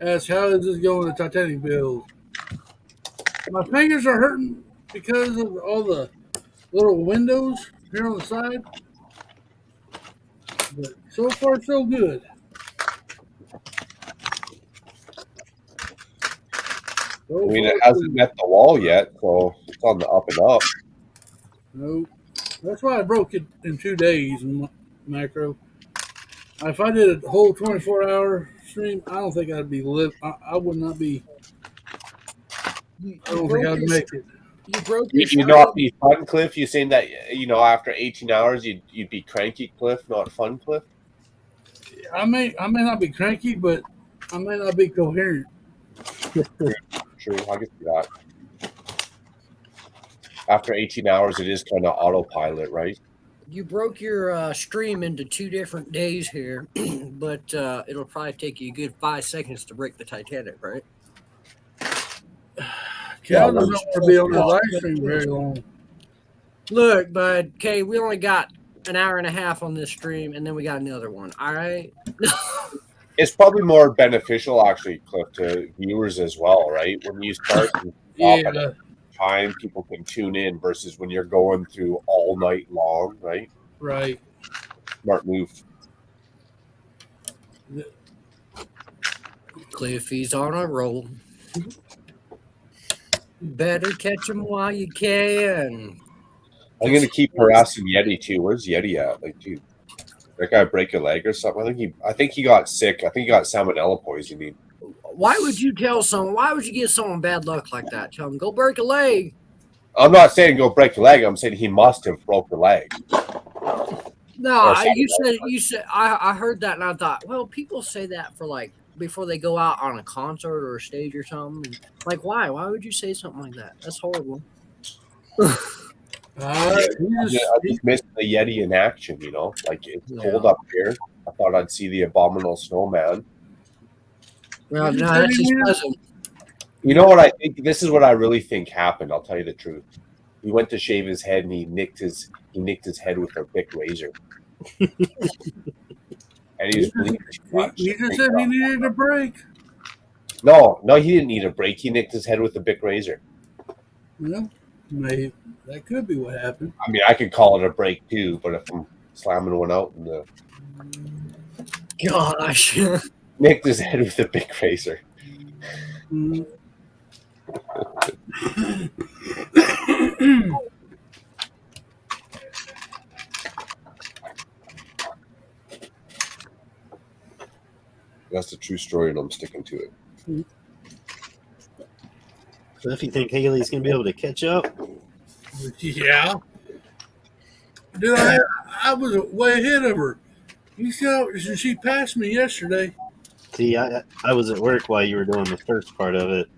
asks, how is this going to Titanic build? My fingers are hurting because of all the little windows here on the side. But so far, so good. I mean, it hasn't met the wall yet, so it's on the up and up. Nope. That's why I broke it in 2 days in macro. If I did a whole 24-hour stream, I don't think I'd be I would not be. I don't think I'd make it. You broke You not be fun, Cliff? You saying that after 18 hours you'd be cranky, Cliff, not fun, Cliff? I may not be cranky, but I may not be coherent. True, I can see that. After 18 hours, it is kind of autopilot, right? You broke your stream into 2 different days here, but it'll probably take you a good 5 seconds to break the Titanic, right? Cal doesn't want to be on the live stream very long. Look, bud, okay, we only got an hour and a half on this stream, and then we got another one. All right. It's probably more beneficial, actually, Cliff, to viewers as well, right? When you start and stop Yeah. it, time people can tune in versus when you're going through all night long, right? Right. Smart move. Cliffy's on a roll. Better catch him while you can. I'm gonna keep harassing Yeti too. Where's Yeti at? Like, dude, that guy break a leg or something? I think he got sick. I think he got salmonella poisoning. Why would you tell someone? Why would you give someone bad luck like that? Tell them go break a leg. I'm not saying go break a leg. I'm saying he must have broke the leg. No, you said I heard that and I thought, well, people say that for like before they go out on a concert or a stage or something. Like, why? Why would you say something like that? That's horrible. I just missed the Yeti in action, you know? Like, it's cold up here. I thought I'd see the abominable snowman. Well, no, that's his cousin. You know what I think? This is what I really think happened. I'll tell you the truth. He went to shave his head and he nicked his head with a big razor. And he was bleeding too much. He just said he needed a break. No, he didn't need a break. He nicked his head with a big razor. Well, maybe that could be what happened. I mean, I could call it a break too, but if I'm slamming one out in the gosh, nicked his head with a big razor. That's the true story, and I'm sticking to it. So if you think Haley's going to be able to catch up, Yeah. Dude, I was way ahead of her. You see how she passed me yesterday. see, I was at work while you were doing the first part of it,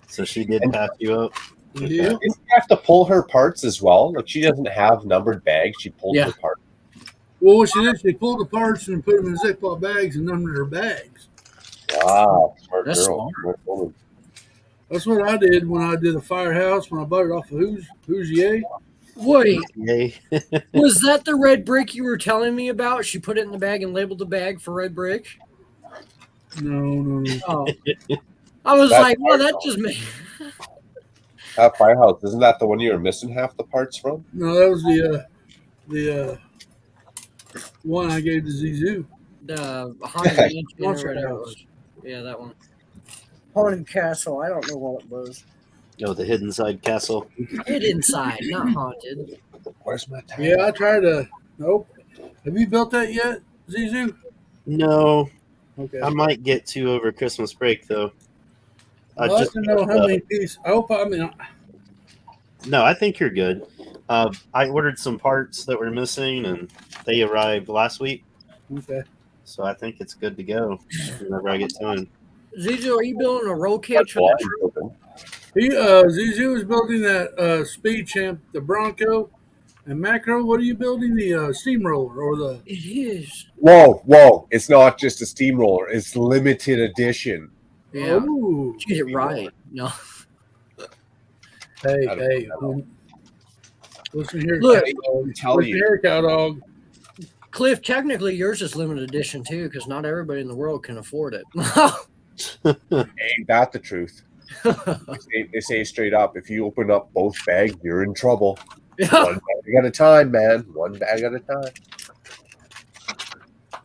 so she did pass you up. Yeah. Does she have to pull her parts as well? Like, she doesn't have numbered bags. She pulls her parts. Well, what she did, she pulled the parts and put them in Ziploc bags and numbered her bags. Wow, smart That's girl. smart. Smart woman. That's what I did when I did a firehouse, when I bought it off of Who's Yay. Wait, Yay. was that the red brick you were telling me about? She put it in the bag and labeled the bag for red brick? No. Oh. I was That's like, well, that just made. That firehouse, isn't that the one you were missing half the parts from? No, that was the one I gave to Zizou. The haunted mansion or whatever it was. Yeah, that one. Haunted castle. I don't know what it was. Oh, the hidden side castle. Hid inside, not haunted. Where's my time? Yeah, I tried to. Nope. Have you built that yet, Zizou? No. Okay. I might get to over Christmas break, though. I'd like to know how many pieces. I hope No, I think you're good. I ordered some parts that were missing, and they arrived last week. Okay. So I think it's good to go whenever I get time. Zizu, are you building a roll cage for that truck? Zizou is building that Speed Champ, the Bronco, and Macro. What are you building? The steamroller or the? It is. Whoa! It's not just a steamroller. It's limited edition. Yeah. Ooh. Get it right. No. Hey. Listen here, Look, tell you. Here, cow dog. Cliff, technically yours is limited edition too, because not everybody in the world can afford it. Ain't that the truth? They say straight up, if you open up both bags, you're in trouble. Yeah. One bag at a time, man. One bag at a time.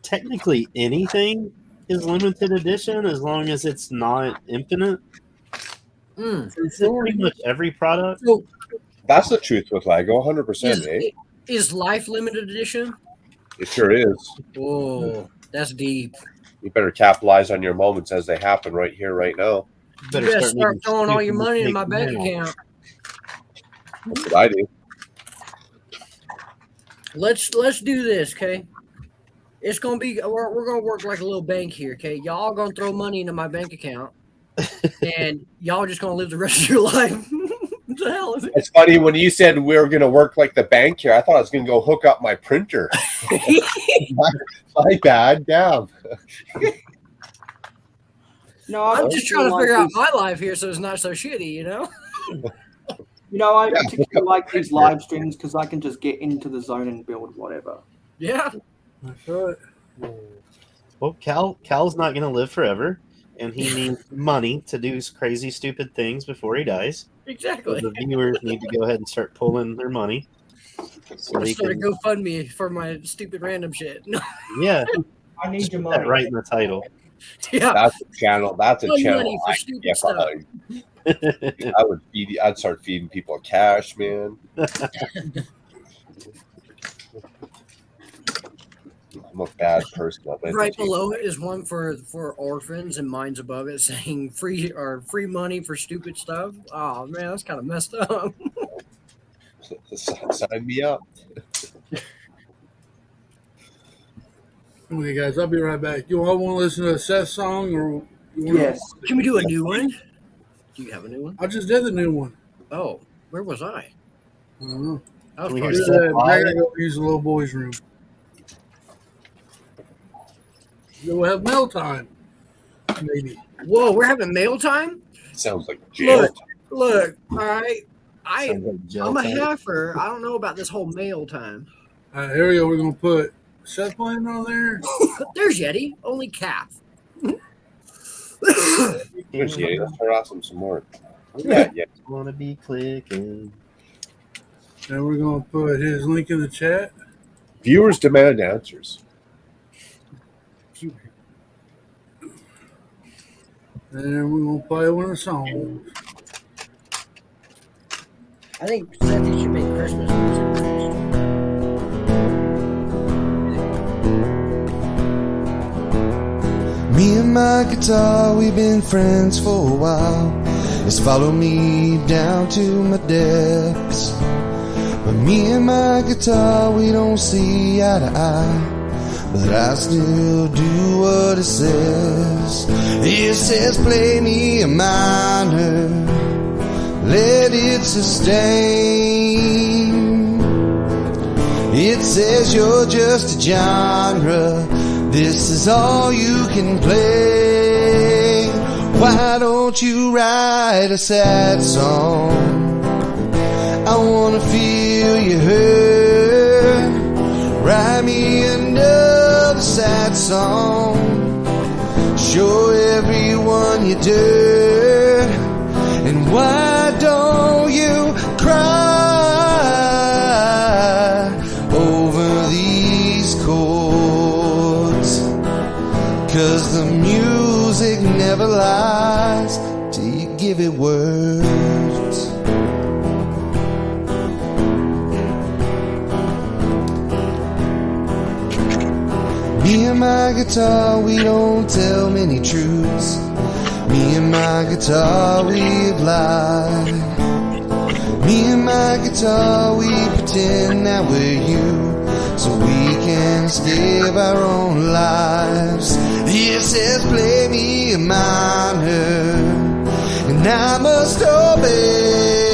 Technically, anything is limited edition as long as it's not infinite. Pretty much every product. That's the truth with Lego, 100%. Is Life limited edition? It sure is. Whoa, that's deep. You better capitalize on your moments as they happen right here, right now. You better start throwing all your money in my bank account. That's what I do. Let's do this, okay? It's gonna be we're gonna work like a little bank here, okay? Y'all gonna throw money into my bank account, and y'all just gonna live the rest of your life. What the hell is it? It's funny when you said we were going to work like the bank here. I thought I was going to go hook up my printer. my bad. Damn. No, I'm just trying to figure out my life here, so it's not so shitty, you know. You know, I particularly like these live streams because I can just get into the zone and build whatever. Yeah. That's right. Well, Cal's not going to live forever, and he needs money to do crazy, stupid things before he dies. Exactly. The viewers need to go ahead and start pulling their money. So they Start a can, GoFundMe for my stupid random shit. yeah. I need Just your put that money. right in the title. Yeah. That's a channel. That's a Fund channel. money for I stupid get stuff. behind. I would feed. I'd start feeding people cash, man. I'm a bad person. Right below it is one for orphans, and mine's above it saying free money for stupid stuff. Oh man, that's kind of messed up. Sign me up. Okay, guys, I'll be right back. You all want to listen to a Seth song, or Yes? Can we do a new one? Do you have a new one? I just did the new one. Oh, where was I? I don't know. I was Can we probably hear Seth I live? gotta go use the little boy's room. Then we'll have mail time. Maybe. Whoa, we're having mail time? Sounds like jail. Look, all right. Sounds like jail I'm a time. heifer. I don't know about this whole mail time. All right, here we go. We're gonna put Seth playing on there. There's Yeti, only calf. Here's Yeti. Let's start off some more. Yeah, yeah. Want to be clicking. And we're gonna put his link in the chat. Viewers demand answers. And we're gonna play one of the songs. I think Seth, you should make Christmas music. Me and my guitar, we've been friends for a while. It's followed me down to my depths. But me and my guitar, we don't see eye to eye. But I still do what it says. It says play me a minor, let it sustain. It says you're just a genre, this is all you can play. Why don't you write a sad song? I wanna feel you hurt. Write me another sad song. Show everyone your dirt. And why don't you cry over these chords? 'Cause the music never lies till you give it words. Me and my guitar, we don't tell many truths. Me and my guitar, we've lied. Me and my guitar, we pretend that we're you, so we can escape our own lives. It says play me a minor, and I must obey.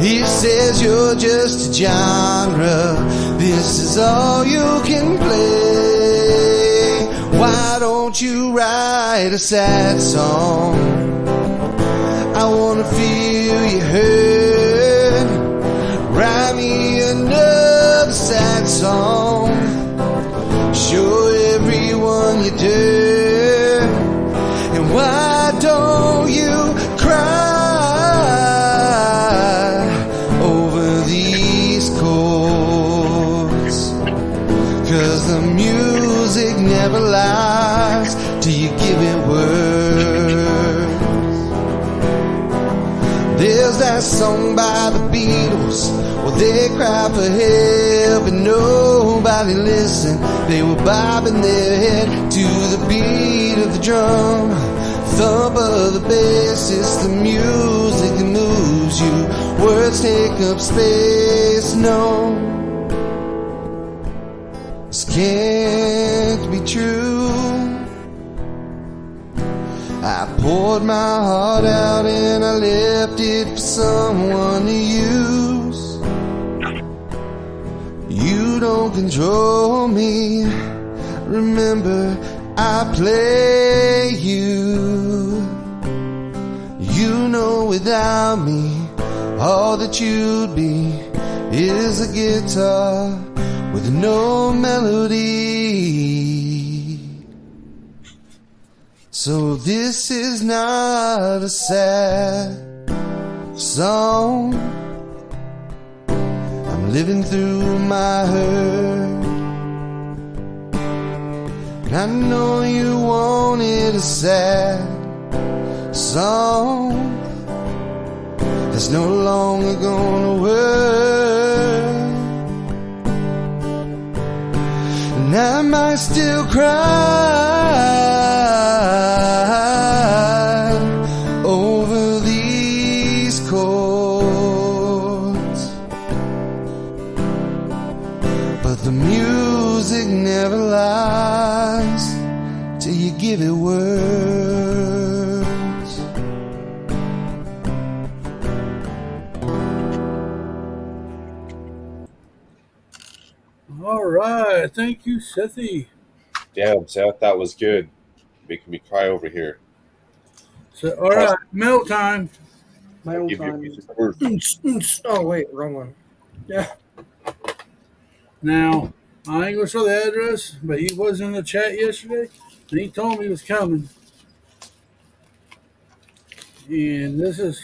It says you're just a genre, this is all you can play. Why don't you write a sad song? I wanna feel you hurt. Write me another sad song. Show everyone your dirt. And why don't you cry over these chords? 'Cause the music never lies till you give it words. There's that song by the Beatles, well they cry for help and nobody listened. They were bobbing their head to the beat of the drum, thump of the bass. It's the music that moves you. Words take up space. No, this can't be true. I poured my heart out and I left it for someone to use. You don't control me. Remember, I play you. You know without me, all that you'd be is a guitar with no melody. So this is not a sad song. I'm living through my hurt, and I know you wanted a sad song that's no longer gonna work. And I might still cry over these chords, but the music never lies till you give it words. All right. Thank you, Sethy. Damn, Seth, that was good. Making me cry over here. So, all right. Mail time. Mail Give your time. music first. Oh, wait, wrong one. Yeah. Now, I ain't going to show the address, but he was in the chat yesterday, and he told me he was coming. And this is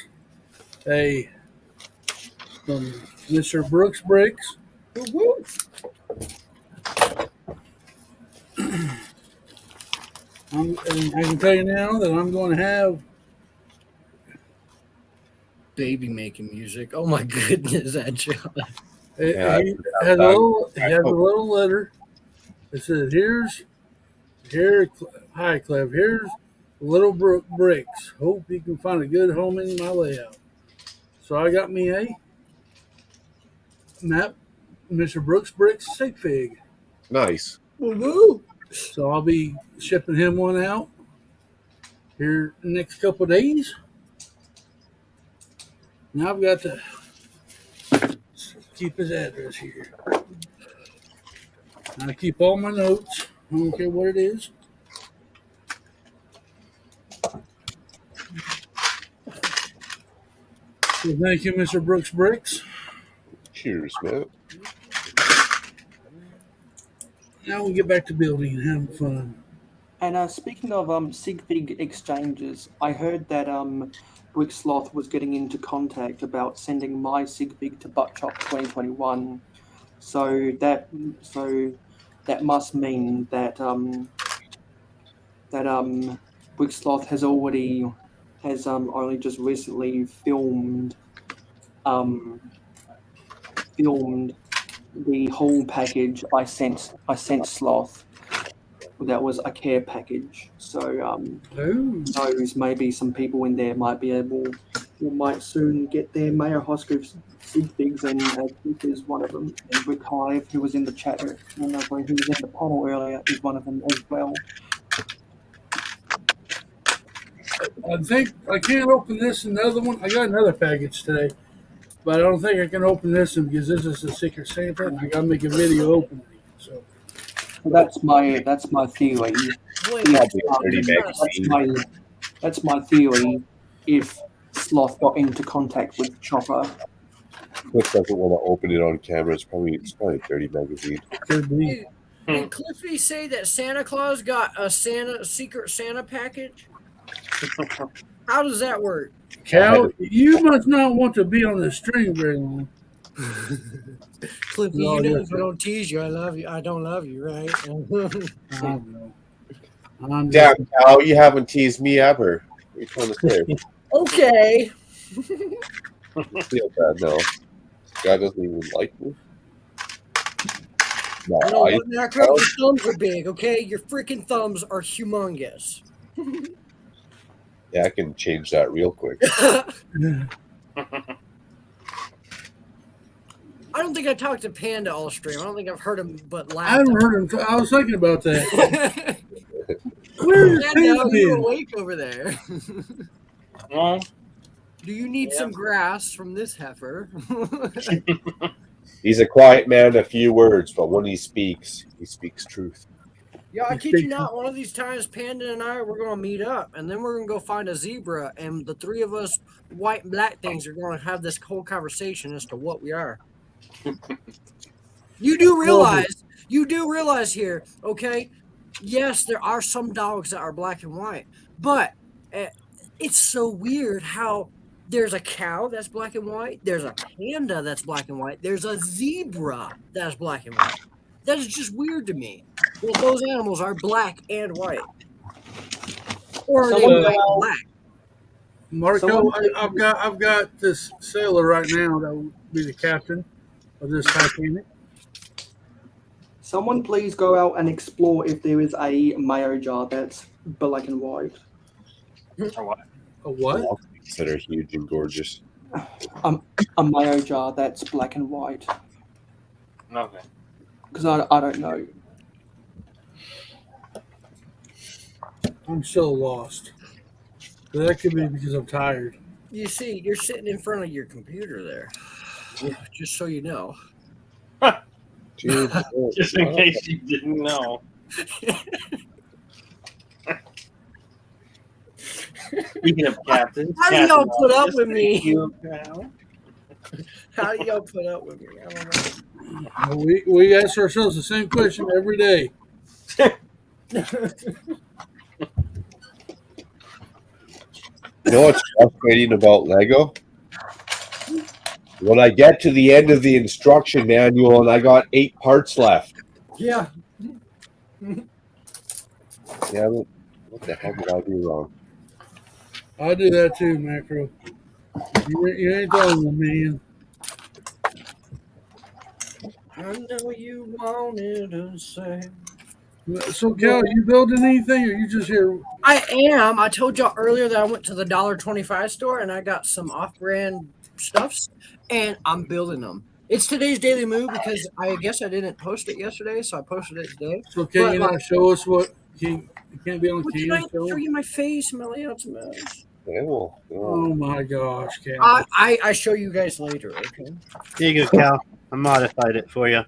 from Mr. Brooks Bricks. And I can tell you now that I'm going to have Baby making music. Oh my goodness, that job. He has a little letter that says, hi, Clev, here's Little Bricks. Hope you can find a good home in my layout. So I got me a map, Mr. Brooks Bricks sig fig. Nice. Woo-hoo. So I'll be shipping him one out here the next couple of days. Now I've got to keep his address here. I keep all my notes. I don't care what it is. So thank you, Mr. Brooks Bricks. Cheers, man. Now we get back to building and having fun. And speaking of sig fig exchanges, I heard that Bricksloth was getting into contact about sending my sig fig to Buttchop 2021. So that must mean that Bricksloth has only just recently filmed the whole package I sent Sloth. That was a care package. So those maybe some people in there might soon get their Mayor Hosgrove sig figs, and Keith is one of them. And Rick Hive, who was in the chat, who was in the panel earlier, is one of them as well. I think I can't open this and the other one. I got another package today, but I don't think I can open this one because this is a Secret Santa, and I got to make a video opening it. So that's my theory. That's my theory. If Sloth got into contact with Chopper, Cliff doesn't want to open it on camera. It's probably a dirty magazine. Did Cliffy say that Santa Claus got a secret Santa package? How does that work? Cal, you must not want to be on the stream very long. Cliffy, you know if I don't tease you, I love you. I don't love you, right? I don't know. Damn, Cal, you haven't teased me ever. What are you trying to say? Okay. I feel bad now. Guy doesn't even like me. No, You know what, Macro? Your thumbs are big, okay? Your freaking thumbs are humongous. Yeah, I can change that real quick. I don't think I talked to Panda all stream. I don't think I've heard him but laugh. I haven't heard him. I was thinking about that. Where's Panda, Panda? you're awake over there. Do you need some grass from this heifer? He's a quiet man, a few words, but when he speaks truth. Yeah, I kid you not. One of these times, Panda and I, we're going to meet up, and then we're going to go find a zebra, and the three of us white and black things are going to have this whole conversation as to what we are. You do realize here, okay? yes, there are some dogs that are black and white, but it's so weird how there's a cow that's black and white, there's a panda that's black and white, there's a zebra that's black and white. That is just weird to me. That those animals are black and white, or are they Someone white and black? Marco, I've got this sailor right now that will be the captain of this Titanic. Someone please go out and explore if there is a mayo jar that's black and white. Or what? A what? That are huge and gorgeous. A mayo jar that's black and white. Okay. Because I don't know. I'm so lost. But that could be because I'm tired. You see, you're sitting in front of your computer there, just so you know. Just in case you didn't know. Speaking of captains, How do y'all put up with me? You, How do y'all put up with me? I don't know. We ask ourselves the same question every day. You know what's frustrating about Lego? When I get to the end of the instruction manual and I got 8 parts left. Yeah. Yeah, what the heck did I do wrong? I do that too, Macro. You ain't the only man. I know you wanted to say. So, Cal, you building anything, or you just here? I am. I told y'all earlier that I went to the $1.25 store and I got some off-brand stuffs, and I'm building them. It's today's daily move because I guess I didn't post it yesterday, so I posted it today. So, can you not show us what? You can't be on What the can I camera. show you my face, my layouts, man? Oh my gosh, Cal! I show you guys later. Okay. Here you go, Cal. I modified it for you.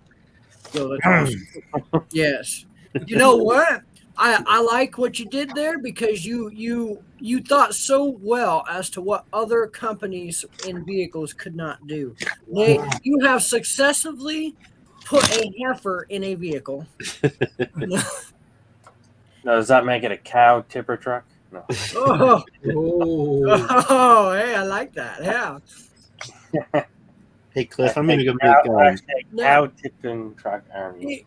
Yo, that's awesome. Yes. You know what? I like what you did there because you thought so well as to what other companies in vehicles could not do. You have successfully put a heifer in a vehicle. now, does that make it a cow tipper truck? No. Oh, hey, I like that. Yeah. Hey, Cliff, I'm going to go make cow tipping truck army.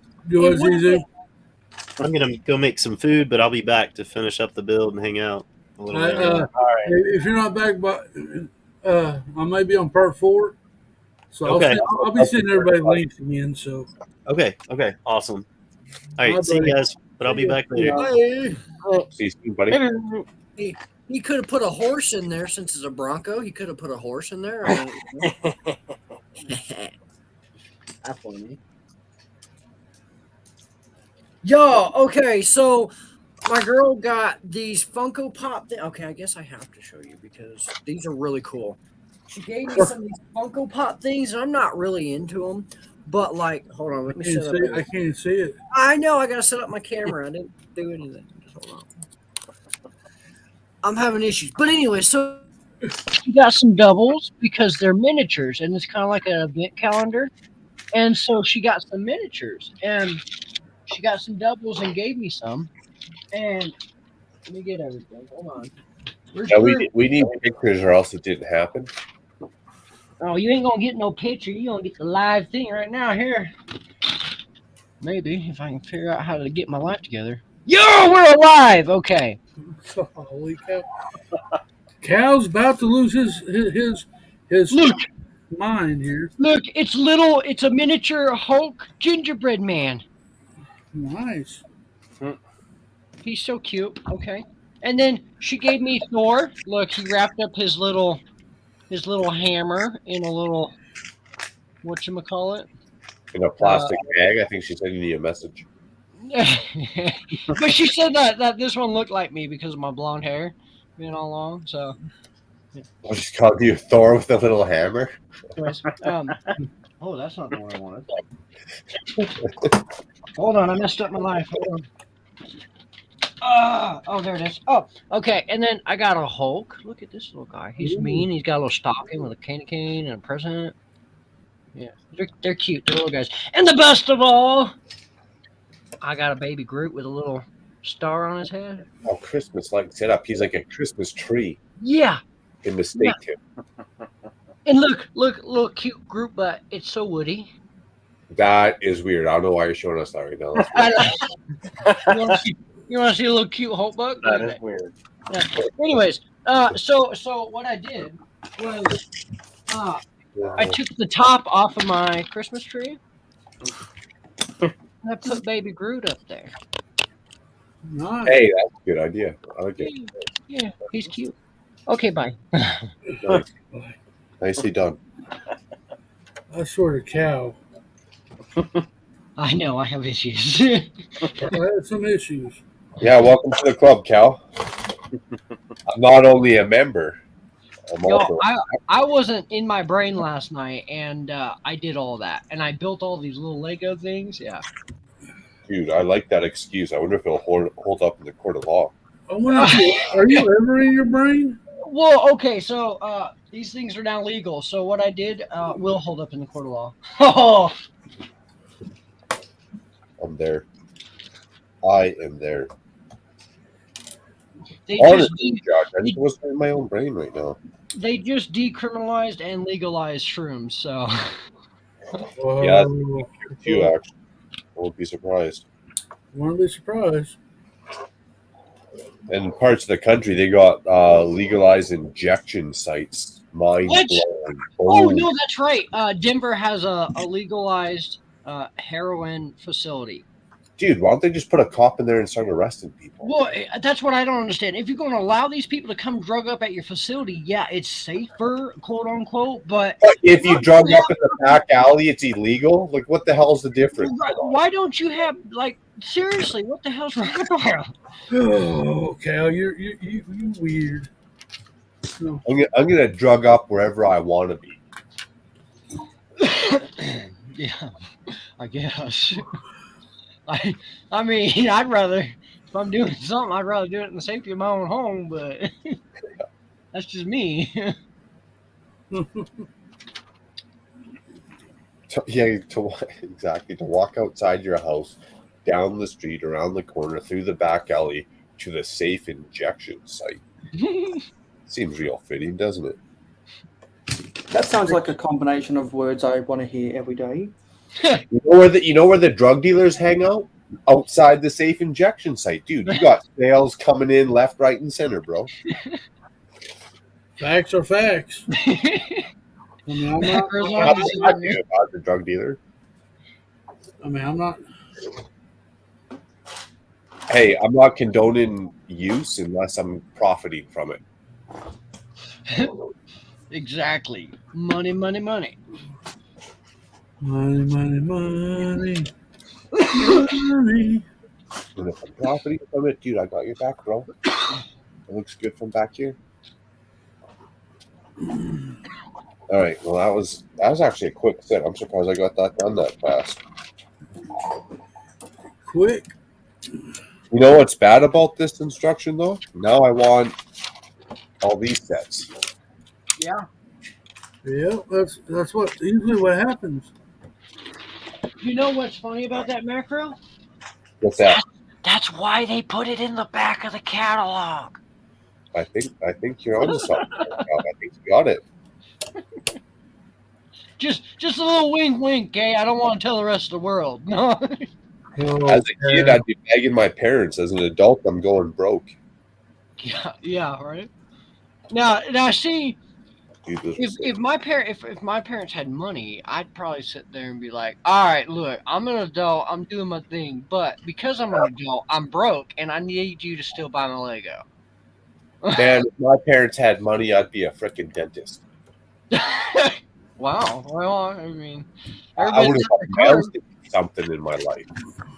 I'm going to go make some food, but I'll be back to finish up the build and hang out a little later. If you're not back, I may be on part 4. So Okay. I'll be sending everybody links again. So Okay, awesome. All right, see you guys, but I'll be back later. Hey. See you soon, buddy. He could have put a horse in there since it's a Bronco. He could have put a horse in there. That's funny. Yo, okay, so my girl got these Funko Pop okay, I guess I have to show you because these are really cool. She gave me some of these Funko Pop things, and I'm not really into them. But like, hold on, let me set up. I can't see it. I know, I gotta set up my camera. I didn't do anything. Just hold on. I'm having issues. But anyway, so she got some doubles because they're miniatures, and it's kind of like an event calendar. And so she got some miniatures, and she got some doubles and gave me some. And let me get everything. Hold on. Yeah, we need pictures, or else it didn't happen. Oh, you ain't gonna get no picture. You gonna get the live thing right now here. Maybe if I can figure out how to get my life together. Yo, we're alive. Okay. Holy cow! Cal's about to lose his Look. mind here. Look, it's little. It's a miniature Hulk gingerbread man. Nice. He's so cute. Okay. And then she gave me Thor. Look, he wrapped up his little hammer in a little whatchamacallit. In a plastic bag. I think she's sending you a message. But she said that this one looked like me because of my blonde hair being all long. So I just called you Thor with a little hammer. anyways, oh, that's not the one I wanted. Hold on, I messed up my life. Hold on. Oh, there it is. Oh, okay. And then I got a Hulk. Look at this little guy. He's mean. He's got a little stocking with a candy cane and a present. Yeah, they're cute. They're little guys. And the best of all, I got a baby Groot with a little star on his head. Oh, Christmas light set up. He's like a Christmas tree. Yeah. Can mistake him. And look, cute Groot, but it's so woody. That is weird. I don't know why you're showing us that right now. That's weird. You want to see a little cute Hulk bug? That is weird. Yeah. Anyways, so what I did was I took the top off of my Christmas tree and I put baby Groot up there. Nice. Hey, that's a good idea. I like it. Yeah, he's cute. Okay, bye. Nice. Nicely done. I sort of cow. I know, I have issues. I had some issues. Yeah, welcome to the club, Cal. I'm not only a member, I'm Yo, also. I wasn't in my brain last night, and I did all that, and I built all these little Lego things. Yeah. Dude, I like that excuse. I wonder if it'll hold up in the court of law. I wonder are you ever in your brain? Well, okay, so these things are now legal. So what I did will hold up in the court of law. Oh, I'm there. I am there. Honestly, Josh, I just wasn't in my own brain right now. they just decriminalized and legalized shrooms. So Yeah, that's you actually. I won't be surprised. Won't be surprised. In parts of the country, they got legalized injection sites. Mind What? blowing. Oh no, that's right. Denver has a legalized heroin facility. Dude, why don't they just put a cop in there and start arresting people? Well, that's what I don't understand. If you're going to allow these people to come drug up at your facility, yeah, it's safer, quote unquote. But if you drug up in the back alley, it's illegal. Like, what the hell's the difference? Why don't you have, like, seriously, what the hell's wrong with you? Oh, Cal, you're weird. No. I'm gonna drug up wherever I want to be. Yeah, I guess. I mean, I'd rather, if I'm doing something, I'd rather do it in the safety of my own home, but that's just me. Exactly. To walk outside your house, down the street, around the corner, through the back alley, to the safe injection site. Seems real fitting, doesn't it? That sounds like a combination of words I want to hear every day. You know where the drug dealers hang out? Outside the safe injection site, dude. You got sales coming in left, right, and center, bro. Facts are facts. I mean, I'm not about the drug dealer. I mean, I'm not. Hey, I'm not condoning use unless I'm profiting from it. Exactly. Money, money, money. Money, money, money. Money. And if I'm profiting from it, dude, I got your back, bro. It looks good from back here. All right. Well, that was actually a quick set. I'm surprised I got that done that fast. Quick. You know what's bad about this instruction, though? Now I want all these sets. Yeah. Yeah, that's usually what happens. You know what's funny about that macro? What's that? That's why they put it in the back of the catalog. I think you're onto something. I think you got it. Just a little wink, wink, okay? I don't want to tell the rest of the world. No. As a kid, I'd be begging my parents. As an adult, I'm going broke. Yeah, right. Now, see, if my parents had money, I'd probably sit there and be like, all right, look, I'm an adult, I'm doing my thing, but because I'm an adult, I'm broke, and I need you to still buy my Lego. Man, if my parents had money, I'd be a freaking dentist. Wow. Well, I mean, I would have something in my life.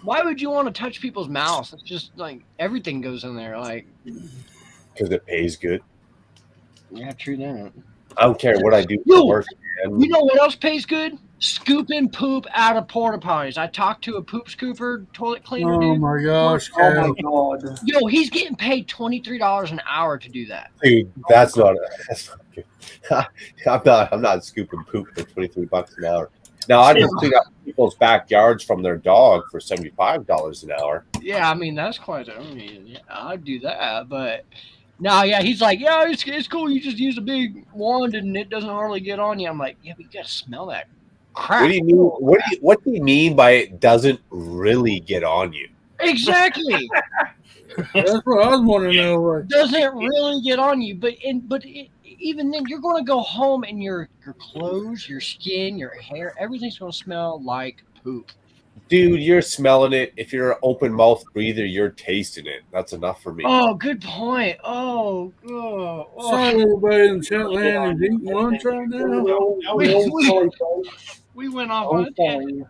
Why would you want to touch people's mouths? It's just like everything goes in there, like. Because it pays good. Yeah, true that. I don't care what I do for work. Man. You know what else pays good? Scooping poop out of porta potties. I talked to a poop scooper, toilet cleaner. Oh my gosh! Oh my god! Yo, he's getting paid $23 an hour to do that. Dude, that's not good. I'm not scooping poop for $23 an hour. Now I just clean up people's backyards from their dog for $75 an hour. Yeah, I mean that's quite. I mean, yeah, I'd do that, but no, yeah, he's like, yeah, it's cool. You just use a big wand and it doesn't hardly get on you. I'm like, yeah, but you gotta smell that crap. What do you mean? What do you mean by it doesn't really get on you? Exactly. That's what I was wanting to know. Like, Doesn't really get on you, but even then, you're going to go home and your clothes, your skin, your hair, everything's going to smell like poop. Dude, you're smelling it. If you're an open mouth breather, you're tasting it. That's enough for me. Oh, good point. Oh. sorry, everybody in chat land is eating lunch right now. We went off on a tangent.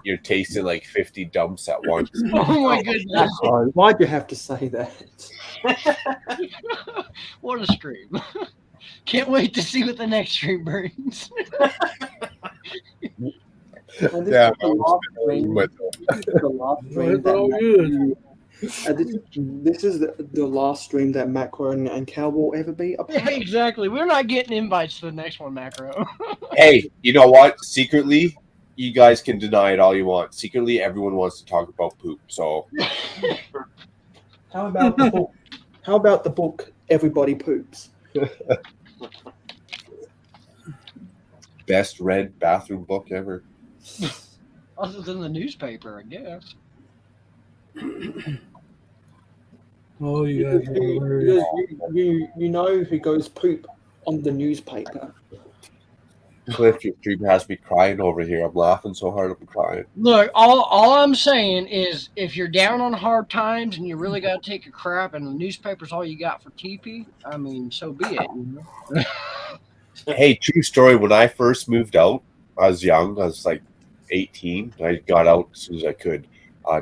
You're tasting like 50 dumps at once. Oh my goodness! Why'd you have to say that? What a stream! Can't wait to see what the next stream brings. Yeah, this is the last stream that Macro and Cal will ever be a part Yeah, exactly. We're not getting invites to the next one, Macro. Hey, you know what? Secretly, you guys can deny it all you want. Secretly, everyone wants to talk about poop. So, How about the book? How about the book Everybody Poops? best read bathroom book ever. Other than the newspaper, I guess. Oh, you guys are hilarious. You know who goes poop on the newspaper? Cliff, your stream has me crying over here. I'm laughing so hard I'm crying. Look, all I'm saying is if you're down on hard times and you really got to take a crap and the newspaper's all you got for TP, I mean, so be it. You know? Hey, true story. When I first moved out, I was young. I was like 18. I got out as soon as I could.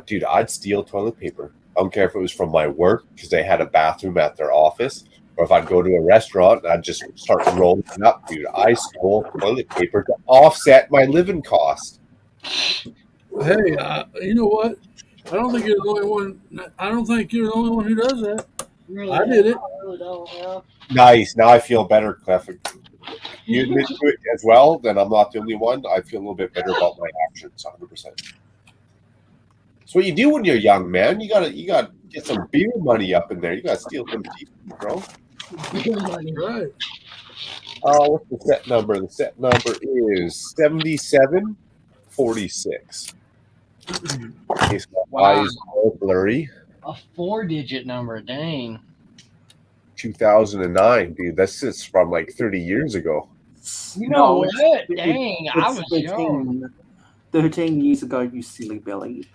Dude, I'd steal toilet paper. I don't care if it was from my work because they had a bathroom at their office, or if I'd go to a restaurant and I'd just start rolling it up, dude. I stole toilet paper to offset my living cost. Hey, you know what? I don't think you're the only one. I don't think you're the only one who does that. Really, I did it. I really don't, yeah. Nice. Now I feel better, Cliff. If you admit to it as well, then I'm not the only one. I feel a little bit better about my actions, 100%. That's what you do when you're young, man. You gotta get some beer money up in there. You gotta steal some tea, bro. Right. What's the set number? The set number is 7746. In case my eyes are blurry. A 4-digit number, dang. 2009, dude. That's just from like 30 years ago. You know what? Dang, I was young. 13 years ago, you silly Billy.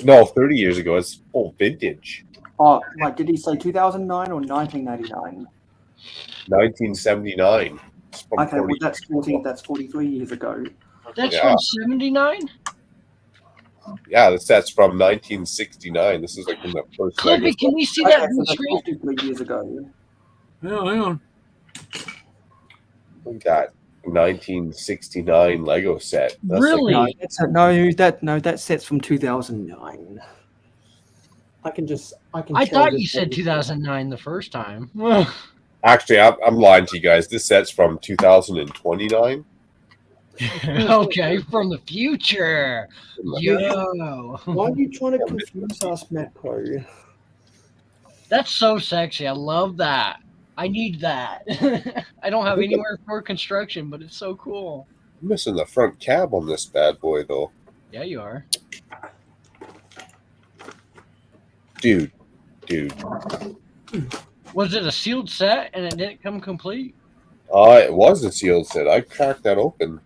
No, 30 years ago. It's full vintage. Oh, like, did he say 2009 or 1989? 1979. Okay, well, that's 43 years ago. That's from 79? Yeah, that's from 1969. This is like when the first. Clippy, can we see that blue screen? 43 years ago. Hang on. We got 1969 Lego set. That's Really? like, That set's from 2009. I can. I thought you said 2009 the first time. actually, I'm lying to you guys. This set's from 2029. Okay, from the future. Yo. Why are you trying to confuse us, Macro? That's so sexy. I love that. I need that. I don't have anywhere for construction, but it's so cool. I'm missing the front cab on this bad boy, though. Yeah, you are. Dude. Was it a sealed set and it didn't come complete? It was a sealed set. I cracked that open.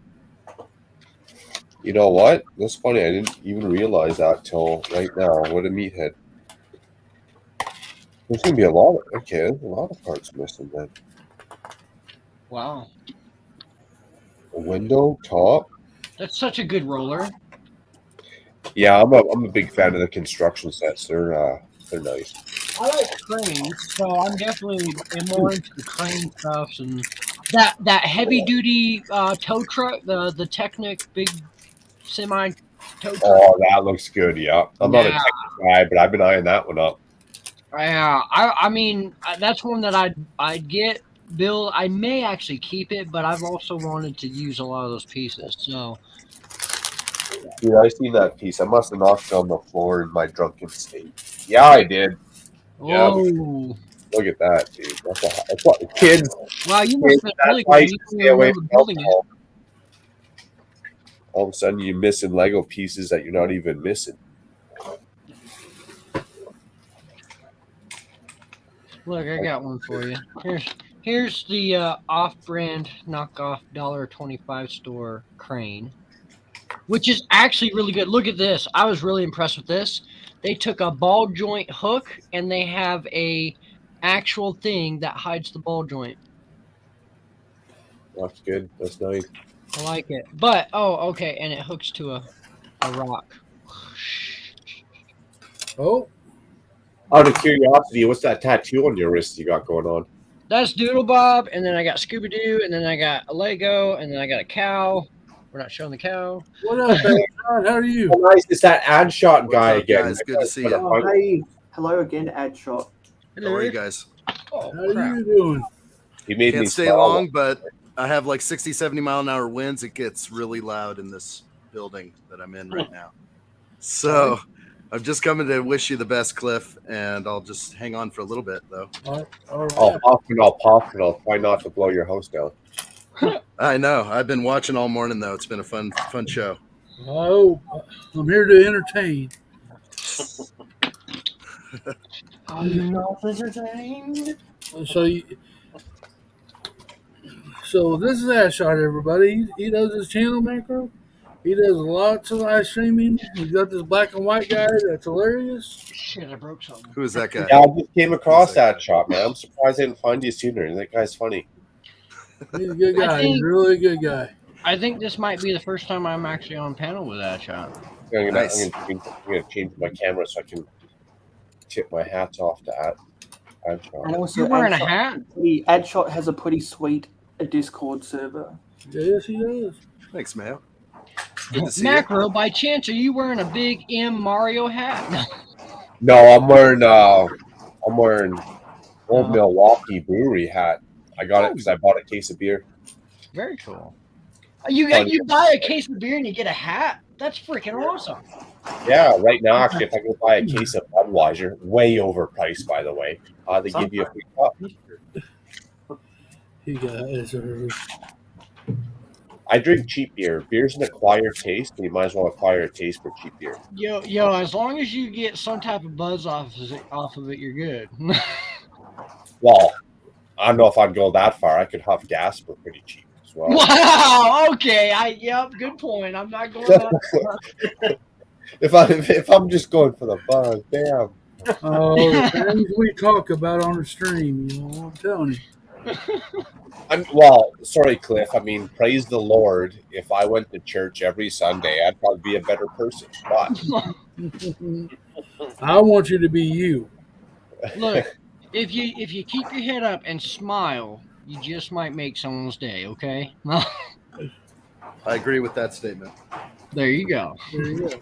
You know what? That's funny. I didn't even realize that till right now. What a meathead. There's going to be a lot of parts missing then. Wow. A window, top. That's such a good roller. Yeah, I'm a big fan of the construction sets. They're nice. I like cranes, so I'm definitely more into the crane stuff and that heavy duty tow truck, the Technic big semi tow truck. Oh, that looks good. Yeah, I'm not a tech guy, but I've been eyeing that one up. Yeah, I mean that's one that I'd get build. I may actually keep it, but I've also wanted to use a lot of those pieces. So, Dude, I seen that piece. I must have knocked it on the floor in my drunken state. Yeah, I did. Yeah, oh, look at that, dude. That's what kids. wow, you must Kids, have been that's really why good. you You should don't stay away remember from building it. alcohol. All of a sudden, you're missing Lego pieces that you're not even missing. Look, I got one for you. Here's the off-brand knockoff $1.25 store crane, which is actually really good. Look at this. I was really impressed with this. They took a ball joint hook and they have a actual thing that hides the ball joint. That's good. That's nice. I like it. But okay, and it hooks to a rock. Oh, Out of curiosity, what's that tattoo on your wrist you got going on? That's Doodle Bob, and then I got Scooby Doo, and then I got a Lego, and then I got a cow. We're not showing the cow. What up, John? How are you? How nice is that ad shot guy up, again? guys? Good to see you. Oh, hey, hello again, Adshot. How are you guys? Oh, How are you doing? He made Can't me stay smile. long, but I have like 60, 70 mile an hour winds. It gets really loud in this building that I'm in right now. So I'm just coming to wish you the best, Cliff, and I'll just hang on for a little bit, though. All right. I'll pop and I'll try not to blow your house down. I know. I've been watching all morning, though. It's been a fun show. Oh, I'm here to entertain. Are you not entertained? So this is Ashot, everybody. He does his channel macro. He does lots of live streaming. He's got this black and white guy that's hilarious. Shit, I broke something. Who is that guy? Yeah, I just came across that shot, man. I'm surprised I didn't find you sooner. That guy's funny. He's a good guy. He's a really good guy. I think this might be the first time I'm actually on panel with that shot. I'm Nice. gonna change my camera so I can tip my hats off to And Adshot. also, You're wearing a Adshot- hat? The Adshot has a pretty sweet Discord server. Yes, he does. Thanks, man. Good to see you. Macro, by chance, are you wearing a big M Mario hat? No, I'm wearing Old Milwaukee Brewery hat. I got it because I bought a case of beer. Very cool. You buy a case of beer and you get a hat? That's freaking awesome. Yeah, right now, actually, if I go buy a case of Budweiser, way overpriced, by the way, they give you a free cup. You guys are. I drink cheap beer. Beer's an acquired taste, and you might as well acquire a taste for cheap beer. Yo, as long as you get some type of buzz off of it, you're good. Well, I don't know if I'd go that far. I could huff gas for pretty cheap as well. Wow. Okay. Good point. I'm not going that far. if I'm just going for the buzz, damn. Oh, the things we talk about on the stream, you know, I'm telling you. Well, sorry, Cliff. I mean, praise the Lord. If I went to church every Sunday, I'd probably be a better person. But I want you to be you. Look, if you keep your head up and smile, you just might make someone's day. Okay. I agree with that statement. There you go. There you go.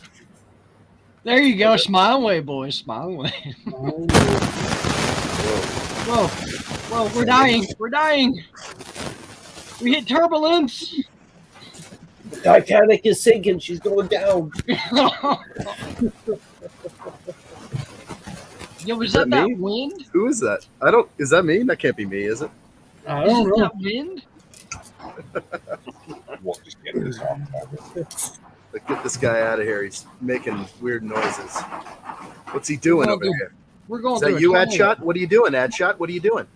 There you go. Smile away, boys. Smile away. Whoa, we're dying. We're dying. We hit turbulence. the Titanic is sinking. She's going down. Yo, was Is that me? wind? Who is that? Is that me? That can't be me, is it? I Is don't it know. that wind? We'll just get this off. Like, get this guy out of here. He's making weird noises. What's he doing over here? We're going Is through that a you, tunnel. Adshot? What are you doing, Adshot? What are you doing?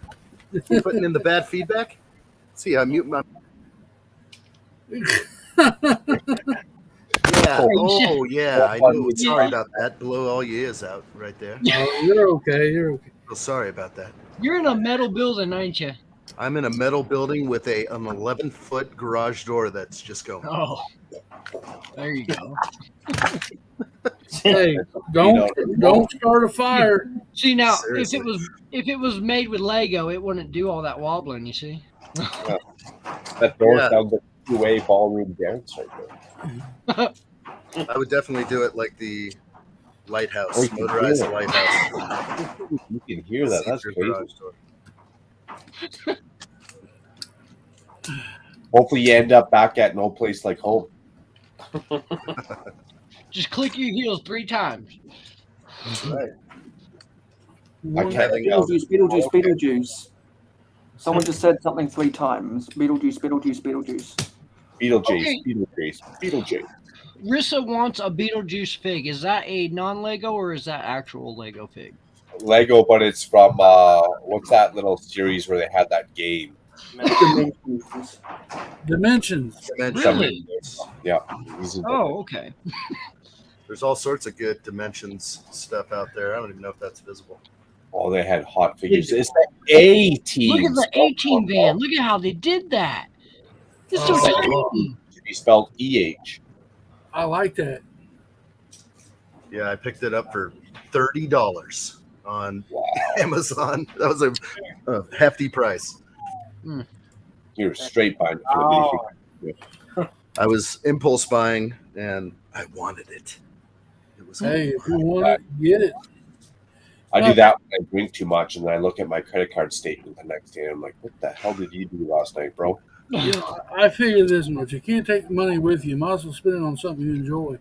You putting in the bad feedback? See, I mute my. Yeah. Oh, yeah. I know. Sorry about that. Blow all your ears out right there. Oh, you're okay. You're okay. Well, sorry about that. You're in a metal building, ain't you? I'm in a metal building with an 11-foot garage door that's just going. Oh, there you go. Hey, don't start a fire. See now, Seriously. if it was made with Lego, it wouldn't do all that wobbling. You see? That door Yeah. sounds like a two-way ballroom dance right there. I would definitely do it like the lighthouse, Oh, you can motorized hear it. lighthouse. You can hear that. That's See-through crazy. garage door. Hopefully, you end up back at no place like home. Just click your heels 3 times. Right. I can't. Beetlejuice. Someone just said something 3 times. Beetlejuice. Beetlejuice, Okay. Beetlejuice. Rissa wants a Beetlejuice fig. Is that a non-Lego or is that actual Lego fig? Lego, but it's from what's that little series where they had that game? Dimensions. Really? Yeah. Oh, okay. There's all sorts of good Dimensions stuff out there. I don't even know if that's visible. Oh, they had hot figures. It's the A-Team. Look at the A-Team van. Look at how they did that. It's so tiny. Should be spelled E-H. I like that. Yeah, I picked it up for $30 on Amazon. That was a hefty price. You're straight buying it for me. I was impulse buying, and I wanted it. It was Hey, if you want it, get it. I do that when I drink too much, and then I look at my credit card statement the next day, and I'm like, "What the hell did you do last night, bro?" You know, I figure this much: you can't take the money with you. You might as well spend it on something you enjoy.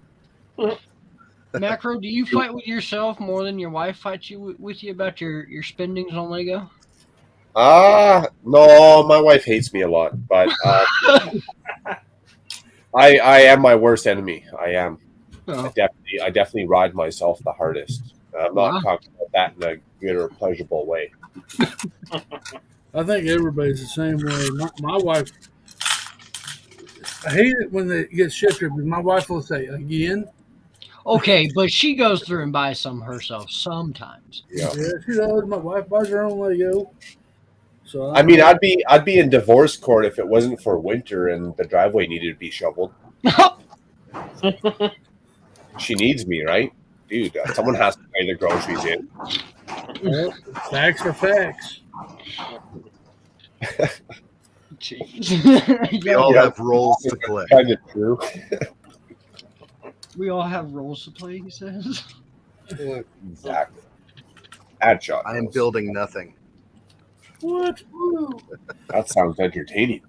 Macro, do you fight with yourself more than your wife fights you with you about your spendings on Lego? No, my wife hates me a lot, but I am my worst enemy. I am. Oh. I definitely ride myself the hardest. I'm not Wow. talking about that in a good or pleasurable way. I think everybody's the same way. My wife, I hate it when they get shifted, but my wife will say, again? Okay, but she goes through and buys some herself sometimes. Yeah. Yeah, she does. My wife buys her own Lego. So I mean, I'd be in divorce court if it wasn't for winter and the driveway needed to be shoveled. She needs me, right? Dude, someone has to pay the groceries in. Well, facts are facts. We all have roles to play. Kind of true. We all have roles to play, he says. Exactly. Headshot. I am building nothing. What? That sounds entertaining.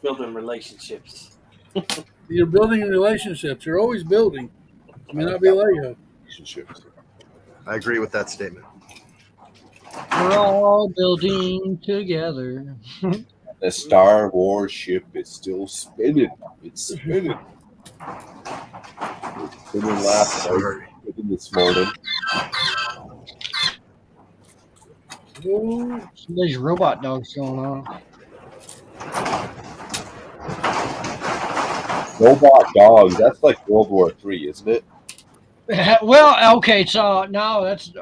Building relationships. You're building relationships. You're always building. It may not be Lego. Relationships. I agree with that statement. We're all building together. The Star Wars ship is still spinning. It's spinning. It's spinning last night. Spinning this morning. There's robot dogs going on. Robot dogs. That's like World War III, isn't it? Well, okay, so no, that's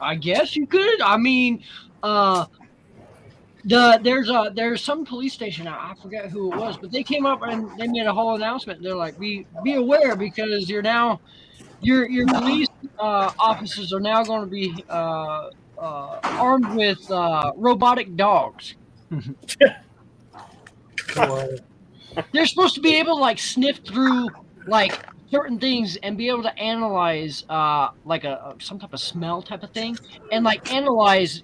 I guess you could. I mean, there's some police station. I forget who it was, but they came up and they made a whole announcement. They're like, be aware because you're now your police officers are now going to be armed with robotic dogs. They're supposed to be able to like sniff through like certain things and be able to analyze like some type of smell type of thing and like analyze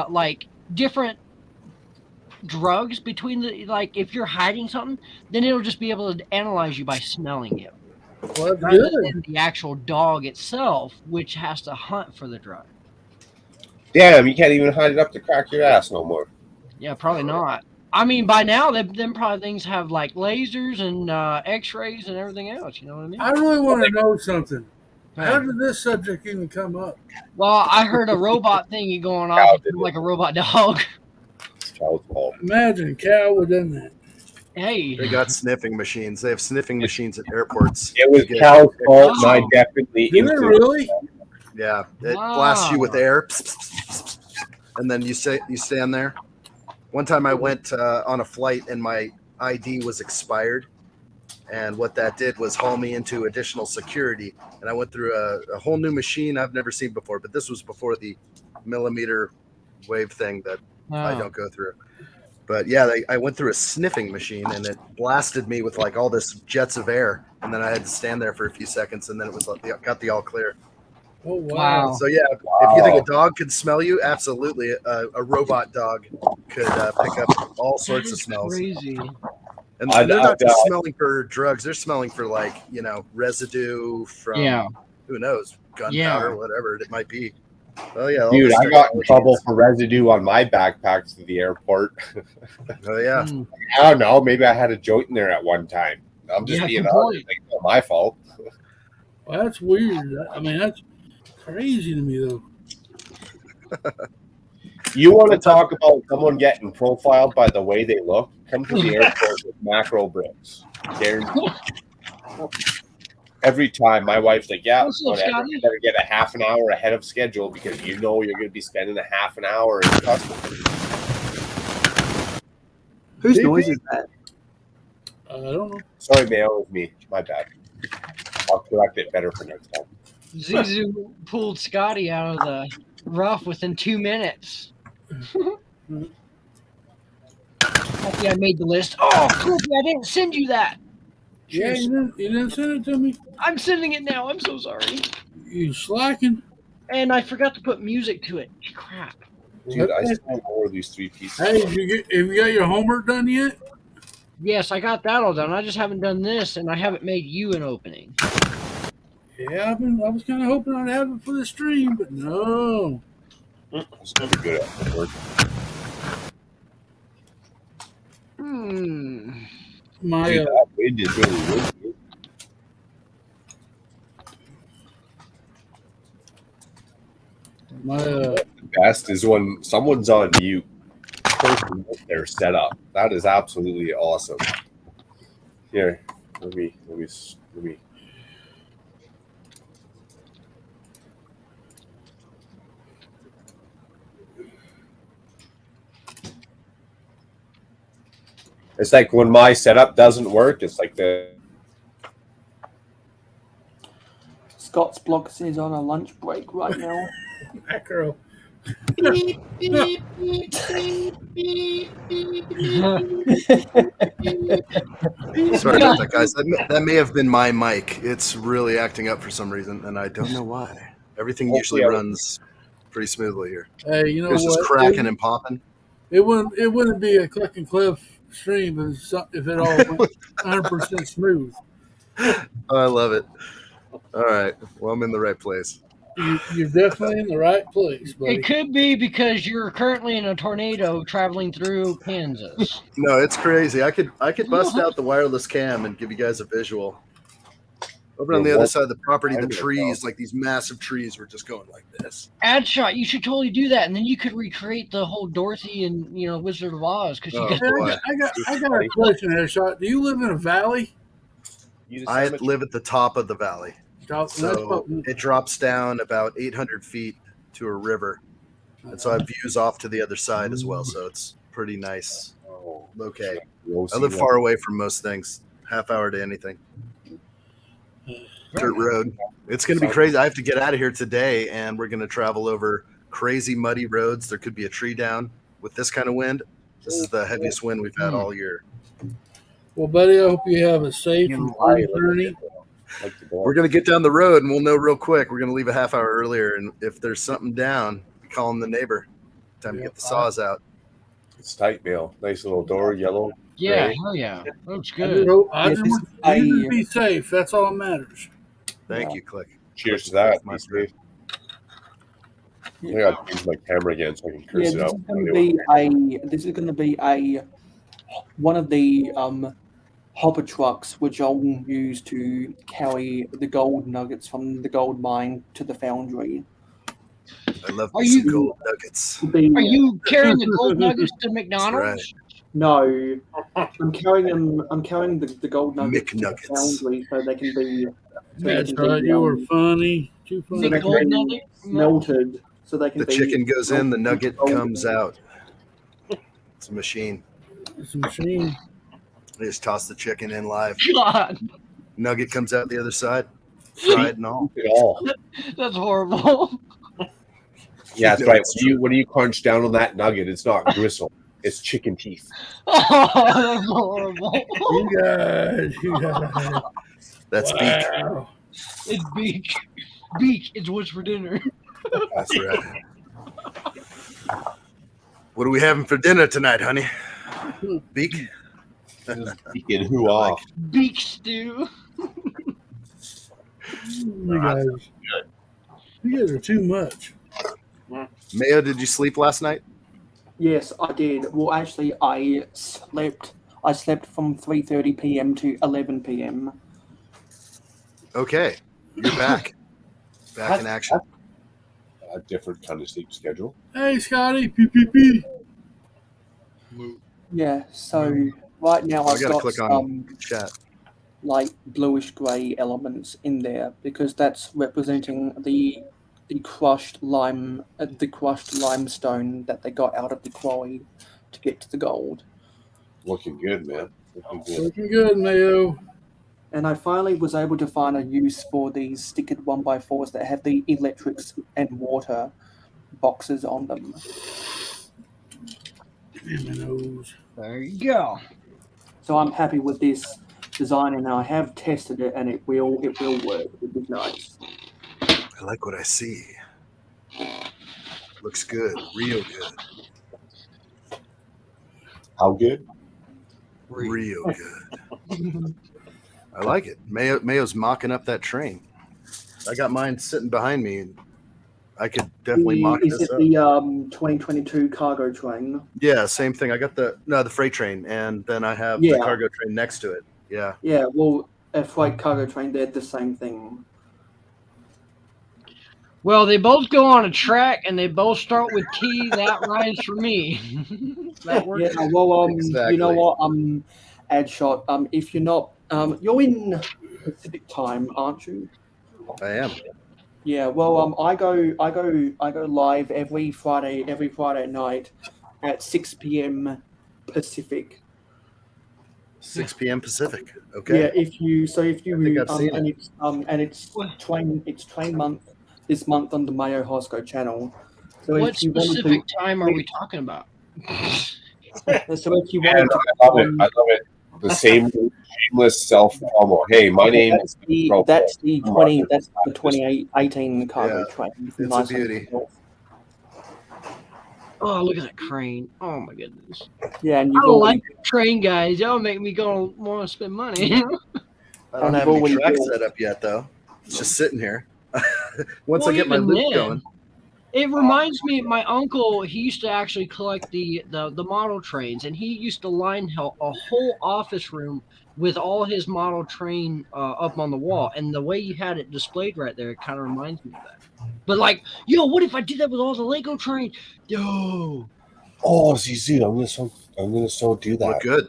like different drugs between the like if you're hiding something, then it'll just be able to analyze you by smelling you. Well, that's rather good. than the actual dog itself, which has to hunt for the drug. Damn, you can't even hide it up to crack your ass no more. Yeah, probably not. I mean, by now, them probably things have like lasers and X-rays and everything else. You know what I mean? I really want to know something. How did this subject even come up? Well, I heard a robot thingy going off like a robot dog. Imagine Cal would have done that. Hey, They got sniffing machines. They have sniffing machines at airports. It was to get- Cal's fault, and I definitely. Did it really? Yeah, it blasts you with air, and then you stand there. One time I went on a flight and my ID was expired, and what that did was haul me into additional security, and I went through a whole new machine I've never seen before. But this was before the millimeter wave thing that I don't go through. But yeah, I went through a sniffing machine, and it blasted me with like all this jets of air, and then I had to stand there for a few seconds, and then it was like, got the all clear. Oh wow! So yeah, if you think a dog could smell you, absolutely, a robot dog could pick up all sorts of smells. Crazy. And they're not just smelling for drugs; they're smelling for residue from who knows, gunpowder, whatever it might be. Oh yeah, all Dude, this I got in technology trouble is- for residue on my backpacks to the airport. Oh yeah. I don't know. Maybe I had a joint in there at one time. I'm just Yeah, being good honest. point. It's not my fault. Well, that's weird. I mean, that's crazy to me, though. You want to talk about someone getting profiled by the way they look? Come to the airport with macro bricks. Guaranteed. Every time my wife's like, yeah, What's up, whatever. Scotty? You better get a half an hour ahead of schedule because you know you're going to be spending a half an hour in customs. Whose DP? noise is that? I don't know. Sorry, man, it was me. My bad. I'll correct it better for next time. Zuzu pulled Scotty out of the rough within 2 minutes. Happy I made the list. Oh, Cliffy, I didn't send you that. Yeah, you didn't send it to me. I'm sending it now. I'm so sorry. You slacking. And I forgot to put music to it. Crap. Dude, I still have more of these 3 pieces. Hey, have you got your homework done yet? Yes, I got that all done. I just haven't done this, and I haven't made you an opening. Yeah, I was kind of hoping I'd have it for the stream, but no. I was never good at work. My Dude, that wind is really windy. The best is when someone's on mute person with their setup. That is absolutely awesome. Here, let me. It's like when my setup doesn't work, it's like the Scott's blog is on a lunch break right now. macro. Beep, beep, beep, beep, beep, beep. Sorry about that, guys. That may have been my mic. It's really acting up for some reason, and I don't know why. Everything usually runs pretty smoothly here. Hey, you know It's just what? cracking and popping. It wouldn't be a Click and Cliff stream if it all went 100% smooth. Oh, I love it. All right. Well, I'm in the right place. You're definitely in the right place, buddy. It could be because you're currently in a tornado traveling through Kansas. No, it's crazy. I could bust out the wireless cam and give you guys a visual. Over on the other side of the property, the trees, like these massive trees, were just going like this. Adshot, you should totally do that, and then you could recreate the whole Dorothy and Wizard of Oz. Because Oh, I got a question, Adshot. Do you live in a valley? I live at the top of the valley. So it drops down about 800 feet to a river. And so I have views off to the other side as well. So it's pretty nice. Okay. I live far away from most things. Half hour to anything. Dirt road. It's going to be crazy. I have to get out of here today, and we're going to travel over crazy muddy roads. There could be a tree down with this kind of wind. This is the heaviest wind we've had all year. Well, buddy, I hope you have a safe and fun journey. We're going to get down the road, and we'll know real quick. We're going to leave a half hour earlier, and if there's something down, we call him the neighbor. Time to get the saws out. It's tight, Bill. Nice little door, yellow. Yeah, gray. hell yeah. Looks I good. just want you to be safe. That's all that matters. Thank you, Click. Cheers to that. Be safe. I got to use my camera again so I can curse it out. This is going to be one of the hopper trucks which I'll use to carry the gold nuggets from the gold mine to the foundry. I love Are these you- gold nuggets. Are you carrying the gold nuggets to McDonald's? That's No, I'm carrying them. I'm carrying the gold nuggets to the McNuggets. foundry so they can be. That's right. You were funny. Too So funny. they can be melted. So they can The be. chicken goes in, the nugget comes out. It's a machine. It's a machine. They just toss the chicken in live. God, Nugget comes out the other side, fried and all. that's horrible. Yeah, that's right. When you crunch down on that nugget, it's not gristle. It's chicken teeth. Oh, that's horrible. You guys. That's Wow. It's beak. Beach is what's for dinner. That's right. What are we having for dinner tonight, honey? Beak? Beacon who off? Beak stew. You guys are too much. Mayo, did you sleep last night? Yes, I did. Well, actually, I slept from 3:30 p.m. to 11 p.m. Okay, you're back. Back in action. A different kind of sleep schedule. Hey, Scotty. PPP. Yeah, so right now I I've gotta got click on some chat. like bluish grey elements in there because that's representing the crushed limestone that they got out of the quarry to get to the gold. Looking good, man. Looking good. Looking good, Mayo. And I finally was able to find a use for these stickered 1x4s that have the electrics and water boxes on them. There you go. So I'm happy with this design, and I have tested it, and it will work. It is nice. I like what I see. Looks good. Real good. How good? Real good. I like it. Mayo's mocking up that train. I got mine sitting behind me, and I could definitely mock Is this it up. the 2022 cargo train? Yeah, same thing. I got the freight train, and then I have Yeah. the cargo train next to it. Yeah. Yeah, well, a freight cargo train, they're the same thing. Well, they both go on a track, and they both start with T. That rhymes for me. That works. Yeah, well, Exactly. you know what, Adshot, if you're not, you're in Pacific time, aren't you? I am. Yeah, well, I go live every Friday night at 6 p.m. Pacific. 6 p.m. Pacific. Okay. Yeah, if you I've seen and it. it's train month this month on the Mayo Hosco channel. So What if you wanted specific to, time are we talking about? So if you And wanted to, I love it. I love it. The same shameless self promo. Hey, my name is. that's the 2018 cargo train. It's a beauty. Oh, look at that crane. Oh, my goodness. Yeah, and I you've don't already, like train guys. Y'all make me go want to spend money. I don't have any track set up yet, though. It's just sitting here. Once I get my even loop then, going. It reminds me of my uncle. He used to actually collect the model trains, and he used to line a whole office room with all his model train up on the wall. And the way you had it displayed right there, it kind of reminds me of that. But like, yo, what if I did that with all the Lego trains? Yo. Oh, ZZ, I'm gonna so do that. Look good.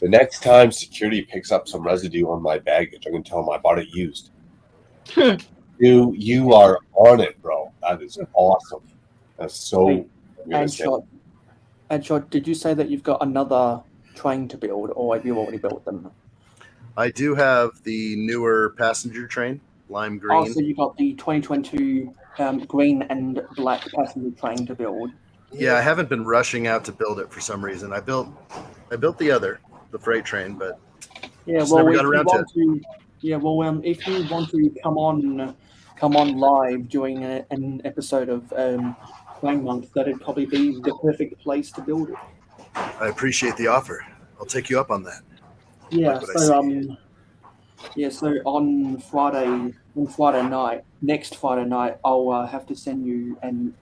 The next time security picks up some residue on my baggage, I'm gonna tell them I bought it used. You are on it, bro. That is awesome. That's so. Adshot, did you say that you've got another train to build, or have you already built them? I do have the newer passenger train, lime green. Also, you got the 2022 green and black passenger train to build. Yeah, I haven't been rushing out to build it for some reason. I built the freight train, but yeah, just well, never got around to it. If you want to come on live during an episode of Train Month, that'd probably be the perfect place to build it. I appreciate the offer. I'll take you up on that. Yeah, Like what I see. so on next Friday night, I'll have to send you an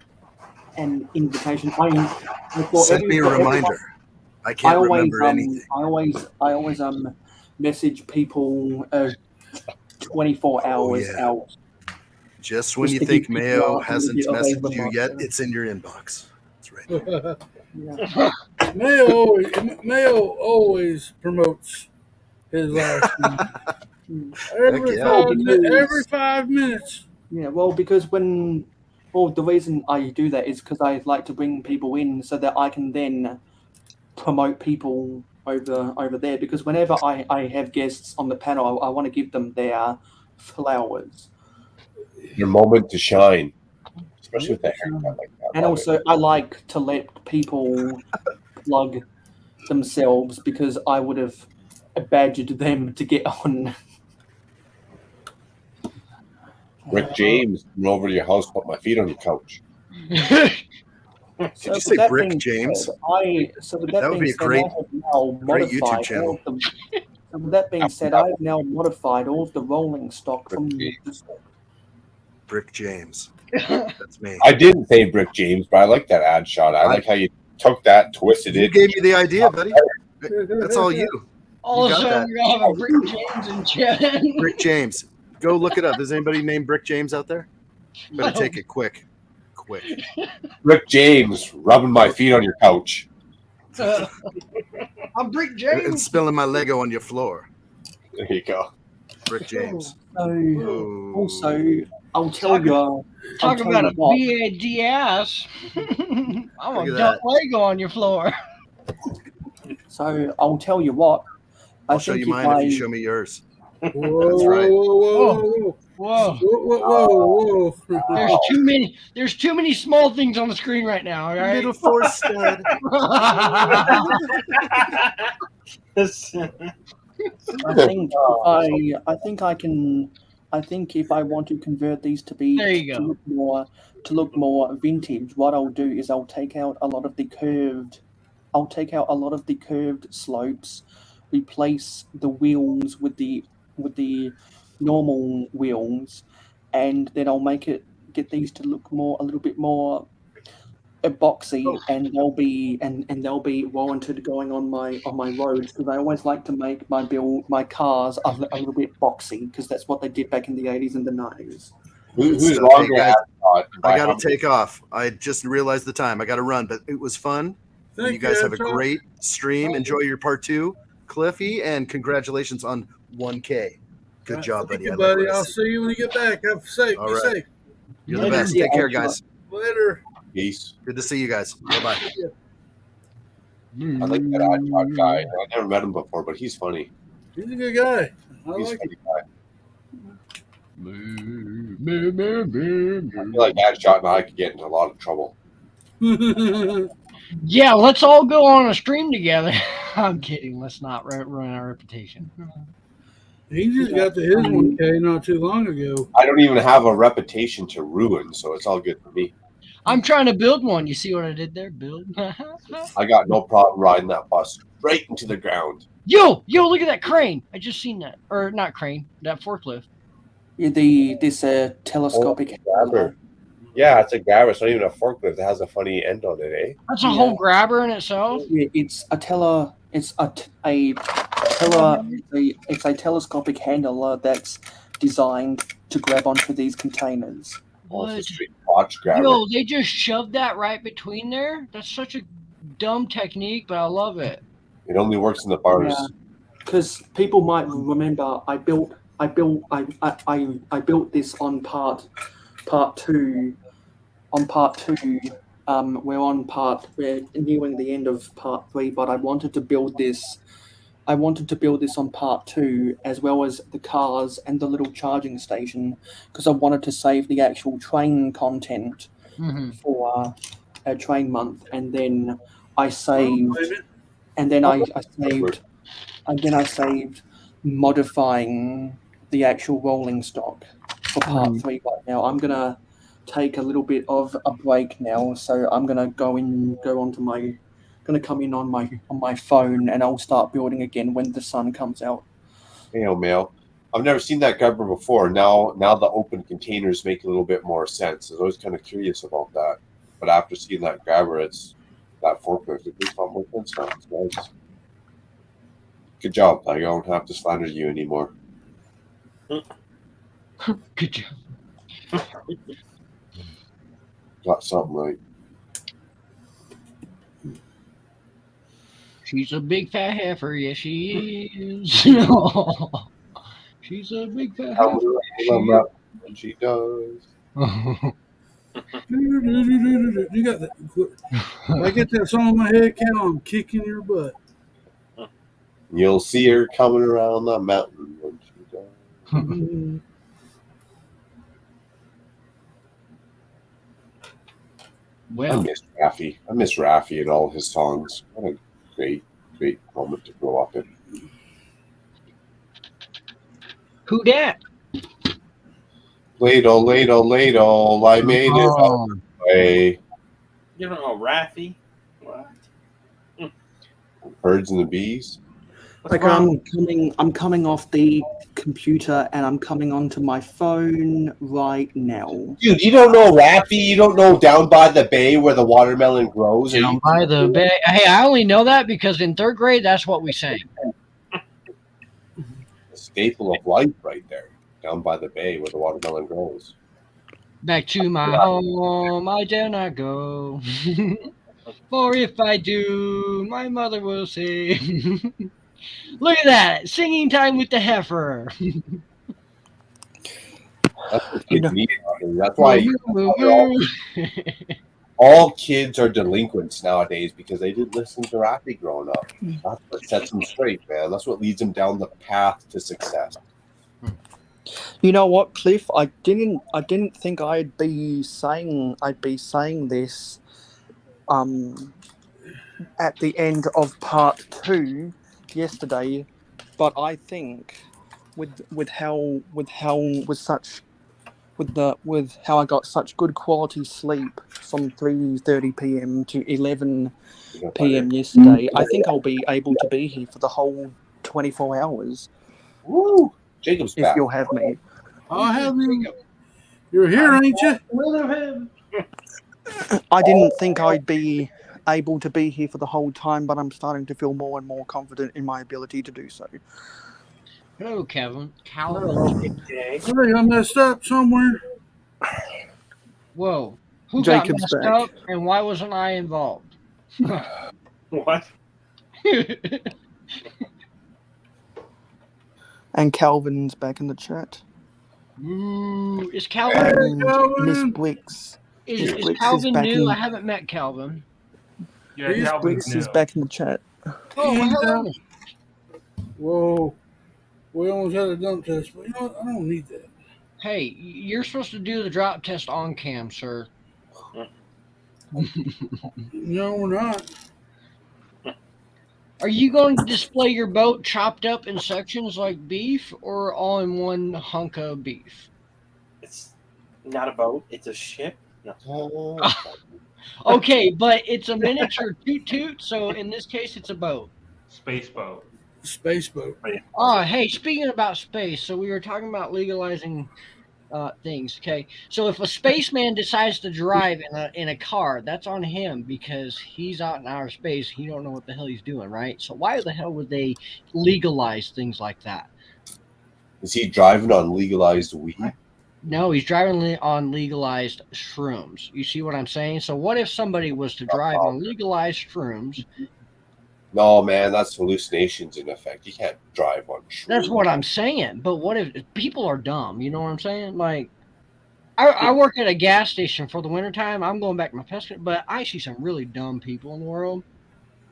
invitation. Send me a reminder. I can't remember anything. I always message people 24 hours out. Just when Just you to think give people Mayo a hasn't bit of a messaged you yet, reminder. it's in your inbox. It's right there. Mayo always promotes his last name. Every Because- 5 minutes. Yeah, well, because the reason I do that is because I like to bring people in so that I can then promote people over there. Because whenever I have guests on the panel, I want to give them their flowers. Your moment to shine, especially with a haircut like that. And also, I like to let people plug themselves because I would have badgered them to get on. Rick James coming over to your house, put my feet on your couch. Did you say Brick James? That would be a great YouTube channel. So with that being said, I've now modified all of the rolling stock from Brick James. That's me. I didn't say Brick James, but I like that ad shot. I like how you took that, twisted You it. gave me the idea, buddy. That's all you. All You of a got sudden, that. you're gonna have a Brick James in chat. Brick James. Go look it up. Is anybody named Brick James out there? Better take it quick. Quick. Rick James rubbing my feet on your couch. I'm Brick And James. spilling my Lego on your floor. There you go. Brick James. So, also, I'll tell you. Talk about a BAG ass. I'm gonna dump Lego on your floor. So I'll tell you what. I'll show you mine if you show me yours. Whoa, That's right. Whoa. There's too many small things on the screen right now. All right. Little force stud. I think if I want to convert these to be to look more vintage, what I'll do is I'll take out a lot of the curved slopes, replace the wheels with the normal wheels, and then I'll get these to look a little bit more boxy, and they'll be warranted going on my roads, because I always like to make my cars a little bit boxy, because that's what they did back in the 80s and the 90s. Who's Hey, guys, I got to take off. I just realized the time. I got to run, but it was fun. You guys have a great stream. Enjoy your part 2, Cliffy, and congratulations on 1K. Good job, buddy. Thank you, buddy. I'll see you when you get back. Have safe. All Be right. safe. You're the best. Take care, guys. Later. Peace. Good to see you guys. Bye-bye. I like that ad shot guy. I never met him before, but he's funny. He's a good guy. He's a like funny guy. I feel like ad shot and I could get into a lot of trouble. it. Yeah, let's all go on a stream together. I'm kidding. Let's not ruin our reputation. He just got to his 1K not too long ago. I don't even have a reputation to ruin, so it's all good for me. I'm trying to build one. You see what I did there? Build. I got no problem riding that bus straight into the ground. Yo, look at that crane. I just seen that. Or not crane, that forklift. This telescopic grabber. Yeah, it's a grabber. It's not even a forklift. It has a funny end on it, eh? That's a whole grabber in itself. It's a telescopic handler that's designed to grab onto these containers. What? Watch grabber. Yo, they just shoved that right between there. That's such a dumb technique, but I love it. It only works in the bars. Because people might remember, I built this on part 2. We're nearing the end of part 3, but I wanted to build this on part 2, as well as the cars and the little charging station, because I wanted to save the actual train content for a train month, and then I saved modifying the actual rolling stock for part 3 right now. I'm gonna take a little bit of a break now, so I'm gonna come in on my phone, and I'll start building again when the sun comes out. Hey, Mail. I've never seen that grabber before. Now the open containers make a little bit more sense. I was always kind of curious about that. But after seeing that grabber, that forklift, it makes a lot more sense now. It's nice. Good job. I don't have to slander you anymore. Good job. Got something right. She's a big fat heifer. Yes, she is. She's a big fat heifer. She does. You got that. I get that song in my head, Cal, I'm kicking your butt. You'll see her coming around the mountain when she does. Well, I miss Raffi and all his songs. What a great moment to grow up in. Who dat? Ladle, ladle, ladle, I made it all the way. You don't know Raffy? What? Birds and the bees. Like I'm coming off the computer and I'm coming onto my phone right now. Dude, you don't know Raffy? You don't know Down by the Bay where the watermelon grows? Down by the bay. Hey, I only know that because in third grade, that's what we sang. A staple of life right there. Down by the bay where the watermelon grows. Back to my home, I dare not go. For if I do, my mother will say, look at that, singing time with the heifer. That's what kids need. That's why all kids are delinquents nowadays because they didn't listen to Raffy growing up. That's what sets them straight, man. That's what leads them down the path to success. You know what, Cliff? I didn't think I'd be saying this at the end of part 2 yesterday, but I think with how I got such good quality sleep from 3:30 p.m. to 11 p.m. yesterday, I think I'll be able to be here for the whole 24 hours. Woo! Jacob's if back. you'll have me. I'll have you. You're here, ain't you? I didn't think I'd be able to be here for the whole time, but I'm starting to feel more and more confident in my ability to do so. Hello, Kevin. Calvin. I think I messed up somewhere. Whoa. Who Jacob's got messed back. up and why wasn't I involved? What? And Calvin's back in the chat. Ooh, is Calvin? And Miss Wicks. Is Miss Wicks Calvin back new? in. I haven't met Calvin. Yeah, Miss Calvin's Wicks is new. back in the chat. Oh, well, hello. Whoa. We almost had a dump test, but you know what? I don't need that. Hey, you're supposed to do the drop test on cam, sir. No, we're not. Are you going to display your boat chopped up in sections like beef or all in one hunk of beef? It's not a boat. It's a ship. No. Okay, but it's a miniature toot-toot, so in this case, it's a boat. Space boat. Space boat. Oh, hey, speaking about space, so we were talking about legalizing things. Okay, so if a spaceman decides to drive in a car, that's on him because he's out in outer space. He don't know what the hell he's doing, right? So why the hell would they legalize things like that? Is he driving on legalized weed? No, he's driving on legalized shrooms. You see what I'm saying? So what if somebody was to drive on legalized shrooms? No, man, that's hallucinations in effect. You can't drive on shrooms. That's what I'm saying. But what if people are dumb? You know what I'm saying? Like, I work at a gas station for the wintertime. I'm going back to my pesca, but I see some really dumb people in the world.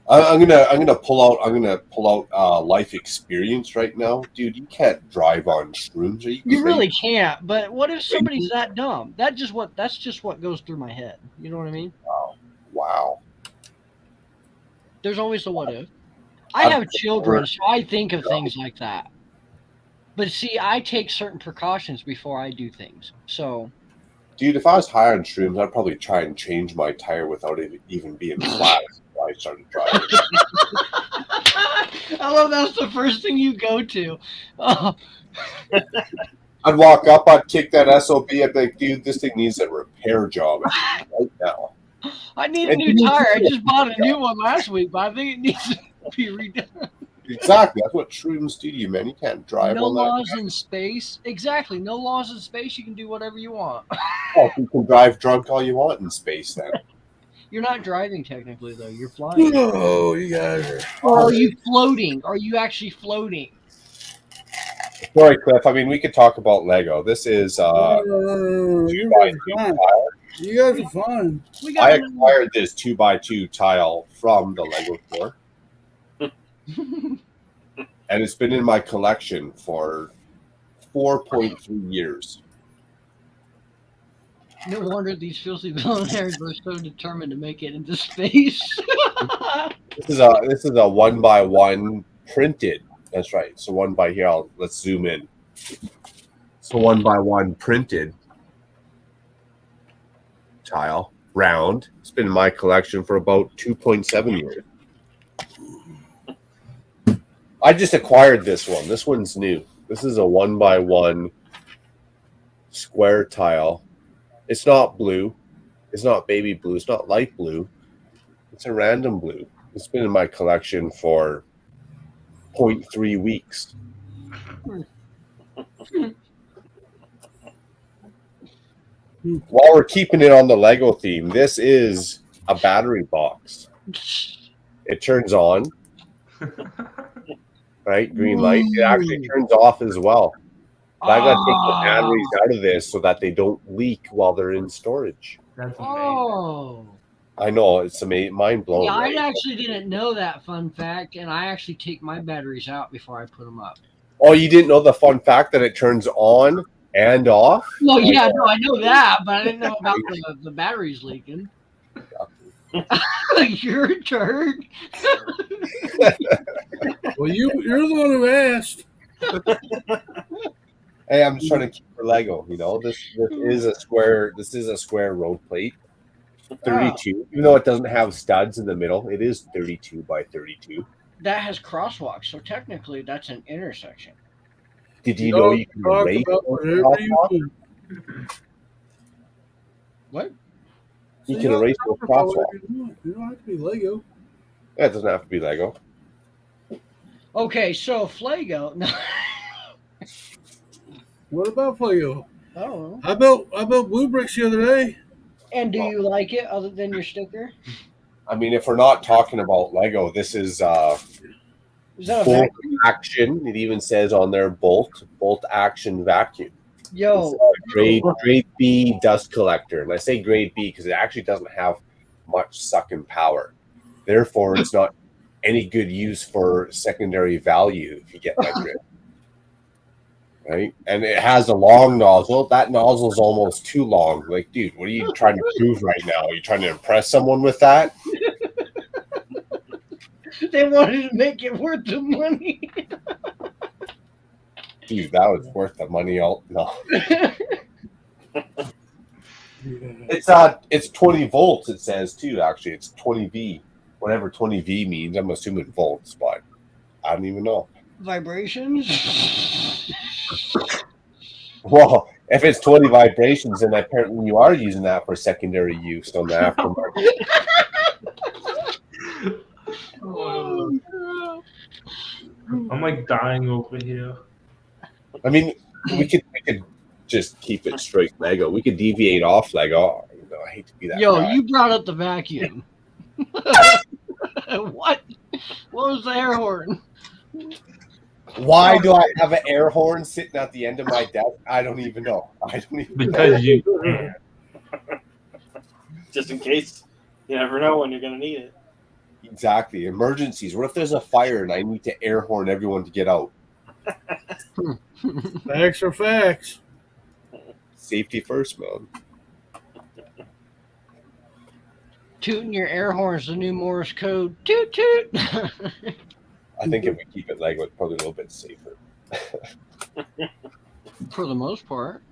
I'm gonna pull out life experience right now, dude. You can't drive on shrooms. Are you You crazy? really can't. But what if somebody's that dumb? That's just what goes through my head. You know what I mean? Wow. There's always the what if. I have children, so I think of things like that. But see, I take certain precautions before I do things. So, Dude, if I was high on shrooms, I'd probably try and change my tire without it even being flat before I started driving. I love that's the first thing you go to. Oh. I'd walk up, I'd kick that SOB, I'd be like, dude, this thing needs a repair job right now. I need a new tire. I just bought a new one last week, but I think it needs to be redone. Exactly. That's what shrooms do to you, man. You can't drive No on that. laws in space. Exactly. No laws in space. You can do whatever you want. Oh, you can drive drunk all you want in space then. You're not driving technically, though. You're flying. Oh, you guys are. Or are you floating? Are you actually floating? Sorry, Cliff. I mean, we could talk about Lego. This is No, you guys are fine. You guys are fine. I acquired this 2x2 tile from the Lego store. And it's been in my collection for 4.3 years. No wonder these filthy billionaires were so determined to make it into space. This is a 1x1 printed. That's right. So one by here. Let's zoom in. So 1x1 printed tile, round. It's been in my collection for about 2.7 years. I just acquired this one. This one's new. This is a 1x1 square tile. It's not blue. It's not baby blue. It's not light blue. It's a random blue. It's been in my collection for 0.3 weeks. While we're keeping it on the Lego theme, this is a battery box. It turns on, right? Green light. It actually turns off as well. But I got to take the batteries out of this so that they don't leak while they're in storage. That's Oh. I know, it's amazing, mind blowing. Yeah, Right? I actually didn't know that fun fact, and I actually take my batteries out before I put them up. Oh, you didn't know the fun fact that it turns on and off? Well, yeah, no, I know that, but I didn't know about the batteries leaking. Your turn. Well, you're the one who asked. Hey, I'm just trying to keep for Lego. You know, this is a square. This is a square road plate, 32. Even though it doesn't have studs in the middle, it is 32 by 32. That has crosswalks, so technically that's an intersection. Did you know you can talk erase about those whatever you crosswalks? want. What? You So can don't erase talk those about whatever crosswalks. you want. You don't have to be Lego. Yeah, it doesn't have to be Lego. Okay, so Flago. No. What about Lego? Oh. I built blue bricks the other day. And do you like it other than your sticker? I mean, if we're not talking about Lego, this is Is that a bolt vacuum? action. It even says on there bolt action vacuum. Yo. Grade B dust collector. And I say grade B because it actually doesn't have much sucking power. Therefore, it's not any good use for secondary value if you get my drift. Right? And it has a long nozzle. That nozzle's almost too long. Like, dude, what are you trying to prove right now? Are you trying to impress someone with that? They wanted to make it worth the money. Dude, that was worth the money. No. It's 20 volts, it says too, actually. It's 20 V. Whatever 20 V means, I'm assuming volts, but I don't even know. Vibrations? Well, if it's 20 vibrations, then apparently you are using that for secondary use on the aftermarket. I'm like dying over here. I mean, we could just keep it straight Lego. We could deviate off Lego. You know, I hate to be that Yo, guy. you brought up the vacuum. What? What was the air horn? Why do I have an air horn sitting at the end of my desk? I don't even know. Because you can. Just in case. You never know when you're going to need it. Exactly. Emergencies. What if there's a fire and I need to air horn everyone to get out? Facts are facts. Safety first, man. Tooting your air horn's the new Morse code. Toot toot. I think if we keep it Lego, it's probably a little bit safer. For the most part.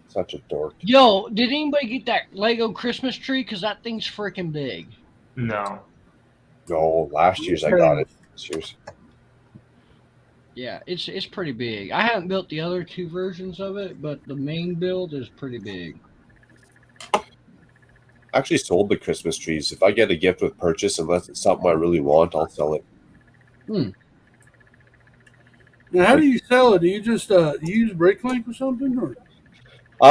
Such a dork. Yo, did anybody get that Lego Christmas tree? Because that thing's freaking big. No. No, last year's I got it. This year's. Yeah, it's pretty big. I haven't built the other two versions of it, but the main build is pretty big. I actually sold the Christmas trees. If I get a gift with purchase, unless it's something I really want, I'll sell it. Now, how do you sell it? Do you just use BrickLink or something? Or?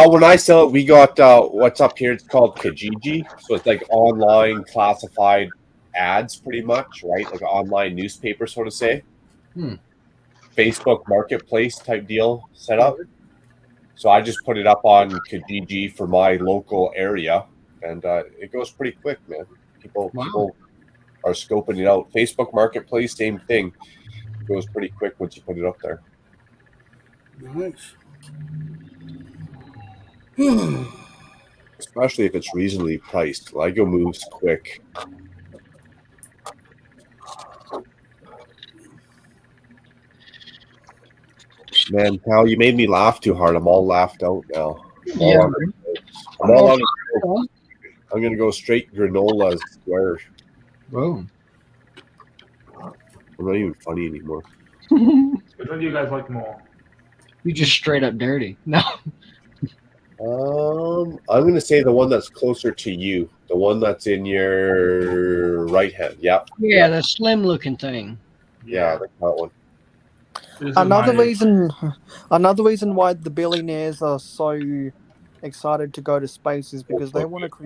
When I sell it, we got what's up here. It's called Kijiji. So it's like online classified ads, pretty much, right? Like an online newspaper, so to say. Facebook Marketplace type deal set up. So I just put it up on Kijiji for my local area, and it goes pretty quick, man. People are scoping it out. Facebook Marketplace, same thing. It goes pretty quick once you put it up there. Nice. Especially if it's reasonably priced. Lego moves quick. Man, pal, you made me laugh too hard. I'm all laughed out now. I'm all on I'm all on I'm gonna go straight granola square. Whoa. I'm not even funny anymore. Which one do you guys like more? You just straight up dirty. No. I'm gonna say the one that's closer to you, the one that's in your right hand. Yep. Yeah, the slim looking thing. Yeah, that one. Another reason why the billionaires are so excited to go to space is because they want to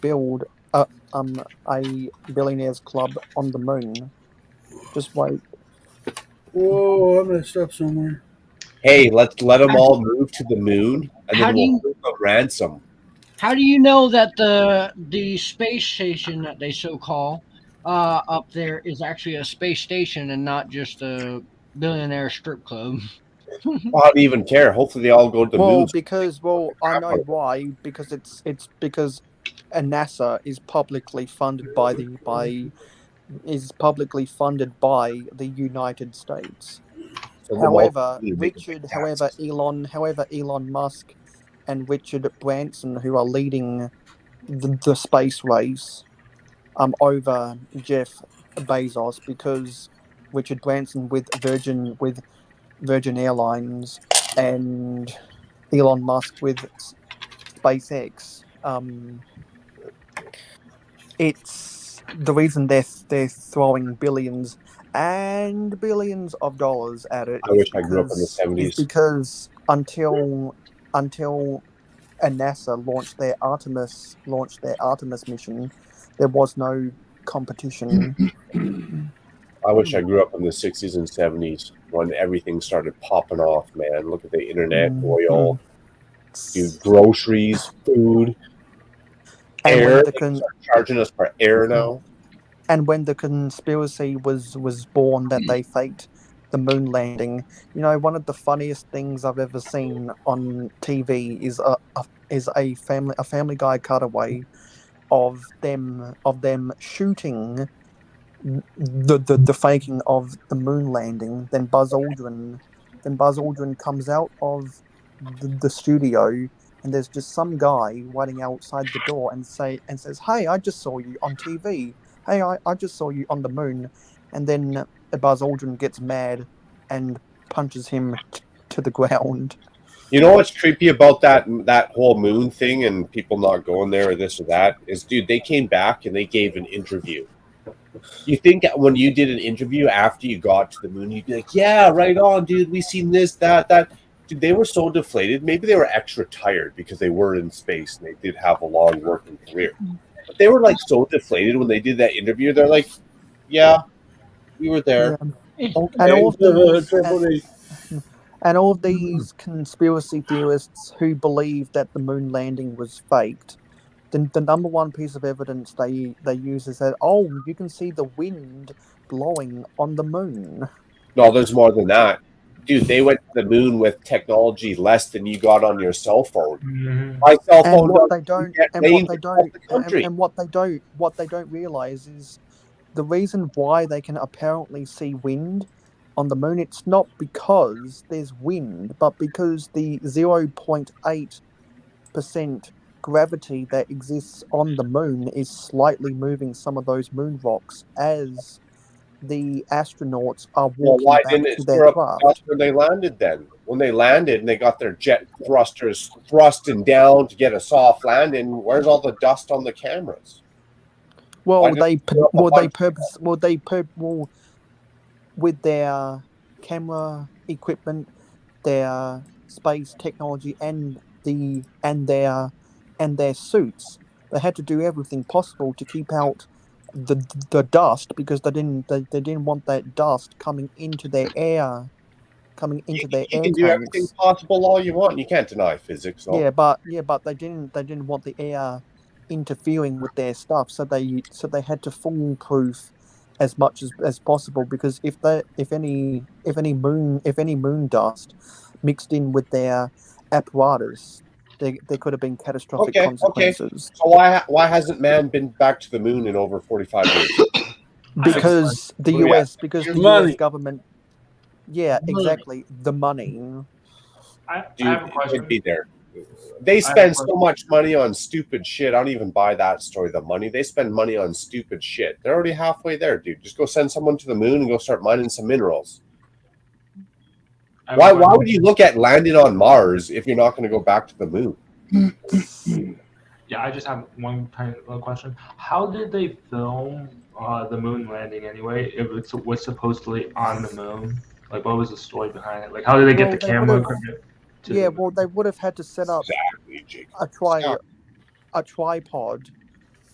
build a billionaires club on the moon. Just wait. Whoa, I messed up somewhere. Hey, let them all move to the moon, and How then do we'll you- hold a ransom. How do you know that the space station that they so call up there is actually a space station and not just a billionaire strip club? Well, how do you even care? Hopefully, they all go to the moon. I know why. Because it's because NASA is publicly funded by the United States. Send them all However, to make it however, Elon Musk and Richard Branson, who are leading the space race, over Jeff Bezos, because Richard Branson with Virgin Airlines and Elon Musk with SpaceX. It's the reason they're throwing billions and billions of dollars at it. I wish I grew up in the 70s. Is because until NASA launched their Artemis mission, there was no competition. I wish I grew up in the 60s and 70s when everything started popping off, man. Look at the internet, oil, dude, groceries, food, And air. when They start charging us for air now. And when the conspiracy was born that they faked the moon landing, one of the funniest things I've ever seen on TV is a Family Guy cutaway of them shooting the faking of the moon landing. Then Buzz Aldrin comes out of the studio, and there's just some guy waiting outside the door and says, "Hey, I just saw you on TV. Hey, I just saw you on the moon." And then Buzz Aldrin gets mad and punches him to the ground. You know what's creepy about that whole moon thing and people not going there or this or that is, dude, they came back and they gave an interview. You think when you did an interview after you got to the moon, you'd be like, yeah, right on, dude, we seen this, that. Dude, they were so deflated. Maybe they were extra tired because they were in space and they did have a long working career. But they were like so deflated when they did that interview. They're like, yeah, we were there. Yeah. Okay. And all of these conspiracy theorists who believe that the moon landing was faked, the number one piece of evidence they use is that, you can see the wind blowing on the moon. No, there's more than that. Dude, they went to the moon with technology less than you got on your cell phone. My cell phone. What they don't realize is the reason why they can apparently see wind on the moon. It's not because there's wind, but because the 0.8% gravity that exists on the moon is slightly moving some of those moon rocks as the astronauts are walking why back didn't to it their stir up craft. dust when they landed then? When they landed and they got their jet thrusters thrusting down to get a soft landing, where's all the dust on the cameras? With their camera equipment, their space technology, and their suits, they had to do everything possible to keep out the dust, because they didn't want that dust coming into their air. You can do everything possible all you want. You can't deny physics. No? Yeah, but they didn't want the air interfering with their stuff, so they had to foolproof as much as possible, because if any moon dust mixed in with their apparatus, there could have been catastrophic consequences. So why hasn't man been back to the moon in over 45 years? Because the US money. government. Yeah, exactly. The money. I Dude, have a it question. would be there. They spend so much money on stupid shit. I don't even buy that story. The money they spend money on stupid shit. They're already halfway there, dude. Just go send someone to the moon and go start mining some minerals. Why would you look at landing on Mars if you're not going to go back to the moon? Yeah, I just have one tiny little question. How did they film the moon landing anyway? If it was supposedly on the moon, like what was the story behind it? Like how did they get the camera equipment? Yeah, well, they would have had to set up a tripod,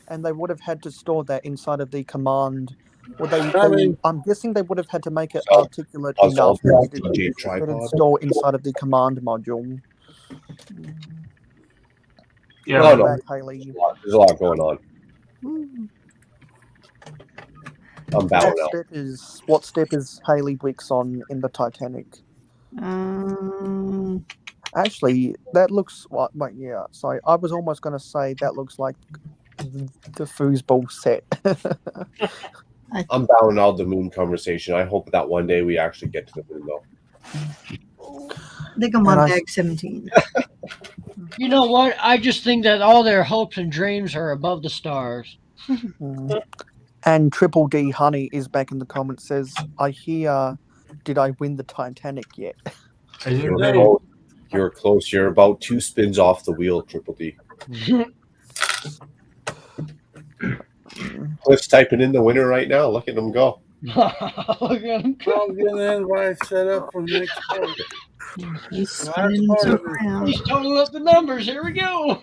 and they would have had to store that inside of the command. I'm guessing they would have had to make it articulate enough that it'd store inside of the command module. Yeah, no. Back, Haley. There's a lot going on. I'm bowing out. What step is Haley Wicks on in the Titanic? Actually, that looks like, yeah. Sorry, I was almost going to say that looks like the foosball set. I'm bowing out the moon conversation. I hope that one day we actually get to the moon, though. I think I'm on deck 17. You know what? I just think that all their hopes and dreams are above the stars. And Triple D Honey is back in the comments, says, I hear, did I win the Titanic yet? You're close. You're about 2 spins off the wheel, Triple D. Cliff's typing in the winner right now. Look at him go. Look at him go. I'll get an invite set up for the next part. He's totaling up the numbers. Here we go.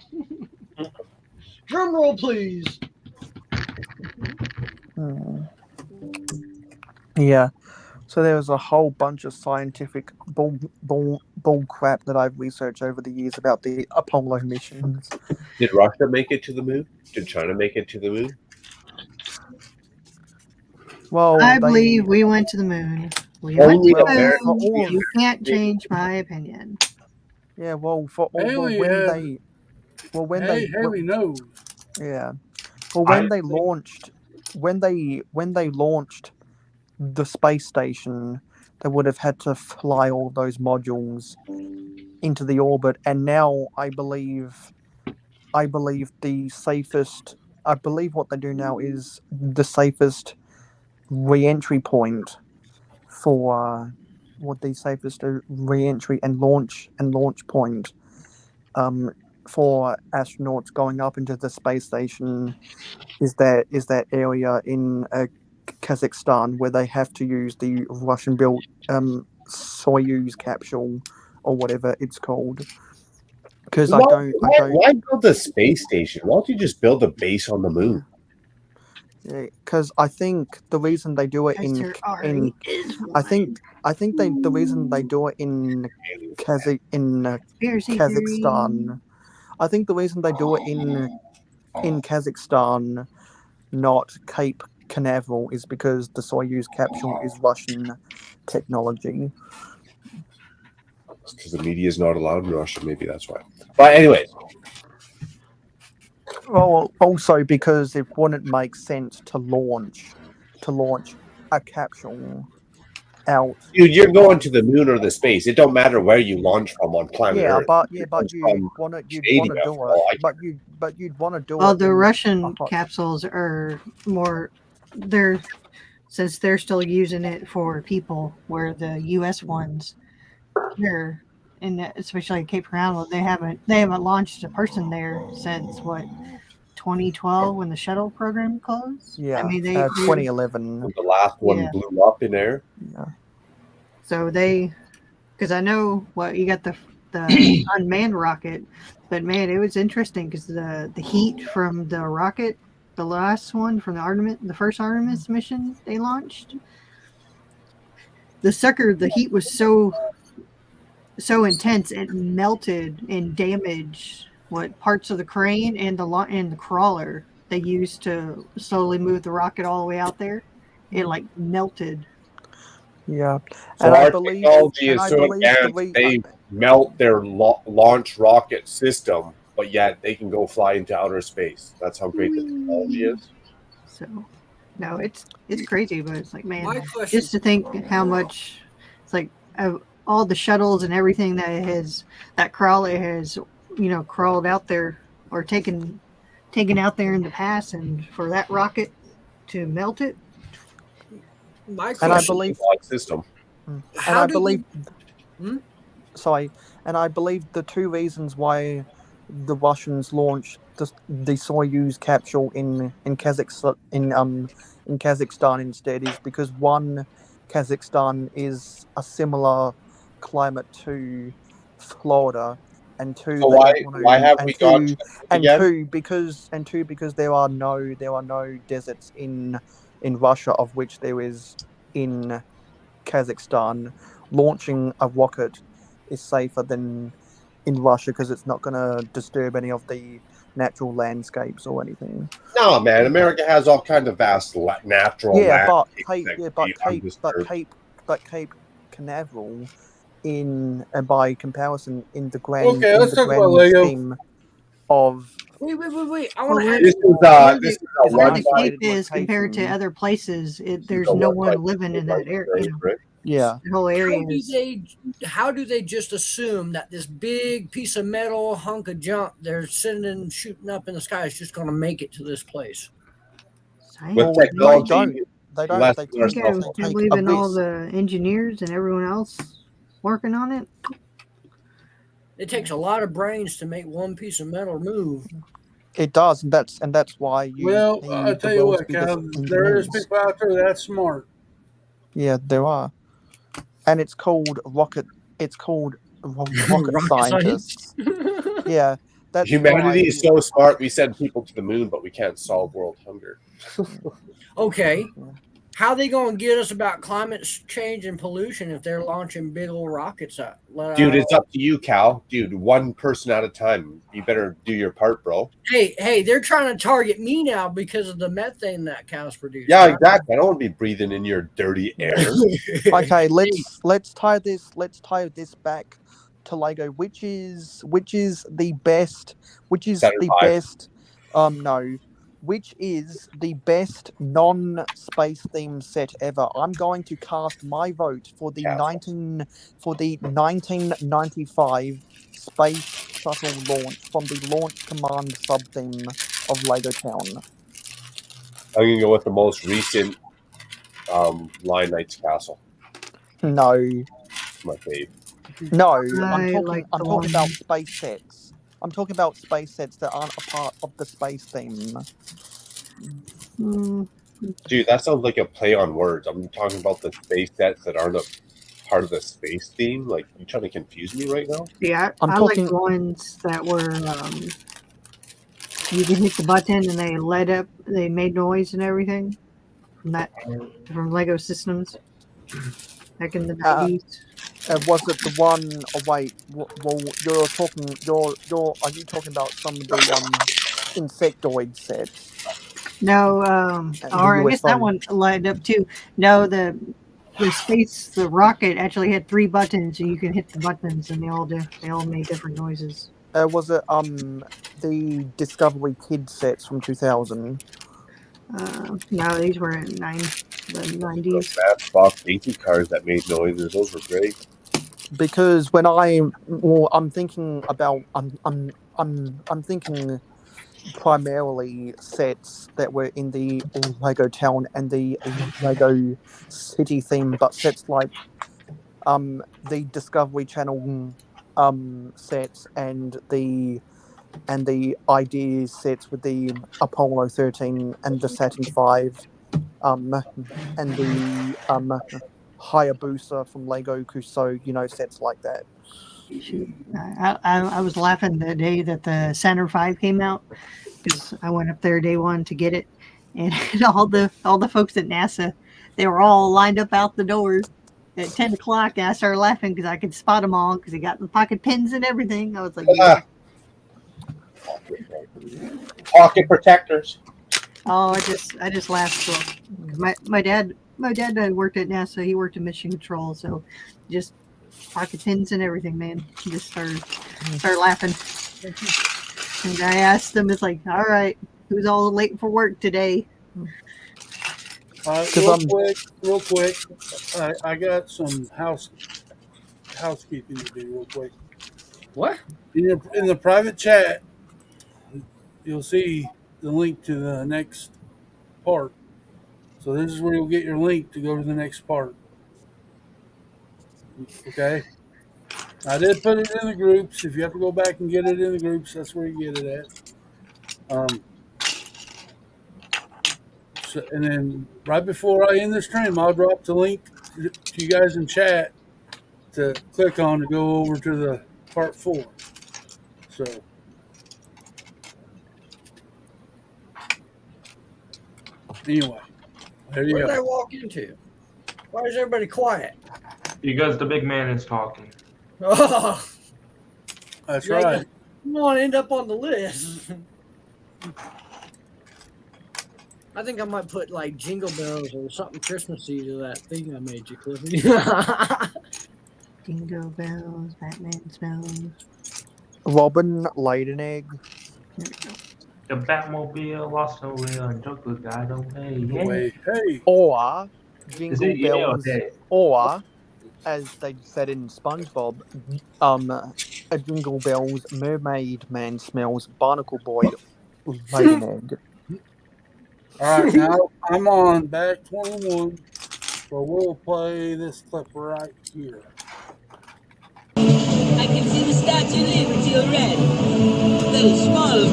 Drum roll, please. Yeah. So there was a whole bunch of scientific bull crap that I've researched over the years about the Apollo missions. Did Russia make it to the moon? Did China make it to the moon? Well, I believe we went to the moon. We went to the moon. You can't change my opinion. Yeah, well, Haley knows. Yeah. Well, when they launched the space station, they would have had to fly all those modules into the orbit, and now I believe the safest. I believe what they do now is the safest re-entry point for the safest re-entry and launch point for astronauts going up into the space station is that area in Kazakhstan where they have to use the Russian-built Soyuz capsule or whatever it's called. Because why build a space station? Why don't you just build a base on the moon? Because I think the reason they do it the reason they do it in Kazakhstan. I think the reason they do it in Kazakhstan, not Cape Canaveral, is because the Soyuz capsule is Russian technology. Because the media is not allowed in Russia. Maybe that's why. But anyways. Well, also because it wouldn't make sense to launch a capsule out. Dude, you're going to the moon or the space. It don't matter where you launch from on planet Earth. But you'd want to do it. But you'd want to do it. Well, the Russian capsules are more. Since they're still using it for people, where the U.S. ones here, and especially Cape Canaveral, they haven't launched a person there since 2012 when the shuttle program closed. Yeah, I mean 2011. The last one blew up in air. Yeah. So because I know you got the unmanned rocket, but man, it was interesting because the heat from the rocket, the last one from the first Artemis mission they launched, the heat was so intense it melted and damaged parts of the crane and the crawler they used to slowly move the rocket all the way out there. It melted. Yeah, so and our technology is so advanced they melt their launch rocket system, but yet they can go fly into outer space. That's how great the technology is. So, no, it's crazy, but it's man, just to think how much it's all the shuttles and everything that Crowley has, crawled out there or taken out there in the past, and for that rocket to melt it. My And I question, believe system. and how I do believe the, sorry, and I believe the two reasons why the Russians launched the Soyuz capsule in Kazakhstan instead is because one, Kazakhstan is a similar climate to Florida, and two, So they why don't want why to, have and we gone two, to the moon again? because there are no deserts in Russia, of which there is in Kazakhstan. Launching a rocket is safer than in Russia because it's not going to disturb any of the natural landscapes or anything. No, man. America has all kinds of vast natural Yeah, but landscapes that could be undisturbed. Cape Canaveral, by comparison, Okay, in let's the talk about grand Lego. scheme of wait. I Well, want to where, ask This you. is a where one the by Cape is compared to other places, there's no one living in that area. Yeah. The whole area How do they just assume that this big piece of metal hunk of junk they're sending shooting up in the sky is just going to make it to this place? With They technology, don't. They don't. less They than take, ourselves. they You take believe a in all risk. the engineers and everyone else working on it? It takes a lot of brains to make one piece of metal move. It does, and that's why you Well, I need the tell you world's what, biggest Cal, there is engineers. people out there that smart. Yeah, there are, and it's called rocket. It's called rocket Rocket scientists. Yeah, that's Humanity why. is so smart. We send people to the moon, but we can't solve world hunger. Okay, how they going to get us about climate change and pollution if they're launching big old rockets out? Dude, it's up to you, Cal. Dude, one person at a time. You better do your part, bro. Hey, they're trying to target me now because of the methane that cows produce. Yeah, right? exactly. I don't want to be breathing in your dirty air. Okay, let's tie this back to Lego. Which is the best? Which is Saturn the V. best? No. Which is the best non-space themed set ever? I'm going to cast my vote for the Castle. 1995 space shuttle launch from the Launch Command sub theme of Lego Town. I'm gonna go with the most recent Lion Knight's Castle. No, It's my fave. no, I I'm like the talking about one- space sets. I'm talking about space sets that aren't a part of the space theme. Dude, that sounds like a play on words. I'm talking about the space sets that aren't a part of the space theme. Like, you trying to confuse me right now? Yeah, I'm I like talking. the ones that were you can hit the button and they lit up, they made noise and everything from Lego Systems back in the 90s. Was it the one? Oh wait, well, you're talking. Are you talking about some of the insectoid sets? No, The or I guess that UFO. one lighted up too. No, the rocket actually had 3 buttons, and you can hit the buttons, and they all made different noises. Was it the Discovery Kid sets from 2000? No, these were in the 90s. Matchbox safety cars that made noises. Those were great. Because when I'm thinking about I'm thinking primarily sets that were in the Lego Town and the Lego City theme, but sets like the Discovery Channel sets and the Ideas sets with the Apollo 13 and the Saturn V and the Hayabusa from Lego Cuso, sets like that. Shoot. I was laughing the day that the Saturn V came out because I went up there day one to get it, and all the folks at NASA, they were all lined up out the door at 10 o'clock, and I started laughing because I could spot them all because they got the pocket pins and everything. I was like, yeah. Pocket protectors. Oh, I just laughed. So my dad worked at NASA. He worked in mission control, so just pocket pins and everything, man. He just started laughing. And I asked him, it's like, all right, who's all late for work today? Real quick, I got some housekeeping to do real quick. What? In the private chat, you'll see the link to the next part. So this is where you'll get your link to go to the next part. Okay? I did put it in the groups. If you have to go back and get it in the groups, that's where you get it at. So, and then right before I end the stream, I'll drop the link to you guys in chat to click on to go over to the part 4. So anyway, there you Where did I go. walk into? Why is everybody quiet? Because the big man is talking. Oh, That's yeah, right. You want to end up on the list. I think I might put like jingle bells or something Christmassy to that thing I made you, Cliffy. Jingle bells, Batman smells. Robin laid an egg. The Batmobile lost no way and Joker got away. Yeah. Away. Hey. Or Is jingle it yeah or bells. hey? Or, as they said in SpongeBob, a jingle bells mermaid man smells barnacle boy laid an egg. All right, now I'm on back 21. So we'll play this clip right here. I can see the Statue of Liberty already. A little small, of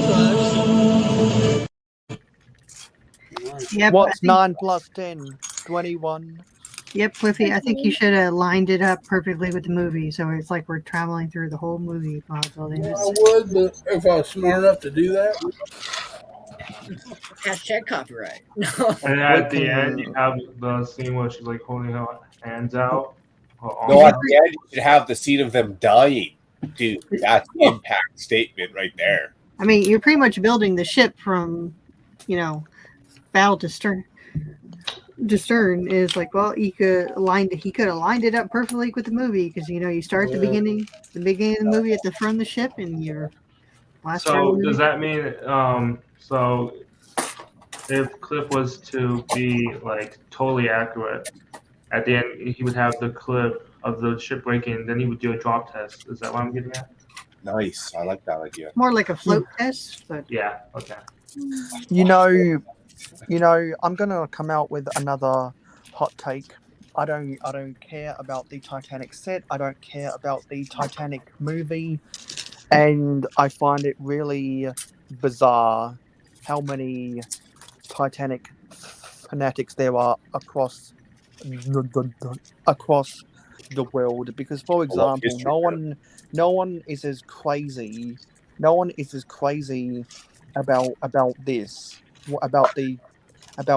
course. Yep. What's 9 plus 10? 21. Yep, Cliffy. I think you should have lined it up perfectly with the movie, so it's like we're traveling through the whole movie while building I this. would, but if I was smart enough to do that. Hashtag copyright. And at the end, you have the scene where she's like holding her hands out. No, at the end, you should have the scene of them dying. Dude, that's impact statement right there. I mean, you're pretty much building the ship from, bow to stern. To stern is like, well, he could have lined it up perfectly with the movie because you start at the beginning of the movie at the front of the ship, and your last. So does that mean so if Cliff was to be like totally accurate, at the end he would have the clip of the ship breaking, then he would do a drop test. Is that what I'm getting at? Nice. I like that idea. More like a float test, but yeah, okay. I'm gonna come out with another hot take. I don't care about the Titanic set. I don't care about the Titanic movie, and I find it really bizarre how many Titanic fanatics there are across the world. Because, for example, no one is as crazy. No one is as crazy about this. About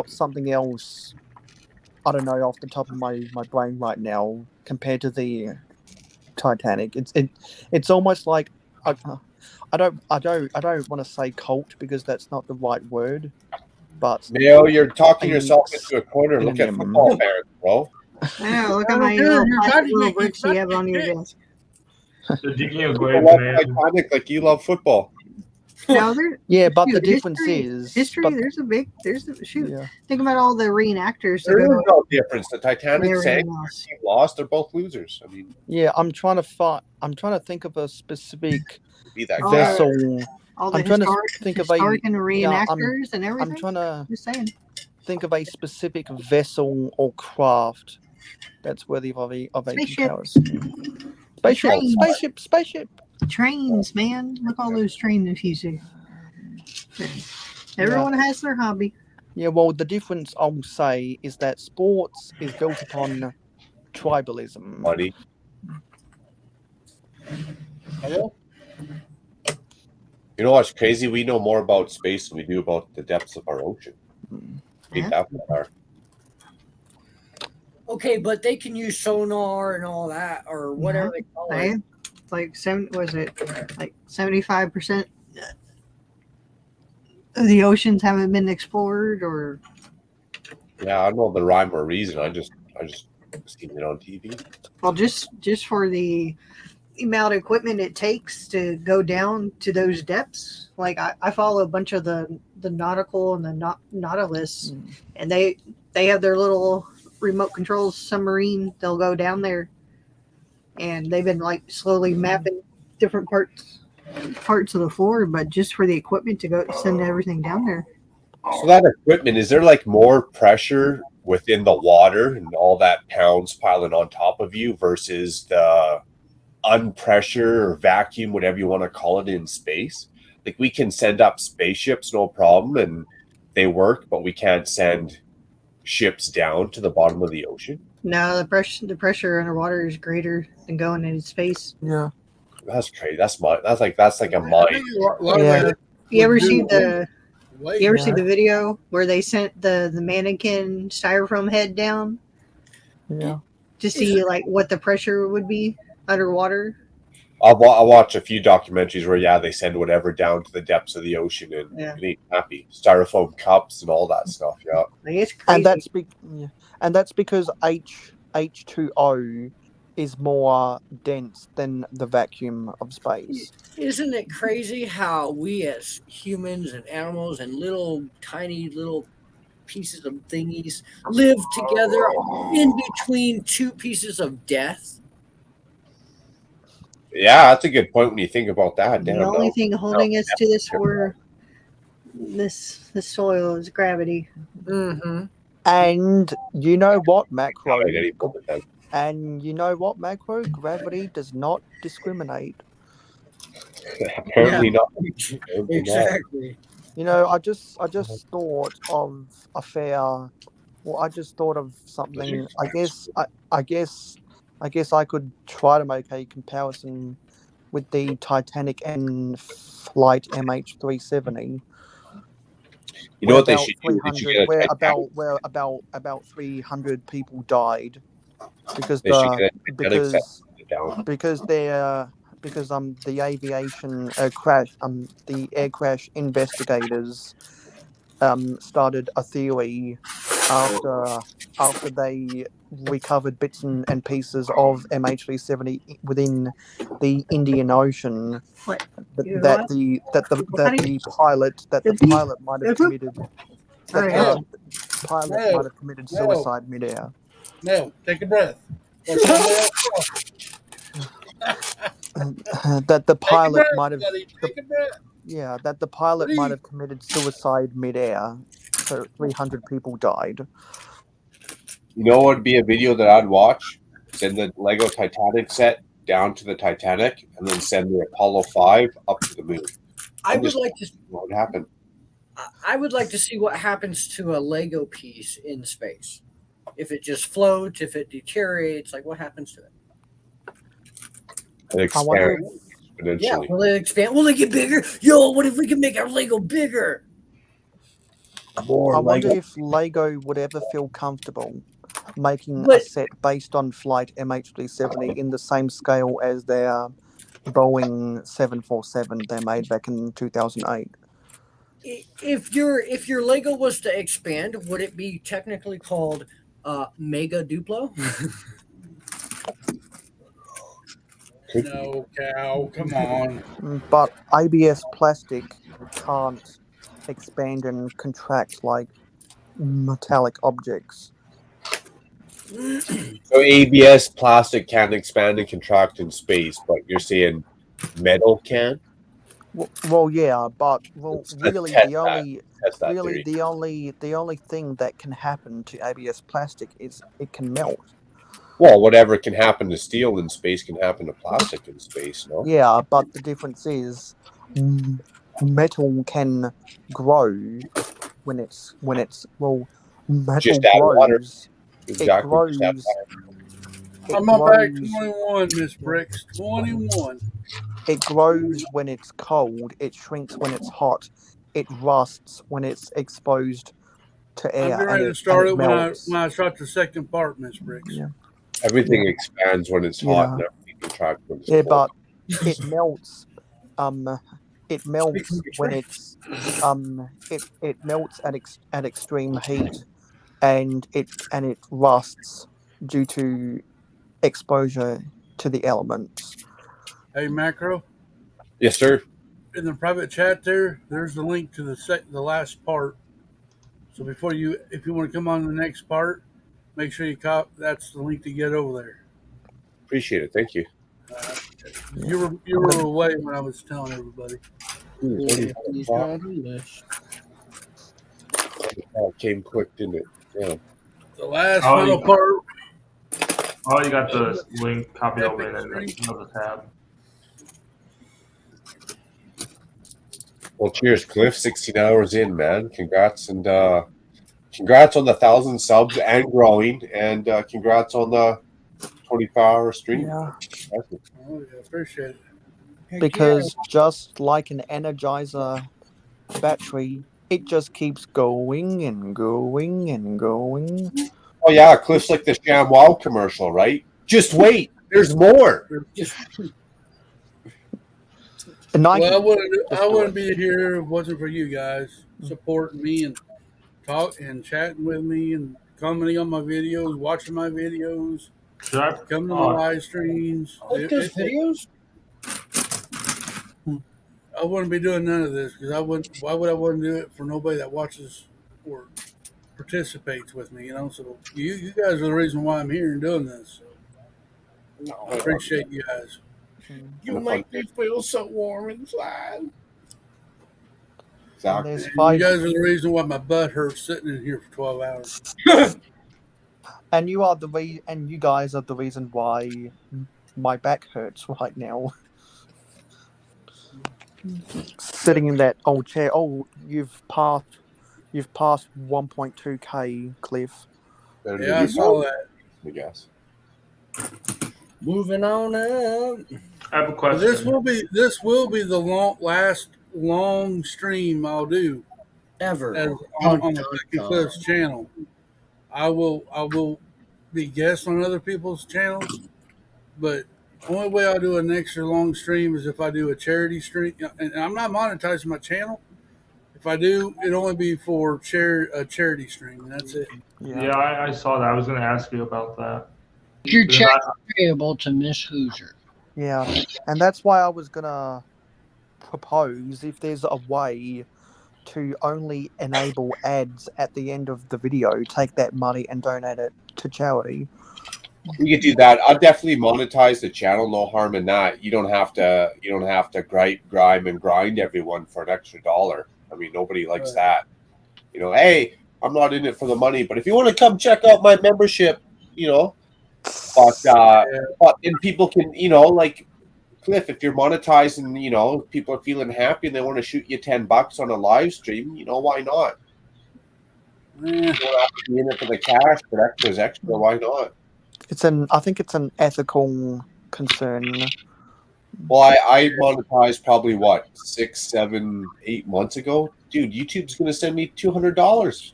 something else. I don't know off the top of my brain right now compared to the Titanic. It's almost like I don't want to say cult because that's not the right word. But Mayo, you're talking yourself into a corner. Look at football parents, bro. Yeah, look at my little bricks you have on your desk. So digging a You grave, love man. Titanic like you love football. No, but the difference is history. Think about all the reenactors. There is no difference. The Titanic sank, everything the team lost. They're both losers. I mean, I'm trying to think of a specific be that vessel. All the I'm trying to historic, think of a historic and reenactors and everything. I'm trying to Just saying. think of a specific vessel or craft that's worthy of a comparison. Spaceship. Trains, man. Look all those trains you see. Everyone has their hobby. Yeah, well, the difference I'll say is that sports is built upon tribalism. Money. Hello? You know what's crazy? We know more about space than we do about the depths of our ocean. Okay, but they can use sonar and all that, or whatever they call it. Like 75% of the oceans haven't been explored, or Yeah, I don't know the rhyme or reason. I just seen it on TV. well, just for the amount of equipment it takes to go down to those depths. Like I follow a bunch of the nautical and the Nautilus, and they have their little remote control submarine. They'll go down there and they've been like slowly mapping different parts of the floor, but just for the equipment to go send everything down there. So that equipment, is there like more pressure within the water and all that pounds piling on top of you versus the unpressure or vacuum, whatever you want to call it, in space? Like we can send up spaceships, no problem, and they work, but we can't send ships down to the bottom of the ocean. No, the pressure underwater is greater than going into space. Yeah. That's crazy. That's like a mind. Yeah. You ever see the Yeah. video where they sent the mannequin styrofoam head down Yeah. to see like what the pressure would be underwater? I watch a few documentaries where they send whatever down to the depths of the ocean and ain't happy. Styrofoam cups and all that stuff. Yeah, it's crazy. And that's because H2O is more dense than the vacuum of space. Isn't it crazy how we as humans and animals and little tiny little pieces of thingies live together in between two pieces of death? yeah, that's a good point when you think about that. The only thing holding us to this soil is gravity. Mm-hmm. And you know what, Macro? At any moment then. And you know what, Macro? Gravity does not discriminate. Apparently not. Exactly. You know, I just thought of a fair. Well, I just thought of something. I guess I could try to make a comparison with the Titanic and flight MH370. You know what they should do? They should get a where Titanic. about 300 people died because They should get a Titanic set down. the aviation crash the air crash investigators started a theory after they recovered bits and pieces of MH370 within the Indian Ocean that the pilot might have committed suicide midair. No, take a breath. That the pilot might have Take a breath. that the pilot might have committed suicide midair. So 300 people died. You know what would be a video that I'd watch? Send the Lego Titanic set down to the Titanic and then send the Apollo 5 up to the moon. I would like to. What would happen? I would like to see what happens to a Lego piece in space. If it just floats, if it deteriorates, like what happens to it? It expands exponentially. Yeah, will it expand? Will it get bigger? Yo, what if we can make our Lego bigger? I wonder if Lego would ever feel comfortable making a set based on flight MH370 in the same scale as their Boeing 747 they made back in 2008. If your Lego was to expand, would it be technically called Mega Duplo? No, Cal, come on. But ABS plastic can't expand and contract like metallic objects. So ABS plastic can expand and contract in space, but you're saying metal can? Well, yeah, but really test the only thing that can happen to ABS plastic is it can melt. Well, whatever can happen to steel in space can happen to plastic in space, no? Yeah, but the difference is metal can grow when it's metal Just add water. grows. Exactly. It grows. Just add water. I'm on back 21, Miss Bricks. 21. It grows when it's cold. It shrinks when it's hot. It rusts when it's exposed to air. I'm getting ready to start it when I start the second part, Miss Bricks. Yeah. Everything expands when it's hot and everything contracts when it's cold. But it melts. It melts when it's it melts at extreme heat, and it rusts due to exposure to the elements. Hey, Macro. Yes, sir. In the private chat there's the link to the last part. So if you want to come on to the next part, make sure you that's the link to get over there. Appreciate it. Thank you. You were away when I was telling everybody. He's got a list. It came quick, didn't it? Yeah. The last Oh, final you- part. Oh, you got the link copy Epic open in Stream. another tab. Well, cheers, Cliff. 16 hours in, man. Congrats, and congrats on the 1,000 subs and growing, and congrats on the 24-hour stream. Yeah. Oh, yeah, appreciate it. Because just like an Energizer battery, it just keeps going and going and going. Oh yeah, Cliff's like the ShamWow commercial, right? Just wait, there's more. And Well, I wouldn't be here if it wasn't for you guys supporting me and chatting with me and commenting on my videos, watching my videos, coming to my live streams. Those videos? I wouldn't be doing none of this because I wouldn't. Why would I want to do it for nobody that watches or participates with me? You know, so you guys are the reason why I'm here and doing this. So I appreciate you guys. You make me feel so warm inside. Exactly. And you guys are the reason why my butt hurts sitting in here for 12 hours. And you guys are the reason why my back hurts right now. Sitting in that old chair. Oh, you've passed 1.2k, Cliff. Yeah, I saw that. I guess. Moving on up. I have a question. This will be the last long stream I'll do ever on the Clicky Cliffs channel. I will be guests on other people's channels, but the only way I'll do an extra long stream is if I do a charity stream, and I'm not monetizing my channel. If I do, it'll only be for a charity stream, and that's it. Yeah, I saw that. I was going to ask you about that. Your Because check payable to Miss Hoosier. Yeah, and that's why I was gonna propose if there's a way to only enable ads at the end of the video, take that money and donate it to charity. You could do that. I'll definitely monetize the channel. No harm in that. You don't have to grime and grind everyone for an extra $1. I mean, nobody likes that. You know, hey, I'm not in it for the money, but if you want to come check out my membership, you know, but then people can, you know, like Cliff, if you're monetizing, you know, people are feeling happy and they want to shoot you $10 on a live stream, you know, why not? You don't have to be in it for the cash, but extra's extra. Why not? I think it's an ethical concern. Well, I monetized probably what 6, 7, 8 months ago. Dude, YouTube's gonna send me $200.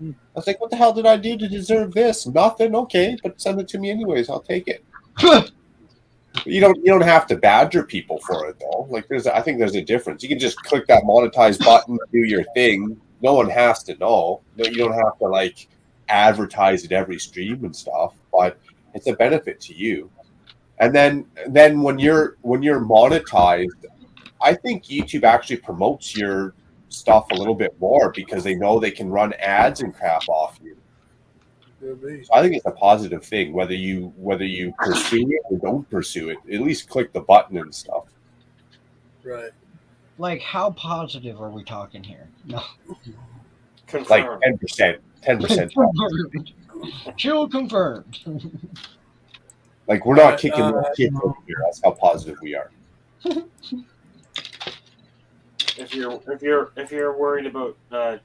I was like, what the hell did I do to deserve this? Nothing. Okay, but send it to me anyways. I'll take it. You don't have to badger people for it though. Like I think there's a difference. You can just click that monetize button, do your thing. No one has to know. No, you don't have to like advertise at every stream and stuff, but it's a benefit to you. And then when you're monetized, I think YouTube actually promotes your stuff a little bit more because they know they can run ads and crap off you. So I think it's a positive thing, whether you pursue it or don't pursue it. At least click the button and stuff. Right. Like, how positive are we talking here? No. Like 10%. 10%. Confirmed. Chill confirmed. Like we're not kicking the shit over here. That's how positive we are. If you're worried about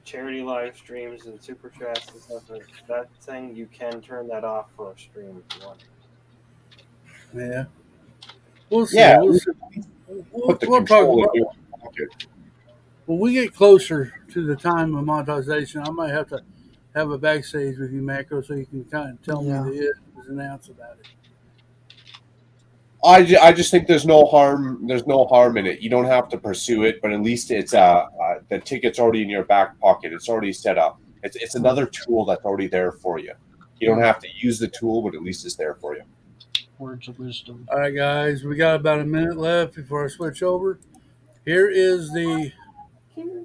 charity live streams and super chats and stuff like that thing, you can turn that off for a stream if you want. Yeah. We'll see. Yeah, We'll talk about when we get closer to the time of monetization. I might have to have a backstage with you, Macro, so you can kind of tell me the ins and outs about it. I just think there's no harm in it. You don't have to pursue it, but at least it's the ticket's already in your back pocket. It's already set up. It's another tool that's already there for you. You don't have to use the tool, but at least it's there for you. Words of wisdom. All right, guys, we got about a minute left before I switch over. Here is the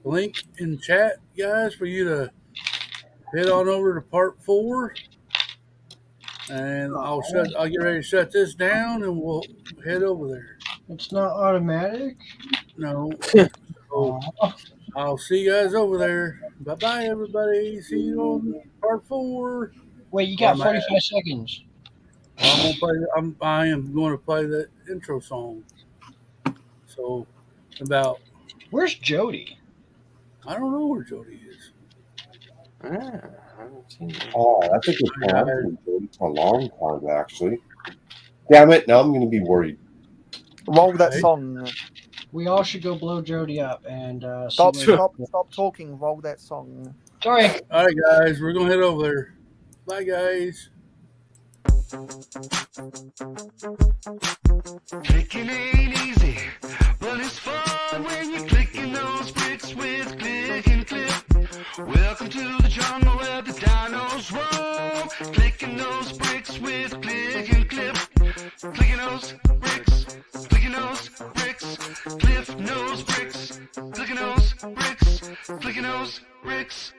link in chat, guys, for you to head on over to part 4. and I'll get ready to shut this down, and we'll head over there. It's not automatic. No. So I'll see you guys over there. Bye bye, everybody. See you on part 4. Wait, you got 45 seconds. I am going to play the intro song. So, about. Where's Jody? I don't know where Jody is. Oh, that's a good plan. It's a long time, actually. Damn it! Now I'm going to be worried. Roll that song. We all should go blow Jody up and Stop see where talking. Roll that song. Sorry. All right, guys, we're gonna head over there. Bye, guys. Clicking ain't easy, but it's fun when you're clicking those bricks with click and clip. Welcome to the jungle where the dinos roam. Clicking those bricks with click and clip. Clicking those bricks, clicking those bricks, cliff nose bricks, clicking those bricks, clicking those bricks.